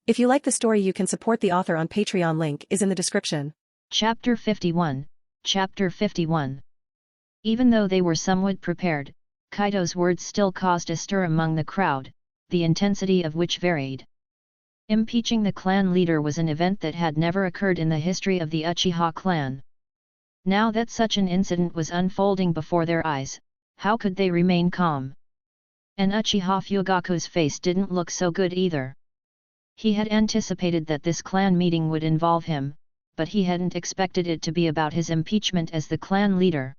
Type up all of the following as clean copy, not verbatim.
If you like the story, you can support the author on Patreon. Link is in the description. Chapter 51. Chapter 51. Even though they were somewhat prepared, Kaido's words still caused a stir among the crowd, the intensity of which varied. Impeaching the clan leader was an event that had never occurred in the history of the Uchiha clan. Now that such an incident was unfolding before their eyes, how could they remain calm? And Uchiha Fugaku's face didn't look so good either. He had anticipated that this clan meeting would involve him, but he hadn't expected it to be about his impeachment as the clan leader.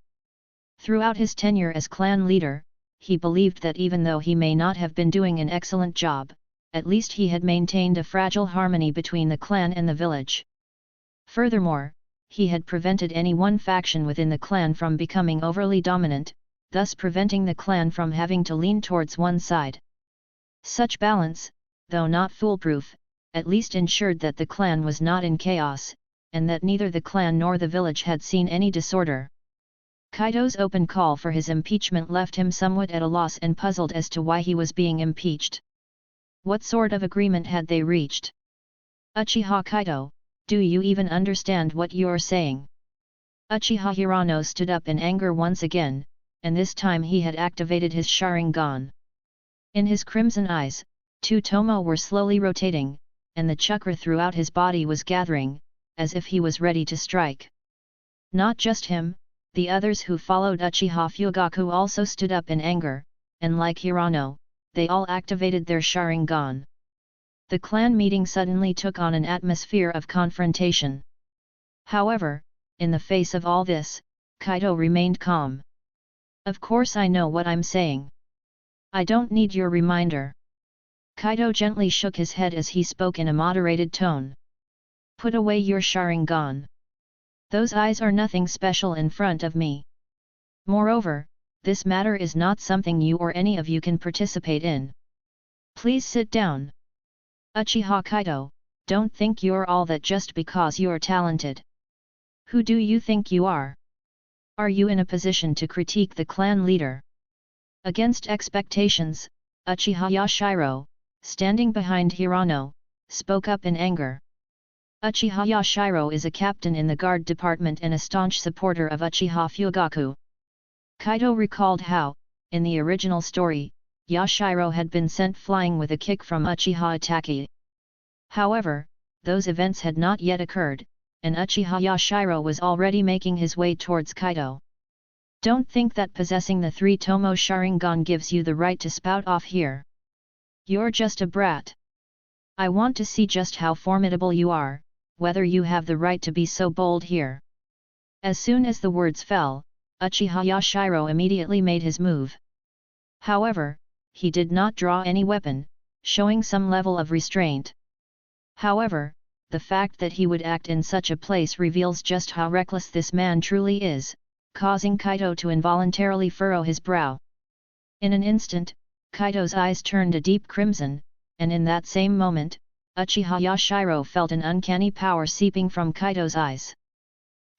Throughout his tenure as clan leader, he believed that even though he may not have been doing an excellent job, at least he had maintained a fragile harmony between the clan and the village. Furthermore, he had prevented any one faction within the clan from becoming overly dominant, thus preventing the clan from having to lean towards one side. Such balance, though not foolproof, at least ensured that the clan was not in chaos, and that neither the clan nor the village had seen any disorder. Kaido's open call for his impeachment left him somewhat at a loss and puzzled as to why he was being impeached. What sort of agreement had they reached? Uchiha Kaito, do you even understand what you're saying? Uchiha Hirano stood up in anger once again, and this time he had activated his Sharingan. In his crimson eyes, two tomo were slowly rotating, and the chakra throughout his body was gathering, as if he was ready to strike. Not just him, the others who followed Uchiha Fugaku also stood up in anger, and like Hirano, they all activated their Sharingan. The clan meeting suddenly took on an atmosphere of confrontation. However, in the face of all this, Kaido remained calm. Of course I know what I'm saying. I don't need your reminder. Kaido gently shook his head as he spoke in a moderated tone. Put away your Sharingan. Those eyes are nothing special in front of me. Moreover, this matter is not something you or any of you can participate in. Please sit down. Uchiha Kaito, don't think you're all that just because you're talented. Who do you think you are? Are you in a position to critique the clan leader? Against expectations, Uchiha Yashiro, standing behind Hirano, spoke up in anger. Uchiha Yashiro is a captain in the guard department and a staunch supporter of Uchiha Fugaku. Kaido recalled how, in the original story, Yashiro had been sent flying with a kick from Uchiha Itachi. However, those events had not yet occurred, and Uchiha Yashiro was already making his way towards Kaido. Don't think that possessing the 3 Tomo Sharingan gives you the right to spout off here. You're just a brat. I want to see just how formidable you are, whether you have the right to be so bold here. As soon as the words fell, Uchiha Yashiro immediately made his move. However, he did not draw any weapon, showing some level of restraint. However, the fact that he would act in such a place reveals just how reckless this man truly is, causing Kaido to involuntarily furrow his brow. In an instant, Kaido's eyes turned a deep crimson, and in that same moment, Uchiha Yashiro felt an uncanny power seeping from Kaido's eyes.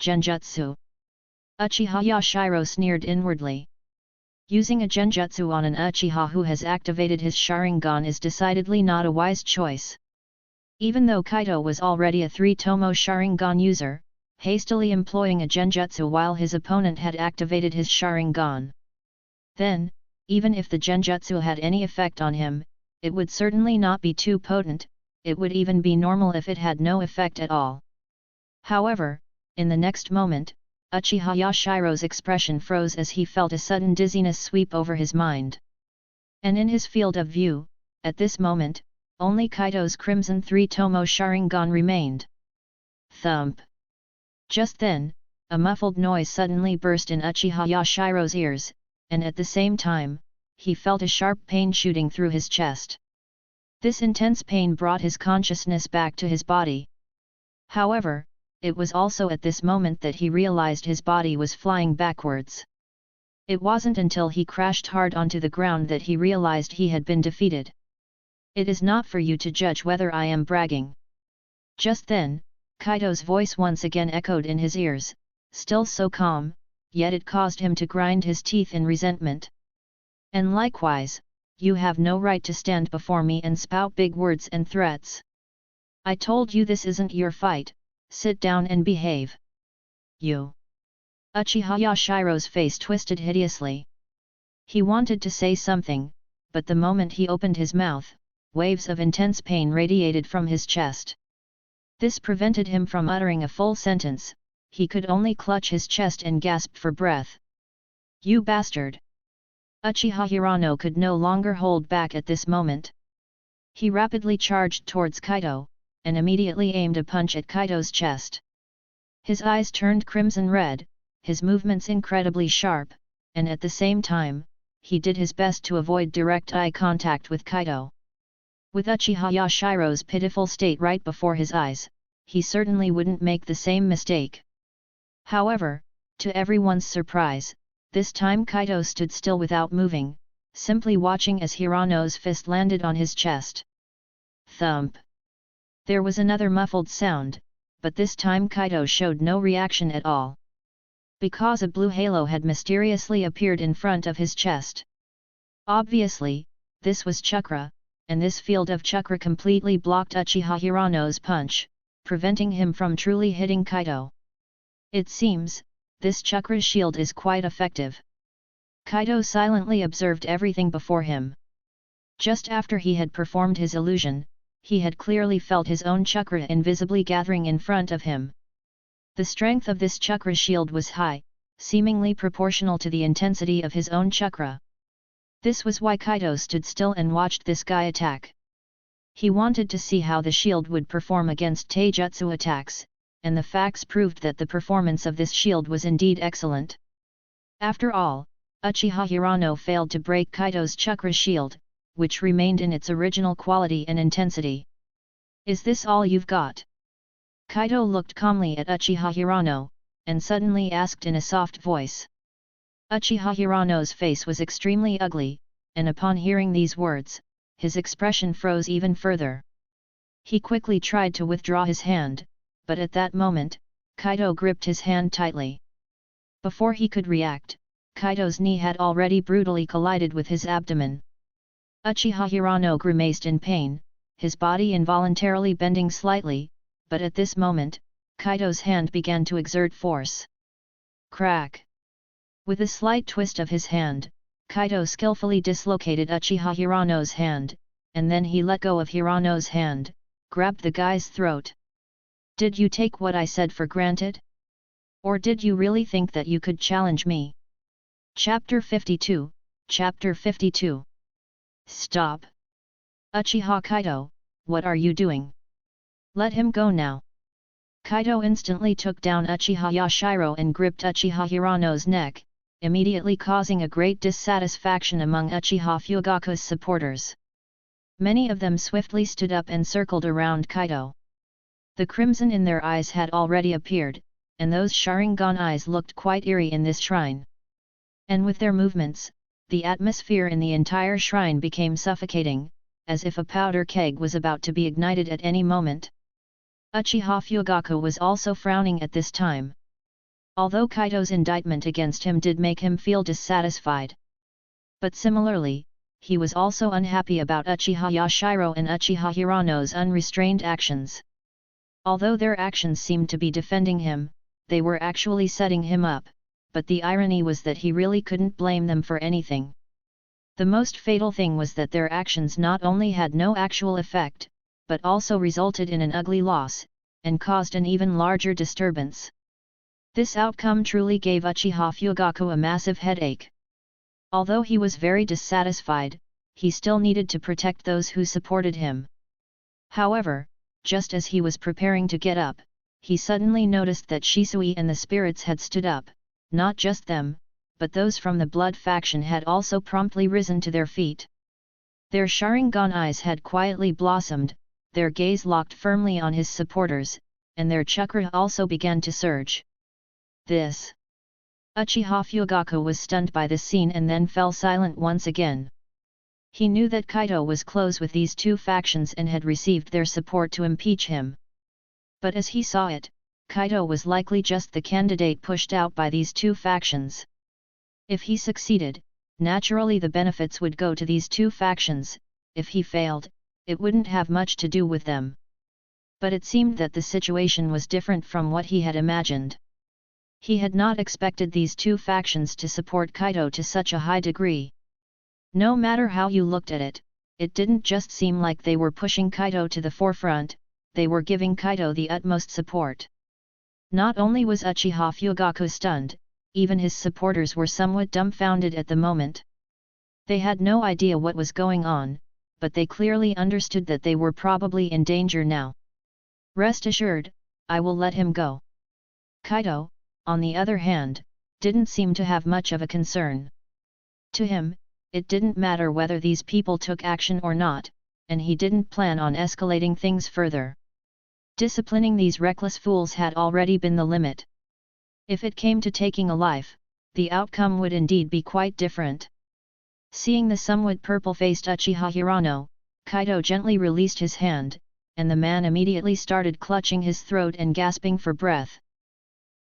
Genjutsu. Uchiha Yashiro sneered inwardly. Using a genjutsu on an Uchiha who has activated his Sharingan is decidedly not a wise choice. Even though Kaido was already a 3 Tomo Sharingan user, hastily employing a genjutsu while his opponent had activated his Sharingan. Then, even if the genjutsu had any effect on him, it would certainly not be too potent, it would even be normal if it had no effect at all. However, in the next moment, Uchiha Yashiro's expression froze as he felt a sudden dizziness sweep over his mind. And in his field of view, at this moment, only Kaido's Crimson 3 Tomo Sharingan remained. Thump! Just then, a muffled noise suddenly burst in Uchiha Yashiro's ears, and at the same time, he felt a sharp pain shooting through his chest. This intense pain brought his consciousness back to his body. However, it was also at this moment that he realized his body was flying backwards. It wasn't until he crashed hard onto the ground that he realized he had been defeated. It is not for you to judge whether I am bragging. Just then, Kaido's voice once again echoed in his ears, still so calm, yet it caused him to grind his teeth in resentment. And likewise, you have no right to stand before me and spout big words and threats. I told you this isn't your fight, sit down and behave. You. Uchiha Yashiro's face twisted hideously. He wanted to say something, but the moment he opened his mouth, waves of intense pain radiated from his chest. This prevented him from uttering a full sentence, he could only clutch his chest and gasp for breath. You bastard! Uchiha Hirano could no longer hold back at this moment. He rapidly charged towards Kaido, and immediately aimed a punch at Kaido's chest. His eyes turned crimson red, his movements incredibly sharp, and at the same time, he did his best to avoid direct eye contact with Kaido. With Uchiha Yashiro's pitiful state right before his eyes, he certainly wouldn't make the same mistake. However, to everyone's surprise, this time Kaido stood still without moving, simply watching as Hirano's fist landed on his chest. Thump! There was another muffled sound, but this time Kaido showed no reaction at all. Because a blue halo had mysteriously appeared in front of his chest. Obviously, this was chakra, and this field of chakra completely blocked Uchiha Hirano's punch, preventing him from truly hitting Kaido. It seems, this chakra shield is quite effective. Kaido silently observed everything before him. Just after he had performed his illusion, he had clearly felt his own chakra invisibly gathering in front of him. The strength of this chakra shield was high, seemingly proportional to the intensity of his own chakra. This was why Kaido stood still and watched this guy attack. He wanted to see how the shield would perform against taijutsu attacks, and the facts proved that the performance of this shield was indeed excellent. After all, Uchiha Hirano failed to break Kaido's chakra shield, which remained in its original quality and intensity. Is this all you've got? Kaido looked calmly at Uchiha Hirano, and suddenly asked in a soft voice. Uchiha Hirano's face was extremely ugly, and upon hearing these words, his expression froze even further. He quickly tried to withdraw his hand, but at that moment, Kaido gripped his hand tightly. Before he could react, Kaido's knee had already brutally collided with his abdomen. Uchiha Hirano grimaced in pain, his body involuntarily bending slightly, but at this moment, Kaido's hand began to exert force. Crack! With a slight twist of his hand, Kaido skillfully dislocated Uchiha Hirano's hand, and then he let go of Hirano's hand, grabbed the guy's throat. Did you take what I said for granted? Or did you really think that you could challenge me? Chapter 52, Chapter 52. Stop! Uchiha Kaido, what are you doing? Let him go now. Kaido instantly took down Uchiha Yashiro and gripped Uchiha Hirano's neck, immediately causing a great dissatisfaction among Uchiha Fugaku's supporters. Many of them swiftly stood up and circled around Kaido. The crimson in their eyes had already appeared, and those Sharingan eyes looked quite eerie in this shrine. And with their movements, the atmosphere in the entire shrine became suffocating, as if a powder keg was about to be ignited at any moment. Uchiha Fugaku was also frowning at this time. Although Kaido's indictment against him did make him feel dissatisfied. But similarly, he was also unhappy about Uchiha Yashiro and Uchiha Hirano's unrestrained actions. Although their actions seemed to be defending him, they were actually setting him up, but the irony was that he really couldn't blame them for anything. The most fatal thing was that their actions not only had no actual effect, but also resulted in an ugly loss, and caused an even larger disturbance. This outcome truly gave Uchiha Fugaku a massive headache. Although he was very dissatisfied, he still needed to protect those who supported him. However, just as he was preparing to get up, he suddenly noticed that Shisui and the spirits had stood up, not just them, but those from the blood faction had also promptly risen to their feet. Their Sharingan eyes had quietly blossomed, their gaze locked firmly on his supporters, and their chakra also began to surge. This. Uchiha Fugaku was stunned by this scene and then fell silent once again. He knew that Kaido was close with these two factions and had received their support to impeach him. But as he saw it, Kaido was likely just the candidate pushed out by these two factions. If he succeeded, naturally the benefits would go to these two factions. If he failed, it wouldn't have much to do with them. But it seemed that the situation was different from what he had imagined. He had not expected these two factions to support Kaido to such a high degree. No matter how you looked at it, it didn't just seem like they were pushing Kaido to the forefront, they were giving Kaido the utmost support. Not only was Uchiha Fugaku stunned, even his supporters were somewhat dumbfounded at the moment. They had no idea what was going on, but they clearly understood that they were probably in danger now. Rest assured, I will let him go. Kaido, on the other hand, didn't seem to have much of a concern. To him, it didn't matter whether these people took action or not, and he didn't plan on escalating things further. Disciplining these reckless fools had already been the limit. If it came to taking a life, the outcome would indeed be quite different. Seeing the somewhat purple-faced Uchiha Hirano, Kaido gently released his hand, and the man immediately started clutching his throat and gasping for breath.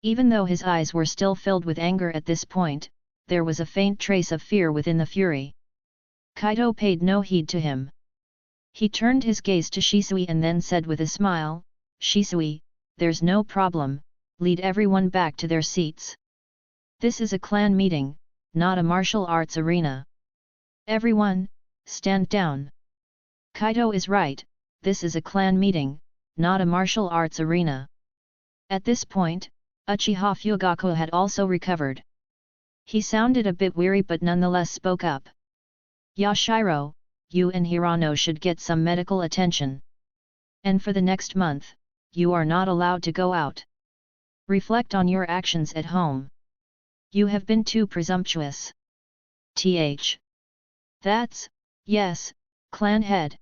Even though his eyes were still filled with anger at this point, there was a faint trace of fear within the fury. Kaido paid no heed to him. He turned his gaze to Shisui and then said with a smile, "Shisui, there's no problem, lead everyone back to their seats. This is a clan meeting, not a martial arts arena. Everyone, stand down." Kaido is right, this is a clan meeting, not a martial arts arena. At this point, Uchiha Fugaku had also recovered. He sounded a bit weary but nonetheless spoke up. "Yashiro, you and Hirano should get some medical attention. And for the next month, you are not allowed to go out. Reflect on your actions at home. You have been too presumptuous." That's, yes, clan head.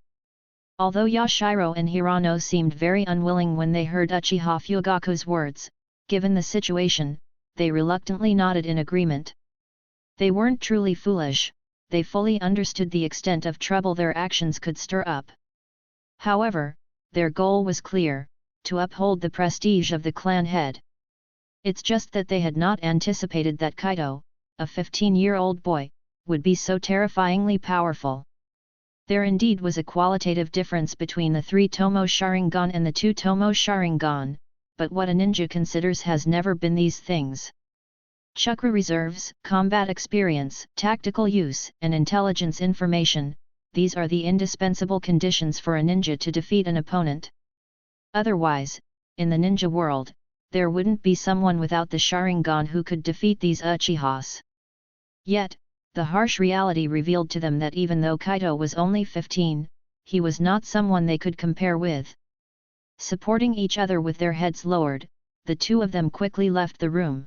Although Yashiro and Hirano seemed very unwilling when they heard Uchiha Fugaku's words, given the situation, they reluctantly nodded in agreement. They weren't truly foolish, they fully understood the extent of trouble their actions could stir up. However, their goal was clear, to uphold the prestige of the clan head. It's just that they had not anticipated that Kaido, a 15-year-old boy, would be so terrifyingly powerful. There indeed was a qualitative difference between the 3 Tomo Sharingan and the 2 Tomo Sharingan, but what a ninja considers has never been these things. Chakra reserves, combat experience, tactical use, and intelligence information, these are the indispensable conditions for a ninja to defeat an opponent. Otherwise, in the ninja world, there wouldn't be someone without the Sharingan who could defeat these Uchihas. Yet, the harsh reality revealed to them that even though Kaido was only 15, he was not someone they could compare with. Supporting each other with their heads lowered, the two of them quickly left the room.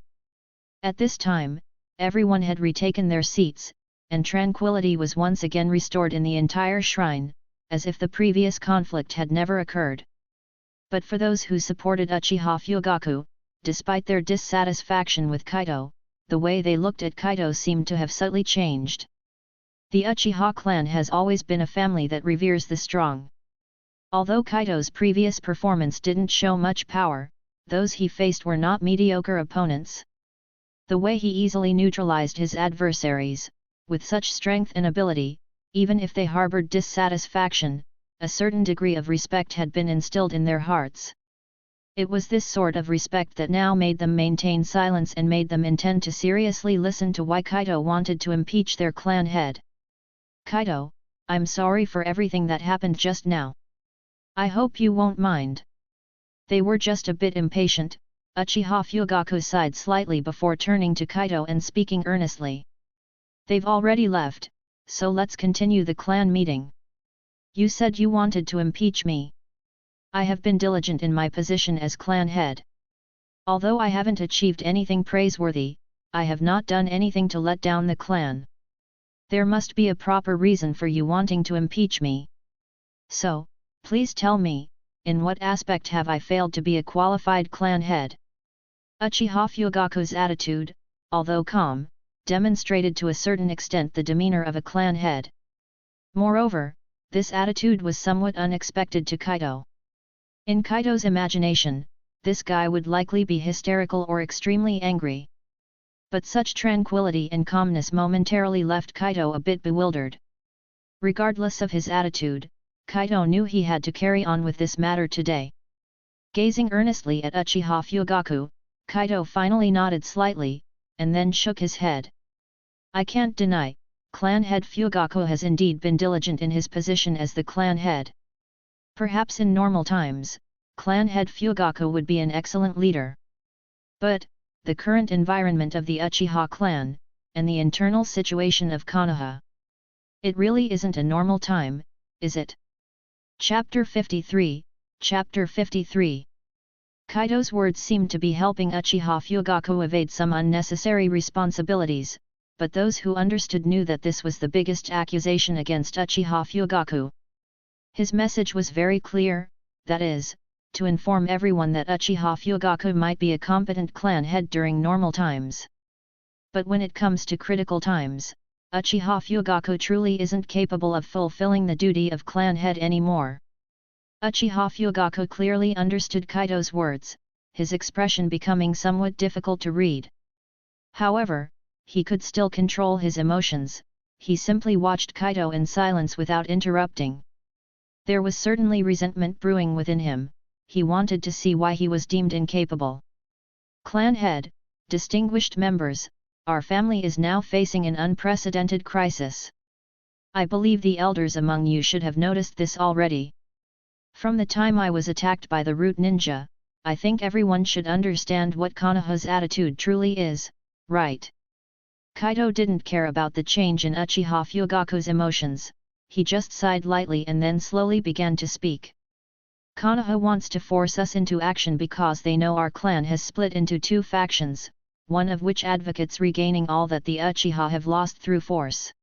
At this time, everyone had retaken their seats, and tranquility was once again restored in the entire shrine, as if the previous conflict had never occurred. But for those who supported Uchiha Fugaku, despite their dissatisfaction with Kaido, the way they looked at Kaido seemed to have subtly changed. The Uchiha clan has always been a family that reveres the strong. Although Kaido's previous performance didn't show much power, those he faced were not mediocre opponents. The way he easily neutralized his adversaries, with such strength and ability, even if they harbored dissatisfaction, a certain degree of respect had been instilled in their hearts. It was this sort of respect that now made them maintain silence and made them intend to seriously listen to why Kaido wanted to impeach their clan head. "Kaido, I'm sorry for everything that happened just now. I hope you won't mind." They were just a bit impatient. Uchiha Fugaku sighed slightly before turning to Kaido and speaking earnestly. "They've already left, so let's continue the clan meeting. You said you wanted to impeach me. I have been diligent in my position as clan head. Although I haven't achieved anything praiseworthy, I have not done anything to let down the clan. There must be a proper reason for you wanting to impeach me. So, please tell me, in what aspect have I failed to be a qualified clan head?" Uchiha Fugaku's attitude, although calm, demonstrated to a certain extent the demeanor of a clan head. Moreover, this attitude was somewhat unexpected to Kaido. In Kaido's imagination, this guy would likely be hysterical or extremely angry. But such tranquility and calmness momentarily left Kaido a bit bewildered. Regardless of his attitude, Kaido knew he had to carry on with this matter today. Gazing earnestly at Uchiha Fugaku, Kaido finally nodded slightly, and then shook his head. I can't deny, clan head Fugaku has indeed been diligent in his position as the clan head. Perhaps in normal times, clan head Fugaku would be an excellent leader. But, the current environment of the Uchiha clan, and the internal situation of Konoha. It really isn't a normal time, is it? Chapter 53, Chapter 53. Kaido's words seemed to be helping Uchiha Fugaku evade some unnecessary responsibilities, but those who understood knew that this was the biggest accusation against Uchiha Fugaku. His message was very clear, that is, to inform everyone that Uchiha Fugaku might be a competent clan head during normal times. But when it comes to critical times, Uchiha Fugaku truly isn't capable of fulfilling the duty of clan head anymore. Uchiha Fugaku clearly understood Kaido's words, his expression becoming somewhat difficult to read. However, he could still control his emotions, he simply watched Kaido in silence without interrupting. There was certainly resentment brewing within him, he wanted to see why he was deemed incapable. Clan head, distinguished members, our family is now facing an unprecedented crisis. I believe the elders among you should have noticed this already. From the time I was attacked by the root ninja, I think everyone should understand what Konoha's attitude truly is, right? Kaido didn't care about the change in Uchiha Fugaku's emotions, he just sighed lightly and then slowly began to speak. Konoha wants to force us into action because they know our clan has split into two factions, one of which advocates regaining all that the Uchiha have lost through force.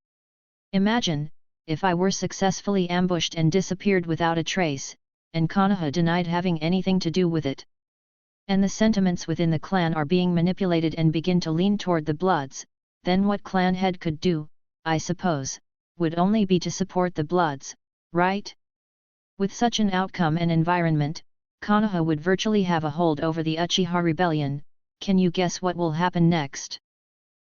Imagine, if I were successfully ambushed and disappeared without a trace, and Konoha denied having anything to do with it. And the sentiments within the clan are being manipulated and begin to lean toward the Bloods, then what clan head could do, I suppose, would only be to support the Bloods, right? With such an outcome and environment, Konoha would virtually have a hold over the Uchiha rebellion. Can you guess what will happen next?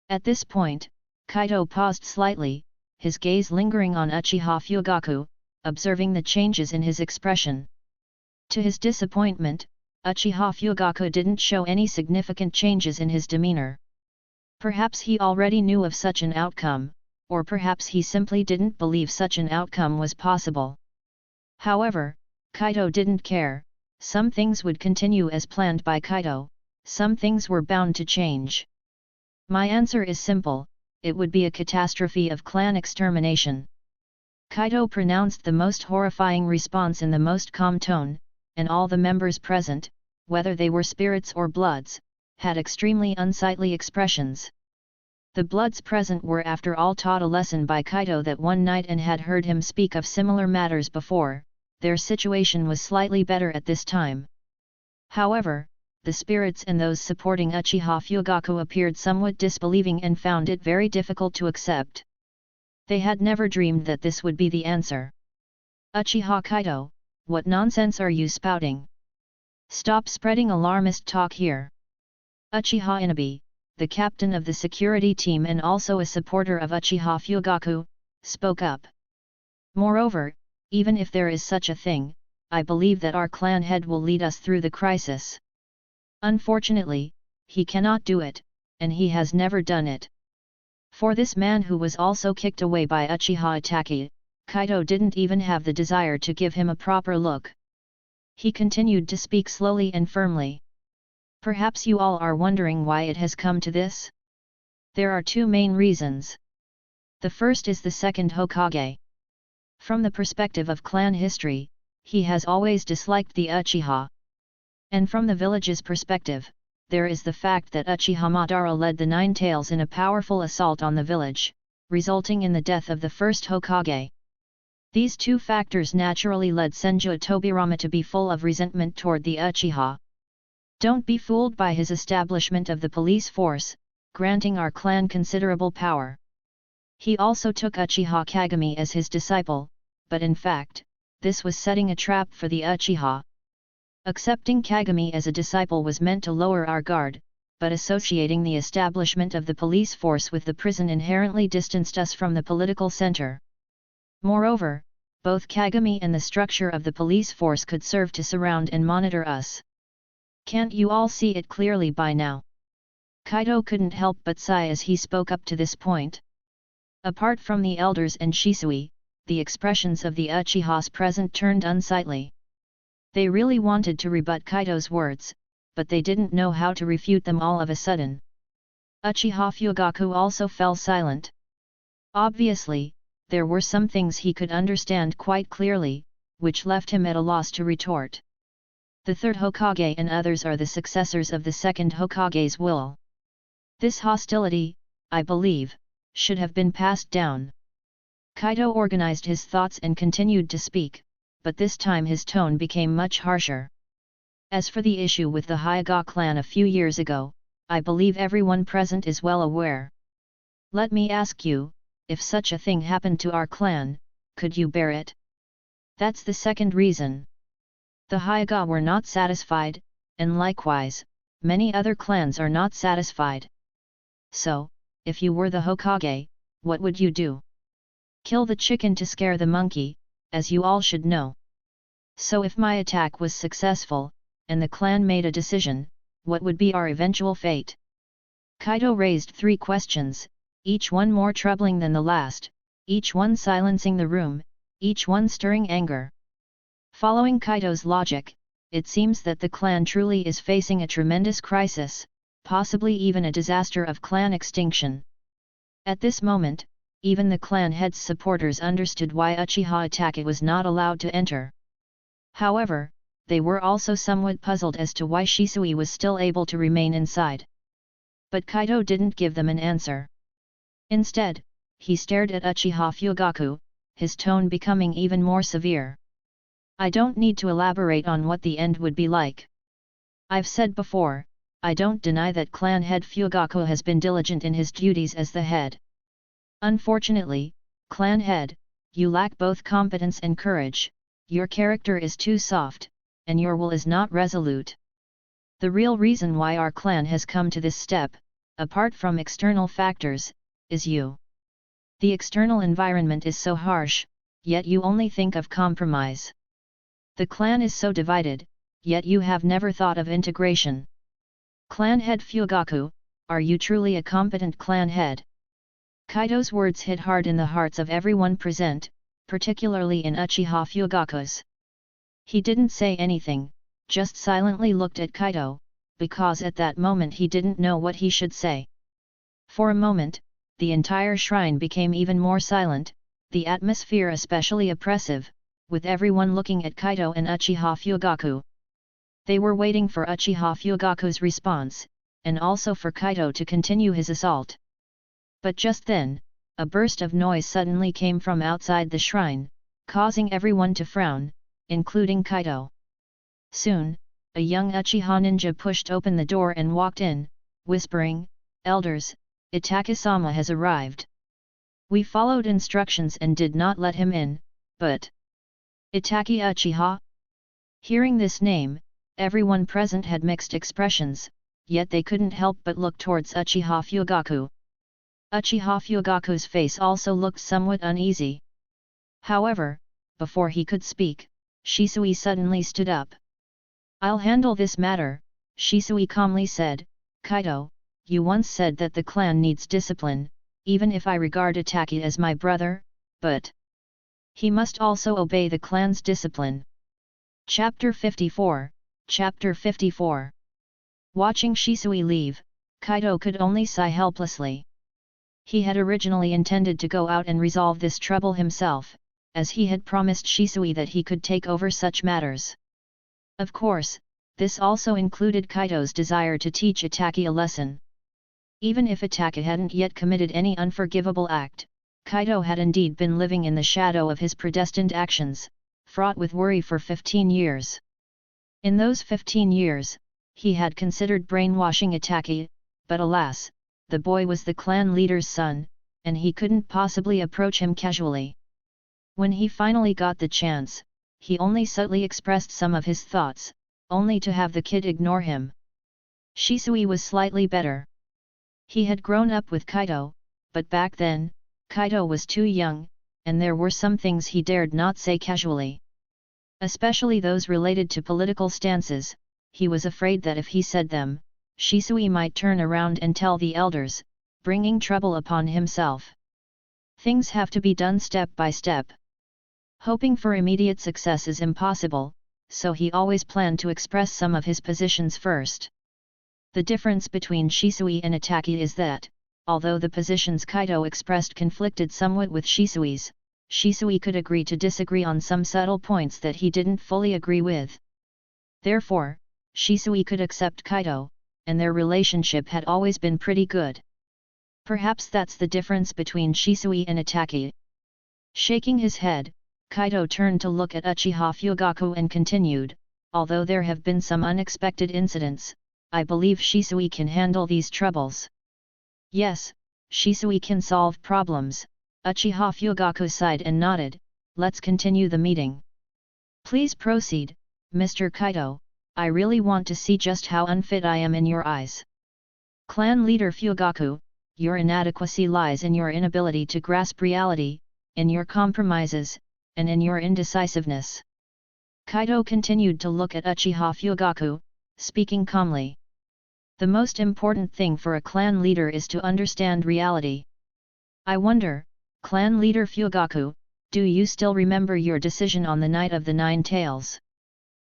At this point, Kaido paused slightly, his gaze lingering on Uchiha Fugaku, observing the changes in his expression. To his disappointment, Uchiha Fugaku didn't show any significant changes in his demeanor. Perhaps he already knew of such an outcome, or perhaps he simply didn't believe such an outcome was possible. However, Kaido didn't care, some things would continue as planned by Kaido, some things were bound to change. My answer is simple, it would be a catastrophe of clan extermination. Kaido pronounced the most horrifying response in the most calm tone, and all the members present, whether they were spirits or Bloods, had extremely unsightly expressions. The Bloods present were after all taught a lesson by Kaido that one night and had heard him speak of similar matters before, their situation was slightly better at this time. However, the spirits and those supporting Uchiha Fugaku appeared somewhat disbelieving and found it very difficult to accept. They had never dreamed that this would be the answer. Uchiha Kaido, what nonsense are you spouting? Stop spreading alarmist talk here. Uchiha Inabe, the captain of the security team and also a supporter of Uchiha Fugaku, spoke up. Moreover, even if there is such a thing, I believe that our clan head will lead us through the crisis. Unfortunately, he cannot do it, and he has never done it. For this man who was also kicked away by Uchiha Itachi, Kaido didn't even have the desire to give him a proper look. He continued to speak slowly and firmly. Perhaps you all are wondering why it has come to this? There are two main reasons. The first is the second Hokage. From the perspective of clan history, he has always disliked the Uchiha. And from the village's perspective, there is the fact that Uchiha Madara led the Nine Tails in a powerful assault on the village, resulting in the death of the first Hokage. These two factors naturally led Senju Tobirama to be full of resentment toward the Uchiha. Don't be fooled by his establishment of the police force, granting our clan considerable power. He also took Uchiha Kagami as his disciple, but in fact, this was setting a trap for the Uchiha. Accepting Kagami as a disciple was meant to lower our guard, but associating the establishment of the police force with the prison inherently distanced us from the political center. Moreover, both Kagami and the structure of the police force could serve to surround and monitor us. Can't you all see it clearly by now? Kaido couldn't help but sigh as he spoke up to this point. Apart from the elders and Shisui, the expressions of the Uchihas present turned unsightly. They really wanted to rebut Kaido's words, but they didn't know how to refute them all of a sudden. Uchiha Fugaku also fell silent. Obviously, there were some things he could understand quite clearly, which left him at a loss to retort. The third Hokage and others are the successors of the second Hokage's will. This hostility, I believe, should have been passed down. Kaido organized his thoughts and continued to speak, but this time his tone became much harsher. As for the issue with the Hyuga clan a few years ago, I believe everyone present is well aware. Let me ask you, if such a thing happened to our clan, could you bear it? That's the second reason. The Hyuga were not satisfied, and likewise, many other clans are not satisfied. So, if you were the Hokage, what would you do? Kill the chicken to scare the monkey, as you all should know. So if my attack was successful, and the clan made a decision, what would be our eventual fate? Kaido raised 3 questions, each one more troubling than the last, each one silencing the room, each one stirring anger. Following Kaido's logic, it seems that the clan truly is facing a tremendous crisis, possibly even a disaster of clan extinction. At this moment, even the clan head's supporters understood why Uchiha Itachi was not allowed to enter. However, they were also somewhat puzzled as to why Shisui was still able to remain inside. But Kaido didn't give them an answer. Instead, he stared at Uchiha Fugaku, his tone becoming even more severe. I don't need to elaborate on what the end would be like. I've said before, I don't deny that clan head Fugaku has been diligent in his duties as the head. Unfortunately, clan head, you lack both competence and courage, your character is too soft, and your will is not resolute. The real reason why our clan has come to this step, apart from external factors, is you. The external environment is so harsh, yet you only think of compromise. The clan is so divided, yet you have never thought of integration. Clan head Fugaku, are you truly a competent clan head? Kaido's words hit hard in the hearts of everyone present, particularly in Uchiha Fugaku's. He didn't say anything, just silently looked at Kaido, because at that moment he didn't know what he should say. For a moment, the entire shrine became even more silent, the atmosphere especially oppressive, with everyone looking at Kaido and Uchiha Fugaku. They were waiting for Uchiha Fugaku's response, and also for Kaido to continue his assault. But just then, a burst of noise suddenly came from outside the shrine, causing everyone to frown, including Kaido. Soon, a young Uchiha ninja pushed open the door and walked in, whispering, "Elders, Itachi-sama has arrived." We followed instructions and did not let him in, but Itachi Uchiha? Hearing this name, everyone present had mixed expressions, yet they couldn't help but look towards Uchiha Fugaku. Uchiha Fugaku's face also looked somewhat uneasy. However, before he could speak, Shisui suddenly stood up. "I'll handle this matter," Shisui calmly said. "Kaido, you once said that the clan needs discipline, even if I regard Itachi as my brother, but he must also obey the clan's discipline." Chapter 54, Chapter 54. Watching Shisui leave, Kaido could only sigh helplessly. He had originally intended to go out and resolve this trouble himself, as he had promised Shisui that he could take over such matters. Of course, this also included Kaido's desire to teach Itachi a lesson. Even if Itachi hadn't yet committed any unforgivable act, Kaido had indeed been living in the shadow of his predestined actions, fraught with worry for 15 years. In those 15 years, he had considered brainwashing Itachi, but alas, the boy was the clan leader's son, and he couldn't possibly approach him casually. When he finally got the chance, he only subtly expressed some of his thoughts, only to have the kid ignore him. Shisui was slightly better. He had grown up with Kaido, but back then, Kaido was too young, and there were some things he dared not say casually. Especially those related to political stances, he was afraid that if he said them, Shisui might turn around and tell the elders, bringing trouble upon himself. Things have to be done step by step. Hoping for immediate success is impossible, so he always planned to express some of his positions first. The difference between Shisui and Itachi is that, although the positions Kaido expressed conflicted somewhat with Shisui's, Shisui could agree to disagree on some subtle points that he didn't fully agree with. Therefore, Shisui could accept Kaido, and their relationship had always been pretty good. Perhaps that's the difference between Shisui and Itachi. Shaking his head, Kaido turned to look at Uchiha Fugaku and continued, although there have been some unexpected incidents, I believe Shisui can handle these troubles. Yes, Shisui can solve problems, Uchiha Fugaku sighed and nodded, let's continue the meeting. Please proceed, Mr. Kaido, I really want to see just how unfit I am in your eyes. Clan leader Fugaku, your inadequacy lies in your inability to grasp reality, in your compromises, and in your indecisiveness. Kaido continued to look at Uchiha Fugaku, speaking calmly. The most important thing for a clan leader is to understand reality. I wonder, clan leader Fugaku, do you still remember your decision on the Night of the Nine Tails?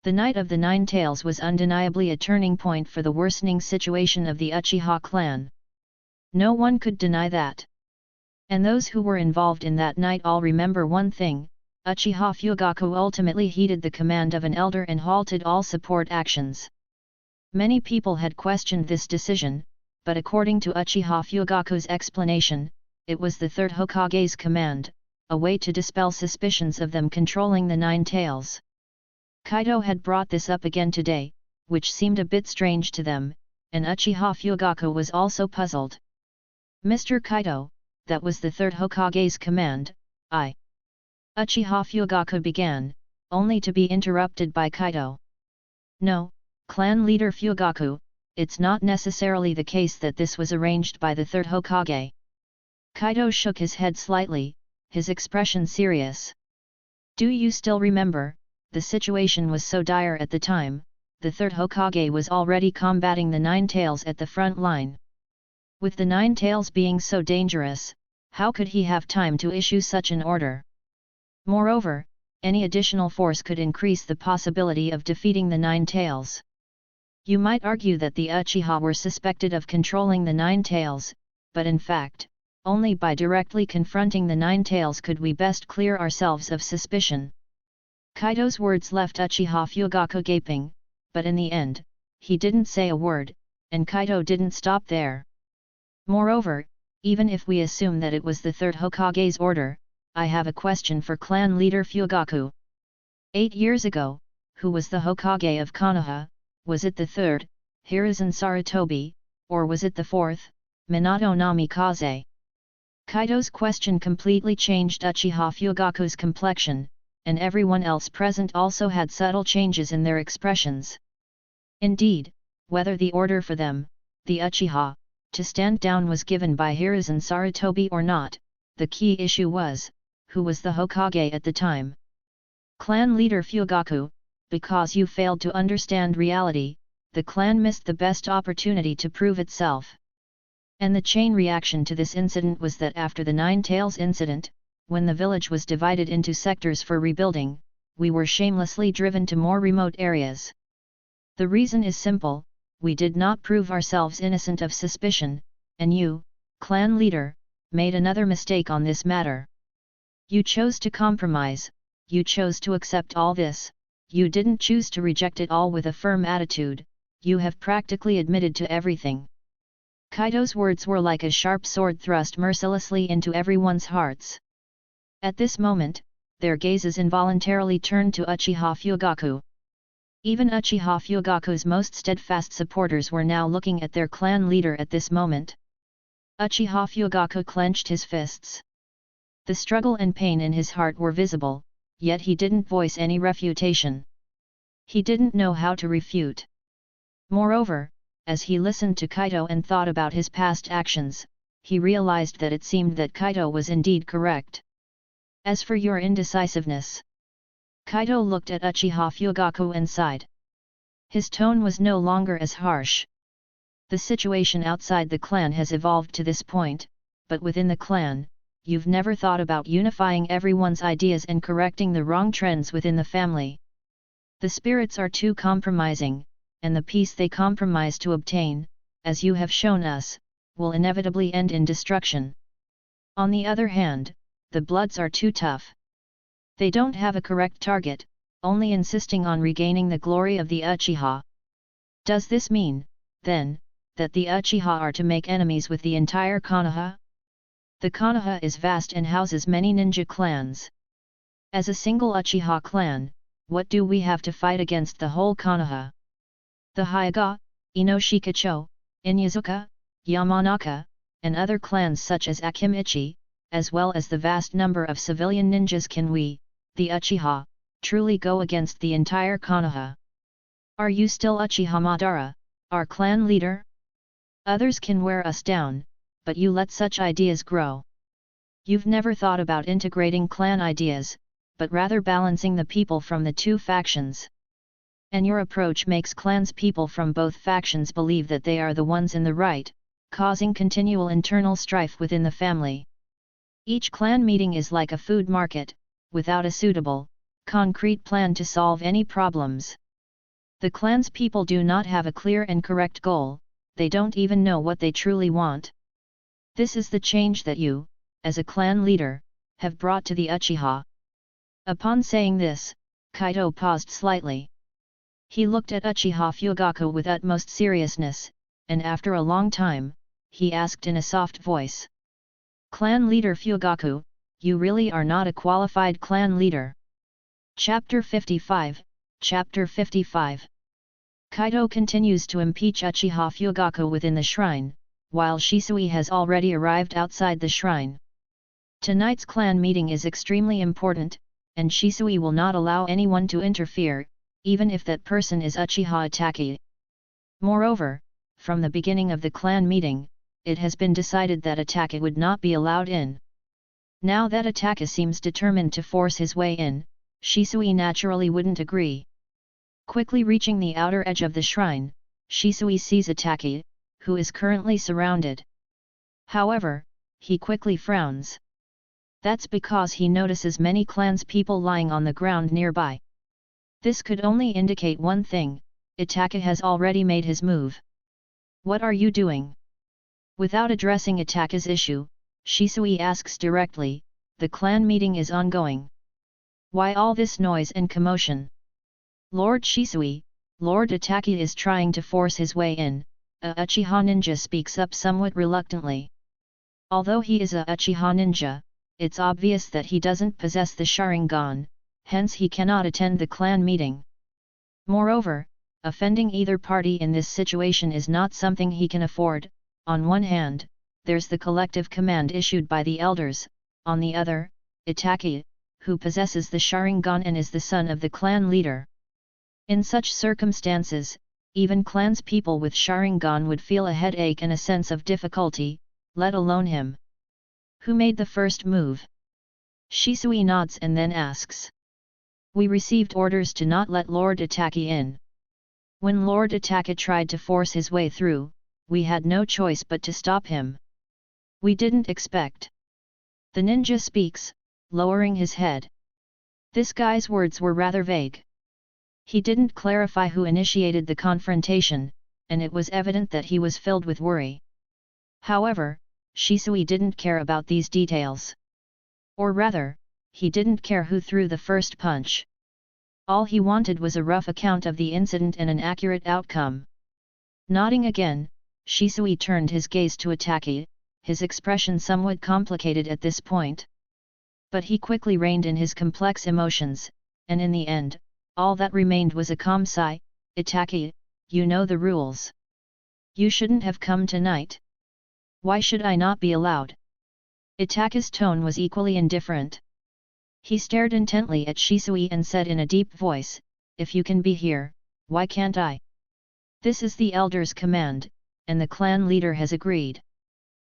The Night of the Nine Tails was undeniably a turning point for the worsening situation of the Uchiha clan. No one could deny that. And those who were involved in that night all remember one thing, Uchiha Fugaku ultimately heeded the command of an elder and halted all support actions. Many people had questioned this decision, but according to Uchiha Fugaku's explanation, it was the third Hokage's command, a way to dispel suspicions of them controlling the Nine Tails. Kaido had brought this up again today, which seemed a bit strange to them, and Uchiha Fugaku was also puzzled. Mr. Kaido, that was the third Hokage's command, Uchiha Fugaku began, only to be interrupted by Kaido. No, clan leader Fugaku, it's not necessarily the case that this was arranged by the third Hokage. Kaido shook his head slightly, his expression serious. Do you still remember, the situation was so dire at the time, the third Hokage was already combating the Nine Tails at the front line. With the Nine Tails being so dangerous, how could he have time to issue such an order? Moreover, any additional force could increase the possibility of defeating the Nine Tails. You might argue that the Uchiha were suspected of controlling the Nine Tails, but in fact, only by directly confronting the Nine Tails could we best clear ourselves of suspicion. Kaido's words left Uchiha Fugaku gaping, but in the end, he didn't say a word, and Kaido didn't stop there. Moreover, even if we assume that it was the third Hokage's order, I have a question for clan leader Fugaku. 8 years ago, who was the Hokage of Konoha? Was it the third, Hiruzen Sarutobi, or was it the fourth, Minato Namikaze? Kaido's question completely changed Uchiha Fugaku's complexion, and everyone else present also had subtle changes in their expressions. Indeed, whether the order for them, the Uchiha, to stand down was given by Hiruzen Sarutobi or not, the key issue was, who was the Hokage at the time? Clan leader Fugaku, because you failed to understand reality, the clan missed the best opportunity to prove itself. And the chain reaction to this incident was that after the Nine Tails incident, when the village was divided into sectors for rebuilding, we were shamelessly driven to more remote areas. The reason is simple, we did not prove ourselves innocent of suspicion, and you, clan leader, made another mistake on this matter. You chose to compromise, you chose to accept all this, you didn't choose to reject it all with a firm attitude, you have practically admitted to everything. Kaido's words were like a sharp sword thrust mercilessly into everyone's hearts. At this moment, their gazes involuntarily turned to Uchiha Fugaku. Even Uchiha Fugaku's most steadfast supporters were now looking at their clan leader at this moment. Uchiha Fugaku clenched his fists. The struggle and pain in his heart were visible, yet he didn't voice any refutation. He didn't know how to refute. Moreover, as he listened to Kaido and thought about his past actions, he realized that it seemed that Kaido was indeed correct. As for your indecisiveness. Kaido looked at Uchiha Fugaku and sighed. His tone was no longer as harsh. The situation outside the clan has evolved to this point, but within the clan, you've never thought about unifying everyone's ideas and correcting the wrong trends within the family. The spirits are too compromising, and the peace they compromise to obtain, as you have shown us, will inevitably end in destruction. On the other hand, the Bloods are too tough. They don't have a correct target, only insisting on regaining the glory of the Uchiha. Does this mean, then, that the Uchiha are to make enemies with the entire Konoha? The Konoha is vast and houses many ninja clans. As a single Uchiha clan, what do we have to fight against the whole Konoha? The Hyuga, Inoshikacho, Inyazuka, Yamanaka, and other clans such as Akimichi, as well as the vast number of civilian ninjas, can we, the Uchiha, truly go against the entire Konoha? Are you still Uchiha Madara, our clan leader? Others can wear us down, but you let such ideas grow. You've never thought about integrating clan ideas, but rather balancing the people from the two factions. And your approach makes clans people from both factions believe that they are the ones in the right, causing continual internal strife within the family. Each clan meeting is like a food market, without a suitable, concrete plan to solve any problems. The clan's people do not have a clear and correct goal, they don't even know what they truly want. This is the change that you, as a clan leader, have brought to the Uchiha. Upon saying this, Kaido paused slightly. He looked at Uchiha Fugaku with utmost seriousness, and after a long time, he asked in a soft voice. Clan leader Fugaku, you really are not a qualified clan leader. Chapter 55, Chapter 55. Kaido continues to impeach Uchiha Fugaku within the shrine, while Shisui has already arrived outside the shrine. Tonight's clan meeting is extremely important, and Shisui will not allow anyone to interfere, even if that person is Uchiha Itachi. Moreover, from the beginning of the clan meeting, it has been decided that Itachi would not be allowed in. Now that Itachi seems determined to force his way in, Shisui naturally wouldn't agree. Quickly reaching the outer edge of the shrine, Shisui sees Itachi, who is currently surrounded. However, he quickly frowns. That's because he notices many clans people lying on the ground nearby. This could only indicate one thing: Itachi has already made his move. What are you doing? Without addressing Itachi's issue, Shisui asks directly, the clan meeting is ongoing. Why all this noise and commotion? Lord Shisui, Lord Itachi is trying to force his way in, a Uchiha ninja speaks up somewhat reluctantly. Although he is a Uchiha ninja, it's obvious that he doesn't possess the Sharingan, hence he cannot attend the clan meeting. Moreover, offending either party in this situation is not something he can afford. On one hand, there's the collective command issued by the elders, on the other, Itachi, who possesses the Sharingan and is the son of the clan leader. In such circumstances, even clans people with Sharingan would feel a headache and a sense of difficulty, let alone him. Who made the first move? Shisui nods and then asks. We received orders to not let Lord Itachi in. When Lord Itachi tried to force his way through, we had no choice but to stop him. We didn't expect. The ninja speaks, lowering his head. This guy's words were rather vague. He didn't clarify who initiated the confrontation, and it was evident that he was filled with worry. However, Shisui didn't care about these details. Or rather, he didn't care who threw the first punch. All he wanted was a rough account of the incident and an accurate outcome. Nodding again, Shisui turned his gaze to Itachi, his expression somewhat complicated at this point. But he quickly reined in his complex emotions, and in the end, all that remained was a calm sigh. Itachi, you know the rules. You shouldn't have come tonight. Why should I not be allowed? Itachi's tone was equally indifferent. He stared intently at Shisui and said in a deep voice, if you can be here, why can't I? This is the elder's command, and the clan leader has agreed.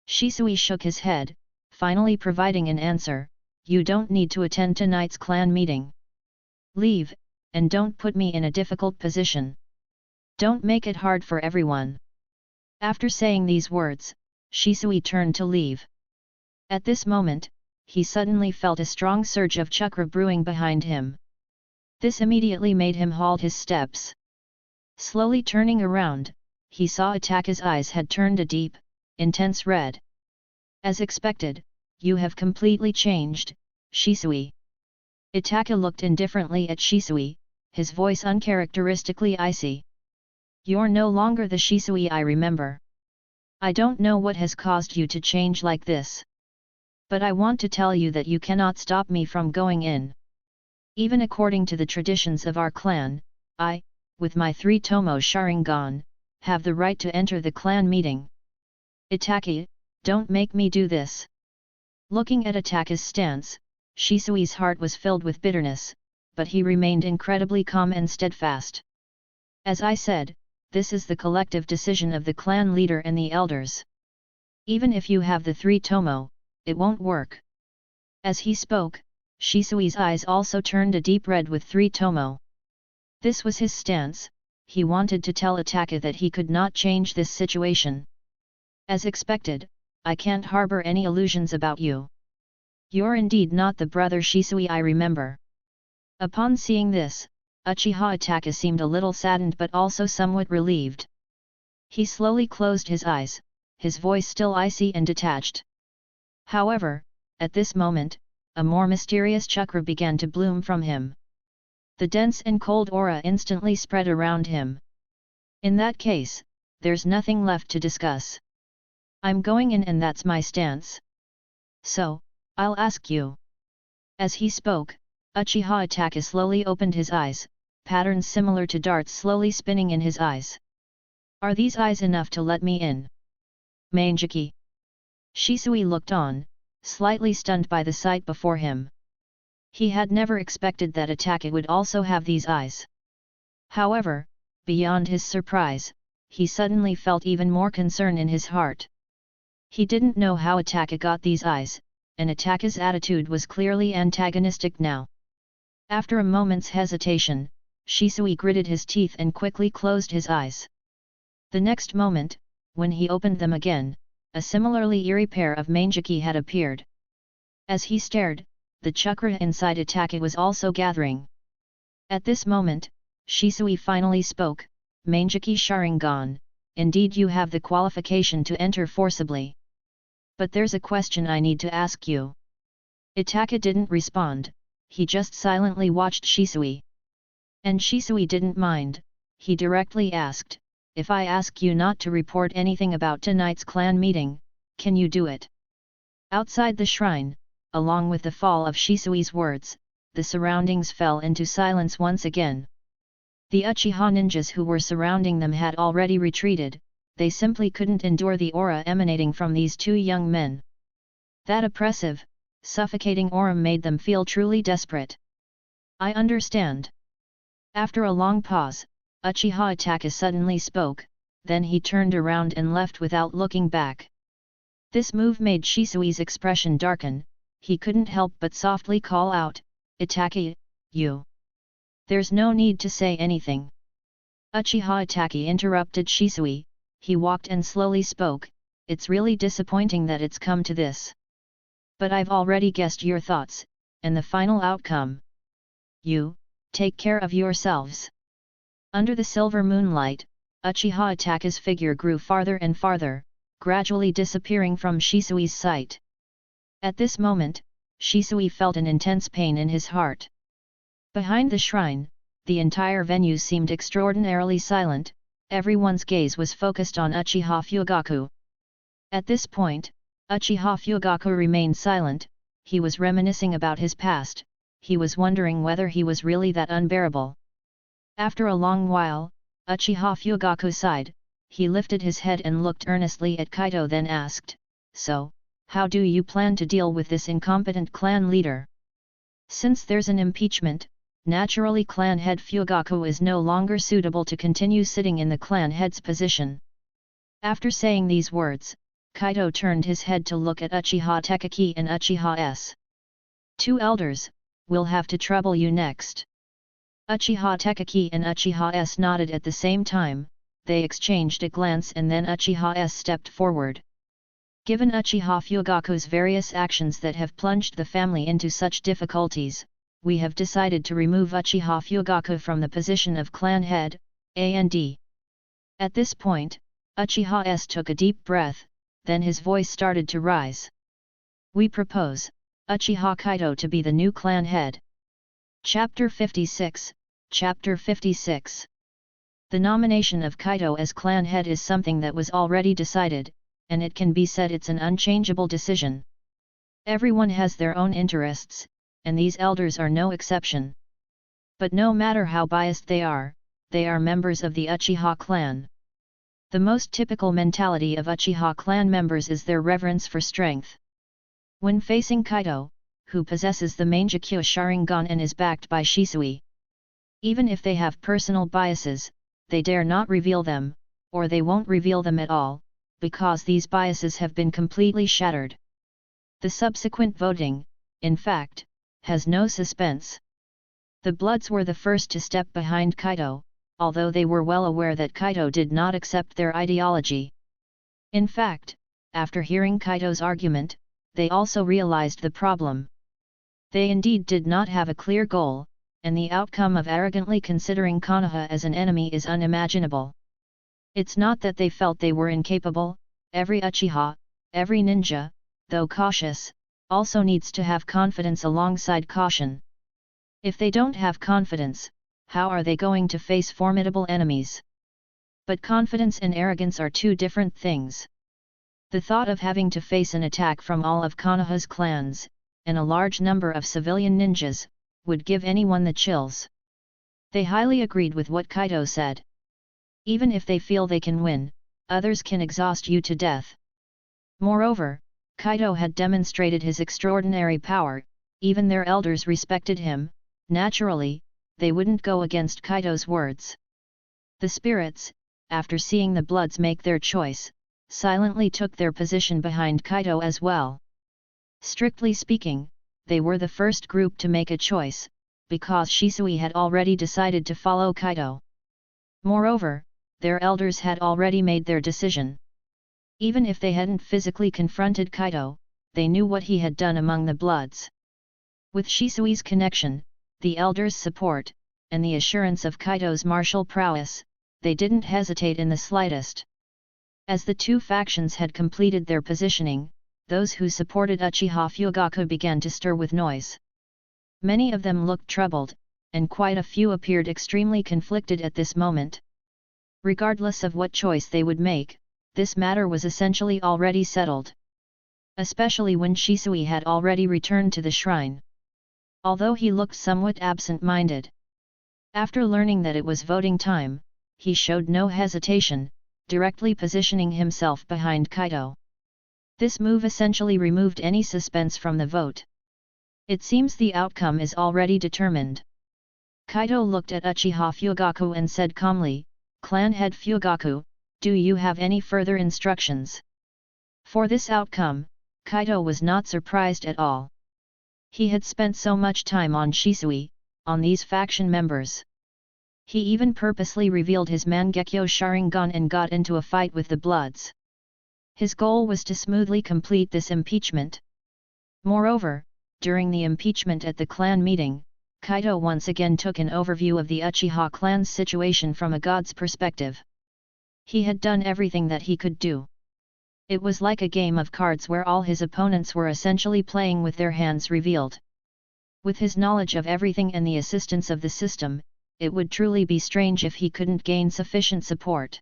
Shisui shook his head, finally providing an answer, you don't need to attend tonight's clan meeting. Leave, and don't put me in a difficult position. Don't make it hard for everyone. After saying these words, Shisui turned to leave. At this moment, he suddenly felt a strong surge of chakra brewing behind him. This immediately made him halt his steps. Slowly turning around, he saw Itachi's eyes had turned a deep, intense red. As expected, you have completely changed, Shisui. Itachi looked indifferently at Shisui, his voice uncharacteristically icy. You're no longer the Shisui I remember. I don't know what has caused you to change like this. But I want to tell you that you cannot stop me from going in. Even according to the traditions of our clan, I, with my 3 Tomo Sharingan, have the right to enter the clan meeting. Itachi, don't make me do this. Looking at Itachi's stance, Shisui's heart was filled with bitterness, but he remained incredibly calm and steadfast. As I said, this is the collective decision of the clan leader and the elders. Even if you have the 3 Tomo, it won't work. As he spoke, Shisui's eyes also turned a deep red with 3 Tomo. This was his stance, he wanted to tell Itachi that he could not change this situation. As expected, I can't harbor any illusions about you. You're indeed not the brother Shisui I remember. Upon seeing this, Uchiha Itachi seemed a little saddened but also somewhat relieved. He slowly closed his eyes, his voice still icy and detached. However, at this moment, a more mysterious chakra began to bloom from him. The dense and cold aura instantly spread around him. In that case, there's nothing left to discuss. I'm going in and that's my stance. So, I'll ask you. As he spoke, Uchiha Itachi slowly opened his eyes, patterns similar to darts slowly spinning in his eyes. Are these eyes enough to let me in? Mangekyo. Shisui looked on, slightly stunned by the sight before him. He had never expected that Itachi would also have these eyes. However, beyond his surprise, he suddenly felt even more concern in his heart. He didn't know how Itachi got these eyes, and Itachi's attitude was clearly antagonistic now. After a moment's hesitation, Shisui gritted his teeth and quickly closed his eyes. The next moment, when he opened them again, a similarly eerie pair of Mangekyo had appeared. As he stared, the chakra inside Itachi was also gathering. At this moment, Shisui finally spoke, Mangekyo Sharingan, indeed you have the qualification to enter forcibly. But there's a question I need to ask you. Itachi didn't respond, he just silently watched Shisui. And Shisui didn't mind, he directly asked, if I ask you not to report anything about tonight's clan meeting, can you do it? Outside the shrine, along with the fall of Shisui's words, the surroundings fell into silence once again. The Uchiha ninjas who were surrounding them had already retreated, they simply couldn't endure the aura emanating from these 2 young men. That oppressive, suffocating aura made them feel truly desperate. I understand. After a long pause, Uchiha Itachi suddenly spoke, then he turned around and left without looking back. This move made Shisui's expression darken, he couldn't help but softly call out, Itachi, you. There's no need to say anything. Uchiha Itachi interrupted Shisui, he walked and slowly spoke, it's really disappointing that it's come to this. But I've already guessed your thoughts, and the final outcome. You, take care of yourselves. Under the silver moonlight, Uchiha Itachi's figure grew farther and farther, gradually disappearing from Shisui's sight. At this moment, Shisui felt an intense pain in his heart. Behind the shrine, the entire venue seemed extraordinarily silent, everyone's gaze was focused on Uchiha Fugaku. At this point, Uchiha Fugaku remained silent, he was reminiscing about his past, he was wondering whether he was really that unbearable. After a long while, Uchiha Fugaku sighed, he lifted his head and looked earnestly at Kaido then asked, so, how do you plan to deal with this incompetent clan leader? Since there's an impeachment, naturally clan head Fugaku is no longer suitable to continue sitting in the clan head's position. After saying these words, Kaido turned his head to look at Uchiha Kaito and Uchiha S. Two elders, we'll have to trouble you next. Uchiha Kaito and Uchiha S nodded at the same time, they exchanged a glance and then Uchiha S stepped forward. Given Uchiha Fugaku's various actions that have plunged the family into such difficulties, we have decided to remove Uchiha Fugaku from the position of clan head, and. At this point, Uchiha S took a deep breath, then his voice started to rise. We propose Uchiha Kaito to be the new clan head. Chapter 56, Chapter 56. The nomination of Kaido as clan head is something that was already decided, and it can be said it's an unchangeable decision. Everyone has their own interests, and these elders are no exception. But no matter how biased they are members of the Uchiha clan. The most typical mentality of Uchiha clan members is their reverence for strength. When facing Kaido, who possesses the Mangekyo Sharingan and is backed by Shisui, even if they have personal biases, they dare not reveal them, or they won't reveal them at all, because these biases have been completely shattered. The subsequent voting, in fact, has no suspense. The Bloods were the first to step behind Kaido, although they were well aware that Kaido did not accept their ideology. In fact, after hearing Kaido's argument, they also realized the problem. They indeed did not have a clear goal, and the outcome of arrogantly considering Konoha as an enemy is unimaginable. It's not that they felt they were incapable, every Uchiha, every ninja, though cautious, also needs to have confidence alongside caution. If they don't have confidence, how are they going to face formidable enemies? But confidence and arrogance are two different things. The thought of having to face an attack from all of Konoha's clans, and a large number of civilian ninjas, would give anyone the chills. They highly agreed with what Kaido said. Even if they feel they can win, others can exhaust you to death. Moreover, Kaido had demonstrated his extraordinary power, even their elders respected him, naturally, they wouldn't go against Kaido's words. The spirits, after seeing the Bloods make their choice, silently took their position behind Kaido as well. Strictly speaking, they were the first group to make a choice, because Shisui had already decided to follow Kaido. Moreover, their elders had already made their decision. Even if they hadn't physically confronted Kaido, they knew what he had done among the Bloods. With Shisui's connection, the elders' support, and the assurance of Kaido's martial prowess, they didn't hesitate in the slightest. As the two factions had completed their positioning, those who supported Uchiha Fugaku began to stir with noise. Many of them looked troubled, and quite a few appeared extremely conflicted at this moment. Regardless of what choice they would make, this matter was essentially already settled. Especially when Shisui had already returned to the shrine. Although he looked somewhat absent-minded. After learning that it was voting time, he showed no hesitation, directly positioning himself behind Kaido. This move essentially removed any suspense from the vote. It seems the outcome is already determined. Kaido looked at Uchiha Fugaku and said calmly, "Clan head Fugaku, do you have any further instructions?" For this outcome, Kaido was not surprised at all. He had spent so much time on Shisui, on these faction members. He even purposely revealed his Mangekyo Sharingan and got into a fight with the Bloods. His goal was to smoothly complete this impeachment. Moreover, during the impeachment at the clan meeting, Kaido once again took an overview of the Uchiha clan's situation from a god's perspective. He had done everything that he could do. It was like a game of cards where all his opponents were essentially playing with their hands revealed. With his knowledge of everything and the assistance of the system, it would truly be strange if he couldn't gain sufficient support.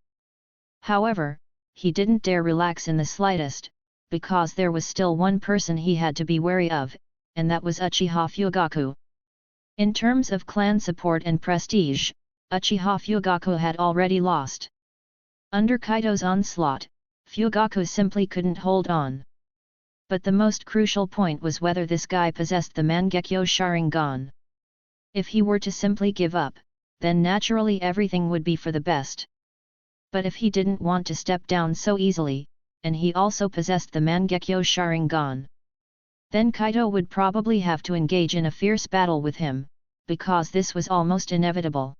However, he didn't dare relax in the slightest, because there was still one person he had to be wary of, and that was Uchiha Fugaku. In terms of clan support and prestige, Uchiha Fugaku had already lost. Under Kaido's onslaught, Fugaku simply couldn't hold on. But the most crucial point was whether this guy possessed the Mangekyo Sharingan. If he were to simply give up, then naturally everything would be for the best. But if he didn't want to step down so easily, and he also possessed the Mangekyo Sharingan, then Kaido would probably have to engage in a fierce battle with him, because this was almost inevitable.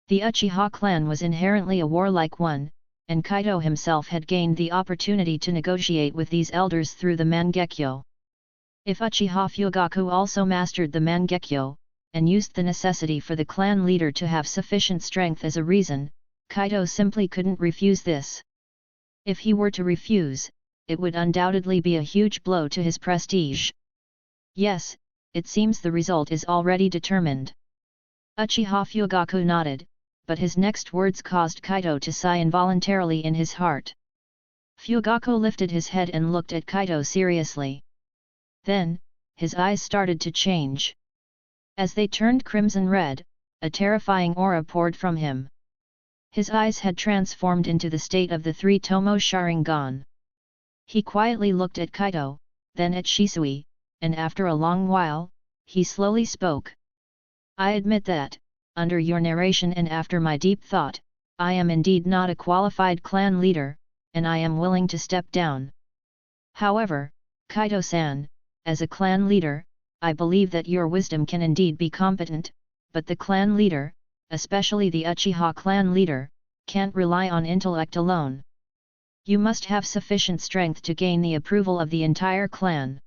The Uchiha clan was inherently a warlike one, and Kaido himself had gained the opportunity to negotiate with these elders through the Mangekyo. If Uchiha Fugaku also mastered the Mangekyo, and used the necessity for the clan leader to have sufficient strength as a reason, Kaido simply couldn't refuse this. If he were to refuse, it would undoubtedly be a huge blow to his prestige. Yes, it seems the result is already determined. Uchiha Fugaku nodded, but his next words caused Kaido to sigh involuntarily in his heart. Fugaku lifted his head and looked at Kaido seriously. Then, his eyes started to change. As they turned crimson-red, a terrifying aura poured from him. His eyes had transformed into the state of the three Tomo Sharingan. He quietly looked at Kaido, then at Shisui, and after a long while, he slowly spoke. I admit that, under your narration and after my deep thought, I am indeed not a qualified clan leader, and I am willing to step down. However, Kaido-san, as a clan leader, I believe that your wisdom can indeed be competent, but the clan leader, especially the Uchiha clan leader, can't rely on intellect alone. You must have sufficient strength to gain the approval of the entire clan.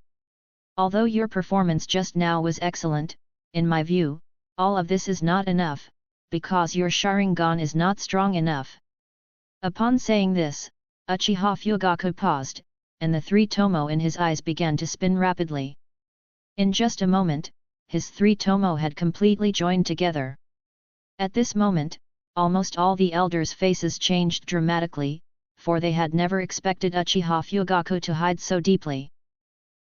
Although your performance just now was excellent, in my view, all of this is not enough, because your Sharingan is not strong enough. Upon saying this, Uchiha Fugaku paused, and the three Tomo in his eyes began to spin rapidly. In just a moment, his three Tomo had completely joined together. At this moment, almost all the elders' faces changed dramatically, for they had never expected Uchiha Fugaku to hide so deeply.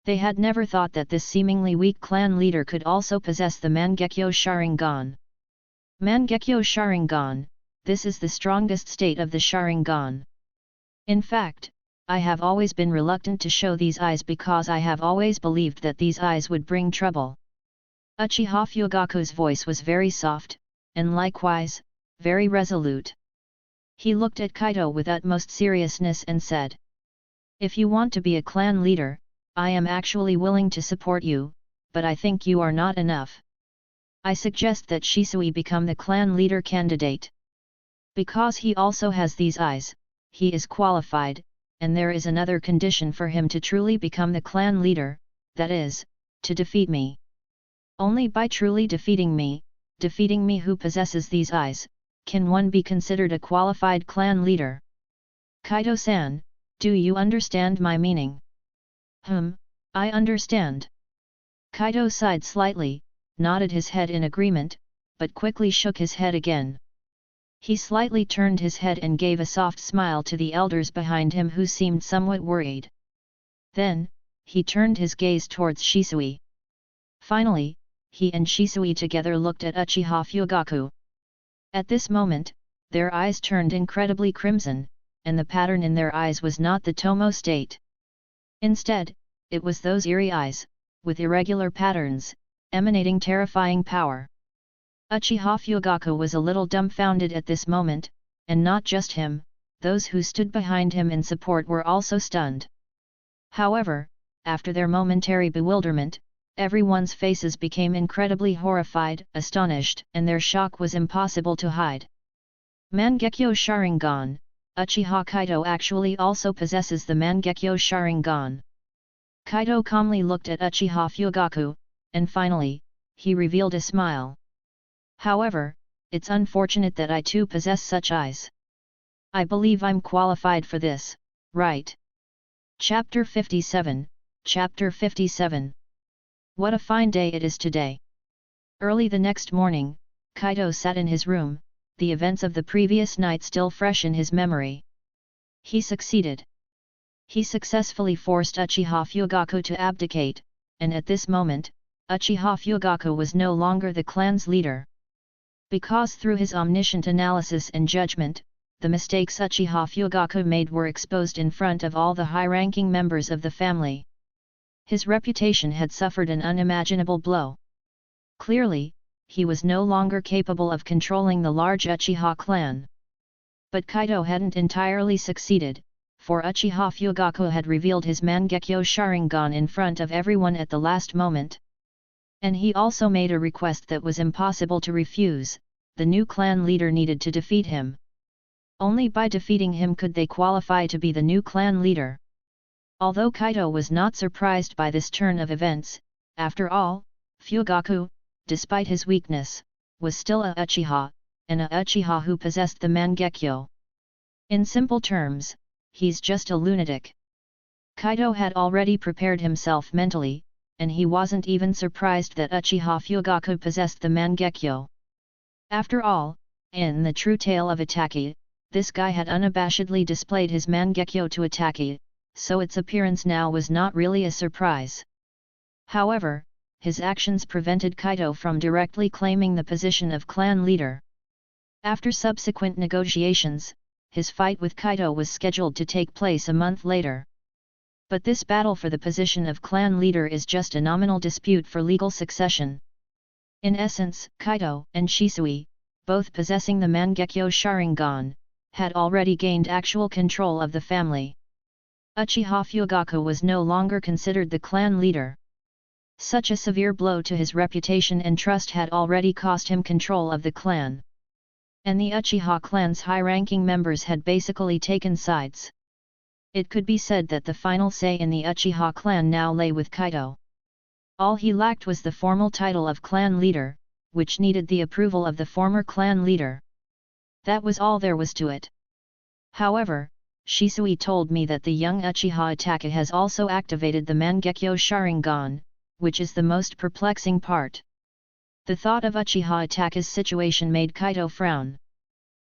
They had never thought that this seemingly weak clan leader could also possess the Mangekyo Sharingan. Mangekyo Sharingan, this is the strongest state of the Sharingan. In fact, I have always been reluctant to show these eyes because I have always believed that these eyes would bring trouble. Uchiha Fugaku's voice was very soft, and likewise, very resolute. He looked at Kaido with utmost seriousness and said, If you want to be a clan leader, I am actually willing to support you, but I think you are not enough. I suggest that Shisui become the clan leader candidate. Because he also has these eyes, he is qualified, and there is another condition for him to truly become the clan leader, that is, to defeat me. Only by truly defeating me who possesses these eyes, can one be considered a qualified clan leader. Kaido-san, do you understand my meaning? I understand. Kaido sighed slightly, nodded his head in agreement, but quickly shook his head again. He slightly turned his head and gave a soft smile to the elders behind him who seemed somewhat worried. Then, he turned his gaze towards Shisui. Finally, he and Shisui together looked at Uchiha Fugaku. At this moment, their eyes turned incredibly crimson, and the pattern in their eyes was not the Tomo state. Instead, it was those eerie eyes, with irregular patterns, emanating terrifying power. Uchiha Fugaku was a little dumbfounded at this moment, and not just him, those who stood behind him in support were also stunned. However, after their momentary bewilderment, everyone's faces became incredibly horrified, astonished, and their shock was impossible to hide. Mangekyo Sharingan, Uchiha Kaito actually also possesses the Mangekyo Sharingan. Kaido calmly looked at Uchiha Fugaku, and finally, he revealed a smile. However, it's unfortunate that I too possess such eyes. I believe I'm qualified for this, right? Chapter 57, Chapter 57. What a fine day it is today. Early the next morning, Kaido sat in his room, the events of the previous night still fresh in his memory. He succeeded. He successfully forced Uchiha Fugaku to abdicate, and at this moment, Uchiha Fugaku was no longer the clan's leader. Because through his omniscient analysis and judgment, the mistakes Uchiha Fugaku made were exposed in front of all the high-ranking members of the family. His reputation had suffered an unimaginable blow. Clearly, he was no longer capable of controlling the large Uchiha clan. But Kaido hadn't entirely succeeded, for Uchiha Fugaku had revealed his Mangekyo Sharingan in front of everyone at the last moment. And he also made a request that was impossible to refuse: the new clan leader needed to defeat him. Only by defeating him could they qualify to be the new clan leader. Although Kaido was not surprised by this turn of events, after all, Fugaku, despite his weakness, was still a Uchiha, and a Uchiha who possessed the Mangekyo. In simple terms, he's just a lunatic. Kaido had already prepared himself mentally, and he wasn't even surprised that Uchiha Fugaku possessed the Mangekyo. After all, in the true tale of Itachi, this guy had unabashedly displayed his Mangekyo to Itachi, so its appearance now was not really a surprise. However, his actions prevented Kaido from directly claiming the position of clan leader. After subsequent negotiations, his fight with Kaido was scheduled to take place a month later. But this battle for the position of clan leader is just a nominal dispute for legal succession. In essence, Kaido and Shisui, both possessing the Mangekyo Sharingan, had already gained actual control of the family. Uchiha Fugaku was no longer considered the clan leader. Such a severe blow to his reputation and trust had already cost him control of the clan. And the Uchiha clan's high-ranking members had basically taken sides. It could be said that the final say in the Uchiha clan now lay with Kaido. All he lacked was the formal title of clan leader, which needed the approval of the former clan leader. That was all there was to it. However, Shisui told me that the young Uchiha Itachi has also activated the Mangekyo Sharingan, which is the most perplexing part. The thought of Uchiha Itachi's situation made Kaido frown.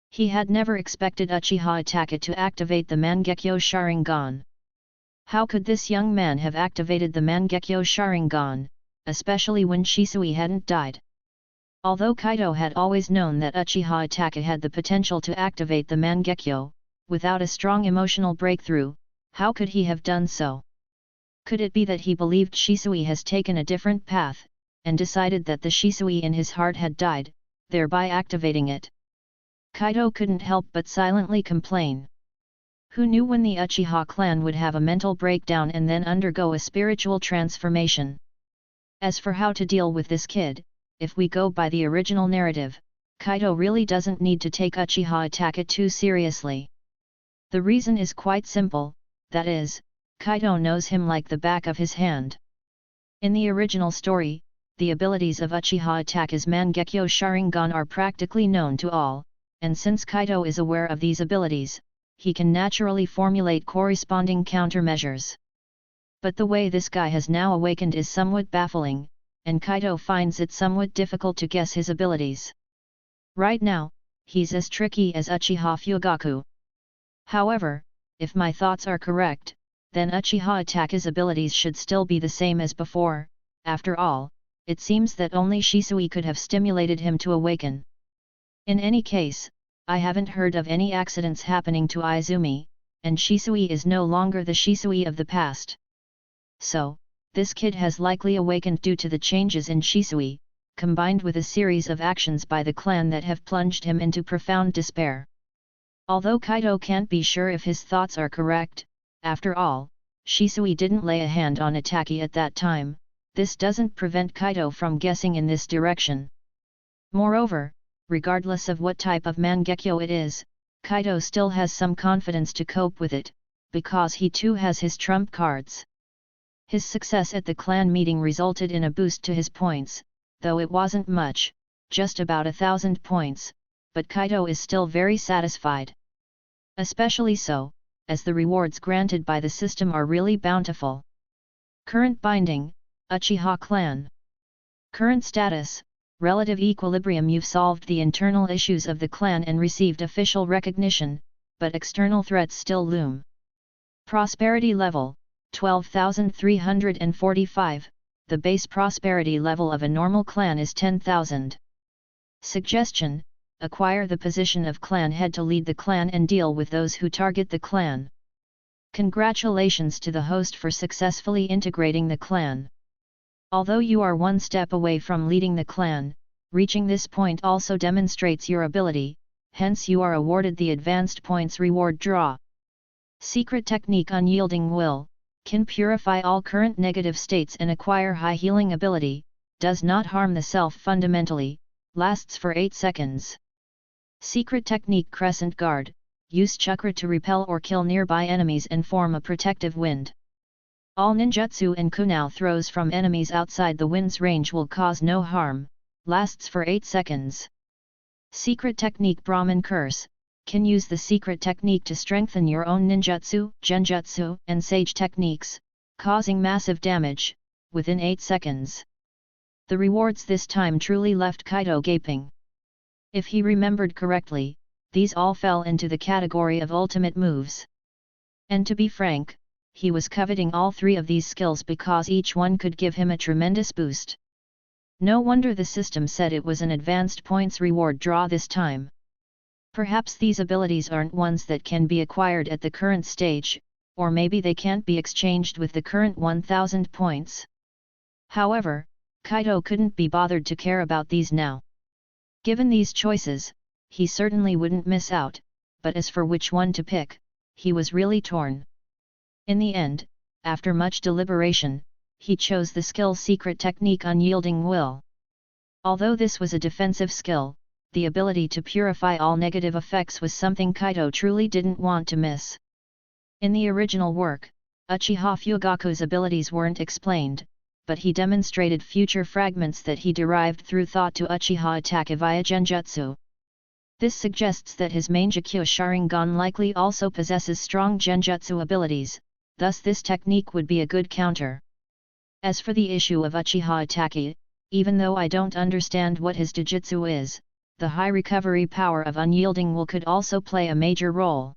He had never expected Uchiha Itachi to activate the Mangekyo Sharingan. How could this young man have activated the Mangekyo Sharingan, especially when Shisui hadn't died? Although Kaido had always known that Uchiha Itachi had the potential to activate the Mangekyo, without a strong emotional breakthrough, how could he have done so? Could it be that he believed Shisui has taken a different path, and decided that the Shisui in his heart had died, thereby activating it? Kaido couldn't help but silently complain. Who knew when the Uchiha clan would have a mental breakdown and then undergo a spiritual transformation? As for how to deal with this kid, if we go by the original narrative, Kaido really doesn't need to take Uchiha Itachi too seriously. The reason is quite simple, that is, Kaido knows him like the back of his hand. In the original story, the abilities of Uchiha Itachi's Mangekyo Sharingan are practically known to all, and since Kaido is aware of these abilities, he can naturally formulate corresponding countermeasures. But the way this guy has now awakened is somewhat baffling, and Kaido finds it somewhat difficult to guess his abilities. Right now, he's as tricky as Uchiha Fugaku. However, if my thoughts are correct, then Uchiha Itachi's abilities should still be the same as before. After all, it seems that only Shisui could have stimulated him to awaken. In any case, I haven't heard of any accidents happening to Izumi, and Shisui is no longer the Shisui of the past. So, this kid has likely awakened due to the changes in Shisui, combined with a series of actions by the clan that have plunged him into profound despair. Although Kaido can't be sure if his thoughts are correct, after all, Shisui didn't lay a hand on Itachi at that time, this doesn't prevent Kaido from guessing in this direction. Moreover, regardless of what type of Mangekyo it is, Kaido still has some confidence to cope with it, because he too has his trump cards. His success at the clan meeting resulted in a boost to his points, though it wasn't much, just about 1,000 points, but Kaido is still very satisfied. Especially so, as the rewards granted by the system are really bountiful. Current binding, Uchiha clan. Current status, relative equilibrium. You've solved the internal issues of the clan and received official recognition, but external threats still loom. Prosperity level, 12,345, the base prosperity level of a normal clan is 10,000. Suggestion: acquire the position of clan head to lead the clan and deal with those who target the clan. Congratulations to the host for successfully integrating the clan. Although you are one step away from leading the clan, Reaching this point also demonstrates your ability, hence you are awarded the advanced points reward draw. Secret technique Unyielding Will, can purify all current negative states and acquire high healing ability, does not harm the self fundamentally, lasts for 8 seconds. Secret technique Crescent Guard, use chakra to repel or kill nearby enemies and form a protective wind. All ninjutsu and kunai throws from enemies outside the wind's range will cause no harm, lasts for 8 seconds. Secret technique Brahmin Curse, can use the secret technique to strengthen your own ninjutsu, genjutsu, and sage techniques, causing massive damage, within 8 seconds. The rewards this time truly left Kaido gaping. If he remembered correctly, these all fell into the category of ultimate moves. And to be frank, he was coveting all 3 of these skills because each one could give him a tremendous boost. No wonder the system said it was an advanced points reward draw this time. Perhaps these abilities aren't ones that can be acquired at the current stage, or maybe they can't be exchanged with the current 1000 points. However, Kaido couldn't be bothered to care about these now. Given these choices, he certainly wouldn't miss out, but as for which one to pick, he was really torn. In the end, after much deliberation, he chose the skill Secret Technique Unyielding Will. Although this was a defensive skill, the ability to purify all negative effects was something Kaido truly didn't want to miss. In the original work, Uchiha Fugaku's abilities weren't explained, but he demonstrated future fragments that he derived through thought to Uchiha attack via genjutsu. This suggests that his Mangekyo Sharingan likely also possesses strong genjutsu abilities, thus this technique would be a good counter. As for the issue of Uchiha attack, even though I don't understand what his Dojutsu is, the high recovery power of Unyielding Will could also play a major role.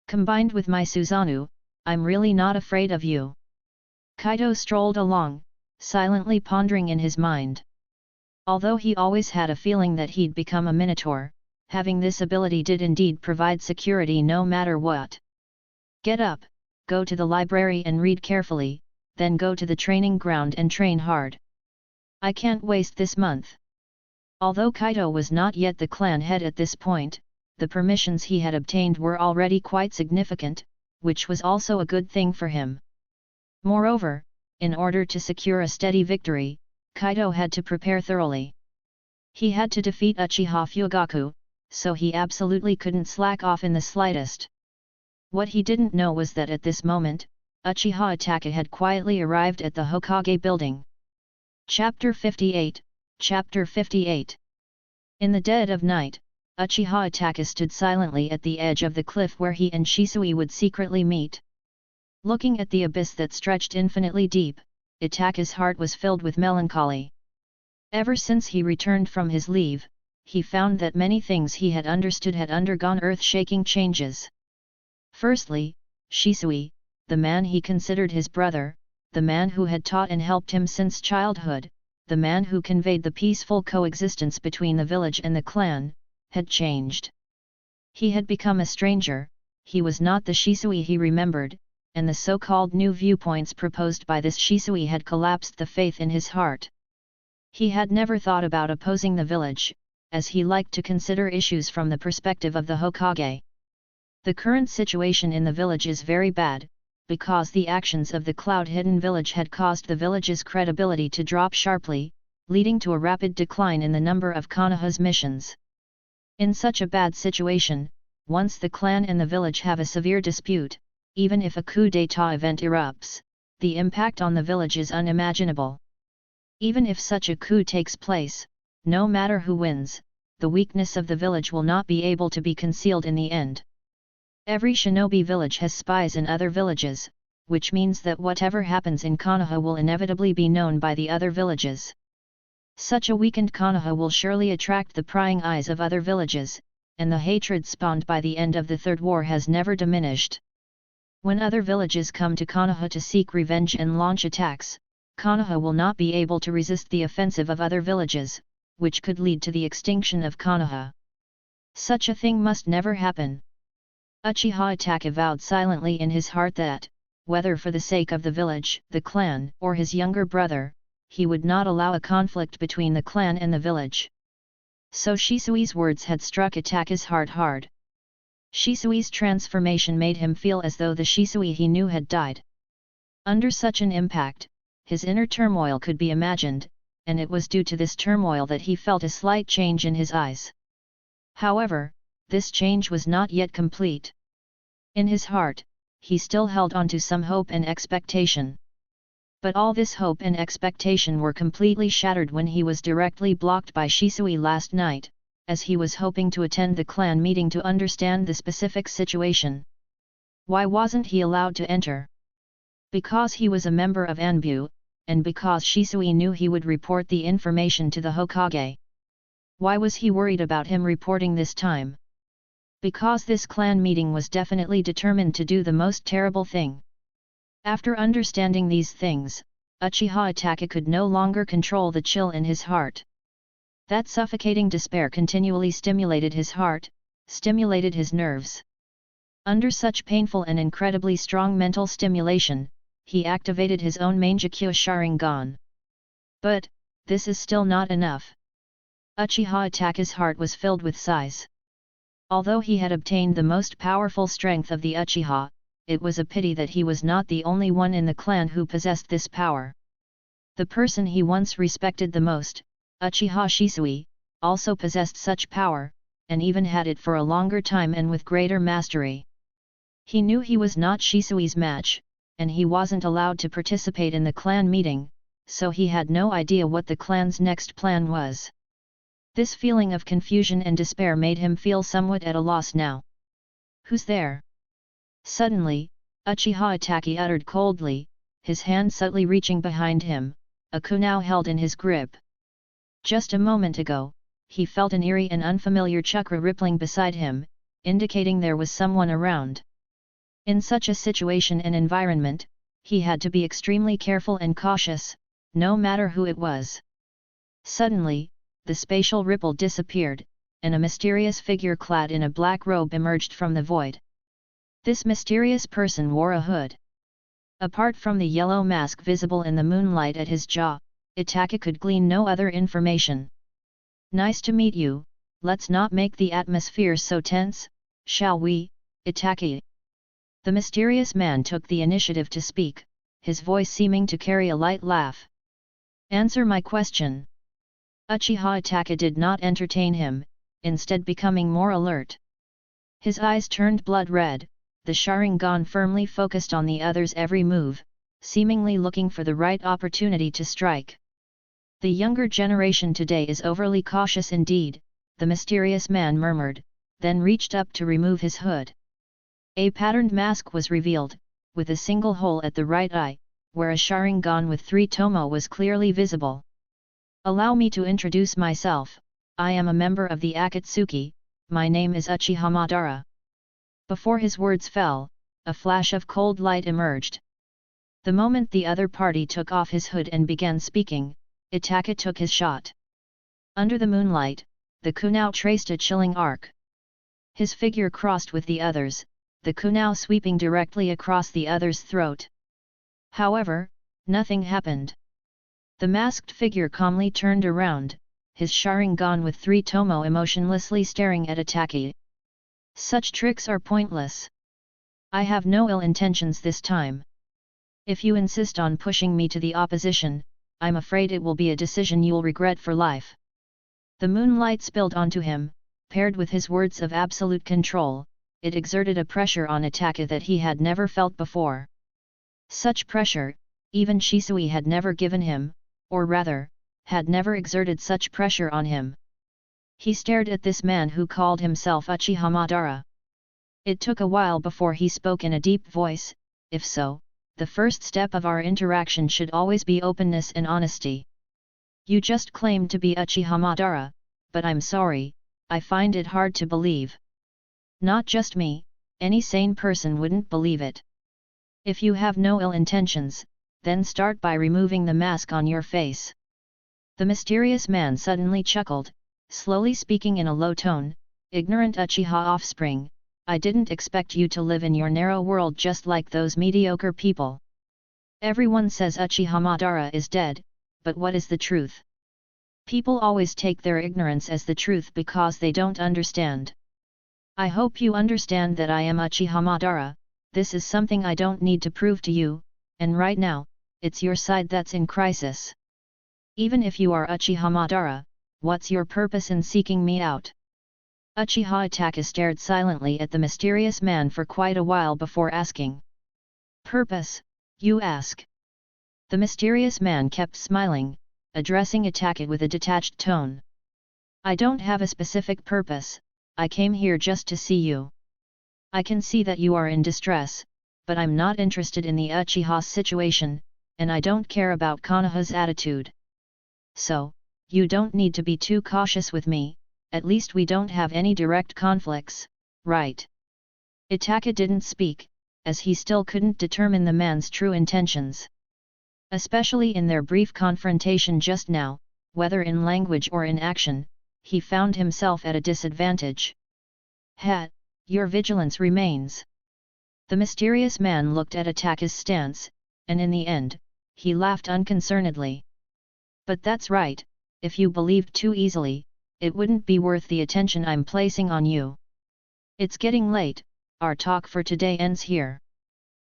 Combined with my Susanoo, I'm really not afraid of you. Kaido strolled along, silently pondering in his mind. Although he always had a feeling that he'd become a Minotaur, having this ability did indeed provide security no matter what. Get up, go to the library and read carefully, then go to the training ground and train hard. I can't waste this month. Although Kaido was not yet the clan head at this point, the permissions he had obtained were already quite significant, which was also a good thing for him. Moreover, in order to secure a steady victory, Kaido had to prepare thoroughly. He had to defeat Uchiha Fugaku, so he absolutely couldn't slack off in the slightest. What he didn't know was that at this moment, Uchiha Itachi had quietly arrived at the Hokage building. Chapter 58, Chapter 58. In the dead of night, Uchiha Itachi stood silently at the edge of the cliff where he and Shisui would secretly meet. Looking at the abyss that stretched infinitely deep, Itachi's heart was filled with melancholy. Ever since he returned from his leave, he found that many things he had understood had undergone earth-shaking changes. Firstly, Shisui, the man he considered his brother, the man who had taught and helped him since childhood, the man who conveyed the peaceful coexistence between the village and the clan, had changed. He had become a stranger, he was not the Shisui he remembered, and the so-called new viewpoints proposed by this Shisui had collapsed the faith in his heart. He had never thought about opposing the village, as he liked to consider issues from the perspective of the Hokage. The current situation in the village is very bad, because the actions of the cloud-hidden village had caused the village's credibility to drop sharply, leading to a rapid decline in the number of Konoha's missions. In such a bad situation, once the clan and the village have a severe dispute, even if a coup d'état event erupts, the impact on the village is unimaginable. Even if such a coup takes place, no matter who wins, the weakness of the village will not be able to be concealed in the end. Every shinobi village has spies in other villages, which means that whatever happens in Konoha will inevitably be known by the other villages. Such a weakened Konoha will surely attract the prying eyes of other villages, and the hatred spawned by the end of the Third War has never diminished. When other villages come to Konoha to seek revenge and launch attacks, Konoha will not be able to resist the offensive of other villages, which could lead to the extinction of Konoha. Such a thing must never happen. Uchiha Itachi vowed silently in his heart that, whether for the sake of the village, the clan, or his younger brother, he would not allow a conflict between the clan and the village. So Shisui's words had struck Itachi's heart hard. Shisui's transformation made him feel as though the Shisui he knew had died. Under such an impact, his inner turmoil could be imagined, and it was due to this turmoil that he felt a slight change in his eyes. However, this change was not yet complete. In his heart, he still held on to some hope and expectation. But all this hope and expectation were completely shattered when he was directly blocked by Shisui last night, as he was hoping to attend the clan meeting to understand the specific situation. Why wasn't he allowed to enter? Because he was a member of Anbu, and because Shisui knew he would report the information to the Hokage. Why was he worried about him reporting this time? Because this clan meeting was definitely determined to do the most terrible thing. After understanding these things, Uchiha Itachi could no longer control the chill in his heart. That suffocating despair continually stimulated his heart, stimulated his nerves. Under such painful and incredibly strong mental stimulation, he activated his own Mangekyo Sharingan. But, this is still not enough. Uchiha Itachi's heart was filled with sighs. Although he had obtained the most powerful strength of the Uchiha, it was a pity that he was not the only one in the clan who possessed this power. The person he once respected the most, Uchiha Shisui, also possessed such power, and even had it for a longer time and with greater mastery. He knew he was not Shisui's match, and he wasn't allowed to participate in the clan meeting, so he had no idea what the clan's next plan was. This feeling of confusion and despair made him feel somewhat at a loss now. "Who's there?" Suddenly, Uchiha Itachi uttered coldly, his hand subtly reaching behind him, a kunai held in his grip. Just a moment ago, he felt an eerie and unfamiliar chakra rippling beside him, indicating there was someone around. In such a situation and environment, he had to be extremely careful and cautious, no matter who it was. Suddenly, the spatial ripple disappeared, and a mysterious figure clad in a black robe emerged from the void. This mysterious person wore a hood. Apart from the yellow mask visible in the moonlight at his jaw, Itachi could glean no other information. "Nice to meet you, let's not make the atmosphere so tense, shall we, Itachi?" The mysterious man took the initiative to speak, his voice seeming to carry a light laugh. "Answer my question." Uchiha Itachi did not entertain him, instead becoming more alert. His eyes turned blood red, the Sharingan firmly focused on the other's every move, seemingly looking for the right opportunity to strike. "The younger generation today is overly cautious indeed," the mysterious man murmured, then reached up to remove his hood. A patterned mask was revealed, with a single hole at the right eye, where a Sharingan with 3 tomo was clearly visible. "Allow me to introduce myself, I am a member of the Akatsuki, my name is Uchiha Madara." Before his words fell, a flash of cold light emerged. The moment the other party took off his hood and began speaking, Itachi took his shot. Under the moonlight, the kunai traced a chilling arc. His figure crossed with the others, the kunai sweeping directly across the other's throat. However, nothing happened. The masked figure calmly turned around, his Sharingan with 3 tomo emotionlessly staring at Itachi. "Such tricks are pointless. I have no ill intentions this time. If you insist on pushing me to the opposition, I'm afraid it will be a decision you'll regret for life." The moonlight spilled onto him, paired with his words of absolute control, it exerted a pressure on Itachi that he had never felt before. Such pressure, even Shisui had never given him, or rather, had never exerted such pressure on him. He stared at this man who called himself Uchiha Madara. It took a while before he spoke in a deep voice, "If so, the first step of our interaction should always be openness and honesty. You just claimed to be Uchiha Madara, but I'm sorry, I find it hard to believe. Not just me, any sane person wouldn't believe it. If you have no ill intentions, then start by removing the mask on your face." The mysterious man suddenly chuckled, slowly speaking in a low tone, "Ignorant Uchiha offspring, I didn't expect you to live in your narrow world just like those mediocre people. Everyone says Uchiha Madara is dead, but what is the truth? People always take their ignorance as the truth because they don't understand. I hope you understand that I am Uchiha Madara. This is something I don't need to prove to you, and right now, it's your side that's in crisis. Even if you are Uchiha Madara, what's your purpose in seeking me out? Uchiha Itachi stared silently at the mysterious man for quite a while before asking. Purpose, you ask? The mysterious man kept smiling, addressing Itachi with a detached tone. I don't have a specific purpose, I came here just to see you. I can see that you are in distress, but I'm not interested in the Uchiha's situation, and I don't care about Konoha's attitude. So, you don't need to be too cautious with me, at least we don't have any direct conflicts, right? Itachi didn't speak, as he still couldn't determine the man's true intentions. Especially in their brief confrontation just now, whether in language or in action, he found himself at a disadvantage. Your vigilance remains. The mysterious man looked at Itachi's stance, and in the end, he laughed unconcernedly. But that's right, if you believed too easily, it wouldn't be worth the attention I'm placing on you. It's getting late, our talk for today ends here.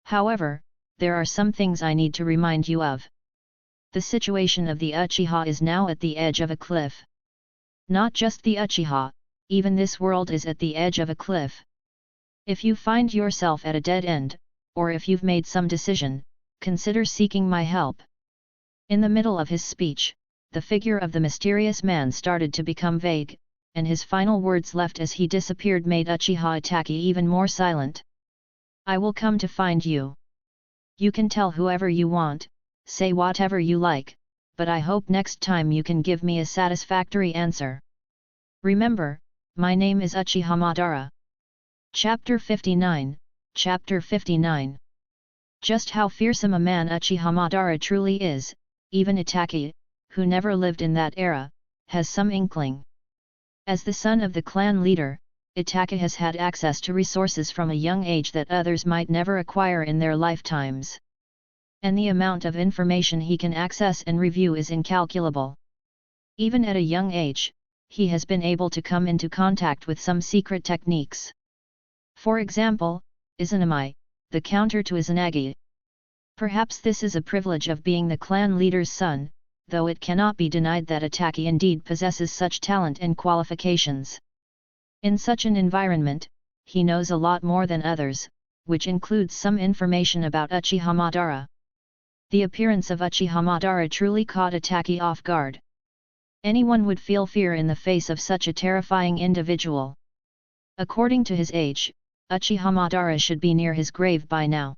However, there are some things I need to remind you of. The situation of the Uchiha is now at the edge of a cliff. Not just the Uchiha, even this world is at the edge of a cliff. If you find yourself at a dead end, or if you've made some decision, consider seeking my help. In the middle of his speech, the figure of the mysterious man started to become vague, and his final words left as he disappeared made Uchiha Itachi even more silent. I will come to find you. You can tell whoever you want, say whatever you like, but I hope next time you can give me a satisfactory answer. Remember, my name is Uchiha Madara. Chapter 59, Chapter 59. Just how fearsome a man Uchiha Madara truly is, even Itachi, who never lived in that era, has some inkling. As the son of the clan leader, Itachi has had access to resources from a young age that others might never acquire in their lifetimes. And the amount of information he can access and review is incalculable. Even at a young age, he has been able to come into contact with some secret techniques. For example, Izanami, the counter to Izanagi. Perhaps this is a privilege of being the clan leader's son, though it cannot be denied that Itachi indeed possesses such talent and qualifications. In such an environment, he knows a lot more than others, which includes some information about Uchiha Madara. The appearance of Uchiha Madara truly caught Itachi off guard. Anyone would feel fear in the face of such a terrifying individual. According to his age, Uchiha Madara should be near his grave by now.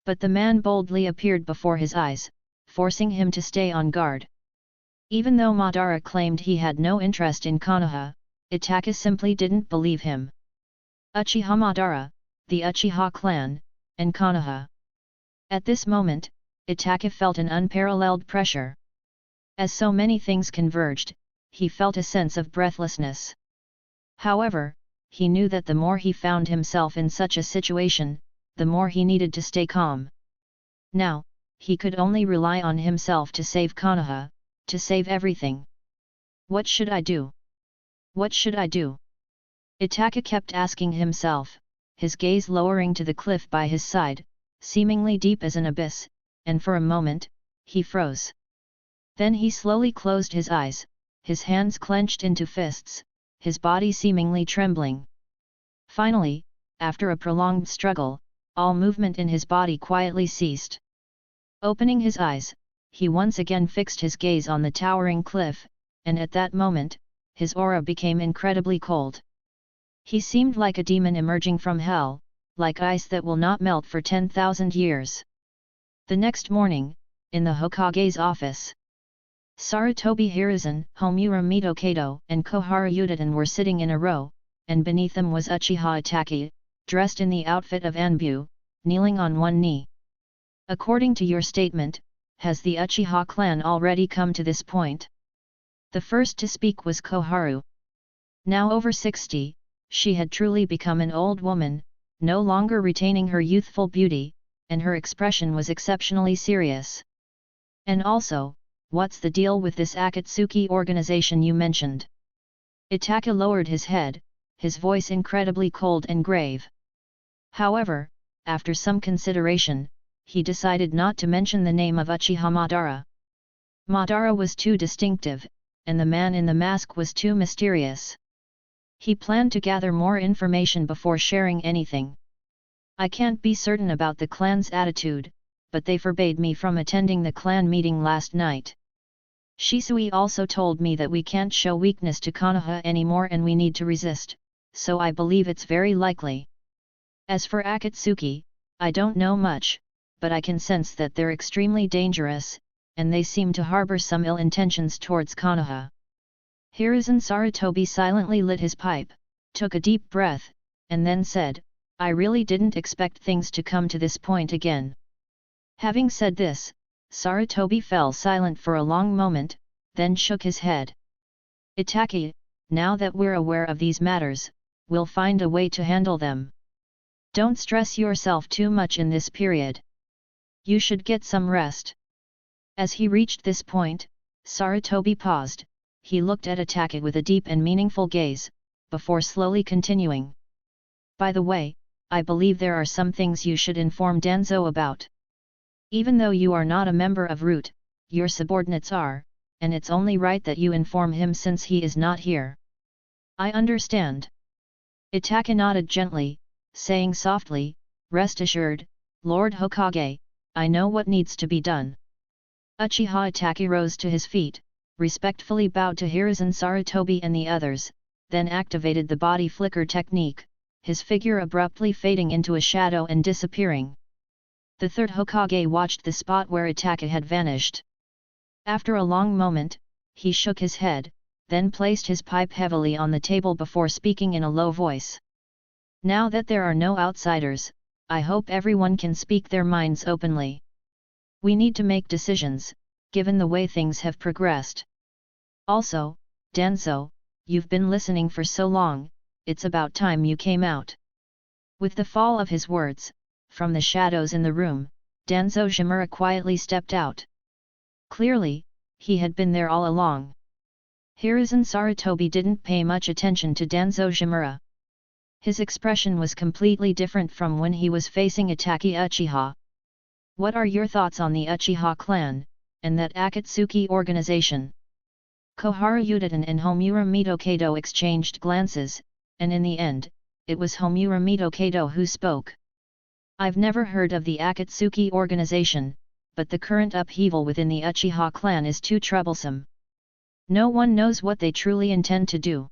But the man boldly appeared before his eyes, forcing him to stay on guard. Even though Madara claimed he had no interest in Konoha, Itachi simply didn't believe him. Uchiha Madara, the Uchiha clan, and Konoha. At this moment, Itachi felt an unparalleled pressure. As so many things converged, he felt a sense of breathlessness. However, he knew that the more he found himself in such a situation, the more he needed to stay calm. Now, he could only rely on himself to save Konoha, to save everything. What should I do? What should I do? Itachi kept asking himself, his gaze lowering to the cliff by his side, seemingly deep as an abyss, and for a moment, he froze. Then he slowly closed his eyes, his hands clenched into fists, his body seemingly trembling. Finally, after a prolonged struggle, all movement in his body quietly ceased. Opening his eyes, he once again fixed his gaze on the towering cliff, and at that moment, his aura became incredibly cold. He seemed like a demon emerging from hell, like ice that will not melt for 10,000 years. The next morning, in the Hokage's office, Sarutobi Hiruzen, Homura Mito Kaito, and Koharu Udaten were sitting in a row, and beneath them was Uchiha Itachi, dressed in the outfit of Anbu, kneeling on one knee. According to your statement, has the Uchiha clan already come to this point? The first to speak was Koharu. Now over 60, she had truly become an old woman, no longer retaining her youthful beauty, and her expression was exceptionally serious. And also, what's the deal with this Akatsuki organization you mentioned? Itachi lowered his head, his voice incredibly cold and grave. However, after some consideration, he decided not to mention the name of Uchiha Madara. Madara was too distinctive, and the man in the mask was too mysterious. He planned to gather more information before sharing anything. I can't be certain about the clan's attitude, but they forbade me from attending the clan meeting last night. Shisui also told me that we can't show weakness to Konoha anymore and we need to resist, so I believe it's very likely. As for Akatsuki, I don't know much, but I can sense that they're extremely dangerous, and they seem to harbor some ill intentions towards Konoha. Hiruzen Sarutobi silently lit his pipe, took a deep breath, and then said, I really didn't expect things to come to this point again. Having said this, Sarutobi fell silent for a long moment, then shook his head. Itachi, now that we're aware of these matters, we'll find a way to handle them. Don't stress yourself too much in this period. You should get some rest. As he reached this point, Sarutobi paused, he looked at Itachi with a deep and meaningful gaze, before slowly continuing. By the way, I believe there are some things you should inform Danzo about. Even though you are not a member of Root, your subordinates are, and it's only right that you inform him since he is not here. I understand. Itachi nodded gently, saying softly, rest assured, Lord Hokage, I know what needs to be done. Uchiha Itachi rose to his feet, respectfully bowed to Hiruzen Sarutobi and the others, then activated the body flicker technique, his figure abruptly fading into a shadow and disappearing. The third Hokage watched the spot where Itachi had vanished. After a long moment, he shook his head, then placed his pipe heavily on the table before speaking in a low voice. Now that there are no outsiders, I hope everyone can speak their minds openly. We need to make decisions, given the way things have progressed. Also, Danzo, you've been listening for so long, it's about time you came out. With the fall of his words, from the shadows in the room, Danzo Shimura quietly stepped out. Clearly, he had been there all along. Hiruzen Sarutobi didn't pay much attention to Danzo Shimura. His expression was completely different from when he was facing Itachi Uchiha. What are your thoughts on the Uchiha clan, and that Akatsuki organization? Koharu Udaten and Homura Mito exchanged glances, and in the end, it was Homura Mito who spoke. I've never heard of the Akatsuki organization, but the current upheaval within the Uchiha clan is too troublesome. No one knows what they truly intend to do.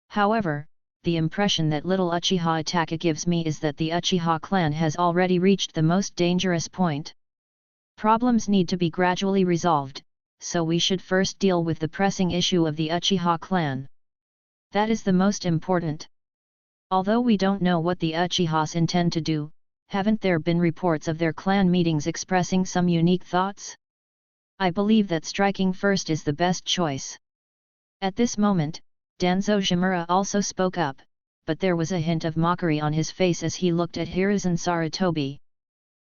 However, the impression that little Uchiha Itachi gives me is that the Uchiha clan has already reached the most dangerous point. Problems need to be gradually resolved, so we should first deal with the pressing issue of the Uchiha clan. That is the most important. Although we don't know what the Uchihas intend to do, haven't there been reports of their clan meetings expressing some unique thoughts? I believe that striking first is the best choice. At this moment, Danzo Shimura also spoke up, but there was a hint of mockery on his face as he looked at Hiruzen Sarutobi.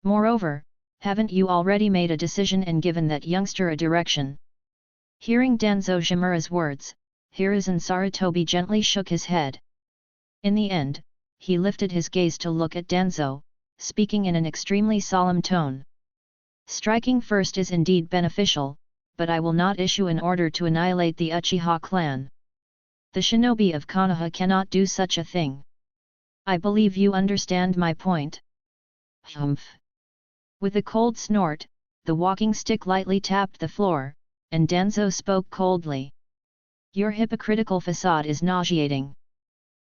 Moreover, haven't you already made a decision and given that youngster a direction? Hearing Danzo Shimura's words, Hiruzen Sarutobi gently shook his head. In the end, he lifted his gaze to look at Danzo, speaking in an extremely solemn tone. Striking first is indeed beneficial, but I will not issue an order to annihilate the Uchiha clan. The shinobi of Konoha cannot do such a thing. I believe you understand my point. Humph. With a cold snort, the walking stick lightly tapped the floor, and Danzo spoke coldly. Your hypocritical facade is nauseating.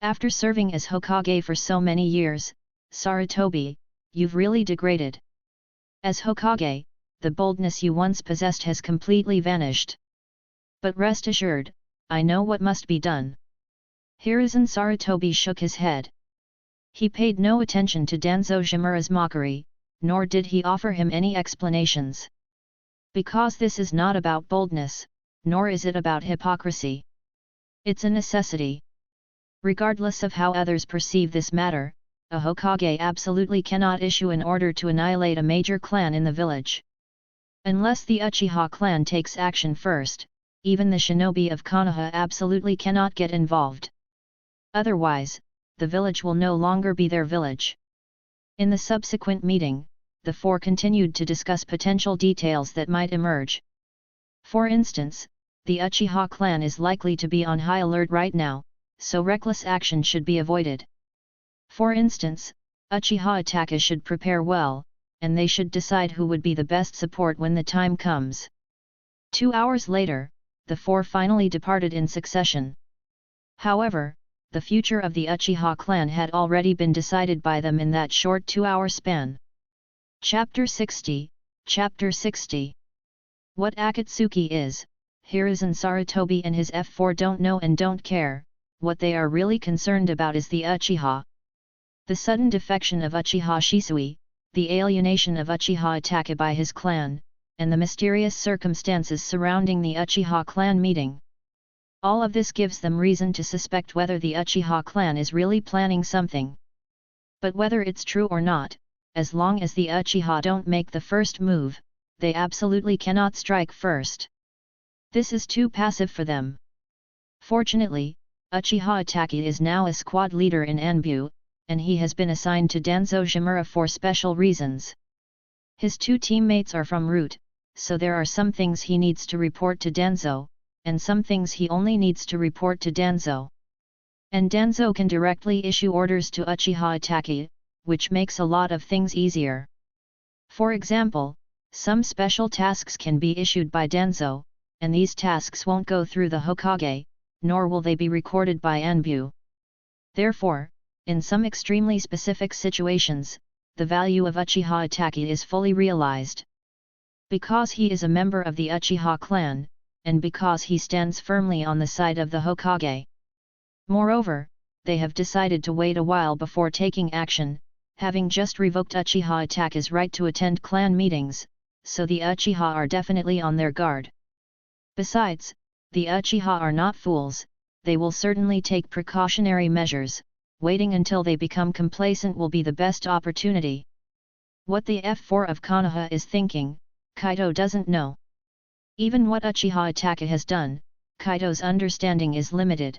After serving as Hokage for so many years, Sarutobi, you've really degraded. As Hokage, the boldness you once possessed has completely vanished. But rest assured, I know what must be done. Hiruzen Sarutobi shook his head. He paid no attention to Danzo Shimura's mockery, nor did he offer him any explanations. Because this is not about boldness, nor is it about hypocrisy. It's a necessity. Regardless of how others perceive this matter, a Hokage absolutely cannot issue an order to annihilate a major clan in the village. Unless the Uchiha clan takes action first, even the shinobi of Konoha absolutely cannot get involved. Otherwise, the village will no longer be their village. In the subsequent meeting, the four continued to discuss potential details that might emerge. For instance, the Uchiha clan is likely to be on high alert right now, so reckless action should be avoided. For instance, Uchiha Itachi should prepare well, and they should decide who would be the best support when the time comes. 2 hours later, the four finally departed in succession. However, the future of the Uchiha clan had already been decided by them in that short 2-hour span. Chapter 60, Chapter 60. What Akatsuki is, Hiruzen Sarutobi and his F4 don't know and don't care. What they are really concerned about is the Uchiha. The sudden defection of Uchiha Shisui, the alienation of Uchiha Itachi by his clan, and the mysterious circumstances surrounding the Uchiha clan meeting. All of this gives them reason to suspect whether the Uchiha clan is really planning something. But whether it's true or not, as long as the Uchiha don't make the first move, they absolutely cannot strike first. This is too passive for them. Fortunately, Uchiha Itachi is now a squad leader in Anbu, and he has been assigned to Danzo Shimura for special reasons. His two teammates are from Root, so there are some things he needs to report to Danzo, and some things he only needs to report to Danzo. And Danzo can directly issue orders to Uchiha Itachi, which makes a lot of things easier. For example, some special tasks can be issued by Danzo, and these tasks won't go through the Hokage, nor will they be recorded by Anbu. Therefore, in some extremely specific situations, the value of Uchiha Itachi is fully realized. Because he is a member of the Uchiha clan, and because he stands firmly on the side of the Hokage. Moreover, they have decided to wait a while before taking action, having just revoked Uchiha Itachi's right to attend clan meetings, so the Uchiha are definitely on their guard. Besides, the Uchiha are not fools, they will certainly take precautionary measures. Waiting until they become complacent will be the best opportunity. What the F4 of Konoha is thinking, Kaido doesn't know. Even what Uchiha Itachi has done, Kaido's understanding is limited.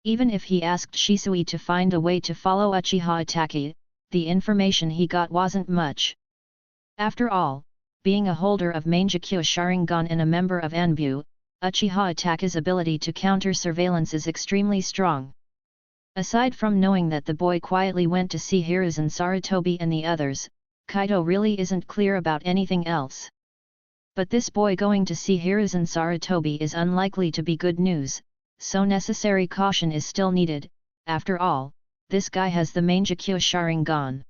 Even if he asked Shisui to find a way to follow Uchiha Itachi, the information he got wasn't much. After all, being a holder of Mangekyo Sharingan and a member of Anbu, Uchiha Itachi's ability to counter surveillance is extremely strong. Aside from knowing that the boy quietly went to see Hiruzen Sarutobi and the others, Kaido really isn't clear about anything else. But this boy going to see Hiruzen Sarutobi is unlikely to be good news, so necessary caution is still needed. After all, this guy has the Mangekyo Sharingan.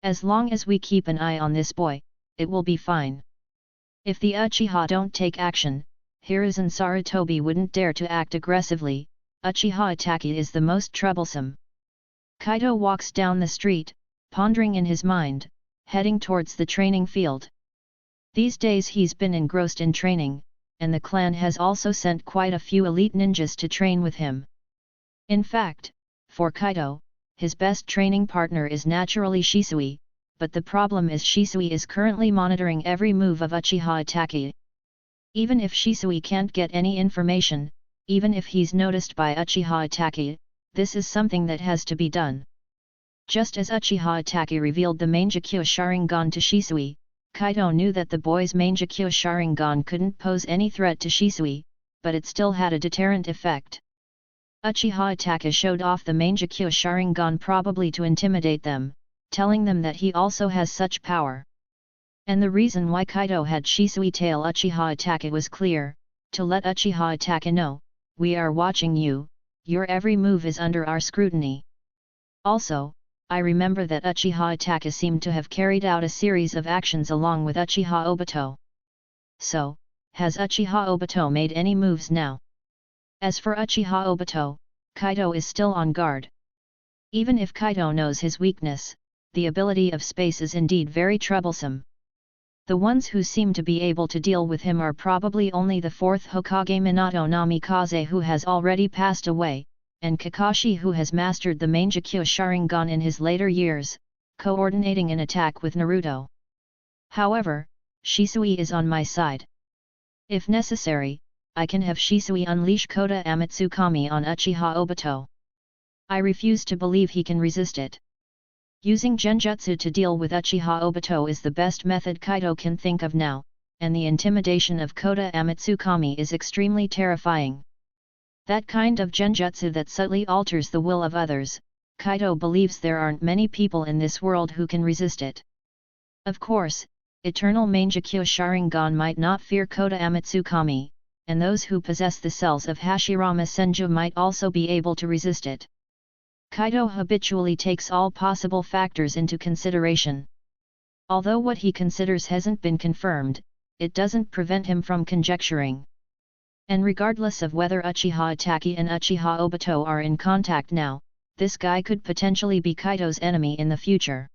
As long as we keep an eye on this boy, it will be fine. If the Uchiha don't take action, Hiruzen Sarutobi wouldn't dare to act aggressively. Uchiha Itachi is the most troublesome. Kaido walks down the street, pondering in his mind, heading towards the training field. These days he's been engrossed in training, and the clan has also sent quite a few elite ninjas to train with him. In fact, for Kaido, his best training partner is naturally Shisui, but the problem is Shisui is currently monitoring every move of Uchiha Itachi. Even if Shisui can't get any information, even if he's noticed by Uchiha Itachi, this is something that has to be done. Just as Uchiha Itachi revealed the Mangekyo Sharingan to Shisui, Kaido knew that the boy's Mangekyo Sharingan couldn't pose any threat to Shisui, but it still had a deterrent effect. Uchiha Itachi showed off the Mangekyo Sharingan probably to intimidate them, telling them that he also has such power. And the reason why Kaido had Shisui tail Uchiha Itachi was clear, to let Uchiha Itachi know, we are watching you, your every move is under our scrutiny. Also, I remember that Uchiha Itachi seemed to have carried out a series of actions along with Uchiha Obito. So, has Uchiha Obito made any moves now? As for Uchiha Obito, Kaido is still on guard. Even if Kaido knows his weakness, the ability of space is indeed very troublesome. The ones who seem to be able to deal with him are probably only the 4th Hokage Minato Namikaze who has already passed away, and Kakashi who has mastered the Mangekyo Sharingan in his later years, coordinating an attack with Naruto. However, Shisui is on my side. If necessary, I can have Shisui unleash Kota Amatsukami on Uchiha Obito. I refuse to believe he can resist it. Using genjutsu to deal with Uchiha Obito is the best method Kaido can think of now, and the intimidation of Kota Amatsukami is extremely terrifying. That kind of genjutsu that subtly alters the will of others, Kaido believes there aren't many people in this world who can resist it. Of course, Eternal Mangekyo Sharingan might not fear Kota Amatsukami, and those who possess the cells of Hashirama Senju might also be able to resist it. Kaido habitually takes all possible factors into consideration. Although what he considers hasn't been confirmed, it doesn't prevent him from conjecturing. And regardless of whether Uchiha Itachi and Uchiha Obito are in contact now, this guy could potentially be Kaido's enemy in the future.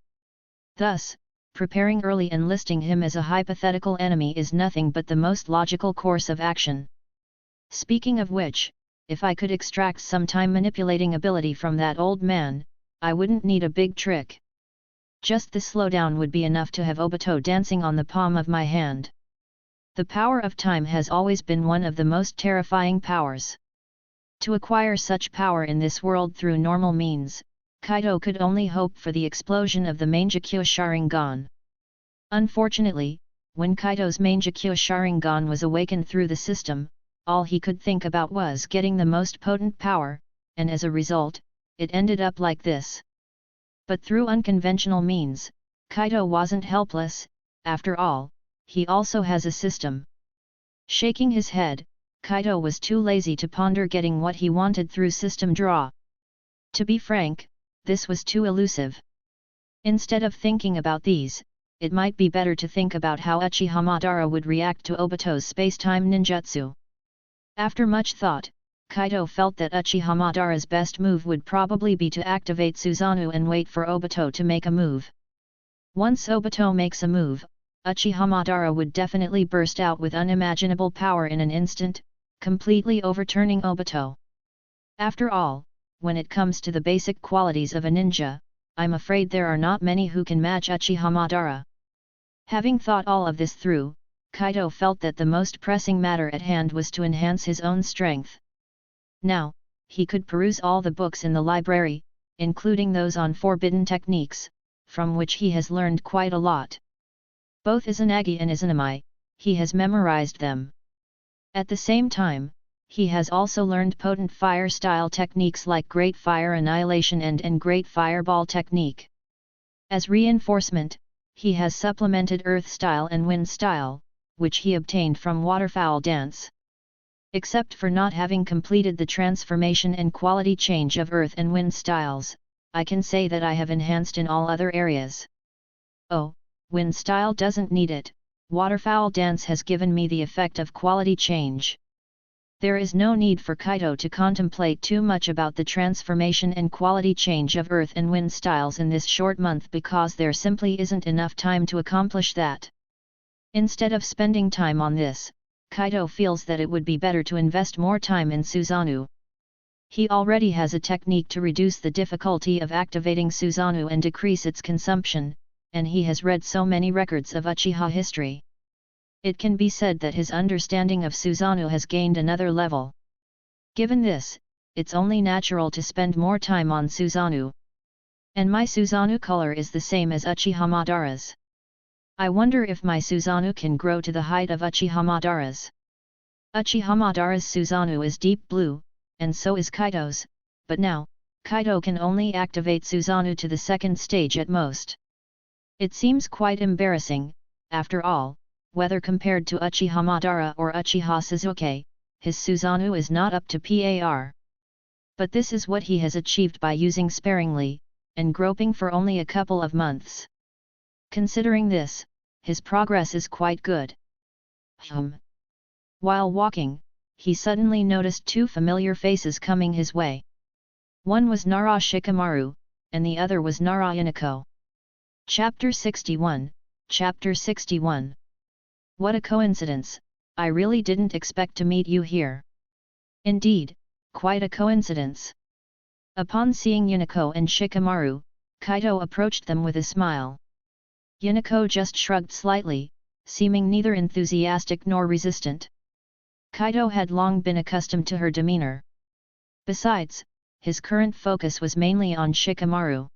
Thus, preparing early and listing him as a hypothetical enemy is nothing but the most logical course of action. Speaking of which, if I could extract some time manipulating ability from that old man, I wouldn't need a big trick. Just the slowdown would be enough to have Obito dancing on the palm of my hand. The power of time has always been one of the most terrifying powers. To acquire such power in this world through normal means, Kaido could only hope for the explosion of the Mangekyo Sharingan. Unfortunately, when Kaido's Mangekyo Sharingan was awakened through the system, all he could think about was getting the most potent power, and as a result, it ended up like this. But through unconventional means, Kaido wasn't helpless. After all, he also has a system. Shaking his head, Kaido was too lazy to ponder getting what he wanted through system draw. To be frank, this was too elusive. Instead of thinking about these, it might be better to think about how Uchiha Madara would react to Obito's space-time ninjutsu. After much thought, Kaido felt that Uchiha Madara's best move would probably be to activate Susanoo and wait for Obito to make a move. Once Obito makes a move, Uchiha Madara would definitely burst out with unimaginable power in an instant, completely overturning Obito. After all, when it comes to the basic qualities of a ninja, I'm afraid there are not many who can match Uchiha Madara. Having thought all of this through, Kaido felt that the most pressing matter at hand was to enhance his own strength. Now, he could peruse all the books in the library, including those on forbidden techniques, from which he has learned quite a lot. Both Izanagi and Izanami, he has memorized them. At the same time, he has also learned potent fire-style techniques like Great Fire Annihilation and Great Fireball technique. As reinforcement, he has supplemented Earth style and Wind style, which he obtained from Waterfowl Dance. Except for not having completed the transformation and quality change of Earth and Wind styles, I can say that I have enhanced in all other areas. Oh, Wind style doesn't need it. Waterfowl Dance has given me the effect of quality change. There is no need for Kaido to contemplate too much about the transformation and quality change of Earth and Wind styles in this short month because there simply isn't enough time to accomplish that. Instead of spending time on this, Kaido feels that it would be better to invest more time in Susanoo. He already has a technique to reduce the difficulty of activating Susanoo and decrease its consumption, and he has read so many records of Uchiha history. It can be said that his understanding of Susanoo has gained another level. Given this, it's only natural to spend more time on Susanoo. And my Susanoo color is the same as Uchiha Madara's. I wonder if my Susanoo can grow to the height of Uchiha Madara's. Uchiha Madara's Susanoo is deep blue, and so is Kaido's, but now, Kaido can only activate Susanoo to the second stage at most. It seems quite embarrassing, after all, whether compared to Uchiha Madara or Uchiha Sasuke, his Susanoo is not up to par. But this is what he has achieved by using sparingly, and groping for only a couple of months. Considering this, his progress is quite good. While walking, he suddenly noticed two familiar faces coming his way. One was Nara Shikamaru, and the other was Nara Inako. Chapter 61, Chapter 61. What a coincidence, I really didn't expect to meet you here. Indeed, quite a coincidence. Upon seeing Inako and Shikamaru, Kaido approached them with a smile. Inako just shrugged slightly, seeming neither enthusiastic nor resistant. Kaido had long been accustomed to her demeanor. Besides, his current focus was mainly on Shikamaru.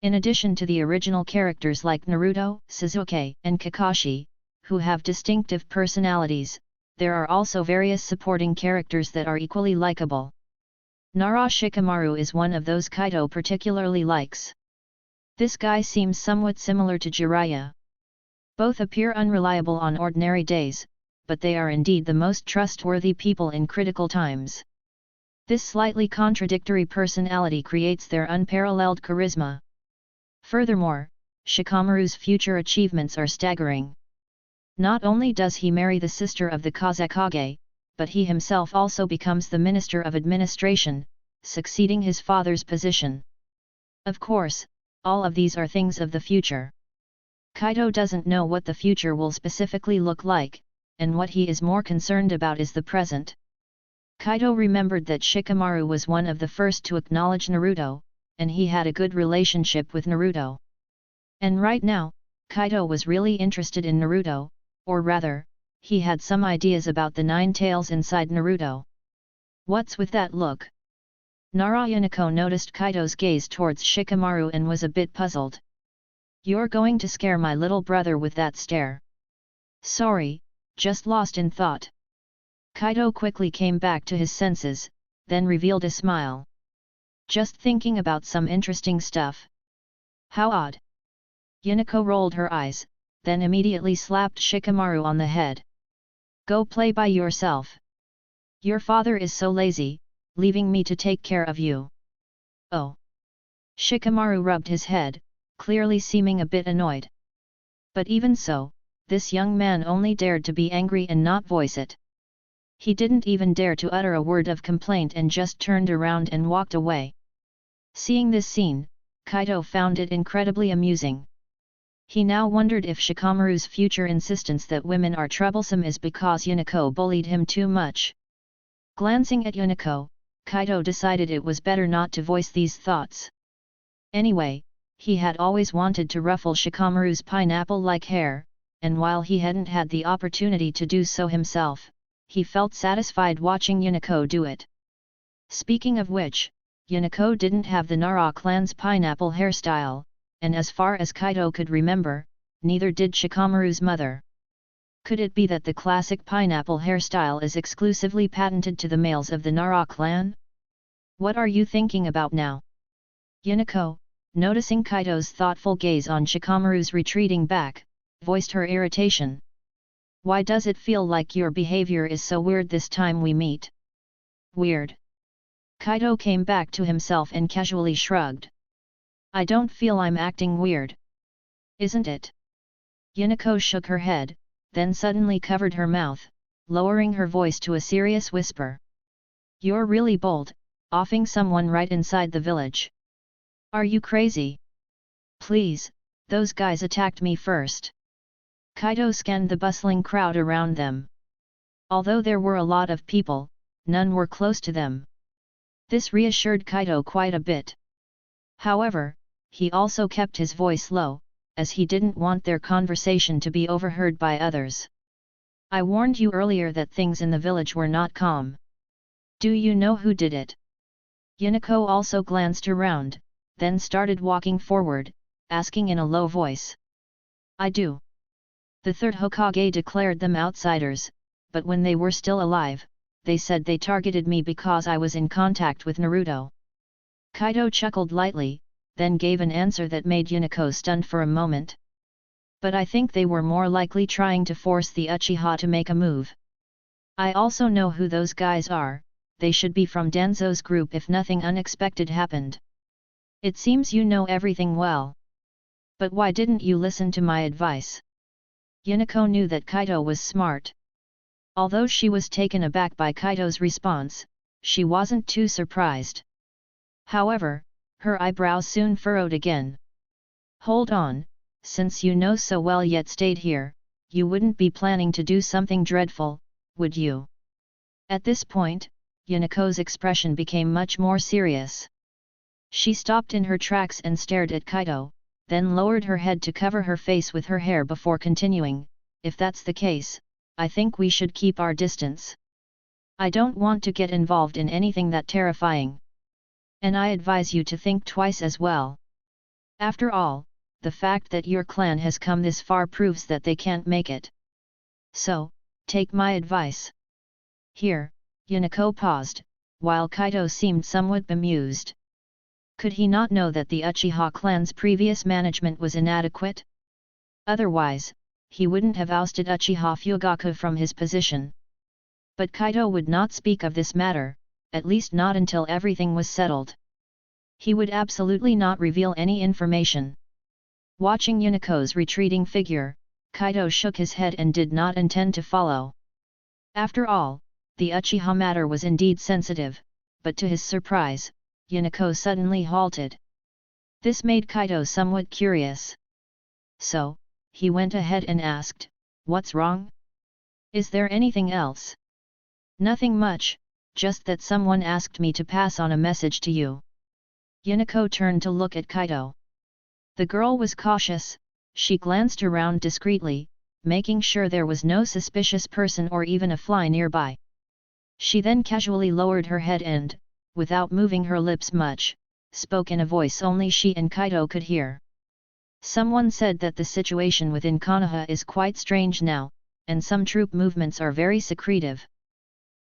In addition to the original characters like Naruto, Sasuke, and Kakashi, who have distinctive personalities, there are also various supporting characters that are equally likable. Nara Shikamaru is one of those Kaido particularly likes. This guy seems somewhat similar to Jiraiya. Both appear unreliable on ordinary days, but they are indeed the most trustworthy people in critical times. This slightly contradictory personality creates their unparalleled charisma. Furthermore, Shikamaru's future achievements are staggering. Not only does he marry the sister of the Kazekage, but he himself also becomes the Minister of Administration, succeeding his father's position. Of course, all of these are things of the future. Kaido doesn't know what the future will specifically look like, and what he is more concerned about is the present. Kaido remembered that Shikamaru was one of the first to acknowledge Naruto, and he had a good relationship with Naruto. And right now, Kaido was really interested in Naruto, or rather, he had some ideas about the 9 tails inside Naruto. What's with that look? Nara Yuniko noticed Kaido's gaze towards Shikamaru and was a bit puzzled. You're going to scare my little brother with that stare. Sorry, just lost in thought. Kaido quickly came back to his senses, then revealed a smile. Just thinking about some interesting stuff. How odd. Yuniko rolled her eyes, then immediately slapped Shikamaru on the head. Go play by yourself. Your father is so lazy, leaving me to take care of you. Oh. Shikamaru rubbed his head, clearly seeming a bit annoyed. But even so, this young man only dared to be angry and not voice it. He didn't even dare to utter a word of complaint and just turned around and walked away. Seeing this scene, Kaido found it incredibly amusing. He now wondered if Shikamaru's future insistence that women are troublesome is because Yuniko bullied him too much. Glancing at Yuniko, Kaido decided it was better not to voice these thoughts. Anyway, he had always wanted to ruffle Shikamaru's pineapple-like hair, and while he hadn't had the opportunity to do so himself, he felt satisfied watching Yuniko do it. Speaking of which, Yuniko didn't have the Nara clan's pineapple hairstyle, and as far as Kaido could remember, neither did Shikamaru's mother. Could it be that the classic pineapple hairstyle is exclusively patented to the males of the Nara clan? What are you thinking about now? Yuniko, noticing Kaido's thoughtful gaze on Shikamaru's retreating back, voiced her irritation. Why does it feel like your behavior is so weird this time we meet? Weird. Kaido came back to himself and casually shrugged. I don't feel I'm acting weird. Isn't it? Yuniko shook her head, then suddenly covered her mouth, lowering her voice to a serious whisper. You're really bold, offing someone right inside the village. Are you crazy? Please, those guys attacked me first. Kaido scanned the bustling crowd around them. Although there were a lot of people, none were close to them. This reassured Kaido quite a bit. However, he also kept his voice low, as he didn't want their conversation to be overheard by others. I warned you earlier that things in the village were not calm. Do you know who did it? Yuniko also glanced around, then started walking forward, asking in a low voice. I do. The third Hokage declared them outsiders, but when they were still alive, they said they targeted me because I was in contact with Naruto. Kaido chuckled lightly, then gave an answer that made Yuniko stunned for a moment. But I think they were more likely trying to force the Uchiha to make a move. I also know who those guys are, they should be from Danzo's group if nothing unexpected happened. It seems you know everything well. But why didn't you listen to my advice? Yuniko knew that Kaido was smart. Although she was taken aback by Kaido's response, she wasn't too surprised. However, her eyebrows soon furrowed again. Hold on, since you know so well yet stayed here, you wouldn't be planning to do something dreadful, would you? At this point, Yuniko's expression became much more serious. She stopped in her tracks and stared at Kaido, then lowered her head to cover her face with her hair before continuing, if that's the case, I think we should keep our distance. I don't want to get involved in anything that terrifying. And I advise you to think twice as well. After all, the fact that your clan has come this far proves that they can't make it. So, take my advice. Here, Yanako paused, while Kaido seemed somewhat bemused. Could he not know that the Uchiha clan's previous management was inadequate? Otherwise, he wouldn't have ousted Uchiha Fugaku from his position. But Kaido would not speak of this matter, at least not until everything was settled. He would absolutely not reveal any information. Watching Yunako's retreating figure, Kaido shook his head and did not intend to follow. After all, the Uchiha matter was indeed sensitive, but to his surprise, Yunako suddenly halted. This made Kaido somewhat curious. So, he went ahead and asked, "What's wrong? Is there anything else?" "Nothing much, just that someone asked me to pass on a message to you." Yunako turned to look at Kaido. The girl was cautious, she glanced around discreetly, making sure there was no suspicious person or even a fly nearby. She then casually lowered her head and, without moving her lips much, spoke in a voice only she and Kaido could hear. "Someone said that the situation within Konoha is quite strange now, and some troop movements are very secretive.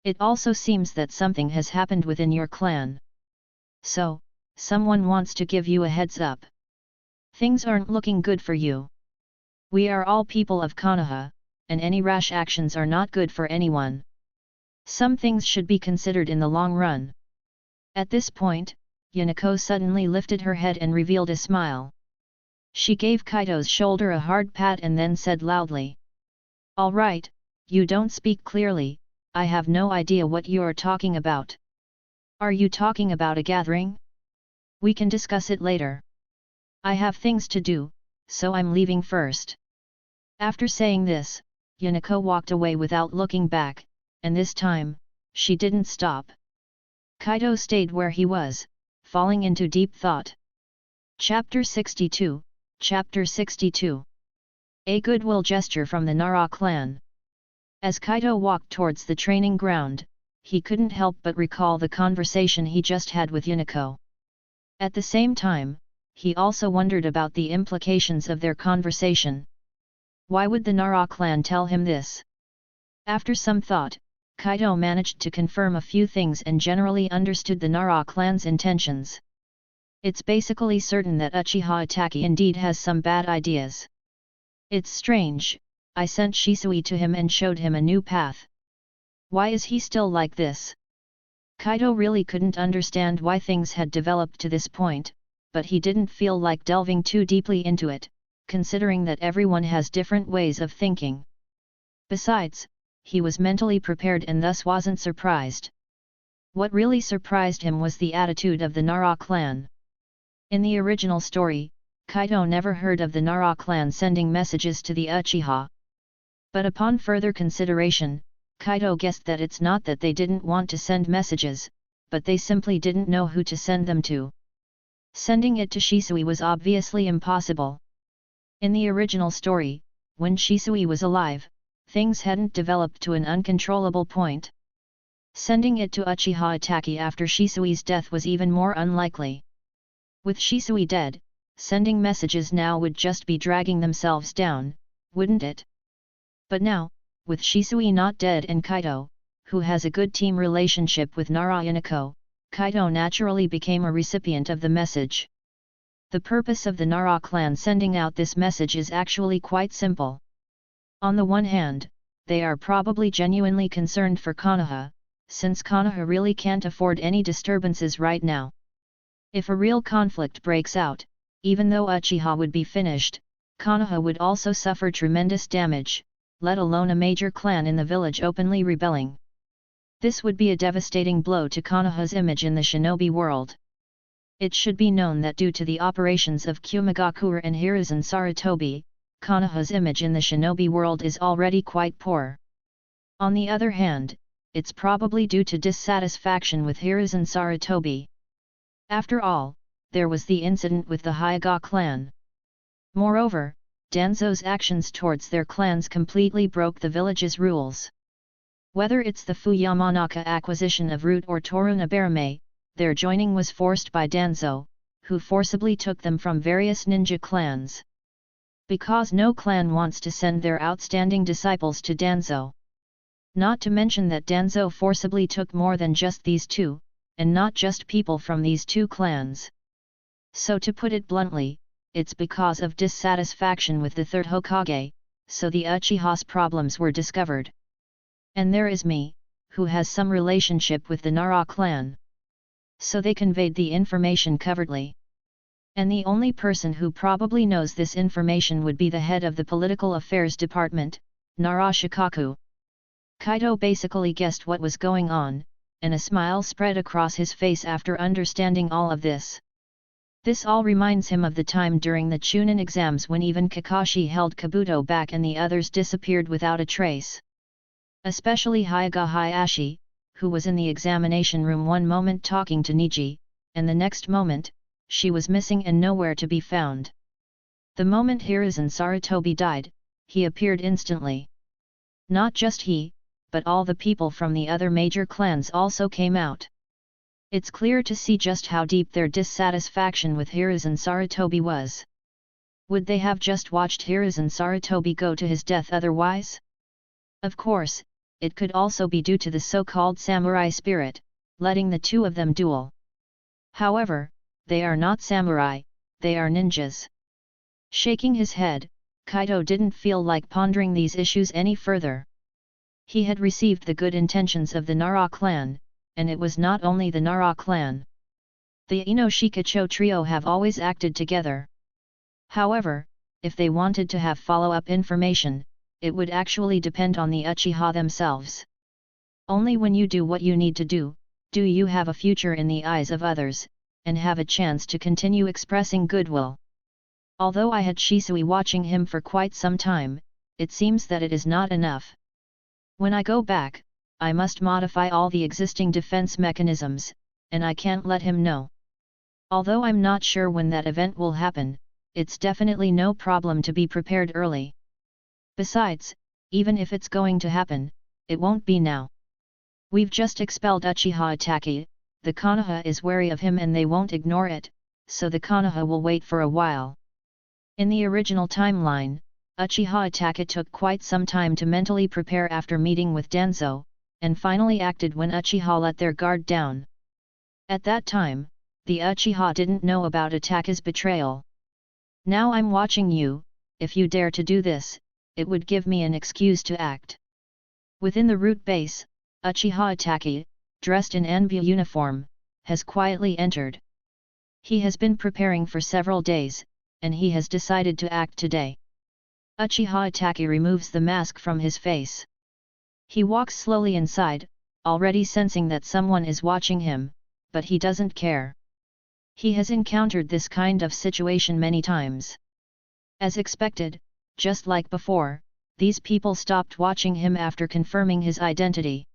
It also seems that something has happened within your clan. So, someone wants to give you a heads up. Things aren't looking good for you. We are all people of Konoha, and any rash actions are not good for anyone. Some things should be considered in the long run." At this point, Yunako suddenly lifted her head and revealed a smile. She gave Kaido's shoulder a hard pat and then said loudly, "All right, you don't speak clearly, I have no idea what you're talking about. Are you talking about a gathering? We can discuss it later. I have things to do, so I'm leaving first." After saying this, Yunako walked away without looking back, and this time, she didn't stop. Kaido stayed where he was, falling into deep thought. Chapter 62, Chapter 62. A goodwill gesture from the Nara clan. As Kaido walked towards the training ground, he couldn't help but recall the conversation he just had with Yunako. At the same time, he also wondered about the implications of their conversation. Why would the Nara clan tell him this? After some thought, Kaido managed to confirm a few things and generally understood the Nara clan's intentions. It's basically certain that Uchiha Itachi indeed has some bad ideas. It's strange, I sent Shisui to him and showed him a new path. Why is he still like this? Kaido really couldn't understand why things had developed to this point, but he didn't feel like delving too deeply into it, considering that everyone has different ways of thinking. Besides, he was mentally prepared and thus wasn't surprised. What really surprised him was the attitude of the Nara clan. In the original story, Kaido never heard of the Nara clan sending messages to the Uchiha. But upon further consideration, Kaido guessed that it's not that they didn't want to send messages, but they simply didn't know who to send them to. Sending it to Shisui was obviously impossible. In the original story, when Shisui was alive, things hadn't developed to an uncontrollable point. Sending it to Uchiha Itachi after Shisui's death was even more unlikely. With Shisui dead, sending messages now would just be dragging themselves down, wouldn't it? But now, with Shisui not dead and Kaido, who has a good team relationship with Nara Yunako, Kaido naturally became a recipient of the message. The purpose of the Nara clan sending out this message is actually quite simple. On the one hand, they are probably genuinely concerned for Konoha, since Konoha really can't afford any disturbances right now. If a real conflict breaks out, even though Uchiha would be finished, Konoha would also suffer tremendous damage, let alone a major clan in the village openly rebelling. This would be a devastating blow to Konoha's image in the shinobi world. It should be known that due to the operations of Kumagakure and Hiruzen Sarutobi, Konoha's image in the shinobi world is already quite poor. On the other hand, it's probably due to dissatisfaction with Hiruzen Sarutobi. After all, there was the incident with the Hyuga clan. Moreover, Danzo's actions towards their clans completely broke the village's rules. Whether it's the Fuyamanaka acquisition of Root or Torunabarame, their joining was forced by Danzo, who forcibly took them from various ninja clans. Because no clan wants to send their outstanding disciples to Danzo. Not to mention that Danzo forcibly took more than just these two, and not just people from these two clans. So to put it bluntly, it's because of dissatisfaction with the third Hokage, so the Uchiha's problems were discovered. And there is me, who has some relationship with the Nara clan. So they conveyed the information covertly. And the only person who probably knows this information would be the head of the political affairs department, Nara Shikaku. Kaido basically guessed what was going on, and a smile spread across his face after understanding all of this. This all reminds him of the time during the Chunin exams when even Kakashi held Kabuto back and the others disappeared without a trace. Especially Hyuga Hayashi, who was in the examination room one moment talking to Niji, and the next moment, she was missing and nowhere to be found. The moment Hiruzen Sarutobi died, he appeared instantly. Not just he, but all the people from the other major clans also came out. It's clear to see just how deep their dissatisfaction with Hiruzen Sarutobi was. Would they have just watched Hiruzen Sarutobi go to his death otherwise? Of course, it could also be due to the so-called samurai spirit, letting the two of them duel. However, they are not samurai, they are ninjas. Shaking his head, Kaido didn't feel like pondering these issues any further. He had received the good intentions of the Nara clan, and it was not only the Nara clan. The Inoshikacho trio have always acted together. However, if they wanted to have follow-up information, it would actually depend on the Uchiha themselves. Only when you do what you need to do you have a future in the eyes of others, and have a chance to continue expressing goodwill. Although I had Shisui watching him for quite some time, it seems that it is not enough. When I go back, I must modify all the existing defense mechanisms, and I can't let him know. Although I'm not sure when that event will happen, it's definitely no problem to be prepared early. Besides, even if it's going to happen, it won't be now. We've just expelled Uchiha Itachi, the Konoha is wary of him and they won't ignore it, so the Konoha will wait for a while. In the original timeline, Uchiha Itachi took quite some time to mentally prepare after meeting with Danzo, and finally acted when Uchiha let their guard down. At that time, the Uchiha didn't know about Itachi's betrayal. Now I'm watching you, if you dare to do this, it would give me an excuse to act. Within the root base, Uchiha Itachi, dressed in Anbu uniform, has quietly entered. He has been preparing for several days, and he has decided to act today. Uchiha Itachi removes the mask from his face. He walks slowly inside, already sensing that someone is watching him, but he doesn't care. He has encountered this kind of situation many times. As expected, just like before, these people stopped watching him after confirming his identity.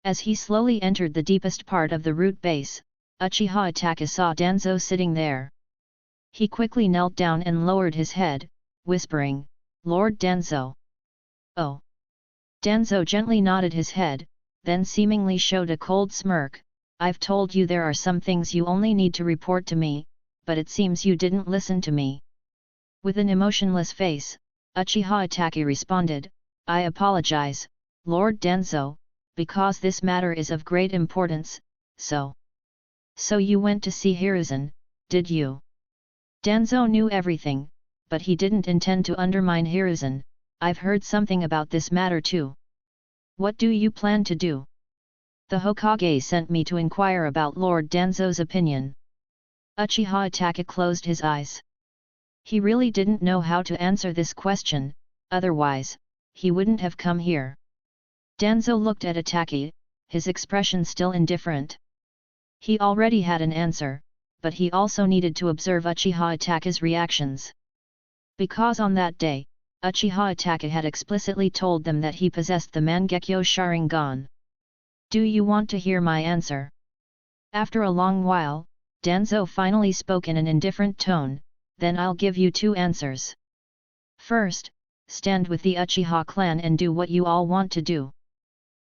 As he slowly entered the deepest part of the root base, Uchiha Itachi saw Danzo sitting there. He quickly knelt down and lowered his head, whispering, "Lord Danzo." "Oh." Danzo gently nodded his head, then seemingly showed a cold smirk. "I've told you there are some things you only need to report to me, but it seems you didn't listen to me." With an emotionless face, Uchiha Itachi responded, "I apologize, Lord Danzo, because this matter is of great importance, so you went to see Hiruzen, did you?" Danzo knew everything, but he didn't intend to undermine Hiruzen. "I've heard something about this matter too. What do you plan to do?" "The Hokage sent me to inquire about Lord Danzo's opinion." Uchiha Itachi closed his eyes. He really didn't know how to answer this question, otherwise, he wouldn't have come here. Danzo looked at Itachi, his expression still indifferent. He already had an answer, but he also needed to observe Uchiha Itachi's reactions. Because on that day, Uchiha Itachi had explicitly told them that he possessed the Mangekyo Sharingan. "Do you want to hear my answer?" After a long while, Danzo finally spoke in an indifferent tone, "Then I'll give you two answers. First, stand with the Uchiha clan and do what you all want to do.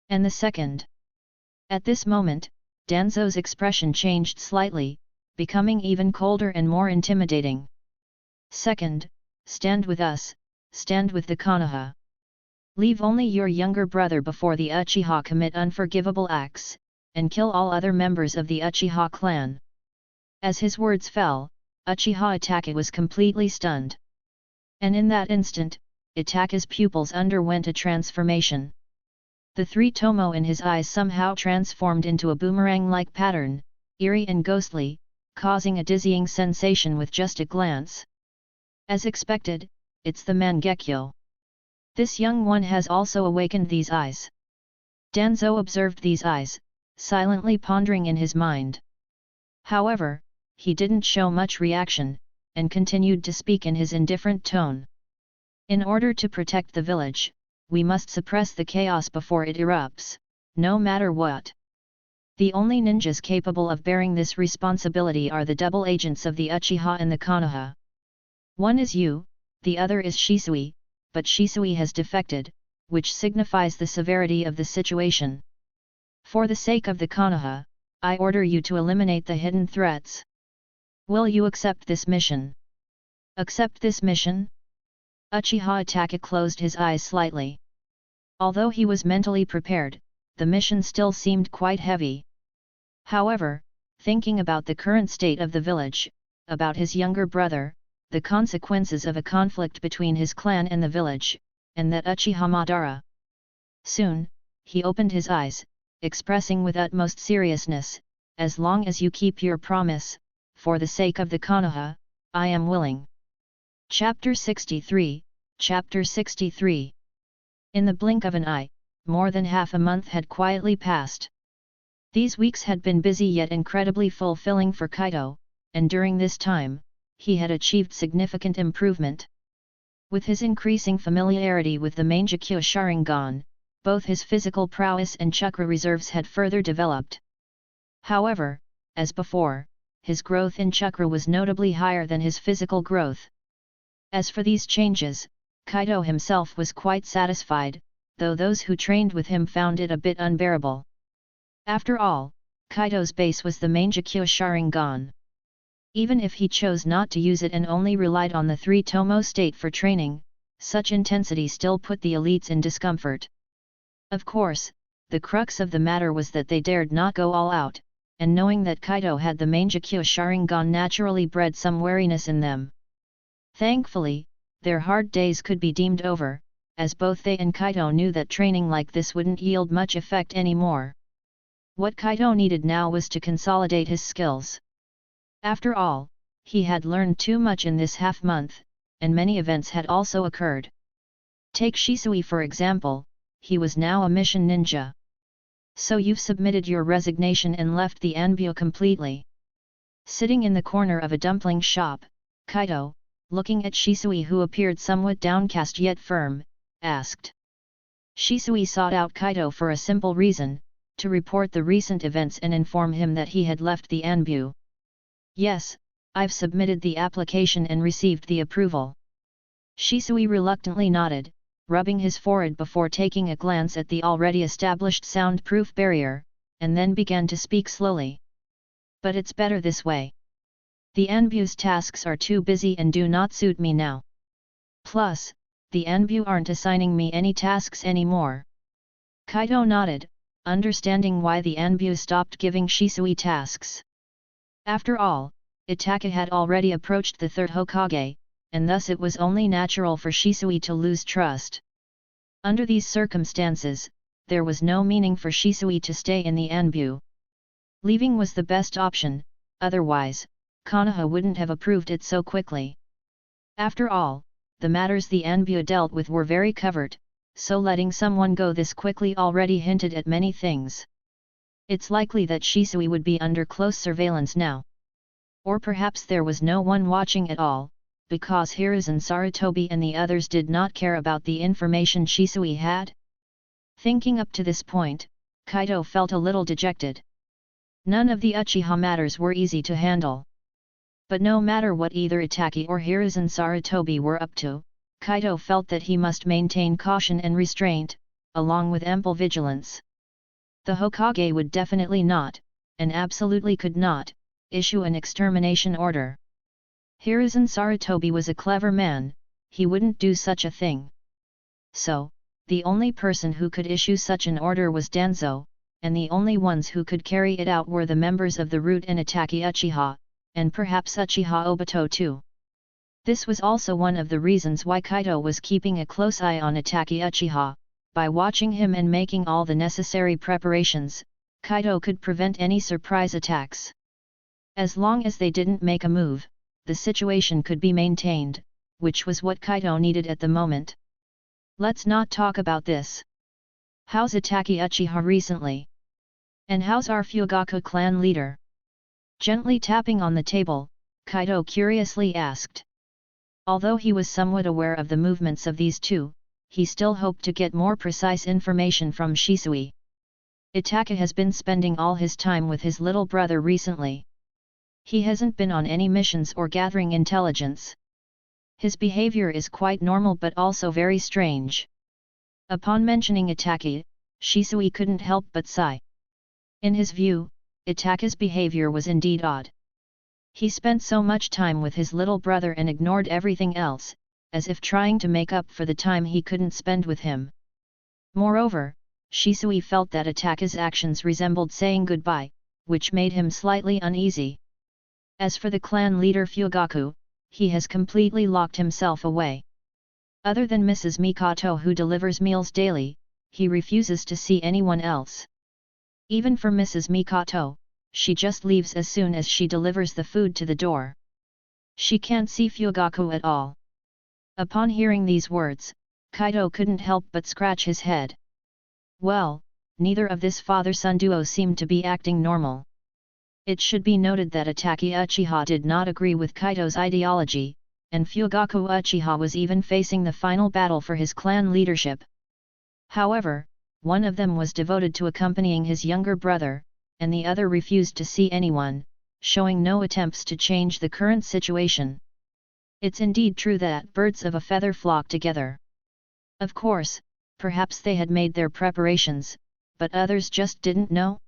And the second. At this moment, Danzo's expression changed slightly, becoming even colder and more intimidating. Second, stand with us, stand with the Konoha. Leave only your younger brother before the Uchiha commit unforgivable acts, and kill all other members of the Uchiha clan. As his words fell, Uchiha Itachi was completely stunned. And in that instant, Itachi's pupils underwent a transformation. The three tomo in his eyes somehow transformed into a boomerang-like pattern, eerie and ghostly, causing a dizzying sensation with just a glance. As expected, it's the Mangekyo. This young one has also awakened these eyes. Danzo observed these eyes, silently pondering in his mind. However, he didn't show much reaction, and continued to speak in his indifferent tone. In order to protect the village, we must suppress the chaos before it erupts, no matter what. The only ninjas capable of bearing this responsibility are the double agents of the Uchiha and the Konoha. One is you, the other is Shisui, but Shisui has defected, which signifies the severity of the situation. For the sake of the Konoha, I order you to eliminate the hidden threats. Will you accept this mission? Accept this mission? Uchiha Itachi closed his eyes slightly. Although he was mentally prepared, the mission still seemed quite heavy. However, thinking about the current state of the village, about his younger brother, the consequences of a conflict between his clan and the village, and that Uchiha Madara. Soon, he opened his eyes, expressing with utmost seriousness, as long as you keep your promise, for the sake of the Konoha, I am willing. Chapter 63, Chapter 63. In the blink of an eye, more than half a month had quietly passed. These weeks had been busy yet incredibly fulfilling for Kaido, and during this time, he had achieved significant improvement. With his increasing familiarity with the Mangekyo Sharingan, both his physical prowess and chakra reserves had further developed. However, as before, his growth in chakra was notably higher than his physical growth. As for these changes, Kaido himself was quite satisfied, though those who trained with him found it a bit unbearable. After all, Kaido's base was the Mangekyo Sharingan. Even if he chose not to use it and only relied on the three tomo state for training, such intensity still put the elites in discomfort. Of course, the crux of the matter was that they dared not go all out, and knowing that Kaido had the Mangekyo Sharingan naturally bred some wariness in them. Thankfully, their hard days could be deemed over, as both they and Kaido knew that training like this wouldn't yield much effect anymore. What Kaido needed now was to consolidate his skills. After all, he had learned too much in this half-month, and many events had also occurred. Take Shisui for example, he was now a mission ninja. So you've submitted your resignation and left the Anbu completely. Sitting in the corner of a dumpling shop, Kaido, looking at Shisui who appeared somewhat downcast yet firm, asked. Shisui sought out Kaido for a simple reason, to report the recent events and inform him that he had left the Anbu. Yes, I've submitted the application and received the approval. Shisui reluctantly nodded, rubbing his forehead before taking a glance at the already established soundproof barrier, and then began to speak slowly. But it's better this way. The Anbu's tasks are too busy and do not suit me now. Plus, the Anbu aren't assigning me any tasks anymore. Kaido nodded, understanding why the Anbu stopped giving Shisui tasks. After all, Itachi had already approached the third Hokage, and thus it was only natural for Shisui to lose trust. Under these circumstances, there was no meaning for Shisui to stay in the Anbu. Leaving was the best option, otherwise, Konoha wouldn't have approved it so quickly. After all, the matters the Anbu dealt with were very covert, so letting someone go this quickly already hinted at many things. It's likely that Shisui would be under close surveillance now. Or perhaps there was no one watching at all, because Hiruzen Sarutobi and the others did not care about the information Shisui had? Thinking up to this point, Kaido felt a little dejected. None of the Uchiha matters were easy to handle. But no matter what either Itachi or Hiruzen Sarutobi were up to, Kaido felt that he must maintain caution and restraint, along with ample vigilance. The Hokage would definitely not, and absolutely could not, issue an extermination order. Hiruzen Sarutobi was a clever man, he wouldn't do such a thing. So, the only person who could issue such an order was Danzo, and the only ones who could carry it out were the members of the Root and Itachi Uchiha, and perhaps Uchiha Obito too. This was also one of the reasons why Kaido was keeping a close eye on Itachi Uchiha. By watching him and making all the necessary preparations, Kaido could prevent any surprise attacks. As long as they didn't make a move, the situation could be maintained, which was what Kaido needed at the moment. Let's not talk about this. How's Itachi Uchiha recently? And how's our Fugaku clan leader? Gently tapping on the table, Kaido curiously asked. Although he was somewhat aware of the movements of these two, he still hoped to get more precise information from Shisui. Itachi has been spending all his time with his little brother recently. He hasn't been on any missions or gathering intelligence. His behavior is quite normal but also very strange. Upon mentioning Itachi, Shisui couldn't help but sigh. In his view, Itachi's behavior was indeed odd. He spent so much time with his little brother and ignored everything else, as if trying to make up for the time he couldn't spend with him. Moreover, Shisui felt that Itachi's actions resembled saying goodbye, which made him slightly uneasy. As for the clan leader Fugaku, he has completely locked himself away. Other than Mrs. Mikoto who delivers meals daily, he refuses to see anyone else. Even for Mrs. Mikoto, she just leaves as soon as she delivers the food to the door. She can't see Fugaku at all. Upon hearing these words, Kaido couldn't help but scratch his head. Well, neither of this father-son duo seemed to be acting normal. It should be noted that Itachi Uchiha did not agree with Kaido's ideology, and Fugaku Uchiha was even facing the final battle for his clan leadership. However, one of them was devoted to accompanying his younger brother, and the other refused to see anyone, showing no attempts to change the current situation. It's indeed true that birds of a feather flock together. Of course, perhaps they had made their preparations, but others just didn't know?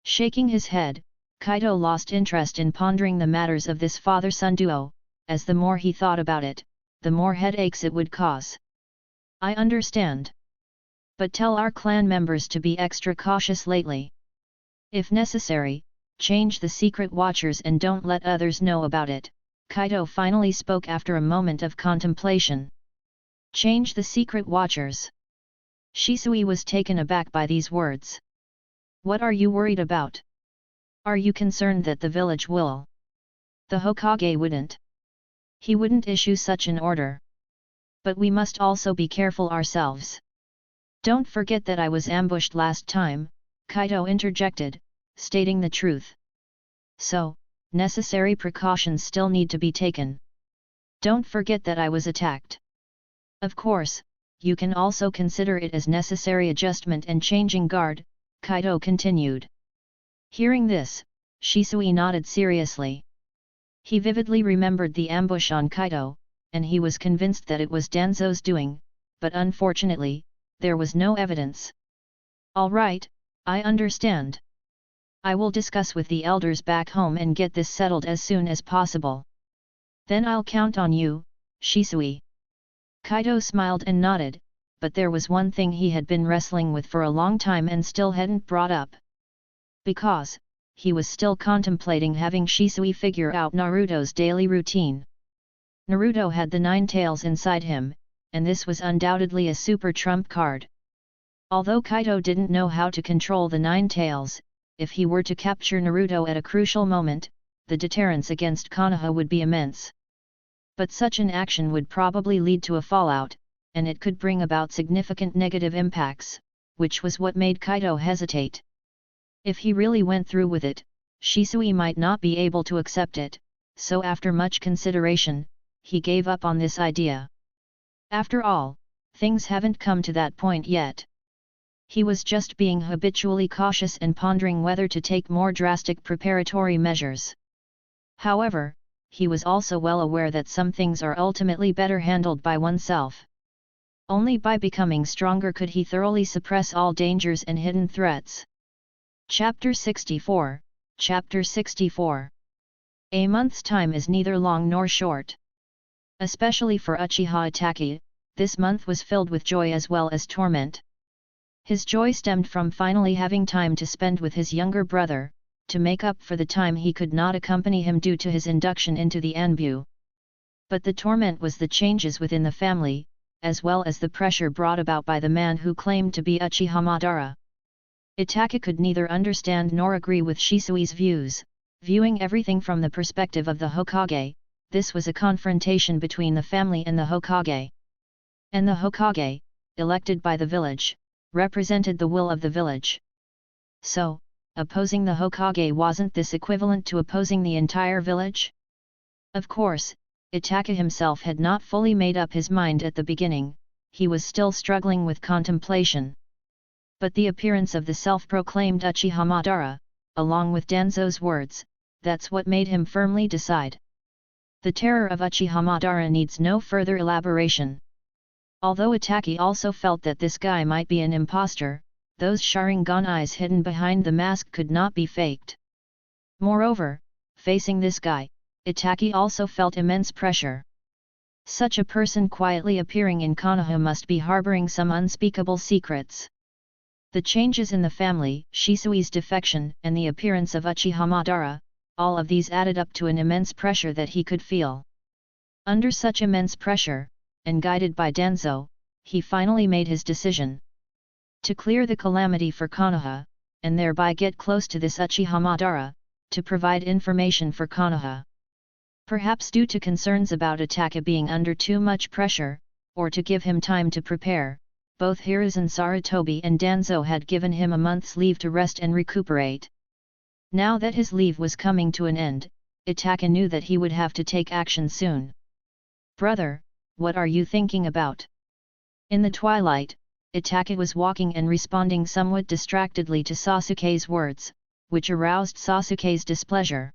Shaking his head, Kaido lost interest in pondering the matters of this father-son duo, as the more he thought about it, the more headaches it would cause. I understand. But tell our clan members to be extra cautious lately. If necessary, change the secret watchers and don't let others know about it, Kaido finally spoke after a moment of contemplation. Change the secret watchers. Shisui was taken aback by these words. What are you worried about? Are you concerned that the village will? The Hokage wouldn't. He wouldn't issue such an order. But we must also be careful ourselves. Don't forget that I was ambushed last time, Kaido interjected, stating the truth. So, necessary precautions still need to be taken. Don't forget that I was attacked. Of course, you can also consider it as necessary adjustment and changing guard, Kaido continued. Hearing this, Shisui nodded seriously. He vividly remembered the ambush on Kaido, and he was convinced that it was Danzo's doing, but unfortunately, there was no evidence. All right, I understand. I will discuss with the elders back home and get this settled as soon as possible. Then I'll count on you, Shisui. Kaido smiled and nodded, but there was one thing he had been wrestling with for a long time and still hadn't brought up. Because, he was still contemplating having Shisui figure out Naruto's daily routine. Naruto had the 9 tails inside him, and this was undoubtedly a super trump card. Although Kaido didn't know how to control the 9 tails, if he were to capture Naruto at a crucial moment, the deterrence against Konoha would be immense. But such an action would probably lead to a fallout, and it could bring about significant negative impacts, which was what made Kaido hesitate. If he really went through with it, Shisui might not be able to accept it, so after much consideration, he gave up on this idea. After all, things haven't come to that point yet. He was just being habitually cautious and pondering whether to take more drastic preparatory measures. However, he was also well aware that some things are ultimately better handled by oneself. Only by becoming stronger could he thoroughly suppress all dangers and hidden threats. Chapter 64, Chapter 64. A month's time is neither long nor short. Especially for Uchiha Itachi, this month was filled with joy as well as torment. His joy stemmed from finally having time to spend with his younger brother, to make up for the time he could not accompany him due to his induction into the Anbu. But the torment was the changes within the family, as well as the pressure brought about by the man who claimed to be Uchiha Madara. Itachi could neither understand nor agree with Shisui's views, viewing everything from the perspective of the Hokage. This was a confrontation between the family and the Hokage. And the Hokage, elected by the village, represented the will of the village. So, opposing the Hokage, wasn't this equivalent to opposing the entire village? Of course, Itachi himself had not fully made up his mind at the beginning, he was still struggling with contemplation. But the appearance of the self-proclaimed Uchiha Madara, along with Danzo's words, that's what made him firmly decide. The terror of Uchiha Madara needs no further elaboration. Although Itachi also felt that this guy might be an impostor, those Sharingan eyes hidden behind the mask could not be faked. Moreover, facing this guy, Itachi also felt immense pressure. Such a person quietly appearing in Konoha must be harboring some unspeakable secrets. The changes in the family, Shisui's defection, and the appearance of Uchiha Madara, all of these added up to an immense pressure that he could feel. Under such immense pressure, and guided by Danzo, he finally made his decision. To clear the calamity for Konoha, and thereby get close to this Uchiha Madara, to provide information for Konoha. Perhaps due to concerns about Itachi being under too much pressure, or to give him time to prepare, both Hiruzen Sarutobi and Danzo had given him a month's leave to rest and recuperate. Now that his leave was coming to an end, Itachi knew that he would have to take action soon. "Brother, what are you thinking about?" In the twilight, Itachi was walking and responding somewhat distractedly to Sasuke's words, which aroused Sasuke's displeasure.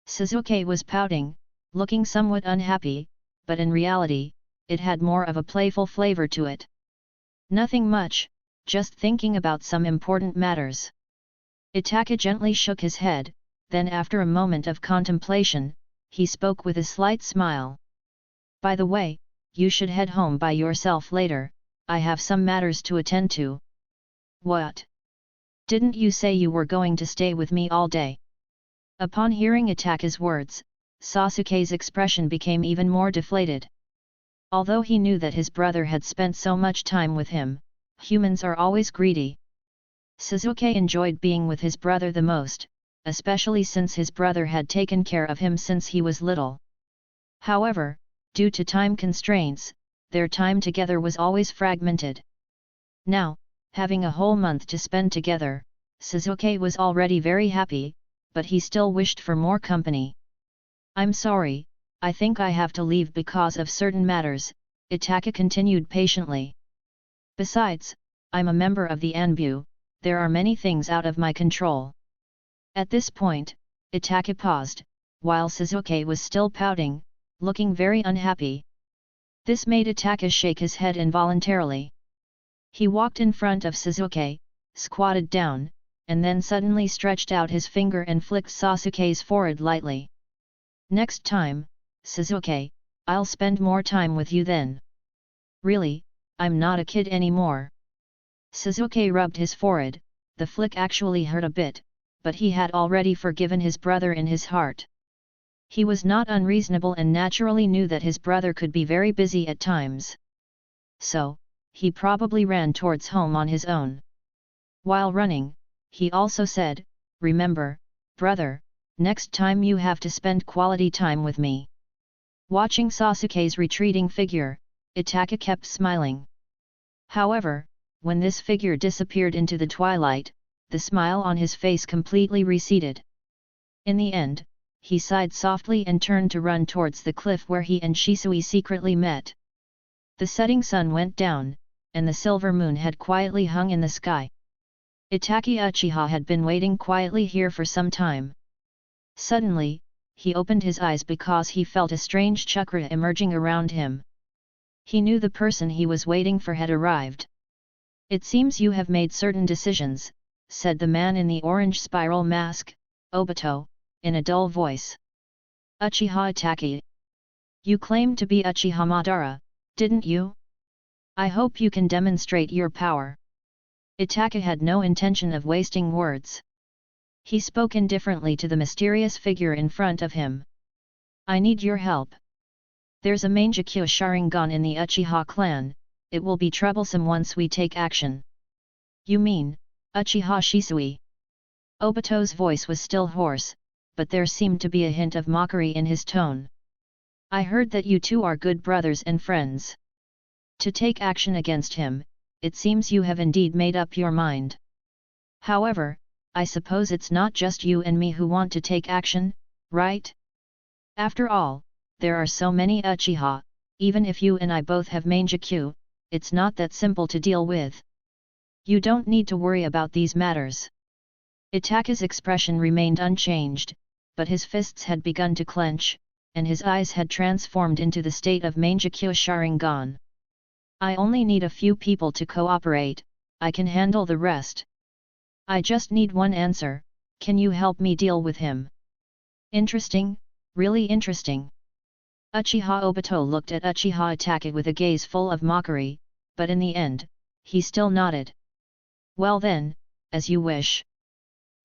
Sasuke was pouting, looking somewhat unhappy, but in reality, it had more of a playful flavor to it. "Nothing much, just thinking about some important matters." Itachi gently shook his head, then after a moment of contemplation, he spoke with a slight smile. "By the way, you should head home by yourself later, I have some matters to attend to." "What? Didn't you say you were going to stay with me all day?" Upon hearing Itachi's words, Sasuke's expression became even more deflated. Although he knew that his brother had spent so much time with him, humans are always greedy. Sasuke enjoyed being with his brother the most, especially since his brother had taken care of him since he was little. However, due to time constraints, their time together was always fragmented. Now, having a whole month to spend together, Sasuke was already very happy, but he still wished for more company. "I'm sorry, I think I have to leave because of certain matters," Itachi continued patiently. "Besides, I'm a member of the Anbu, there are many things out of my control." At this point, Itachi paused, while Sasuke was still pouting, looking very unhappy. This made Itachi shake his head involuntarily. He walked in front of Sasuke, squatted down, and then suddenly stretched out his finger and flicked Sasuke's forehead lightly. "Next time, Sasuke, I'll spend more time with you then. Really, I'm not a kid anymore." Sasuke rubbed his forehead, the flick actually hurt a bit, but he had already forgiven his brother in his heart. He was not unreasonable and naturally knew that his brother could be very busy at times. So, he probably ran towards home on his own. While running, he also said, "Remember, brother, next time you have to spend quality time with me." Watching Sasuke's retreating figure, Itachi kept smiling. However, when this figure disappeared into the twilight, the smile on his face completely receded. In the end, he sighed softly and turned to run towards the cliff where he and Shisui secretly met. The setting sun went down, and the silver moon had quietly hung in the sky. Itachi Uchiha had been waiting quietly here for some time. Suddenly, he opened his eyes because he felt a strange chakra emerging around him. He knew the person he was waiting for had arrived. "It seems you have made certain decisions," said the man in the orange spiral mask, Obito, in a dull voice. "Uchiha Itachi. You claimed to be Uchiha Madara, didn't you? I hope you can demonstrate your power." Itachi had no intention of wasting words. He spoke indifferently to the mysterious figure in front of him. "I need your help. There's a Mangekyo Sharingan in the Uchiha clan, it will be troublesome once we take action." "You mean, Uchiha Shisui?" Obito's voice was still hoarse, but there seemed to be a hint of mockery in his tone. "I heard that you two are good brothers and friends. To take action against him, it seems you have indeed made up your mind. However, I suppose it's not just you and me who want to take action, right? After all, there are so many Uchiha, even if you and I both have Mangekyo, it's not that simple to deal with. You don't need to worry about these matters." Itachi's expression remained unchanged, but his fists had begun to clench, and his eyes had transformed into the state of Mangekyo Sharingan. "I only need a few people to cooperate, I can handle the rest. I just need one answer, can you help me deal with him?" "Interesting, really interesting." Uchiha Obito looked at Uchiha Itachi with a gaze full of mockery, but in the end, he still nodded. "Well then, as you wish.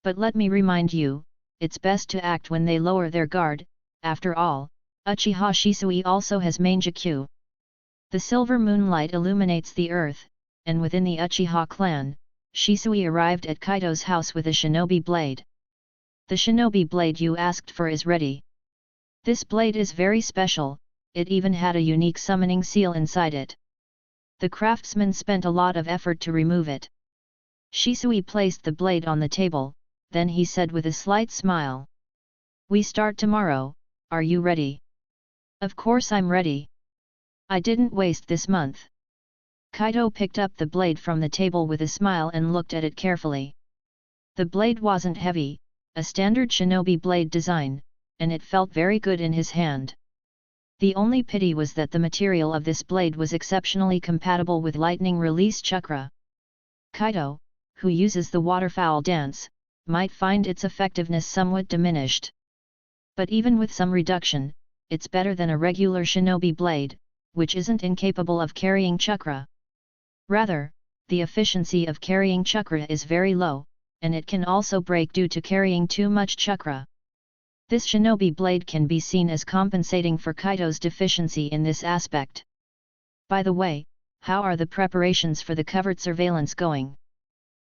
But let me remind you, it's best to act when they lower their guard, after all, Uchiha Shisui also has Mangekyo. The silver moonlight illuminates the earth, and within the Uchiha clan, Shisui arrived at Kaido's house with a shinobi blade. "The shinobi blade you asked for is ready. This blade is very special, it even had a unique summoning seal inside it. The craftsman spent a lot of effort to remove it." Shisui placed the blade on the table, then he said with a slight smile. "We start tomorrow, are you ready?" "Of course I'm ready. I didn't waste this month." Kaido picked up the blade from the table with a smile and looked at it carefully. The blade wasn't heavy, a standard shinobi blade design, and it felt very good in his hand. The only pity was that the material of this blade was exceptionally compatible with lightning release chakra. Kaido, who uses the waterfowl dance, might find its effectiveness somewhat diminished. But even with some reduction, it's better than a regular shinobi blade, which isn't incapable of carrying chakra. Rather, the efficiency of carrying chakra is very low, and it can also break due to carrying too much chakra. This shinobi blade can be seen as compensating for Kaido's deficiency in this aspect. "By the way, how are the preparations for the covert surveillance going?"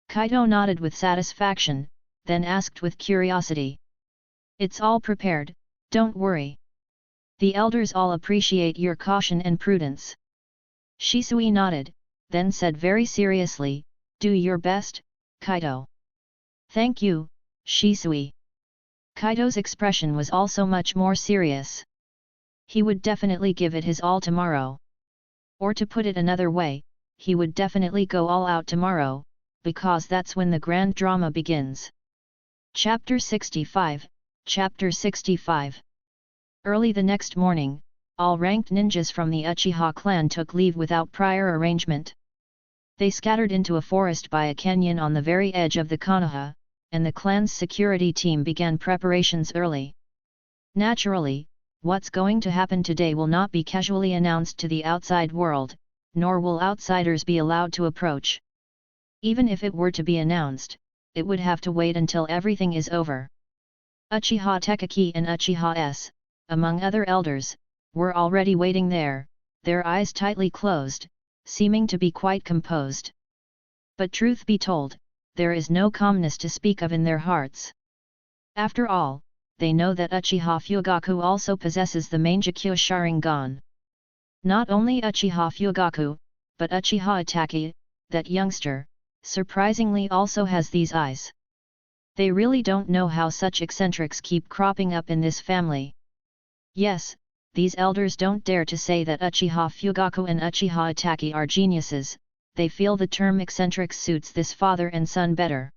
Kaido nodded with satisfaction, then asked with curiosity. "It's all prepared, don't worry. The elders all appreciate your caution and prudence." Shisui nodded, then said very seriously, "Do your best, Kaido." "Thank you, Shisui." Kaido's expression was also much more serious. He would definitely give it his all tomorrow. Or to put it another way, he would definitely go all out tomorrow, because that's when the grand drama begins. Chapter 65, Chapter 65. Early the next morning, all ranked ninjas from the Uchiha clan took leave without prior arrangement. They scattered into a forest by a canyon on the very edge of the Konoha, and the clan's security team began preparations early. Naturally, what's going to happen today will not be casually announced to the outside world, nor will outsiders be allowed to approach. Even if it were to be announced, it would have to wait until everything is over. Uchiha Tekaki and Uchiha S, among other elders, were already waiting there, their eyes tightly closed, seeming to be quite composed. But truth be told, there is no calmness to speak of in their hearts. After all, they know that Uchiha Fugaku also possesses the Mangekyo Sharingan. Not only Uchiha Fugaku, but Uchiha Itachi, that youngster, surprisingly also has these eyes. They really don't know how such eccentrics keep cropping up in this family. Yes, these elders don't dare to say that Uchiha Fugaku and Uchiha Itachi are geniuses, they feel the term eccentric suits this father and son better.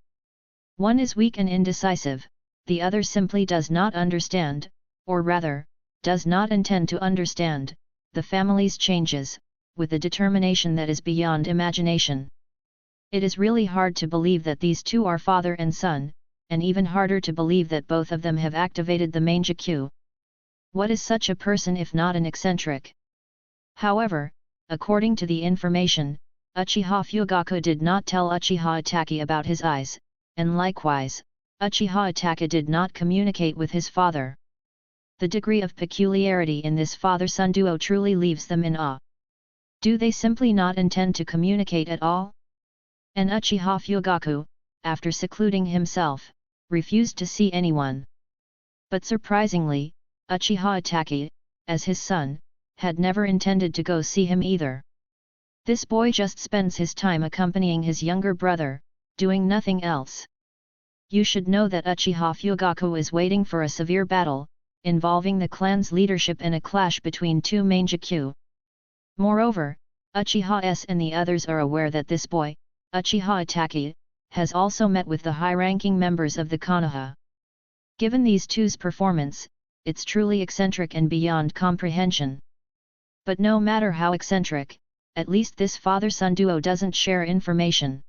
One is weak and indecisive, the other simply does not understand, or rather, does not intend to understand, the family's changes, with a determination that is beyond imagination. It is really hard to believe that these two are father and son, and even harder to believe that both of them have activated the Mangekyo. What is such a person if not an eccentric? However, according to the information, Uchiha Fugaku did not tell Uchiha Itachi about his eyes, and likewise, Uchiha Itachi did not communicate with his father. The degree of peculiarity in this father-son duo truly leaves them in awe. Do they simply not intend to communicate at all? And Uchiha Fugaku, after secluding himself, refused to see anyone. But surprisingly, Uchiha Itachi, as his son, had never intended to go see him either. This boy just spends his time accompanying his younger brother, doing nothing else. You should know that Uchiha Fugaku is waiting for a severe battle, involving the clan's leadership and a clash between two Mangekyo. Moreover, Uchiha S and the others are aware that this boy, Uchiha Itachi, has also met with the high-ranking members of the Konoha. Given these two's performance, it's truly eccentric and beyond comprehension. But no matter how eccentric, at least this father-son duo doesn't share information.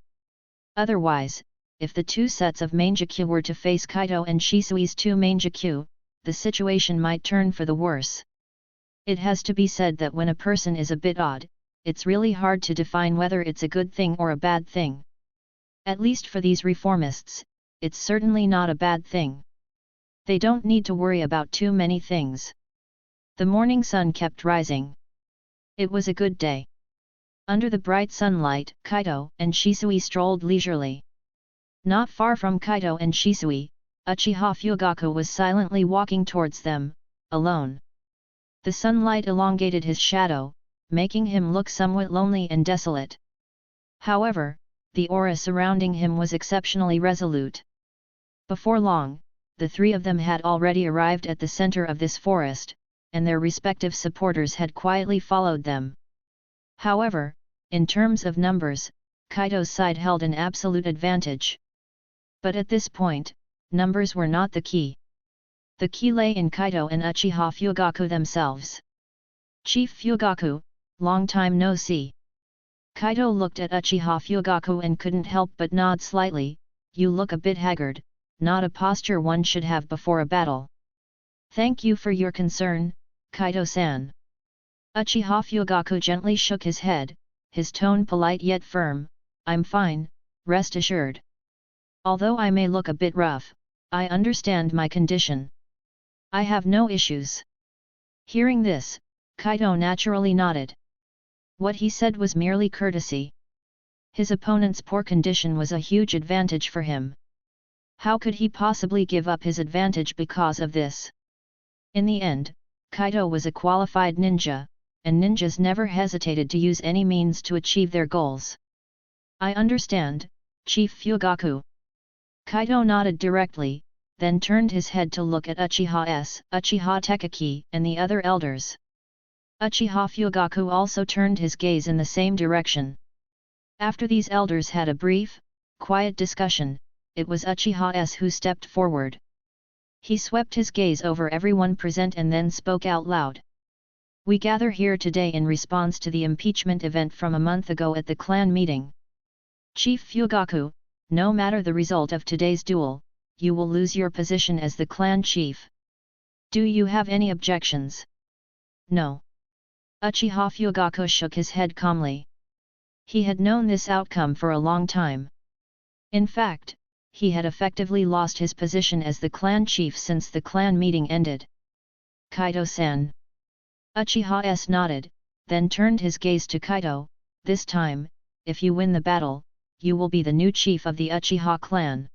Otherwise, if the two sets of Mangekyo were to face Kaido and Shisui's two Mangekyo, the situation might turn for the worse. It has to be said that when a person is a bit odd, it's really hard to define whether it's a good thing or a bad thing. At least for these reformists, it's certainly not a bad thing. They don't need to worry about too many things. The morning sun kept rising. It was a good day. Under the bright sunlight, Kaido and Shisui strolled leisurely. Not far from Kaido and Shisui, Uchiha Fugaku was silently walking towards them, alone. The sunlight elongated his shadow, making him look somewhat lonely and desolate. However, the aura surrounding him was exceptionally resolute. Before long, the three of them had already arrived at the center of this forest, and their respective supporters had quietly followed them. However, in terms of numbers, Kaido's side held an absolute advantage. But at this point, numbers were not the key. The key lay in Kaido and Uchiha Fugaku themselves. Chief Fugaku, long time no see. Kaido looked at Uchiha Fugaku and couldn't help but nod slightly. You look a bit haggard, not a posture one should have before a battle. Thank you for your concern, Kaido-san. Uchiha Fugaku gently shook his head, his tone polite yet firm. I'm fine, rest assured. Although I may look a bit rough, I understand my condition. I have no issues. Hearing this, Kaido naturally nodded. What he said was merely courtesy. His opponent's poor condition was a huge advantage for him. How could he possibly give up his advantage because of this? In the end, Kaido was a qualified ninja, and ninjas never hesitated to use any means to achieve their goals. I understand, Chief Fugaku. Kaido nodded directly, then turned his head to look at Uchiha S, Uchiha Tekaki, and the other elders. Uchiha Fugaku also turned his gaze in the same direction. After these elders had a brief, quiet discussion, it was Uchiha S who stepped forward. He swept his gaze over everyone present and then spoke out loud. We gather here today in response to the impeachment event from a month ago at the clan meeting. Chief Fugaku, no matter the result of today's duel, you will lose your position as the clan chief. Do you have any objections? No. Uchiha Fugaku shook his head calmly. He had known this outcome for a long time. In fact, he had effectively lost his position as the clan chief since the clan meeting ended. Kaido-san. Uchiha S nodded, then turned his gaze to Kaido. This time, if you win the battle, you will be the new chief of the Uchiha clan.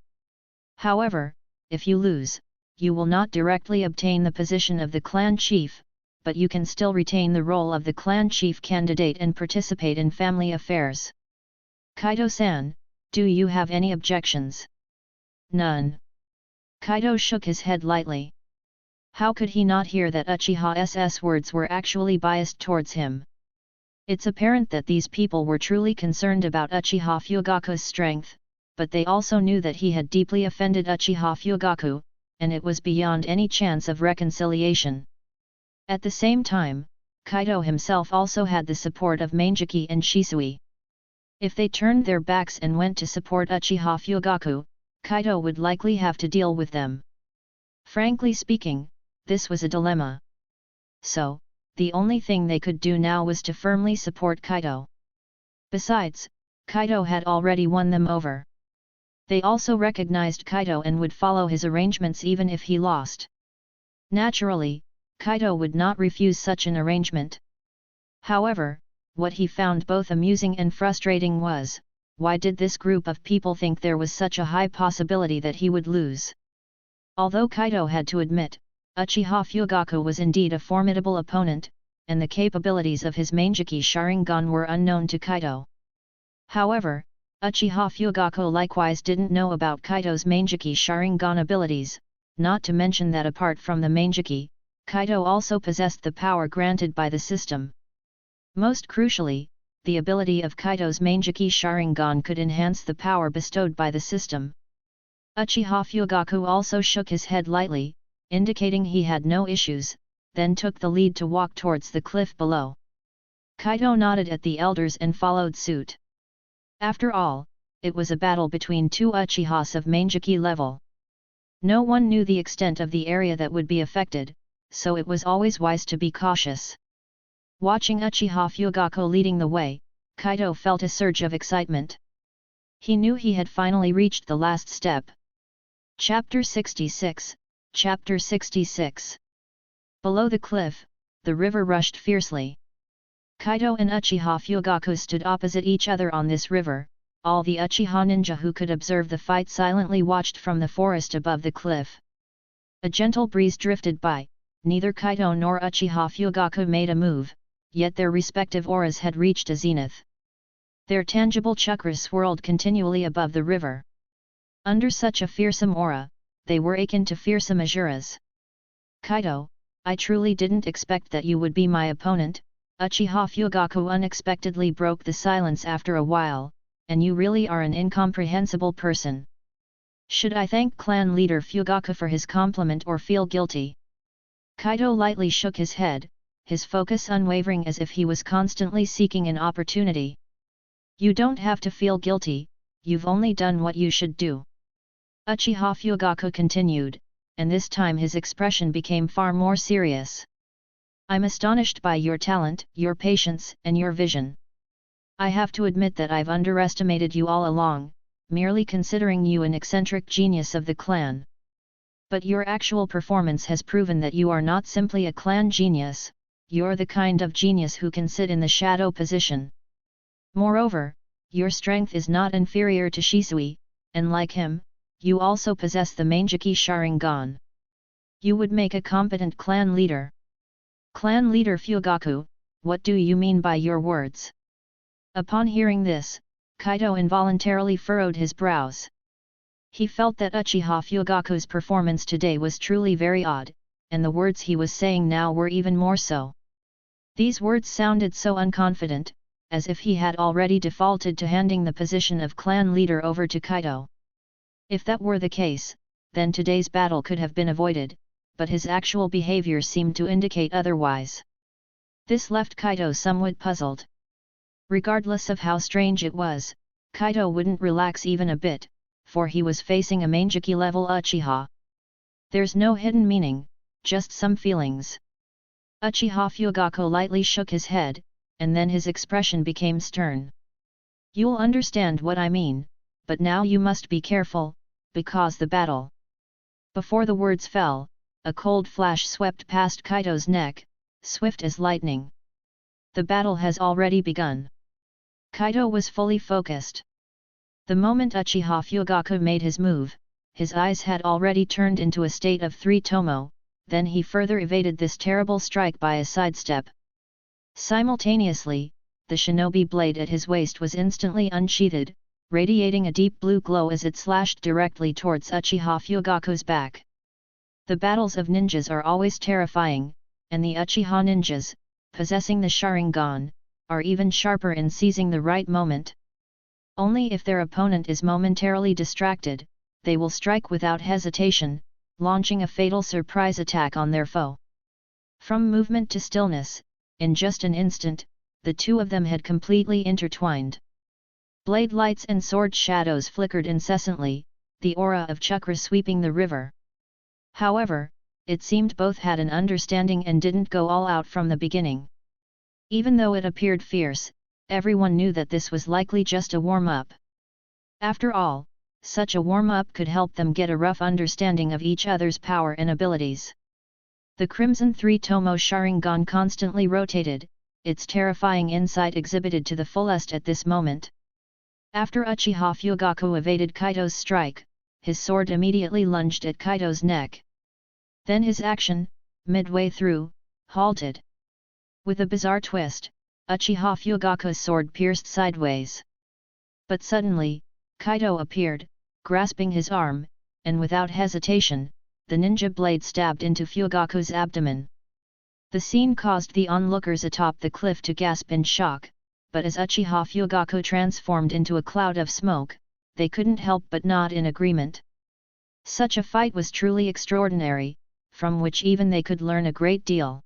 However, if you lose, you will not directly obtain the position of the clan chief, but you can still retain the role of the clan chief candidate and participate in family affairs. Kaido-san, do you have any objections? None. Kaido shook his head lightly. How could he not hear that Uchiha S's words were actually biased towards him? It's apparent that these people were truly concerned about Uchiha Fugaku's strength, but they also knew that he had deeply offended Uchiha Fugaku, and it was beyond any chance of reconciliation. At the same time, Kaido himself also had the support of Mangekyo and Shisui. If they turned their backs and went to support Uchiha Fugaku, Kaido would likely have to deal with them. Frankly speaking, this was a dilemma. So, the only thing they could do now was to firmly support Kaido. Besides, Kaido had already won them over. They also recognized Kaido and would follow his arrangements even if he lost. Naturally, Kaido would not refuse such an arrangement. However, what he found both amusing and frustrating was, why did this group of people think there was such a high possibility that he would lose? Although Kaido had to admit, Uchiha Fugaku was indeed a formidable opponent, and the capabilities of his Mangekyo Sharingan were unknown to Kaido. However, Uchiha Fugaku likewise didn't know about Kaido's Mangekyo Sharingan abilities, not to mention that apart from the Mangekyo, Kaido also possessed the power granted by the system. Most crucially, the ability of Kaido's Mangekyo Sharingan could enhance the power bestowed by the system. Uchiha Fugaku also shook his head lightly, indicating he had no issues, then took the lead to walk towards the cliff below. Kaido nodded at the elders and followed suit. After all, it was a battle between two Uchihas of Mangekyo level. No one knew the extent of the area that would be affected, so it was always wise to be cautious. Watching Uchiha Fugaku leading the way, Kaido felt a surge of excitement. He knew he had finally reached the last step. Chapter 66, Chapter 66. Below the cliff, the river rushed fiercely. Kaido and Uchiha Fugaku stood opposite each other on this river. All the Uchiha ninja who could observe the fight silently watched from the forest above the cliff. A gentle breeze drifted by, neither Kaido nor Uchiha Fugaku made a move, yet their respective auras had reached a zenith. Their tangible chakras swirled continually above the river. Under such a fearsome aura, they were akin to fearsome asuras. Kaido, I truly didn't expect that you would be my opponent. Uchiha Fugaku unexpectedly broke the silence after a while, and you really are an incomprehensible person. Should I thank clan leader Fugaku for his compliment or feel guilty? Kaido lightly shook his head, his focus unwavering as if he was constantly seeking an opportunity. You don't have to feel guilty, you've only done what you should do. Uchiha Fugaku continued, and this time his expression became far more serious. I'm astonished by your talent, your patience, and your vision. I have to admit that I've underestimated you all along, merely considering you an eccentric genius of the clan. But your actual performance has proven that you are not simply a clan genius, you're the kind of genius who can sit in the shadow position. Moreover, your strength is not inferior to Shisui, and like him, you also possess the Mangekyo Sharingan. You would make a competent clan leader. Clan leader Fugaku, what do you mean by your words? Upon hearing this, Kaido involuntarily furrowed his brows. He felt that Uchiha Fugaku's performance today was truly very odd, and the words he was saying now were even more so. These words sounded so unconfident, as if he had already defaulted to handing the position of clan leader over to Kaido. If that were the case, then today's battle could have been avoided, but his actual behavior seemed to indicate otherwise. This left Kaido somewhat puzzled. Regardless of how strange it was, Kaido wouldn't relax even a bit, for he was facing a Mangekyo level Uchiha. There's no hidden meaning, just some feelings. Uchiha Fugaku lightly shook his head, and then his expression became stern. You'll understand what I mean, but now you must be careful, because the battle. Before the words fell, a cold flash swept past Kaido's neck, swift as lightning. The battle has already begun. Kaido was fully focused. The moment Uchiha Fugaku made his move, his eyes had already turned into a state of three tomo, then he further evaded this terrible strike by a sidestep. Simultaneously, the shinobi blade at his waist was instantly unsheathed, radiating a deep blue glow as it slashed directly towards Uchiha Fugaku's back. The battles of ninjas are always terrifying, and the Uchiha ninjas, possessing the Sharingan, are even sharper in seizing the right moment. Only if their opponent is momentarily distracted, they will strike without hesitation, launching a fatal surprise attack on their foe. From movement to stillness, in just an instant, the two of them had completely intertwined. Blade lights and sword shadows flickered incessantly, the aura of chakra sweeping the river. However, it seemed both had an understanding and didn't go all out from the beginning. Even though it appeared fierce, everyone knew that this was likely just a warm-up. After all, such a warm-up could help them get a rough understanding of each other's power and abilities. The Crimson Three-Tomo Sharingan constantly rotated, its terrifying insight exhibited to the fullest at this moment. After Uchiha Fugaku evaded Kaido's strike, his sword immediately lunged at Kaido's neck. Then his action, midway through, halted. With a bizarre twist, Uchiha Fugaku's sword pierced sideways. But suddenly, Kaido appeared, grasping his arm, and without hesitation, the ninja blade stabbed into Fugaku's abdomen. The scene caused the onlookers atop the cliff to gasp in shock, but as Uchiha Fugaku transformed into a cloud of smoke, they couldn't help but nod in agreement. Such a fight was truly extraordinary, from which even they could learn a great deal.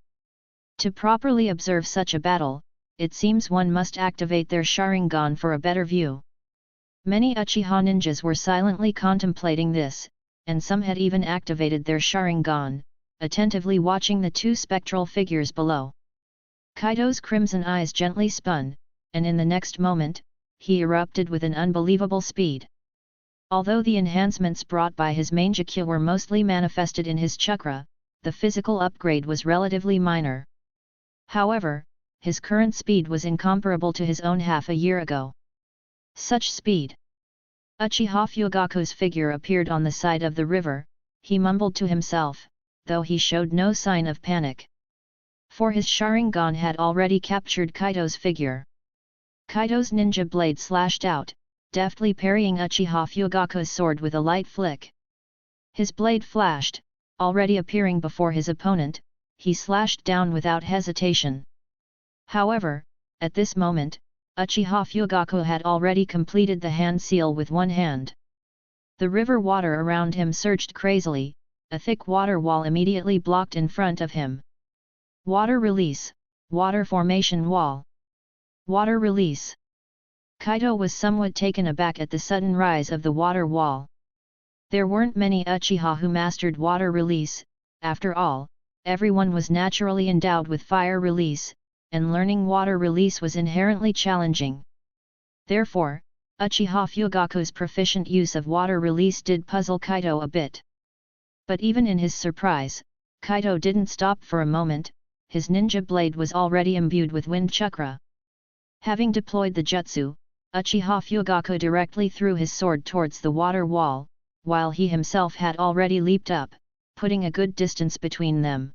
To properly observe such a battle, it seems one must activate their Sharingan for a better view. Many Uchiha ninjas were silently contemplating this, and some had even activated their Sharingan, attentively watching the two spectral figures below. Kaido's crimson eyes gently spun, and in the next moment, he erupted with an unbelievable speed. Although the enhancements brought by his Mangekyo were mostly manifested in his chakra, the physical upgrade was relatively minor. However, his current speed was incomparable to his own half a year ago. Such speed! Uchiha Fugaku's figure appeared on the side of the river, he mumbled to himself, though he showed no sign of panic. For his Sharingan had already captured Kaido's figure. Kaido's ninja blade slashed out, deftly parrying Uchiha Fugaku's sword with a light flick. His blade flashed, already appearing before his opponent, he slashed down without hesitation. However, at this moment, Uchiha Fugaku had already completed the hand seal with one hand. The river water around him surged crazily, a thick water wall immediately blocked in front of him. Water release, water formation wall. Water release. Kaido was somewhat taken aback at the sudden rise of the water wall. There weren't many Uchiha who mastered water release, after all, everyone was naturally endowed with fire release, and learning water release was inherently challenging. Therefore, Uchiha Fugaku's proficient use of water release did puzzle Kaido a bit. But even in his surprise, Kaido didn't stop for a moment, his ninja blade was already imbued with wind chakra. Having deployed the jutsu, Uchiha Fugaku directly threw his sword towards the water wall, while he himself had already leaped up, putting a good distance between them.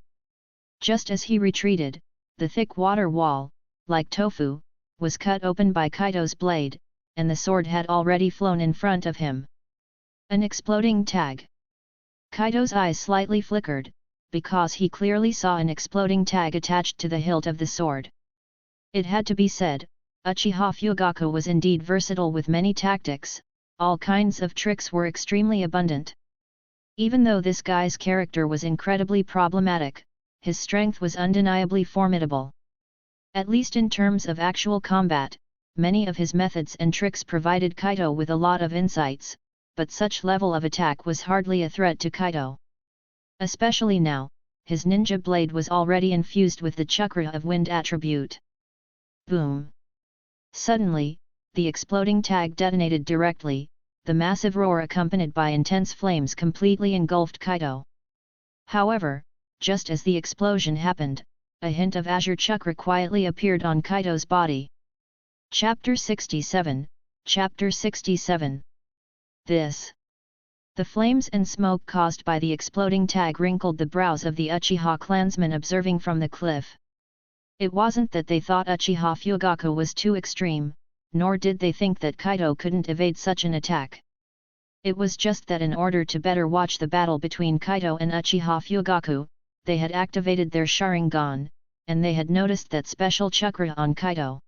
Just as he retreated, the thick water wall, like tofu, was cut open by Kaido's blade, and the sword had already flown in front of him. An exploding tag. Kaido's eyes slightly flickered, because he clearly saw an exploding tag attached to the hilt of the sword. It had to be said, Uchiha Fugaku was indeed versatile with many tactics, all kinds of tricks were extremely abundant. Even though this guy's character was incredibly problematic, his strength was undeniably formidable. At least in terms of actual combat, many of his methods and tricks provided Kaido with a lot of insights, but such level of attack was hardly a threat to Kaido. Especially now, his ninja blade was already infused with the chakra of wind attribute. Boom! Suddenly, the exploding tag detonated directly, the massive roar accompanied by intense flames completely engulfed Kaido. However, just as the explosion happened, a hint of azure chakra quietly appeared on Kaido's body. Chapter 67, Chapter 67. This. The flames and smoke caused by the exploding tag wrinkled the brows of the Uchiha clansmen observing from the cliff. It wasn't that they thought Uchiha Fugaku was too extreme, nor did they think that Kaido couldn't evade such an attack. It was just that in order to better watch the battle between Kaido and Uchiha Fugaku, they had activated their Sharingan, and they had noticed that special chakra on Kaido.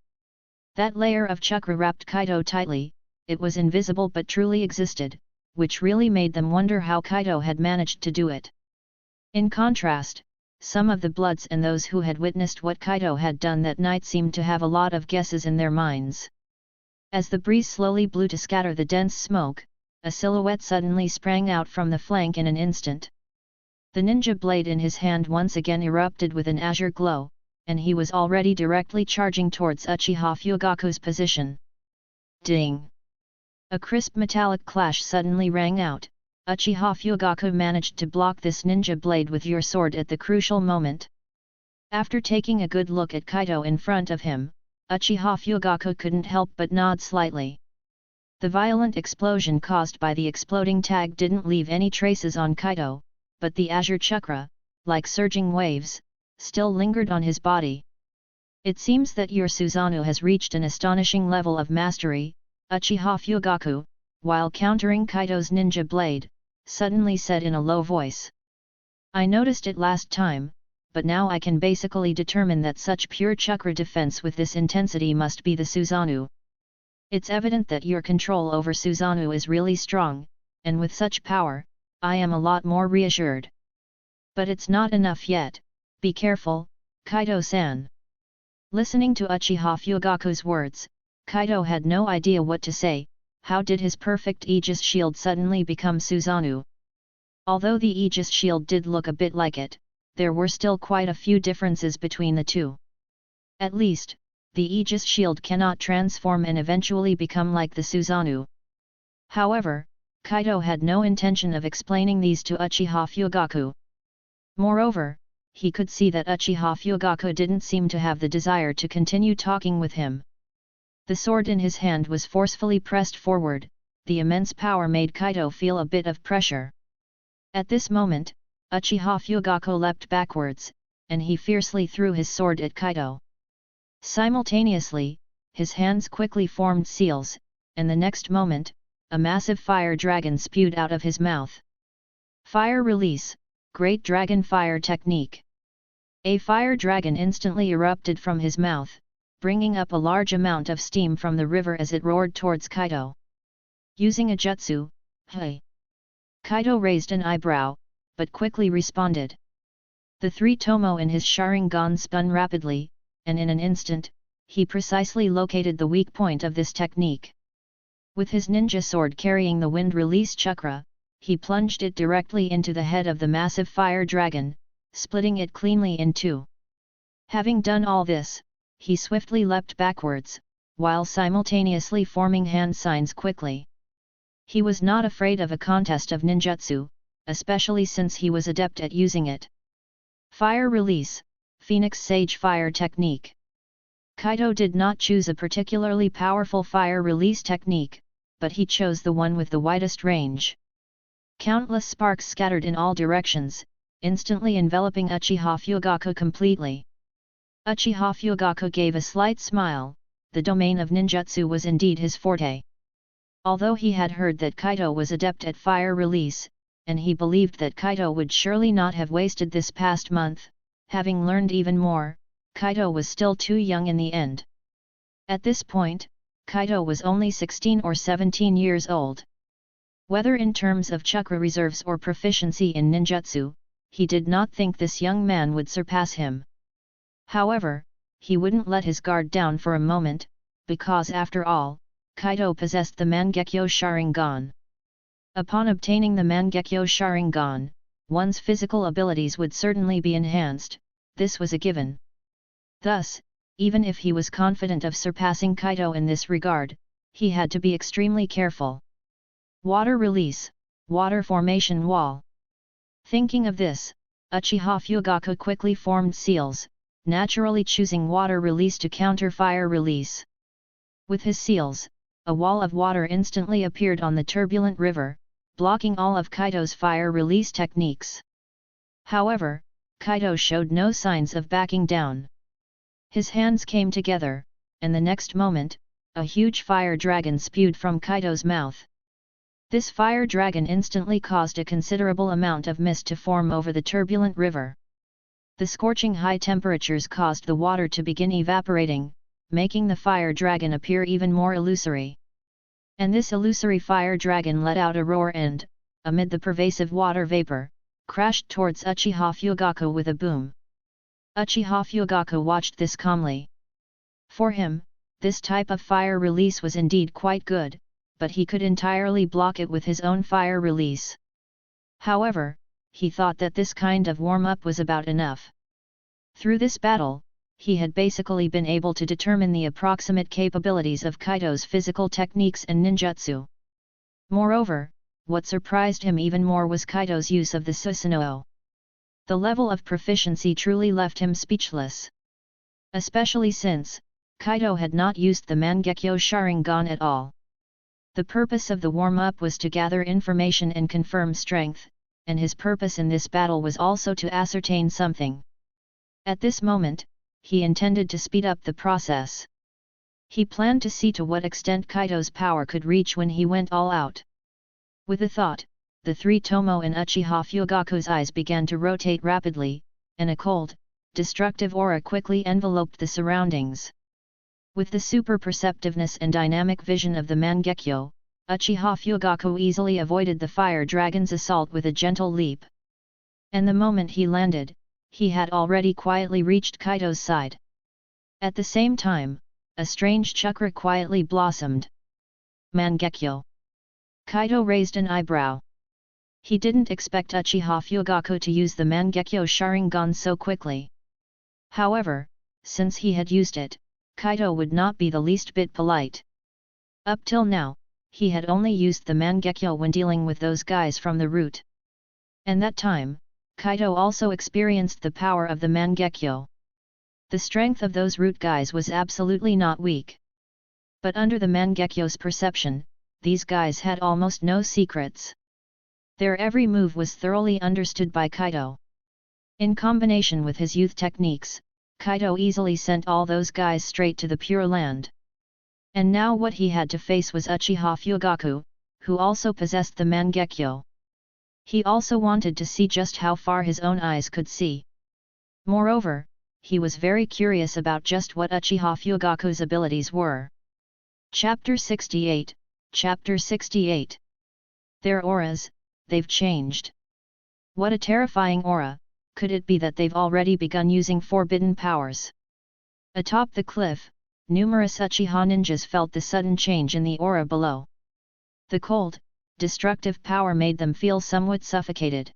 That layer of chakra wrapped Kaido tightly, it was invisible but truly existed, which really made them wonder how Kaido had managed to do it. In contrast, some of the Bloods and those who had witnessed what Kaido had done that night seemed to have a lot of guesses in their minds. As the breeze slowly blew to scatter the dense smoke, a silhouette suddenly sprang out from the flank in an instant. The ninja blade in his hand once again erupted with an azure glow, and he was already directly charging towards Uchiha Fugaku's position. Ding! A crisp metallic clash suddenly rang out. Uchiha Fugaku managed to block this ninja blade with your sword at the crucial moment. After taking a good look at Kaido in front of him, Uchiha Fugaku couldn't help but nod slightly. The violent explosion caused by the exploding tag didn't leave any traces on Kaido, but the azure chakra, like surging waves, still lingered on his body. It seems that your Susanoo has reached an astonishing level of mastery, Uchiha Fugaku, while countering Kaido's ninja blade, suddenly said in a low voice. I noticed it last time, but now I can basically determine that such pure chakra defense with this intensity must be the Susanoo. It's evident that your control over Susanoo is really strong, and with such power, I am a lot more reassured. But it's not enough yet, be careful, Kaido-san. Listening to Uchiha Fugaku's words, Kaido had no idea what to say. How did his perfect Aegis shield suddenly become Susanoo? Although the Aegis shield did look a bit like it, there were still quite a few differences between the two. At least, the Aegis shield cannot transform and eventually become like the Susanoo. However, Kaido had no intention of explaining these to Uchiha Fugaku. Moreover, he could see that Uchiha Fugaku didn't seem to have the desire to continue talking with him. The sword in his hand was forcefully pressed forward. The immense power made Kaido feel a bit of pressure. At this moment, Uchiha Fugaku leapt backwards, and he fiercely threw his sword at Kaido. Simultaneously, his hands quickly formed seals, and the next moment, a massive fire dragon spewed out of his mouth. Fire release, Great Dragon Fire Technique. A fire dragon instantly erupted from his mouth, bringing up a large amount of steam from the river as it roared towards Kaido. Using a jutsu, hey! Kaido raised an eyebrow, but quickly responded. The three tomo in his Sharingan spun rapidly, and in an instant, he precisely located the weak point of this technique. With his ninja sword carrying the wind release chakra, he plunged it directly into the head of the massive fire dragon, splitting it cleanly in two. Having done all this, he swiftly leapt backwards, while simultaneously forming hand signs quickly. He was not afraid of a contest of ninjutsu, especially since he was adept at using it. Fire release, Phoenix Sage Fire Technique. Kaido did not choose a particularly powerful fire release technique, but he chose the one with the widest range. Countless sparks scattered in all directions, instantly enveloping Uchiha Fugaku completely. Uchiha Fugaku gave a slight smile. The domain of ninjutsu was indeed his forte. Although he had heard that Kaido was adept at fire release, and he believed that Kaido would surely not have wasted this past month, having learned even more, Kaido was still too young in the end. At this point, Kaido was only 16 or 17 years old. Whether in terms of chakra reserves or proficiency in ninjutsu, he did not think this young man would surpass him. However, he wouldn't let his guard down for a moment, because after all, Kaido possessed the Mangekyo Sharingan. Upon obtaining the Mangekyo Sharingan, one's physical abilities would certainly be enhanced, this was a given. Thus, even if he was confident of surpassing Kaido in this regard, he had to be extremely careful. Water release, water formation wall. Thinking of this, Uchiha Fugaku quickly formed seals, naturally choosing water release to counter fire release. With his seals, a wall of water instantly appeared on the turbulent river, blocking all of Kaido's fire release techniques. However, Kaido showed no signs of backing down. His hands came together, and the next moment, a huge fire dragon spewed from Kaido's mouth. This fire dragon instantly caused a considerable amount of mist to form over the turbulent river. The scorching high temperatures caused the water to begin evaporating, making the fire dragon appear even more illusory. And this illusory fire dragon let out a roar and, amid the pervasive water vapor, crashed towards Uchiha Fugaku with a boom. Uchiha Fugaku watched this calmly. For him, this type of fire release was indeed quite good, but he could entirely block it with his own fire release. However, he thought that this kind of warm-up was about enough. Through this battle, he had basically been able to determine the approximate capabilities of Kaido's physical techniques and ninjutsu. Moreover, what surprised him even more was Kaido's use of the Susanoo. The level of proficiency truly left him speechless. Especially since, Kaido had not used the Mangekyo Sharingan at all. The purpose of the warm-up was to gather information and confirm strength, and his purpose in this battle was also to ascertain something. At this moment, he intended to speed up the process. He planned to see to what extent Kaido's power could reach when he went all out. With the thought, the three Tomo and Uchiha Fugaku's eyes began to rotate rapidly, and a cold, destructive aura quickly enveloped the surroundings. With the super perceptiveness and dynamic vision of the Mangekyo, Uchiha Fugaku easily avoided the fire dragon's assault with a gentle leap. And the moment he landed, he had already quietly reached Kaido's side. At the same time, a strange chakra quietly blossomed. Mangekyo. Kaido raised an eyebrow. He didn't expect Uchiha Fugaku to use the Mangekyo Sharingan so quickly. However, since he had used it, Kaido would not be the least bit polite. Up till now, he had only used the Mangekyo when dealing with those guys from the root. And that time, Kaido also experienced the power of the Mangekyo. The strength of those root guys was absolutely not weak. But under the Mangekyo's perception, these guys had almost no secrets. Their every move was thoroughly understood by Kaido. In combination with his youth techniques, Kaido easily sent all those guys straight to the Pure Land. And now what he had to face was Uchiha Fugaku, who also possessed the Mangekyo. He also wanted to see just how far his own eyes could see. Moreover, he was very curious about just what Uchiha Fugaku's abilities were. Chapter 68, Chapter 68. Their auras, they've changed. What a terrifying aura! Could it be that they've already begun using forbidden powers? Atop the cliff, numerous Uchiha ninjas felt the sudden change in the aura below. The cold, destructive power made them feel somewhat suffocated.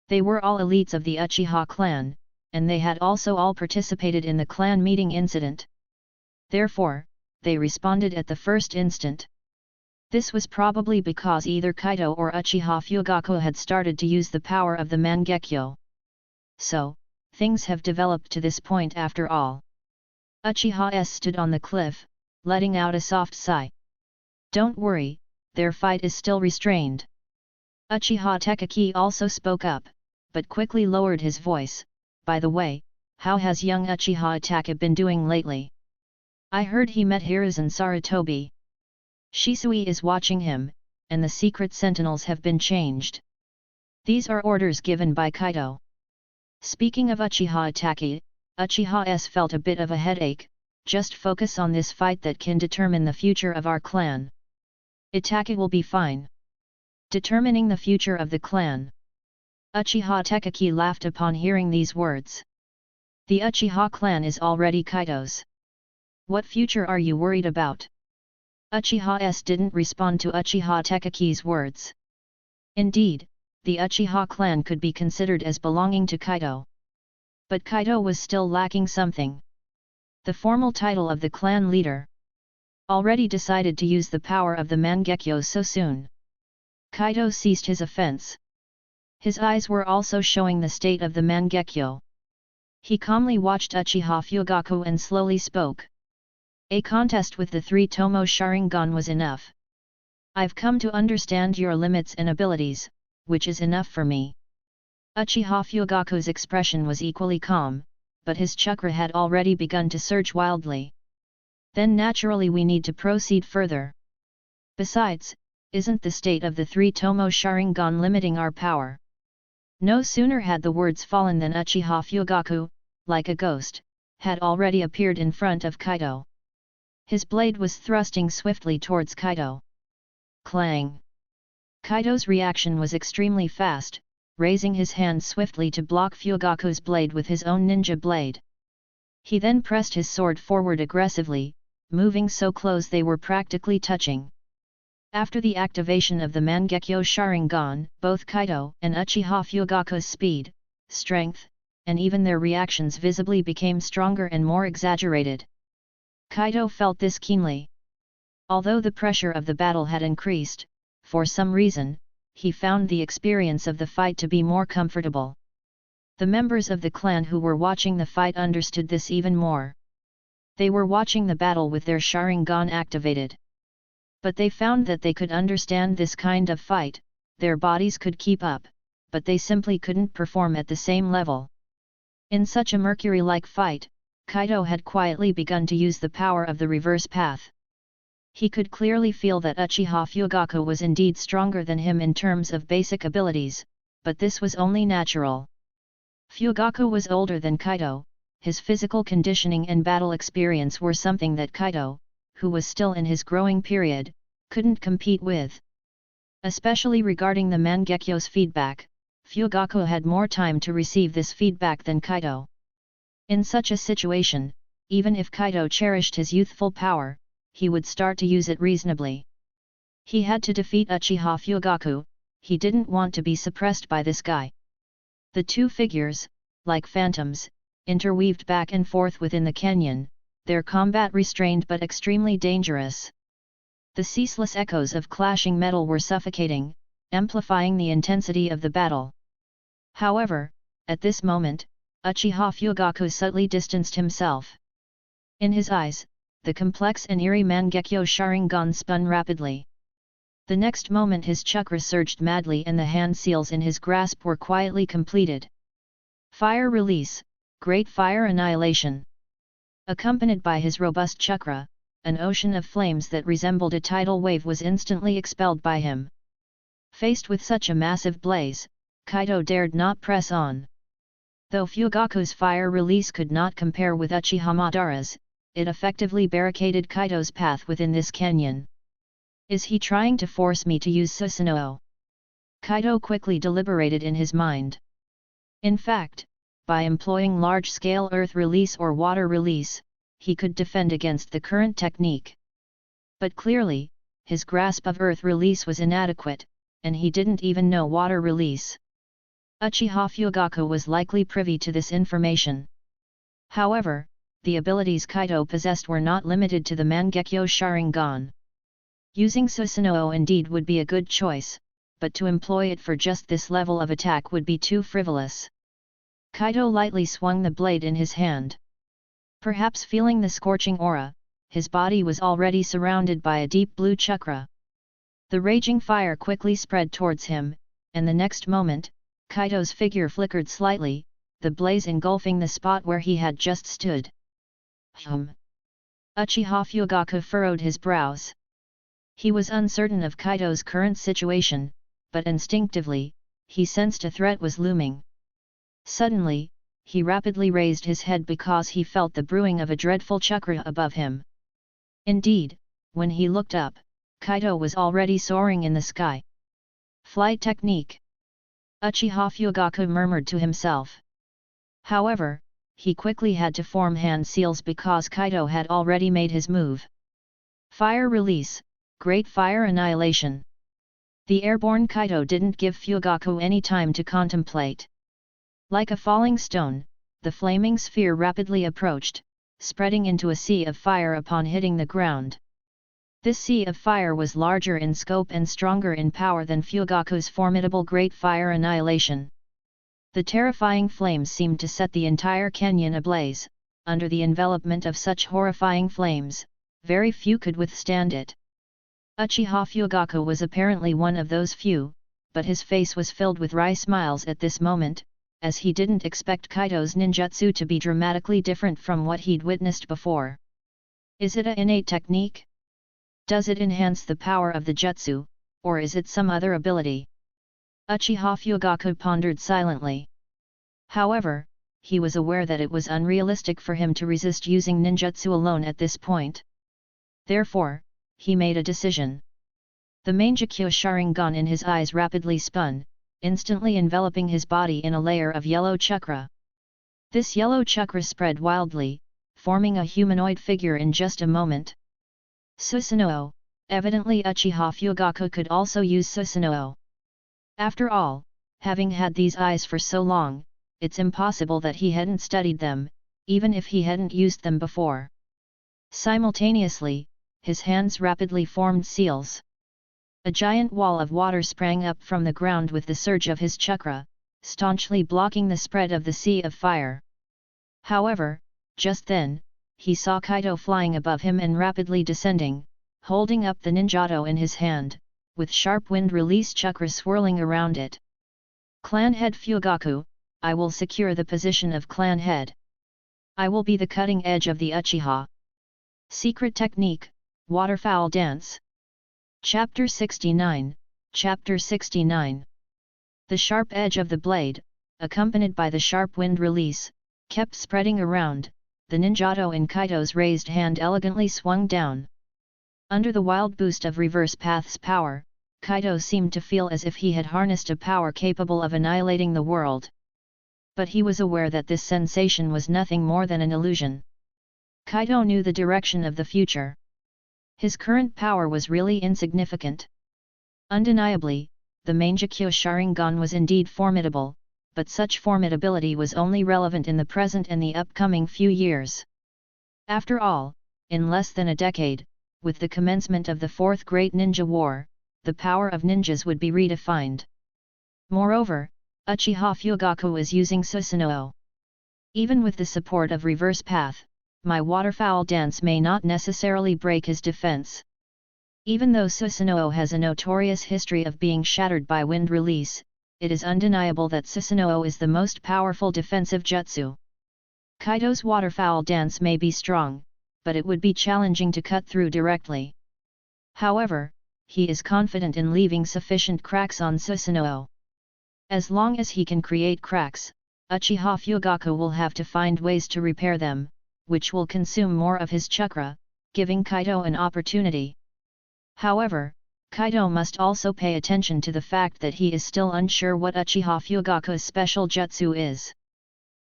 They were all elites of the Uchiha clan, and they had also all participated in the clan meeting incident. Therefore, they responded at the first instant. This was probably because either Kaido or Uchiha Fugaku had started to use the power of the Mangekyo. So, things have developed to this point after all. Uchiha S stood on the cliff, letting out a soft sigh. Don't worry, their fight is still restrained. Uchiha Tekaki also spoke up, but quickly lowered his voice. By the way, how has young Uchiha Itachi been doing lately? I heard he met Hiruzen Sarutobi. Shisui is watching him, and the secret sentinels have been changed. These are orders given by Kaido. Speaking of Uchiha Itachi, Uchiha S felt a bit of a headache. Just focus on this fight that can determine the future of our clan. Itachi will be fine. Determining the future of the clan. Uchiha Tekaki laughed upon hearing these words. The Uchiha clan is already Kaido's. What future are you worried about? Uchiha S didn't respond to Uchiha Tekaki's words. Indeed, the Uchiha clan could be considered as belonging to Kaido. But Kaido was still lacking something. The formal title of the clan leader. Already decided to use the power of the Mangekyo so soon. Kaido ceased his offense. His eyes were also showing the state of the Mangekyo. He calmly watched Uchiha Fugaku and slowly spoke. A contest with the three Tomo Sharingan was enough. I've come to understand your limits and abilities, which is enough for me. Uchiha Fugaku's expression was equally calm, but his chakra had already begun to surge wildly. Then naturally we need to proceed further. Besides, isn't the state of the three Tomo Sharingan limiting our power? No sooner had the words fallen than Uchiha Fugaku, like a ghost, had already appeared in front of Kaido. His blade was thrusting swiftly towards Kaido. Clang! Kaido's reaction was extremely fast, raising his hand swiftly to block Fugaku's blade with his own ninja blade. He then pressed his sword forward aggressively, moving so close they were practically touching. After the activation of the Mangekyo Sharingan, both Kaido and Uchiha Fugaku's speed, strength, and even their reactions visibly became stronger and more exaggerated. Kaido felt this keenly. Although the pressure of the battle had increased, for some reason, he found the experience of the fight to be more comfortable. The members of the clan who were watching the fight understood this even more. They were watching the battle with their Sharingan activated. But they found that they could understand this kind of fight, their bodies could keep up, but they simply couldn't perform at the same level. In such a Mercury-like fight, Kaido had quietly begun to use the power of the reverse path. He could clearly feel that Uchiha Fugaku was indeed stronger than him in terms of basic abilities, but this was only natural. Fugaku was older than Kaido, his physical conditioning and battle experience were something that Kaido, who was still in his growing period, couldn't compete with. Especially regarding the Mangekyo's feedback, Fugaku had more time to receive this feedback than Kaido. In such a situation, even if Kaido cherished his youthful power, he would start to use it reasonably. He had to defeat Uchiha Fugaku, he didn't want to be suppressed by this guy. The two figures, like phantoms, interweaved back and forth within the canyon, their combat restrained but extremely dangerous. The ceaseless echoes of clashing metal were suffocating, amplifying the intensity of the battle. However, at this moment, Uchiha Fugaku subtly distanced himself. In his eyes, the complex and eerie Mangekyo Sharingan spun rapidly. The next moment his chakra surged madly and the hand seals in his grasp were quietly completed. Fire release, great fire annihilation. Accompanied by his robust chakra, an ocean of flames that resembled a tidal wave was instantly expelled by him. Faced with such a massive blaze, Kaido dared not press on. Though Fugaku's fire release could not compare with Uchiha Madara's, it effectively barricaded Kaido's path within this canyon. Is he trying to force me to use Susanoo? Kaido quickly deliberated in his mind. In fact, by employing large-scale earth release or water release, he could defend against the current technique. But clearly, his grasp of earth release was inadequate, and he didn't even know water release. Uchiha Fugaku was likely privy to this information. However, the abilities Kaido possessed were not limited to the Mangekyo Sharingan. Using Susanoo indeed would be a good choice, but to employ it for just this level of attack would be too frivolous. Kaido lightly swung the blade in his hand. Perhaps feeling the scorching aura, his body was already surrounded by a deep blue chakra. The raging fire quickly spread towards him, and the next moment, Kaido's figure flickered slightly, the blaze engulfing the spot where he had just stood. Uchiha Fugaku furrowed his brows. He was uncertain of Kaido's current situation, but instinctively, he sensed a threat was looming. Suddenly, he rapidly raised his head because he felt the brewing of a dreadful chakra above him. Indeed, when he looked up, Kaido was already soaring in the sky. Flight technique. Uchiha Fugaku murmured to himself. However, he quickly had to form hand seals because Kaido had already made his move. Fire release, great fire annihilation. The airborne Kaido didn't give Fugaku any time to contemplate. Like a falling stone, the flaming sphere rapidly approached, spreading into a sea of fire upon hitting the ground. This sea of fire was larger in scope and stronger in power than Fugaku's formidable Great Fire Annihilation. The terrifying flames seemed to set the entire canyon ablaze. Under the envelopment of such horrifying flames, very few could withstand it. Uchiha Fugaku was apparently one of those few, but his face was filled with wry smiles at this moment, as he didn't expect Kaido's ninjutsu to be dramatically different from what he'd witnessed before. Is it an innate technique? Does it enhance the power of the jutsu, or is it some other ability? Uchiha Fugaku pondered silently. However, he was aware that it was unrealistic for him to resist using ninjutsu alone at this point. Therefore, he made a decision. The Mangekyo Sharingan in his eyes rapidly spun, instantly enveloping his body in a layer of yellow chakra. This yellow chakra spread wildly, forming a humanoid figure in just a moment. Susanoo, evidently Uchiha Fugaku could also use Susanoo. After all, having had these eyes for so long, it's impossible that he hadn't studied them, even if he hadn't used them before. Simultaneously, his hands rapidly formed seals. A giant wall of water sprang up from the ground with the surge of his chakra, staunchly blocking the spread of the sea of fire. However, just then, he saw Kaido flying above him and rapidly descending, holding up the ninjato in his hand, with sharp wind release chakra swirling around it. Clan Head Fugaku, I will secure the position of Clan Head. I will be the cutting edge of the Uchiha. Secret Technique, Waterfowl Dance. Chapter 69, Chapter 69. The sharp edge of the blade, accompanied by the sharp wind release, kept spreading around. The ninjato in Kaido's raised hand elegantly swung down. Under the wild boost of Reverse Path's power, Kaido seemed to feel as if he had harnessed a power capable of annihilating the world. But he was aware that this sensation was nothing more than an illusion. Kaido knew the direction of the future. His current power was really insignificant. Undeniably, the Mangekyo Sharingan was indeed formidable, but such formidability was only relevant in the present and the upcoming few years. After all, in less than a decade, with the commencement of the Fourth Great Ninja War, the power of ninjas would be redefined. Moreover, Uchiha Fugaku is using Susanoo. Even with the support of Reverse Path, my waterfowl dance may not necessarily break his defense. Even though Susanoo has a notorious history of being shattered by wind release, it is undeniable that Susanoo is the most powerful defensive jutsu. Kaido's waterfowl dance may be strong, but it would be challenging to cut through directly. However, he is confident in leaving sufficient cracks on Susanoo. As long as he can create cracks, Uchiha Fugaku will have to find ways to repair them, which will consume more of his chakra, giving Kaido an opportunity. However, Kaido must also pay attention to the fact that he is still unsure what Uchiha Fugaku's special jutsu is.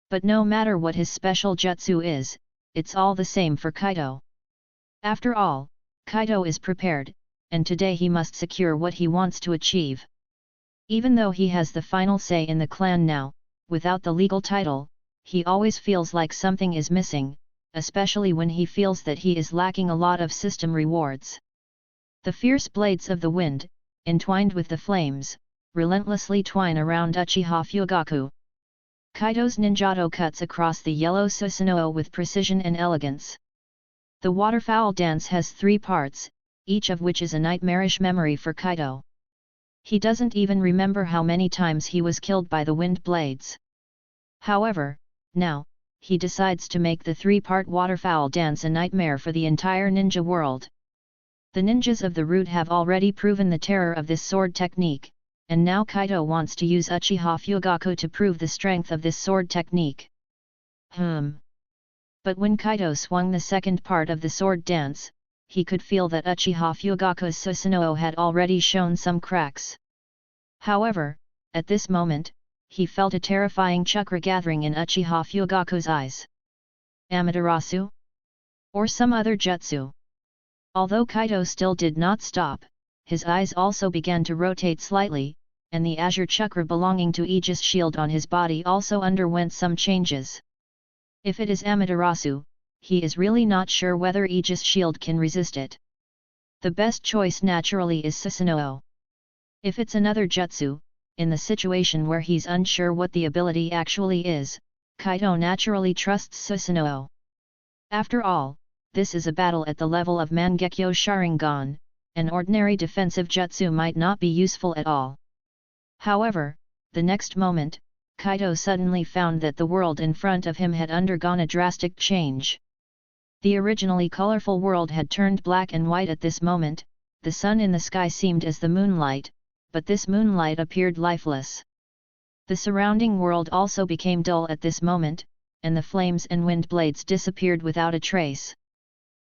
But no matter what his special jutsu is, it's all the same for Kaido. After all, Kaido is prepared, and today he must secure what he wants to achieve. Even though he has the final say in the clan now, without the legal title, he always feels like something is missing, especially when he feels that he is lacking a lot of system rewards. The fierce blades of the wind, entwined with the flames, relentlessly twine around Uchiha Fugaku. Kaido's ninjato cuts across the yellow Susanoo with precision and elegance. The waterfowl dance has 3 parts, each of which is a nightmarish memory for Kaido. He doesn't even remember how many times he was killed by the wind blades. However, now, he decides to make the 3-part waterfowl dance a nightmare for the entire ninja world. The ninjas of the route have already proven the terror of this sword technique, and now Kaido wants to use Uchiha Fugaku to prove the strength of this sword technique. But when Kaido swung the second part of the sword dance, he could feel that Uchiha Fugaku's Susanoo had already shown some cracks. However, at this moment, he felt a terrifying chakra gathering in Uchiha Fugaku's eyes. Amaterasu? Or some other jutsu? Although Kaido still did not stop, his eyes also began to rotate slightly, and the azure chakra belonging to Aegis shield on his body also underwent some changes. If it is Amaterasu, he is really not sure whether Aegis shield can resist it. The best choice naturally is Susanoo. If it's another jutsu, in the situation where he's unsure what the ability actually is, Kaido naturally trusts Susanoo. After all, this is a battle at the level of Mangekyo Sharingan, an ordinary defensive jutsu might not be useful at all. However, the next moment, Kaido suddenly found that the world in front of him had undergone a drastic change. The originally colorful world had turned black and white at this moment. The sun in the sky seemed as the moonlight, but this moonlight appeared lifeless. The surrounding world also became dull at this moment, and the flames and wind blades disappeared without a trace.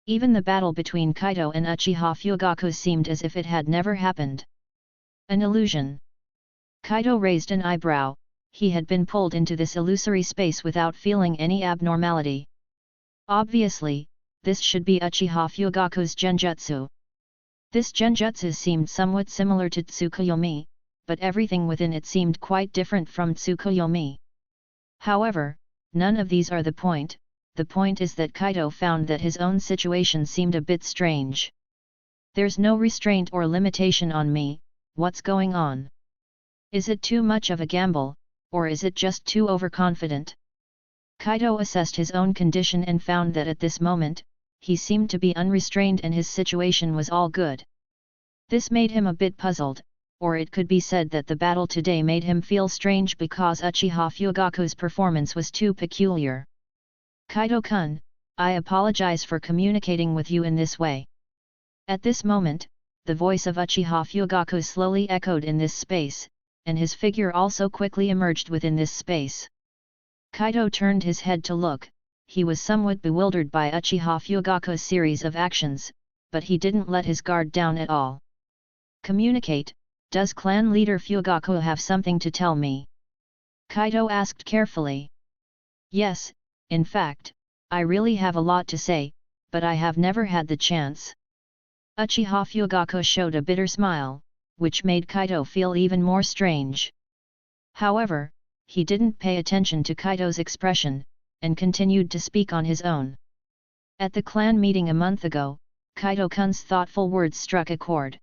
Even the battle between Kaido and Uchiha Fugaku seemed as if it had never happened. An illusion. Kaido raised an eyebrow. He had been pulled into this illusory space without feeling any abnormality. Obviously, this should be Uchiha Fugaku's genjutsu. This genjutsu seemed somewhat similar to Tsukuyomi, but everything within it seemed quite different from Tsukuyomi. However, none of these are the point is that Kaido found that his own situation seemed a bit strange. There's no restraint or limitation on me, what's going on? Is it too much of a gamble, or is it just too overconfident? Kaido assessed his own condition and found that at this moment, he seemed to be unrestrained and his situation was all good. This made him a bit puzzled, or it could be said that the battle today made him feel strange because Uchiha Fugaku's performance was too peculiar. Kaido-kun, I apologize for communicating with you in this way. At this moment, the voice of Uchiha Fugaku slowly echoed in this space, and his figure also quickly emerged within this space. Kaido turned his head to look. He was somewhat bewildered by Uchiha Fugaku's series of actions, but he didn't let his guard down at all. Communicate, does clan leader Fugaku have something to tell me? Kaido asked carefully. Yes, in fact, I really have a lot to say, but I have never had the chance. Uchiha Fugaku showed a bitter smile, which made Kaido feel even more strange. However, he didn't pay attention to Kaido's expression, and continued to speak on his own. At the clan meeting a month ago, Kaido-kun's thoughtful words struck a chord.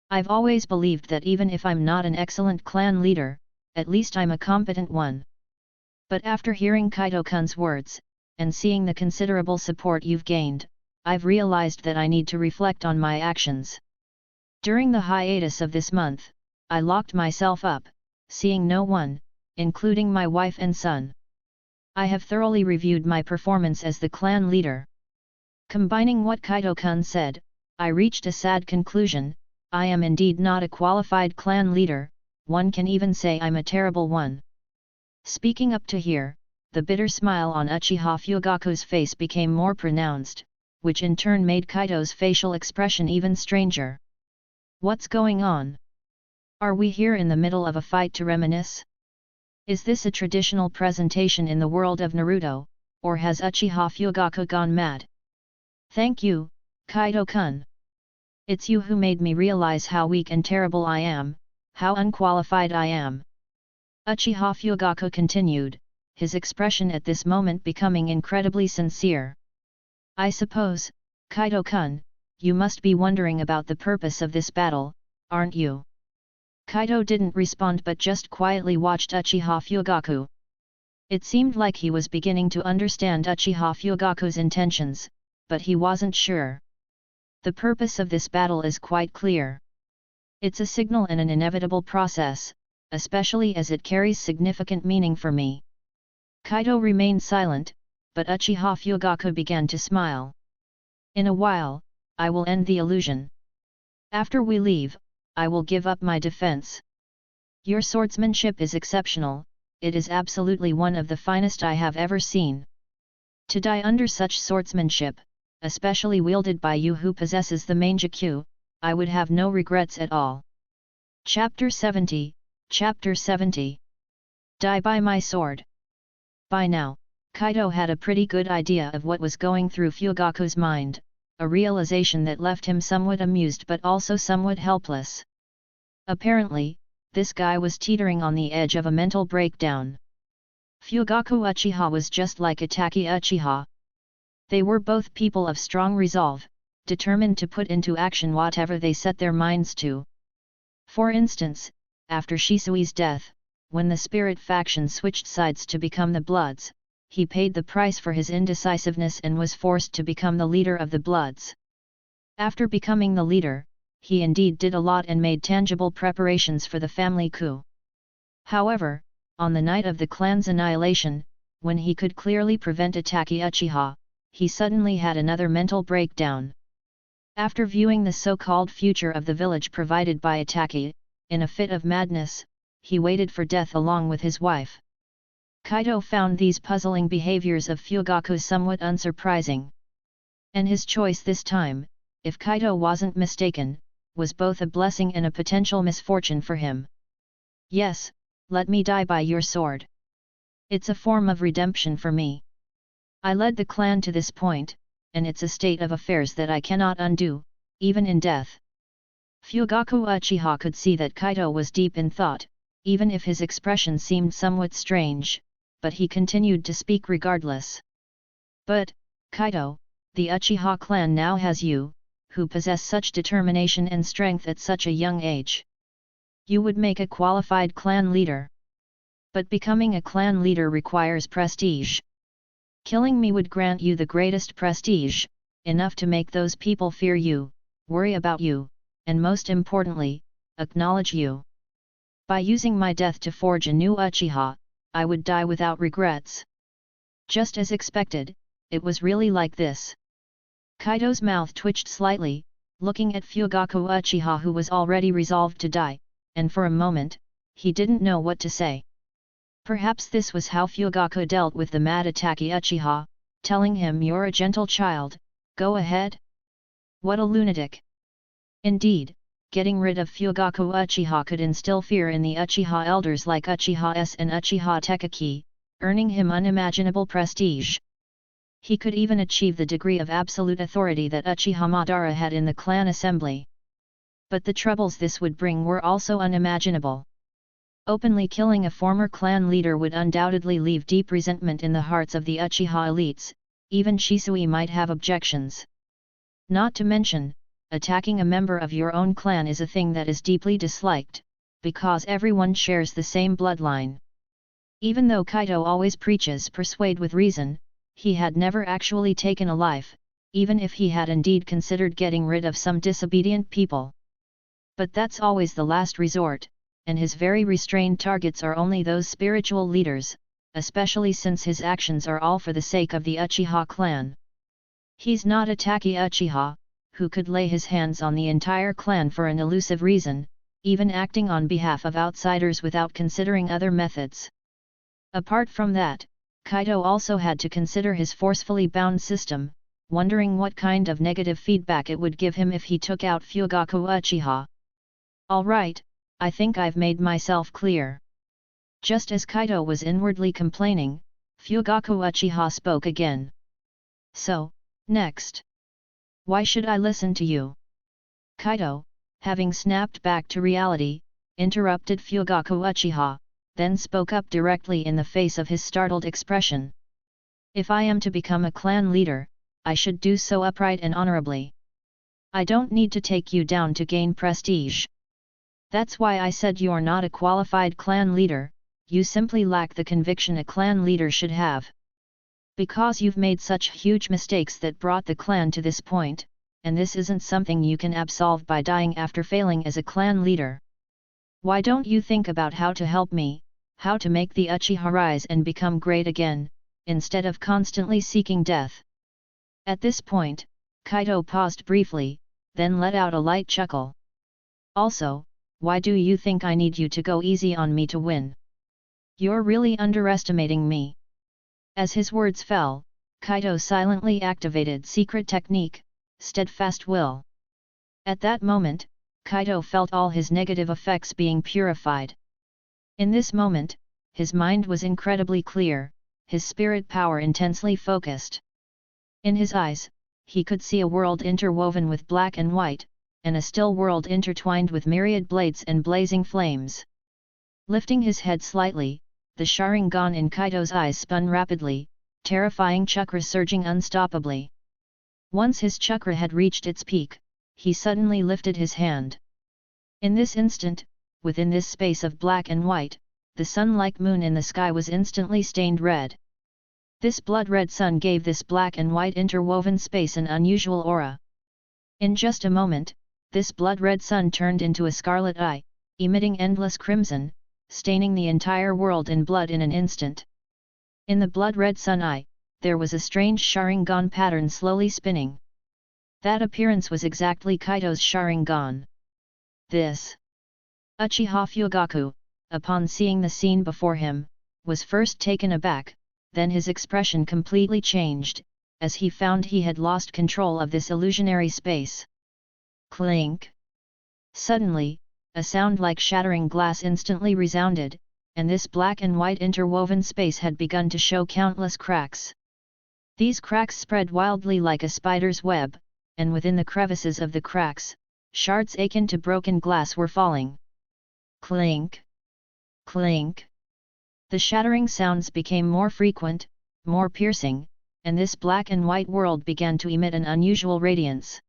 I've always believed that even if I'm not an excellent clan leader, at least I'm a competent one. But after hearing Kaido-kun's words, and seeing the considerable support you've gained, I've realized that I need to reflect on my actions. During the hiatus of this month, I locked myself up, seeing no one, including my wife and son. I have thoroughly reviewed my performance as the clan leader. Combining what Kaido-kun said, I reached a sad conclusion. I am indeed not a qualified clan leader, one can even say I'm a terrible one. Speaking up to here, the bitter smile on Uchiha Fugaku's face became more pronounced, which in turn made Kaido's facial expression even stranger. What's going on? Are we here in the middle of a fight to reminisce? Is this a traditional presentation in the world of Naruto, or has Uchiha Fugaku gone mad? Thank you, Kaido-kun. It's you who made me realize how weak and terrible I am, how unqualified I am. Uchiha Fugaku continued, his expression at this moment becoming incredibly sincere. I suppose, Kaido-kun, you must be wondering about the purpose of this battle, aren't you? Kaido didn't respond but just quietly watched Uchiha Fugaku. It seemed like he was beginning to understand Uchiha Fugaku's intentions, but he wasn't sure. The purpose of this battle is quite clear. It's a signal and an inevitable process, especially as it carries significant meaning for me. Kaido remained silent, but Uchiha Fugaku began to smile. In a while, I will end the illusion. After we leave, I will give up my defense. Your swordsmanship is exceptional, it is absolutely one of the finest I have ever seen. To die under such swordsmanship, especially wielded by you who possesses the Mangekyo, I would have no regrets at all. Chapter 70, Chapter 70. Die by my sword. By now, Kaido had a pretty good idea of what was going through Fugaku's mind, a realization that left him somewhat amused but also somewhat helpless. Apparently, this guy was teetering on the edge of a mental breakdown. Fugaku Uchiha was just like Itachi Uchiha. They were both people of strong resolve, determined to put into action whatever they set their minds to. For instance, after Shisui's death, when the spirit faction switched sides to become the Bloods, he paid the price for his indecisiveness and was forced to become the leader of the Bloods. After becoming the leader, he indeed did a lot and made tangible preparations for the family coup. However, on the night of the clan's annihilation, when he could clearly prevent Itachi Uchiha, he suddenly had another mental breakdown. After viewing the so-called future of the village provided by Itachi, in a fit of madness, he waited for death along with his wife. Kaido found these puzzling behaviors of Fugaku somewhat unsurprising. And his choice this time, if Kaido wasn't mistaken, was both a blessing and a potential misfortune for him. Yes, let me die by your sword. It's a form of redemption for me. I led the clan to this point, and it's a state of affairs that I cannot undo, even in death. Fugaku Uchiha could see that Kaido was deep in thought, even if his expression seemed somewhat strange, but he continued to speak regardless. But, Kaido, the Uchiha clan now has you, who possess such determination and strength at such a young age. You would make a qualified clan leader. But becoming a clan leader requires prestige. Killing me would grant you the greatest prestige, enough to make those people fear you, worry about you, and most importantly, acknowledge you. By using my death to forge a new Uchiha, I would die without regrets. Just as expected, it was really like this. Kaido's mouth twitched slightly, looking at Fugaku Uchiha, who was already resolved to die, and for a moment, he didn't know what to say. Perhaps this was how Fugaku dealt with the mad Itachi Uchiha, telling him, "You're a gentle child, go ahead." What a lunatic! Indeed, getting rid of Fugaku Uchiha could instill fear in the Uchiha elders like Uchiha S and Uchiha Tekaki, earning him unimaginable prestige. He could even achieve the degree of absolute authority that Uchiha Madara had in the clan assembly. But the troubles this would bring were also unimaginable. Openly killing a former clan leader would undoubtedly leave deep resentment in the hearts of the Uchiha elites, even Shisui might have objections. Not to mention, attacking a member of your own clan is a thing that is deeply disliked, because everyone shares the same bloodline. Even though Kaido always preaches persuade with reason, he had never actually taken a life, even if he had indeed considered getting rid of some disobedient people. But that's always the last resort, and his very restrained targets are only those spiritual leaders, especially since his actions are all for the sake of the Uchiha clan. He's not a Taki Uchiha, who could lay his hands on the entire clan for an elusive reason, even acting on behalf of outsiders without considering other methods. Apart from that, Kaido also had to consider his forcefully bound system, wondering what kind of negative feedback it would give him if he took out Fugaku Uchiha. Alright, I think I've made myself clear. Just as Kaido was inwardly complaining, Fugaku Uchiha spoke again. So, next. Why should I listen to you? Kaido, having snapped back to reality, interrupted Fugaku Uchiha, then spoke up directly in the face of his startled expression. If I am to become a clan leader, I should do so upright and honorably. I don't need to take you down to gain prestige. That's why I said you're not a qualified clan leader, you simply lack the conviction a clan leader should have. Because you've made such huge mistakes that brought the clan to this point, and this isn't something you can absolve by dying after failing as a clan leader. Why don't you think about how to help me, how to make the Uchiha rise and become great again, instead of constantly seeking death? At this point, Kaido paused briefly, then let out a light chuckle. Also, why do you think I need you to go easy on me to win? You're really underestimating me. As his words fell, Kaido silently activated secret technique, steadfast will. At that moment, Kaido felt all his negative effects being purified. In this moment, his mind was incredibly clear, his spirit power intensely focused. In his eyes, he could see a world interwoven with black and white, and a still world intertwined with myriad blades and blazing flames. Lifting his head slightly, the Sharingan in Kaido's eyes spun rapidly, terrifying chakra surging unstoppably. Once his chakra had reached its peak, he suddenly lifted his hand. In this instant, within this space of black and white, the sun-like moon in the sky was instantly stained red. This blood-red sun gave this black and white interwoven space an unusual aura. In just a moment, this blood-red sun turned into a scarlet eye, emitting endless crimson, staining the entire world in blood in an instant. In the blood-red sun eye, there was a strange Sharingan pattern slowly spinning. That appearance was exactly Kaido's Sharingan. This Uchiha Fugaku, upon seeing the scene before him, was first taken aback, then his expression completely changed, as he found he had lost control of this illusionary space. Clink! Suddenly, a sound like shattering glass instantly resounded, and this black and white interwoven space had begun to show countless cracks. These cracks spread wildly like a spider's web, and within the crevices of the cracks, shards akin to broken glass were falling. Clink! Clink! The shattering sounds became more frequent, more piercing, and this black and white world began to emit an unusual radiance.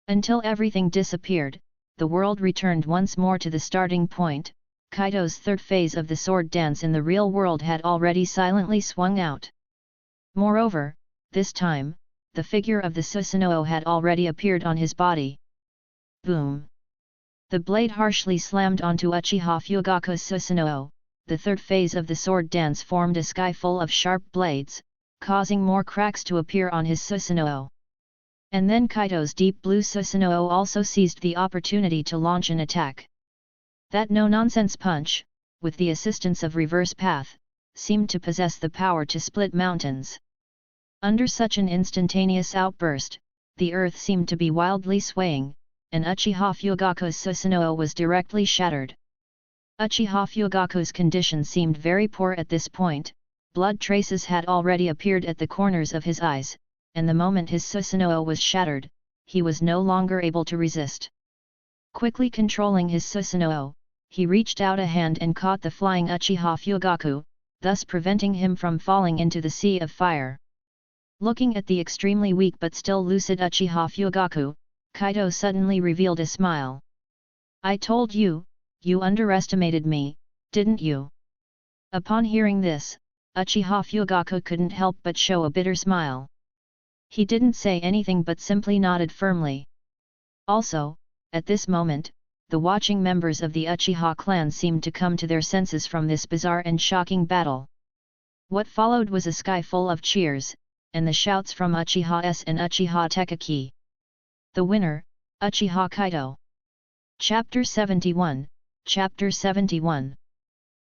Until everything disappeared, the world returned once more to the starting point. Kaido's third phase of the sword dance in the real world had already silently swung out. Moreover, this time, the figure of the Susanoo had already appeared on his body. Boom! The blade harshly slammed onto Uchiha Fugaku's Susanoo. The third phase of the sword dance formed a sky full of sharp blades, causing more cracks to appear on his Susanoo. And then Kaido's deep blue Susanoo also seized the opportunity to launch an attack. That no-nonsense punch, with the assistance of reverse path, seemed to possess the power to split mountains. Under such an instantaneous outburst, the earth seemed to be wildly swaying, and Uchiha Fugaku's Susanoo was directly shattered. Uchiha Fugaku's condition seemed very poor at this point. Blood traces had already appeared at the corners of his eyes, and the moment his Susanoo was shattered, he was no longer able to resist. Quickly controlling his Susanoo, he reached out a hand and caught the flying Uchiha Fugaku, thus preventing him from falling into the sea of fire. Looking at the extremely weak but still lucid Uchiha Fugaku, Kaido suddenly revealed a smile. "I told you, you underestimated me, didn't you?" Upon hearing this, Uchiha Fugaku couldn't help but show a bitter smile. He didn't say anything but simply nodded firmly. Also, at this moment, the watching members of the Uchiha clan seemed to come to their senses from this bizarre and shocking battle. What followed was a sky full of cheers, and the shouts from Uchiha S and Uchiha Tekaki. The winner, Uchiha Kaito. Chapter 71, Chapter 71.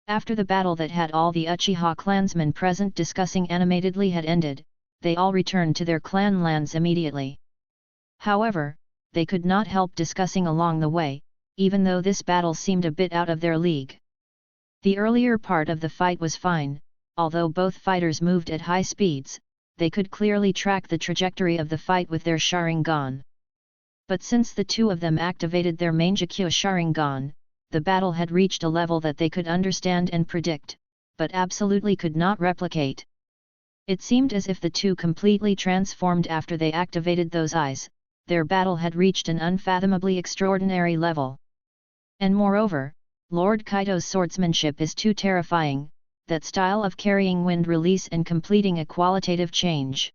After the battle that had all the Uchiha clansmen present discussing animatedly had ended, they all returned to their clan lands immediately. However, they could not help discussing along the way, even though this battle seemed a bit out of their league. The earlier part of the fight was fine, although both fighters moved at high speeds, they could clearly track the trajectory of the fight with their Sharingan. But since the two of them activated their Mangekyo Sharingan, the battle had reached a level that they could understand and predict, but absolutely could not replicate. It seemed as if the two completely transformed after they activated those eyes. Their battle had reached an unfathomably extraordinary level. And moreover, Lord Kaido's swordsmanship is too terrifying, that style of carrying wind release and completing a qualitative change.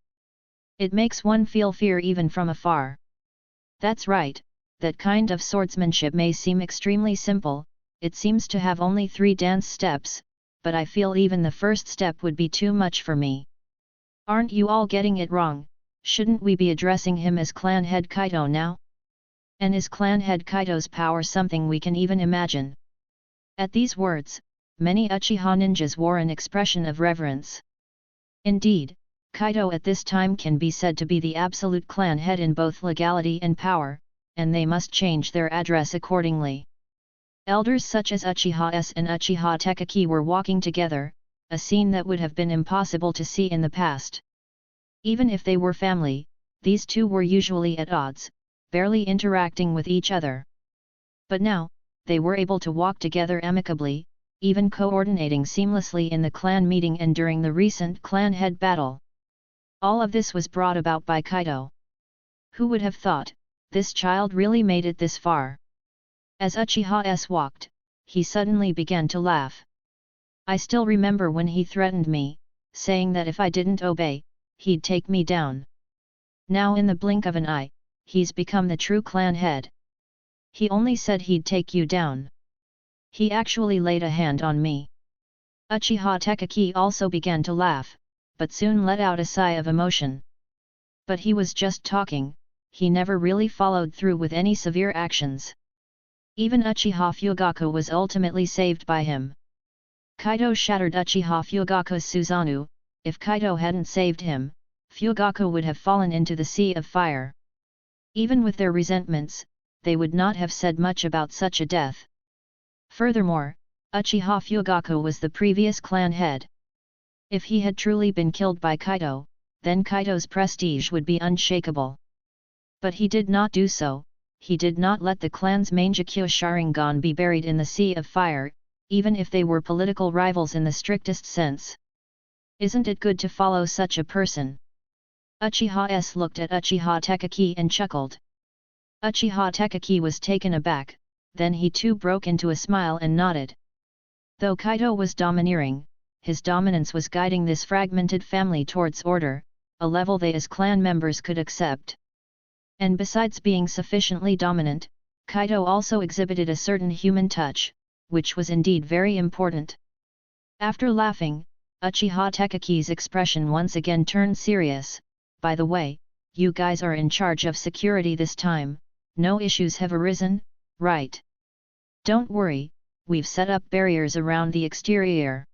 It makes one feel fear even from afar. That's right, that kind of swordsmanship may seem extremely simple, it seems to have only 3 dance steps, but I feel even the first step would be too much for me. Aren't you all getting it wrong? Shouldn't we be addressing him as clan head Kaido now? And is clan head Kaido's power something we can even imagine? At these words, many Uchiha ninjas wore an expression of reverence. Indeed, Kaido at this time can be said to be the absolute clan head in both legality and power, and they must change their address accordingly. Elders such as Uchiha S and Uchiha Tekaki were walking together, a scene that would have been impossible to see in the past. Even if they were family, these two were usually at odds, barely interacting with each other. But now, they were able to walk together amicably, even coordinating seamlessly in the clan meeting and during the recent clan head battle. All of this was brought about by Kaido. Who would have thought, this child really made it this far? As Uchiha S walked, he suddenly began to laugh. I still remember when he threatened me, saying that if I didn't obey, he'd take me down. Now in the blink of an eye, he's become the true clan head. He only said he'd take you down. He actually laid a hand on me. Uchiha Tekaki also began to laugh, but soon let out a sigh of emotion. But he was just talking, he never really followed through with any severe actions. Even Uchiha Fugaku was ultimately saved by him. Kaido shattered Uchiha Fugaku's Susanoo. If Kaido hadn't saved him, Fugaku would have fallen into the sea of fire. Even with their resentments, they would not have said much about such a death. Furthermore, Uchiha Fugaku was the previous clan head. If he had truly been killed by Kaido, then Kaido's prestige would be unshakable. But he did not do so. He did not let the clan's Mangekyo Sharingan be buried in the sea of fire, even if they were political rivals in the strictest sense. Isn't it good to follow such a person? Uchiha S looked at Uchiha Tekaki and chuckled. Uchiha Tekaki was taken aback, then he too broke into a smile and nodded. Though Kaido was domineering, his dominance was guiding this fragmented family towards order, a level they as clan members could accept. And besides being sufficiently dominant, Kaido also exhibited a certain human touch, which was indeed very important. After laughing, Uchiha Tekaki's expression once again turned serious. By the way, you guys are in charge of security this time, no issues have arisen, right? Don't worry, we've set up barriers around the exterior.